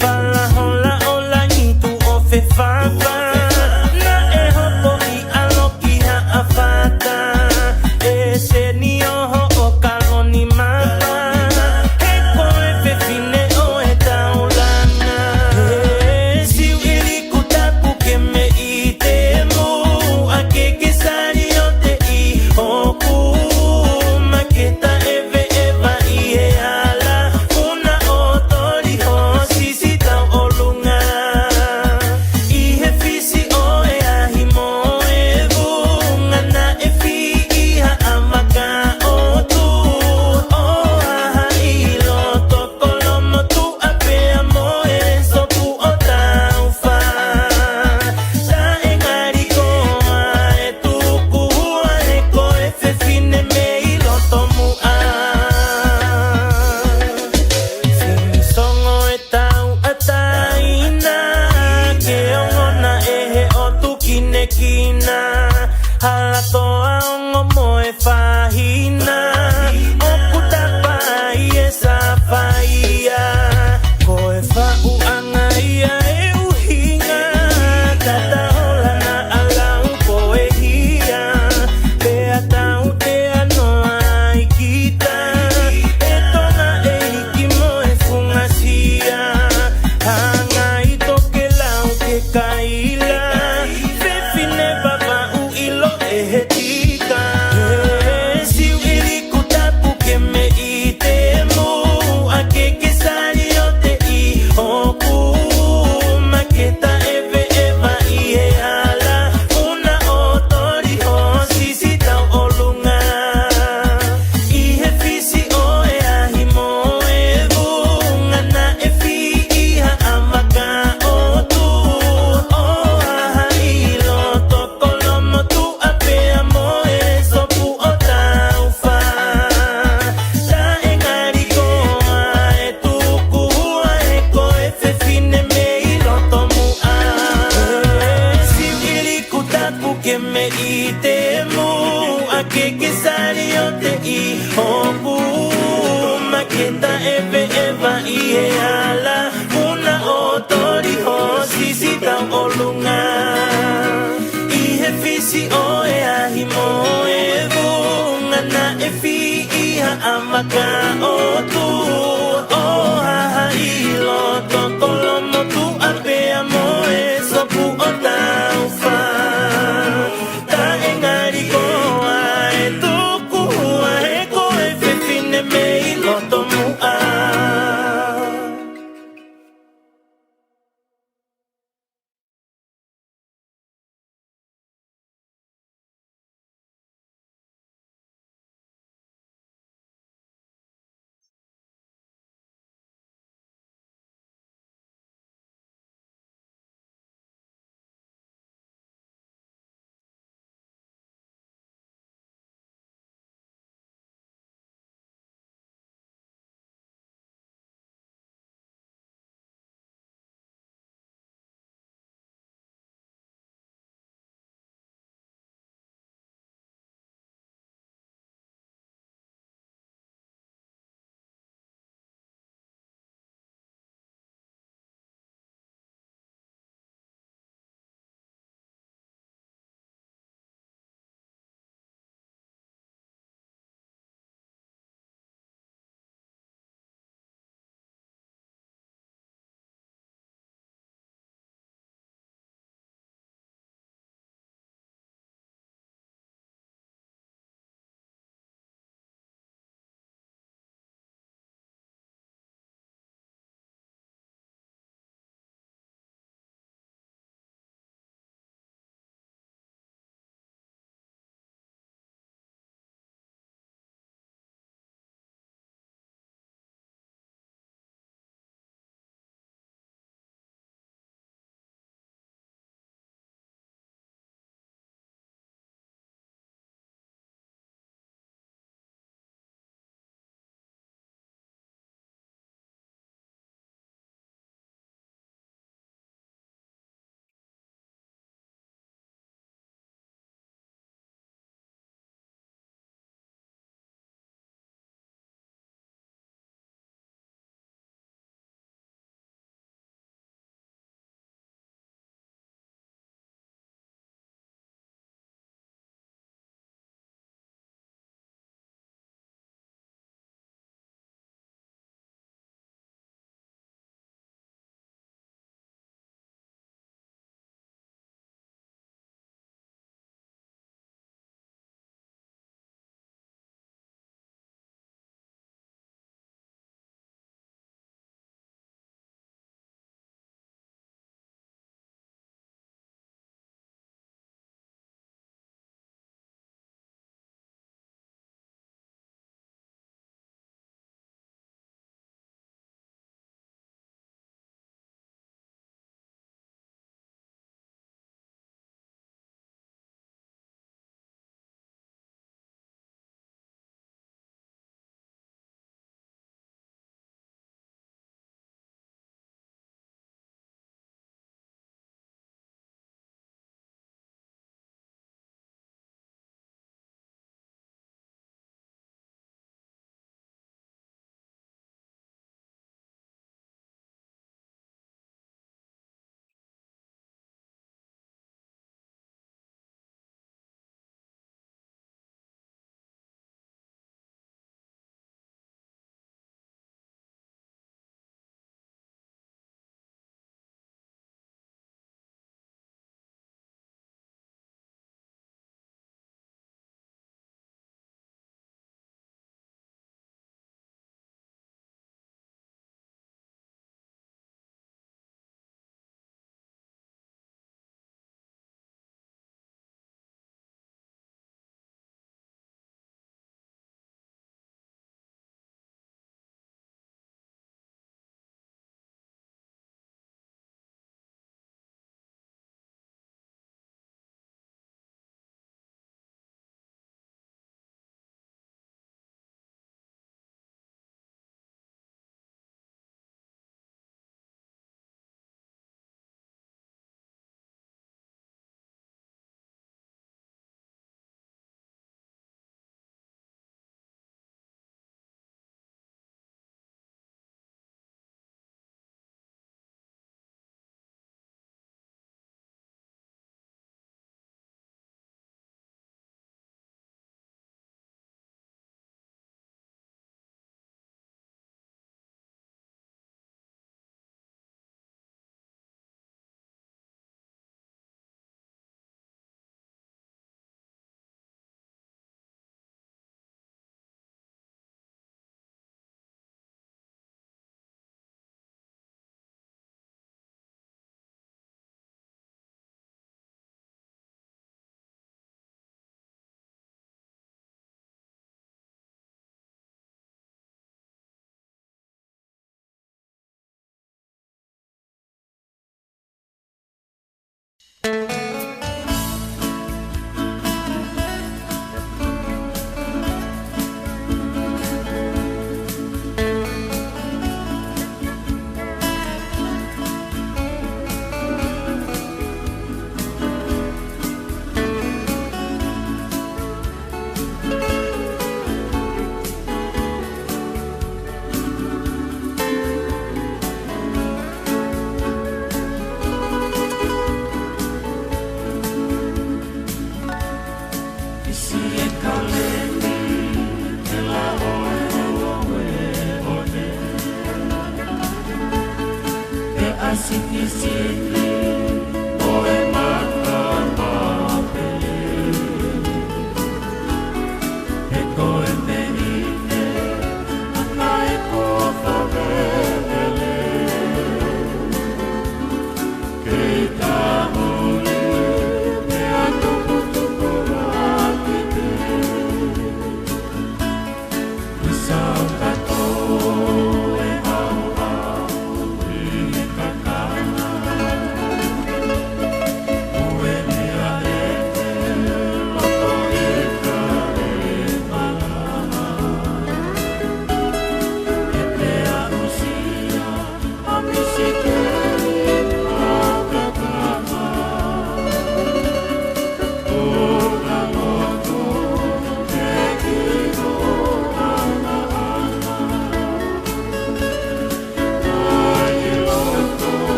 Fala he tika Si uili kutapu ke me i te mu A ke sari o te i hoku Maketa eve eva i he ala Una o tori ho sisi tau o lunga I he fisi o e ahi mo e vunga Na e fi i ha amaka o tu O aha i lo toko lomo tu a pea mo e sopu o tau fa Ta e ngari koa e tuku hua e ko e fefine me i loto mu a Si ili kutapu ke me i te mu A ke sari o te i hopu Maketa eve eva i he ala Una o tori ho sisi tau o lunga I he fisi o e ahi mo e vunga Na e fi i ha amaka o tu O haha i lo toko lomo tu a pea mo e sopu o tau fa Ta e ngari koa e tuku hua e ko e fefine me i loto mu a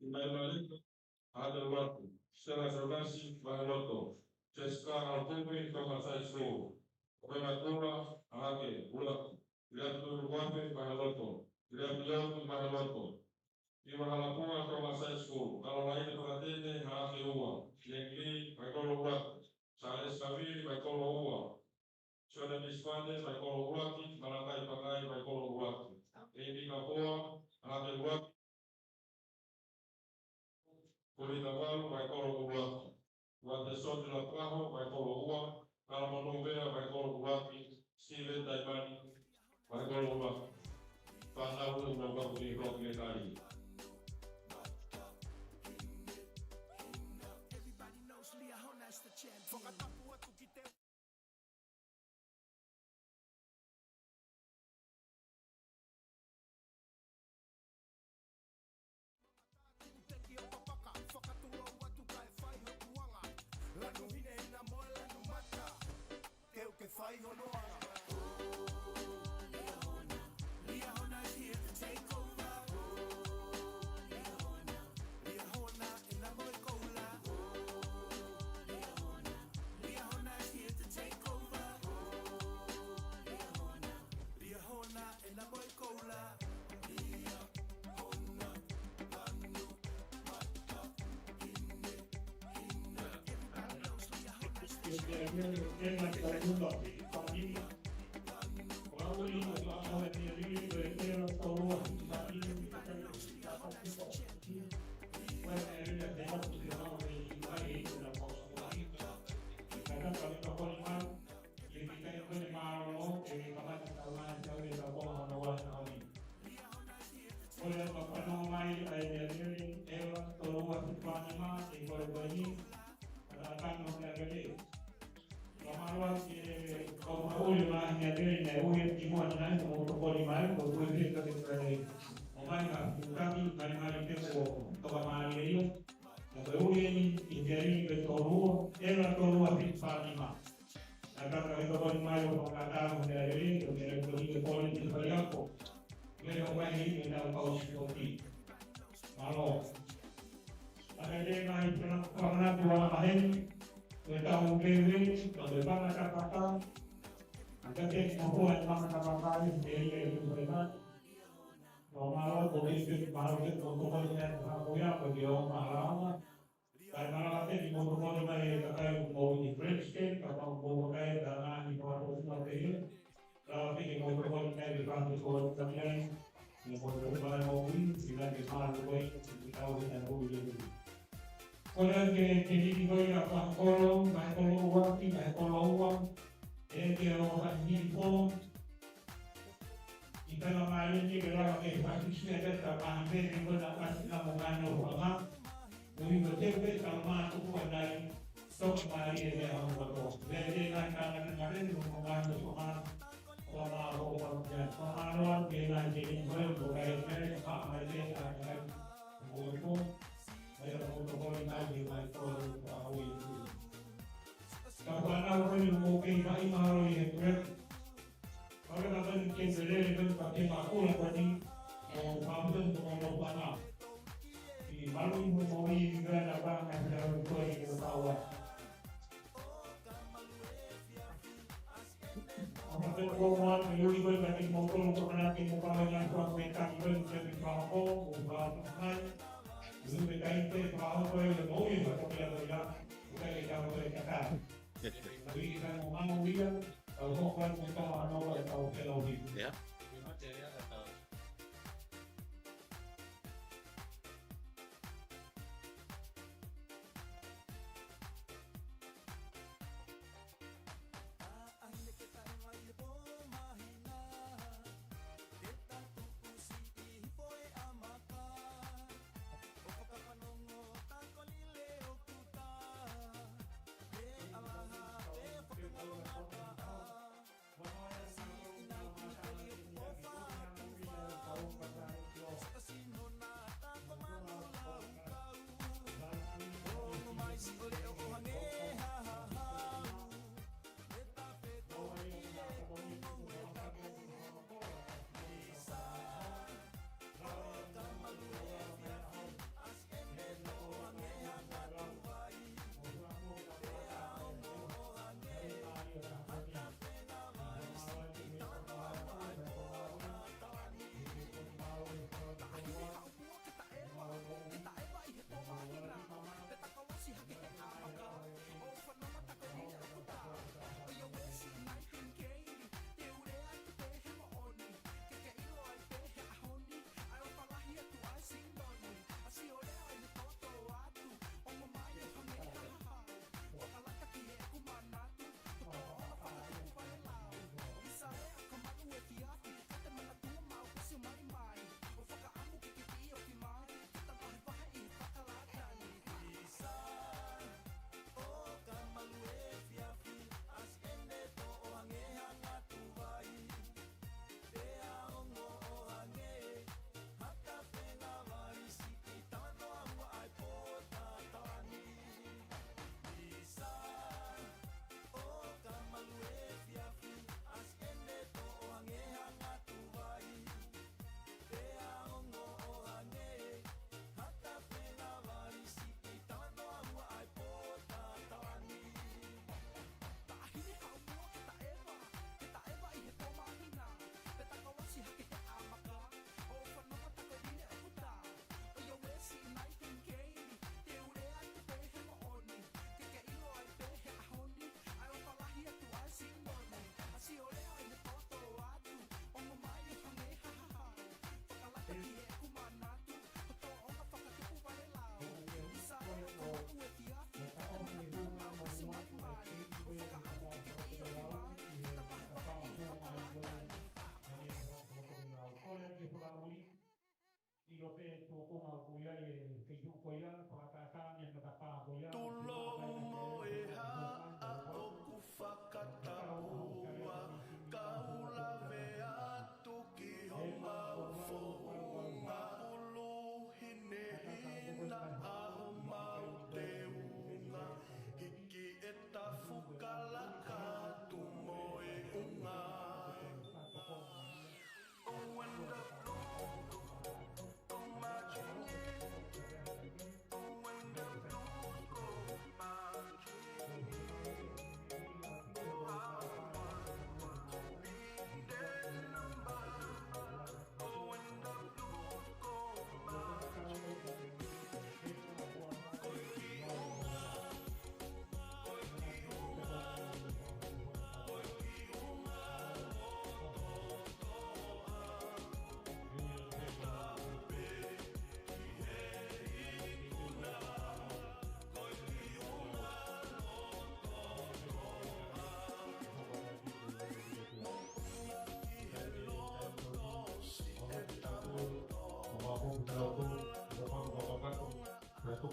Imaimalika ada waktu setelah servasi Bangaloto Ceska Alpumi Kamasai Slo Openatura Ahake Ulak Diatur Wape Bangaloto Diatur Bangaloto di Mahalapunga Kamasai Slo kalau lain Pratene Ahake Ua Yengli Bakolo Ulat Sales Kami Bakolo Ua Sudah Esquadre, vai kolo ulaki, malakai pakai, vai kolo ulaki. Ebi kapoa, alate ulaki. Kulita walu, vai kolo ulaki. Wate sote la praho, vai kolo ua. Kalamanuvea, vai kolo ulaki. Steven Taimani, vai kolo ulaki. Panau, vai kolo ulaki. Ya.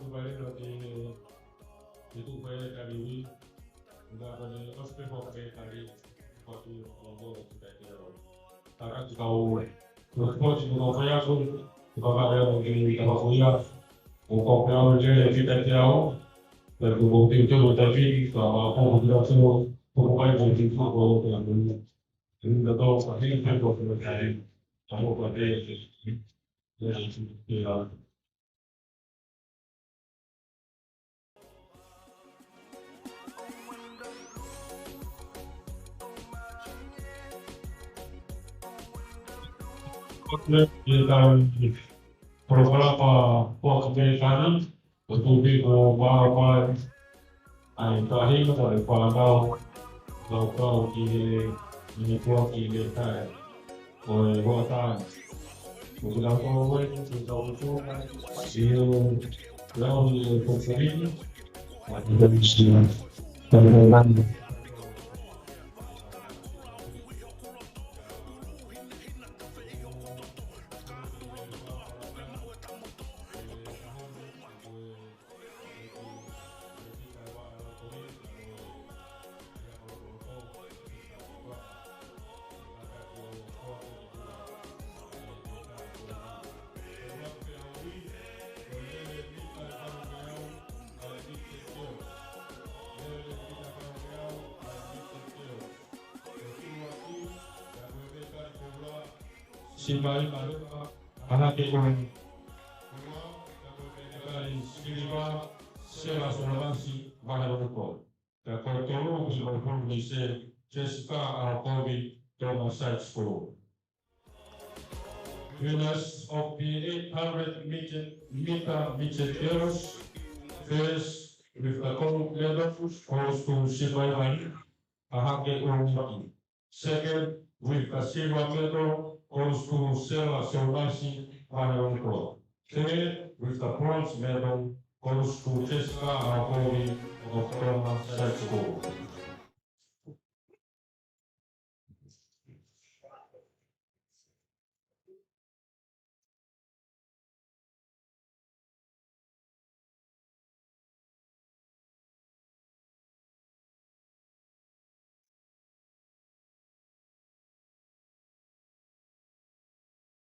kembali dari itu kembali dari ini nggak ada ospek kembali dari waktu logo kita kira karena kau terus mau kaya pun kalau ada mungkin kita kuliah mau kau kerja kita tahu dan bukti itu tapi kalau aku tidak semua pokoknya bukti itu kalau yang ini tahu pasti itu kalau terjadi kamu pada ya kita beberapa kegiatan betul-betul beberapa terakhir dari Palembang lokal di pulau kita oleh kota beberapa orang kita itu lalu konflik ada istilah terang Simbali anak ekor siliva sela solasi valoroko da kortolo usibaipun lise Jessica Alcovi Thomas Side School. Winners of the 800 meter midgets first with the gold medal goes to Simbali Ahake Urumaki. Second with the silver medal goes to Sela Solasi Valoroko. Third, with the bronze medal, goes to Jessica Alcovi of Thomas Side School.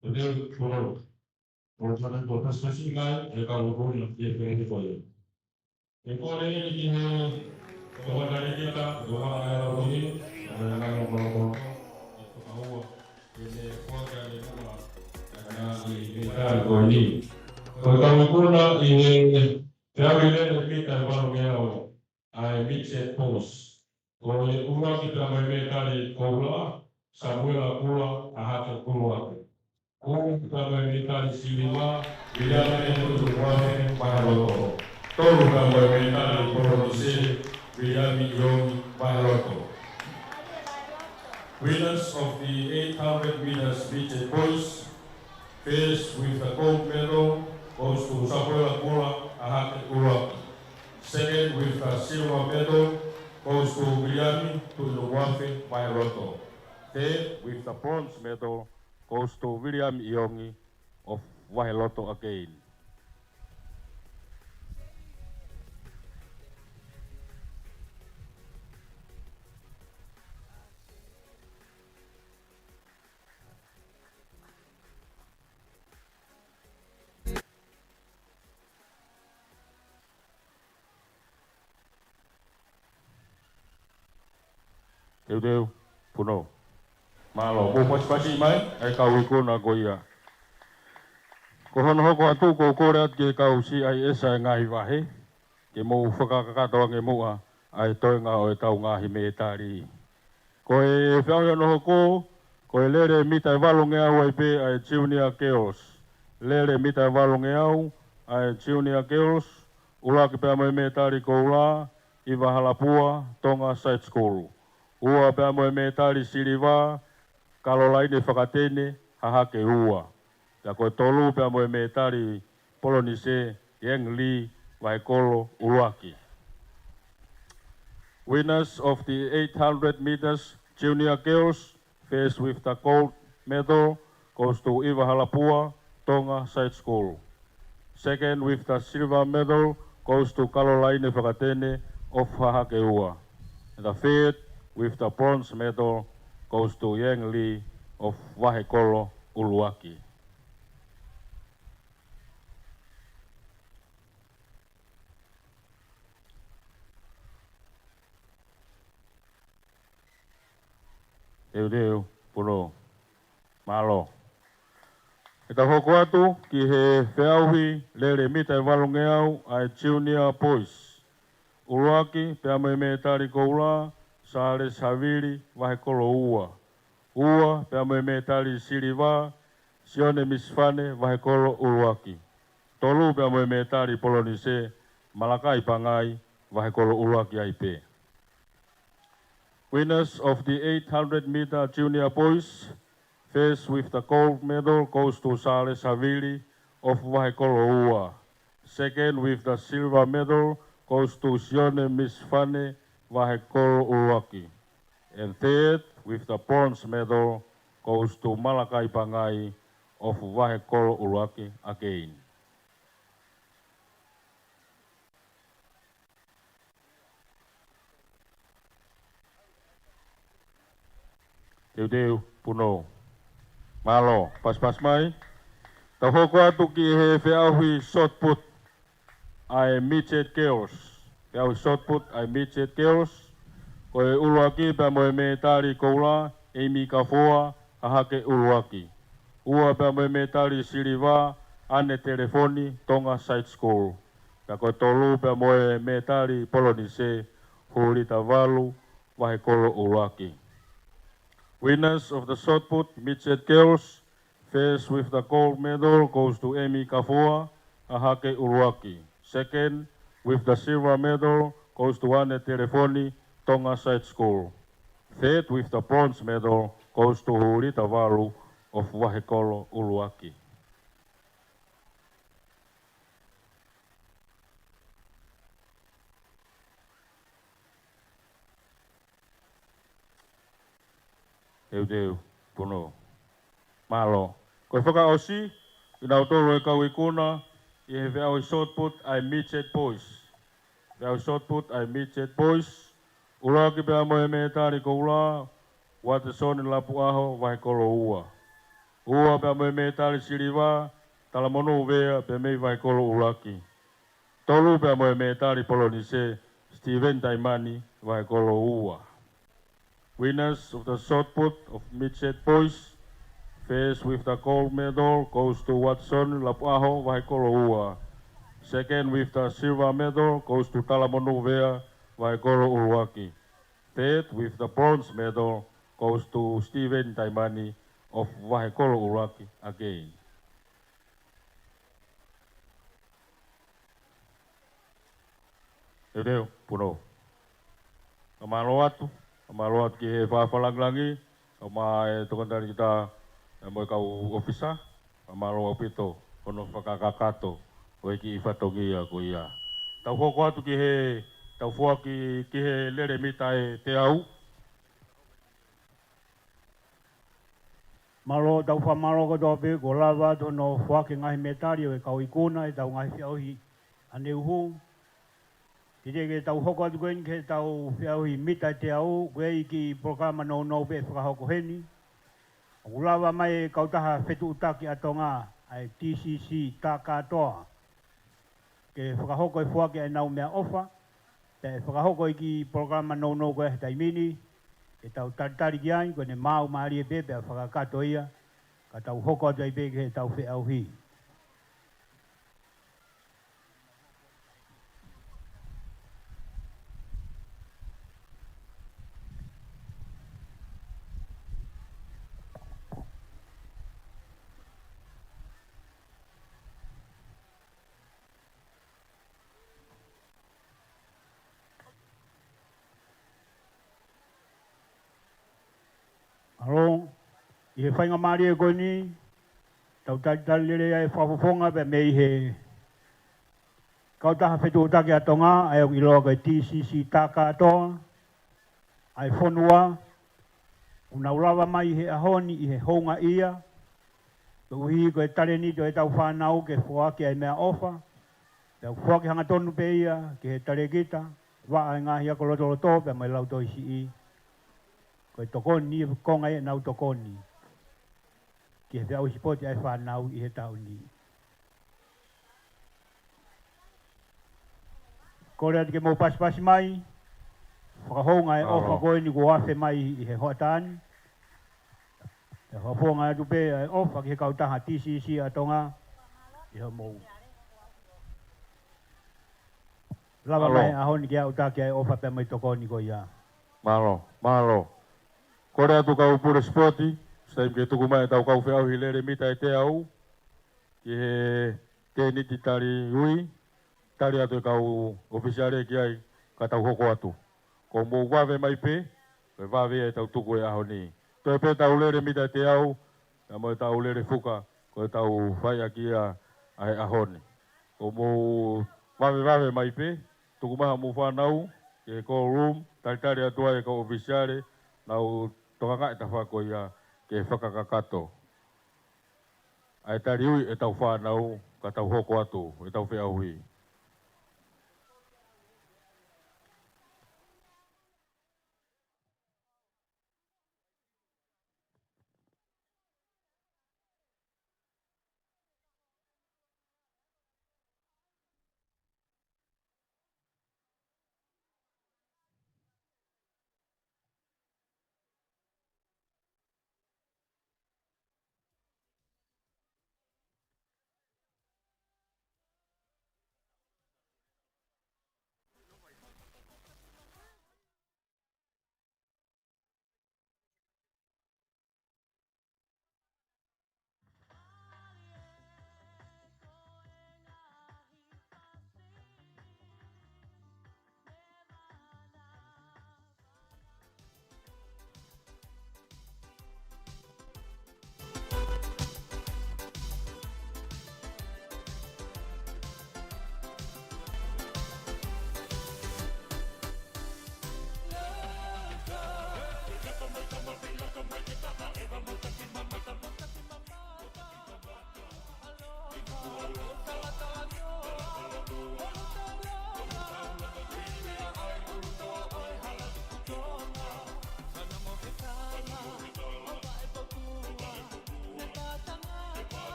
Jadi kalau perusahaan spesifikasi mereka hubungi dia dengan boleh. Ekor ini kepada kita doa ayat ini dengan ngomong tahu ini keluarga ini karena kita ini. Kalau kita ini traveler kita baru yang ay midget post. Kalau umat kita mereka di Kola, Samuel Kola, Ahad Kola. Kung kamerikan silima bidang itu berwarna paraloko. Tolu kamerikan produksi bidang milion paraloko. Winners of the 800 meters midget boys, first with the gold medal goes to Samuel Kola, Ahad Kola. Second with the silver medal goes to William Tuluwafe Paraloko. Third with the bronze medal goes to William Iongi of wahe loto again. Deu, puno. Malo, mo pasi mai, ai kau iko na goia. Ko hono hoko atu ko kore at ke kau si ai esa ngahi wahe. Ke mo whakakakatoa nge mua, ai toi ngā o e tau ngahi me tari. Ko e whiau no hoko, ko e lere mitai walonge au ai pe ai Junior Girls. Lere mitai walonge au, ai Junior Girls, ula ki pēa moe me tari ko ula, iwa halapua, tonga side school. Ua pēa moe me tari siriwa, kalolaine whakatene, hahake ua. Ya koe tolu pēa moe me tari polonise, Yang Li, Waikolo, Uluaki. Winners of the 800 meters junior girls faced with the gold medal goes to Iwa Halapua, Tonga Side School. Second with the silver medal goes to Kalolaine Whakatene of Hahakeua. And the third with the bronze medal goes to Yang Li of Wahekolo, Uluaki. Deu, puno, malo. E ta hoko atu ki he whiauhi lere mitai walonge au ai Junior Boys. Uluaki, pea moe me tari ko ula, Sale Savili, Wahekolo ua. Ua, pea moe me tari Siliva, Sione Misfane, Wahekolo Uluaki. Tolu pea moe me tari Polonise, Malakai Pangai, Wahekolo Uluaki aipe. Winners of the 800-meter junior boys faced with the gold medal goes to Sale Savili of Wahekolo ua. Second with the silver medal goes to Sione Misfane, Wahekolo Uluaki. And third with the bronze medal goes to Malakai Pangai of Wahekolo Uluaki again. Deu, puno. Malo, pas mai. Ta hoko atu ki he whiauhi shot put ai midget girls. Whiauhi shot put ai midget girls. Ko e Uluaki pea moe me tari koula, Amy Kafua, Hahake Uluaki. Ua pea moe me tari Siliva, Ane Telefoni, Tonga Side School. Ka koe tolu pea moe me tari Polonise, Hulita Valu, Wahekolo Uluaki. Winners of the shot put midget girls faced with the gold medal goes to Amy Kafua, Hahake Uluaki. Second with the silver medal goes to Ane Telefoni, Tonga Side School. Third with the bronze medal goes to Hulita Valu of Wahekolo Uluaki. Deu, puno. Malo. Koe whakaosi, ina otoro e kau ikuna, i he whiau shot put ai midget boys. Whiau shot put ai midget boys. Uluaki pea moe me tari ko ula, wate soni lapu aho Wahekolo ua. Ua pea moe me tari Siliva, talamonu uvea pea mei Wahekolo Uluaki. Tolu pea moe me tari Polonise, Steven Taimani, Wahekolo ua. Winners of the shot put of midget boys faced with the gold medal goes to Watson Lapuaho Wahekolo ua. Second with the silver medal goes to Talamonu Vea Wahekolo Uluaki. Third with the bronze medal goes to Steven Taimani of Wahekolo Uluaki again. Deu, puno. Kamalo atu. Maluat ki he whawhalangi, ma e tokantari kita mo kau ofisa, malo opito, kono whakakakato, o ki whatongi a ko ia. Tau hoko atu ki he, tau fua ki he lere mita e te au. Malo tau whamaro ko tō pē, ko lawa tō no whake ngahi metari o e kau ikona e tau ngahi whiauhi ane uhu. Ki te ke tau hoko atu koen ke tau whiauhi mita te au, koe i ki programa no no pē whakahoko heni. O lawa mai e kautaha whetu utaki atonga ai TCC tā katoa. Ke whakahoko e whake e nau mea ofa, te whakahoko i ki programa no no koe taimini, e tau taritari ki ai, koe ne mau maari e pepe a whakakato ia, ka tau hoko atu ai peke e tau whi au hi. Arong, i he whainga maari e koe ni, tau taritari lere ai whafofonga pe me i he kautaha whetu utake atonga, ai au iloa koe TCC tā katoa, ai whonua, una ulawa mai i he ahoni i he honga ia, pe uhi koe tare ni to e tau whanau ke whoake ai mea ofa, pe au whoake hanga tonu pe ia, ke he tare kita, waa e ngahi ako lotoloto pe mai lau toi si i. Koe tokoni, konga e nau tokoni. Ki he au sipoti ai whanau i he tau ni. Kore ati ke mō pasi mai, whakahonga e ofa koe ni ko afe mai i he hoatani. E whafonga atu pe e ofa ki he kautaha TCC atonga i he mō. Lava mai ahoni ki au taki ai ofa pe mai tokoni ko ia. Malo. Kore atu kau pure spoti, stai ke tuku mai tau kau whiau hilere mita e te au, ki he te niti tari hui, tari atu e kau ofisiare ki ai, ka tau hoko atu. Ko mō wawe mai pe, koe wawe e tau tuku e aho ni. Toi pe tau lere mita e te au, na mo e tau lere fuka, koe tau whai aki a ai aho ni. Ko mō wawe mai pe, tuku maha mō whanau, ki he call room, tari atu ai e kau ofisiare, nau toka ngai ta whako ia ke whakakakato. Ai tari ui e tau whanau ka tau hoko atu, e tau whiau hui.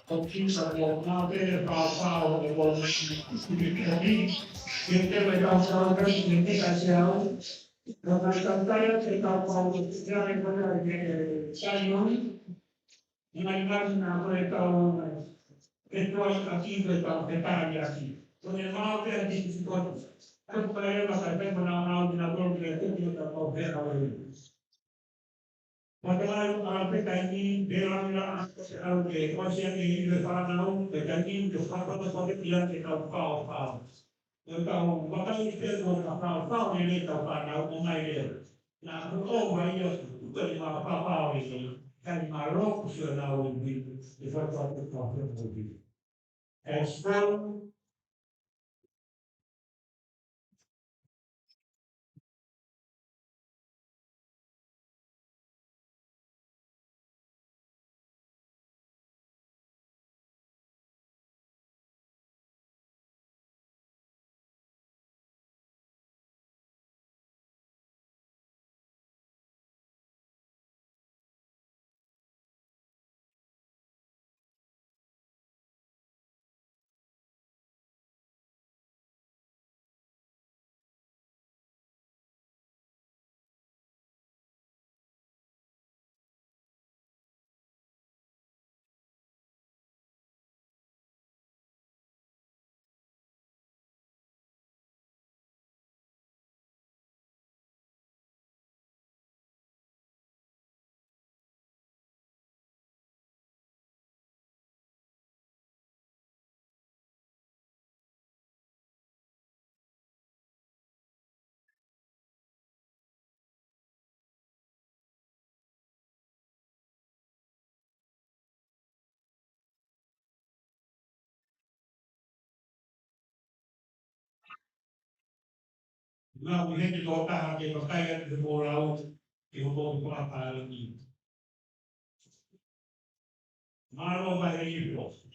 Conquista por una vez pasado de por mí, siempre me causaba gran identificación. Los alcantares que causaban ya me acuerdo que Simon, y la imagen fue que estoy aquí de Italia aquí. Con el mal de anticipación. Esto para él va a ser una propia que yo tampoco veo hoy. Padahal kita ini dalam konsep ini berpandangan berjanji untuk apa yang kita tahu. Tahu bahkan itu tahu ini tahu pandangan umai dia. Nah, umai itu bukan apa ini. Kan marok sudah tahu ini di suatu tempat ini. Ekspor Nah, mungkin di kota di perkayaan di pulau di hubung apa lagi. Malu bayar itu.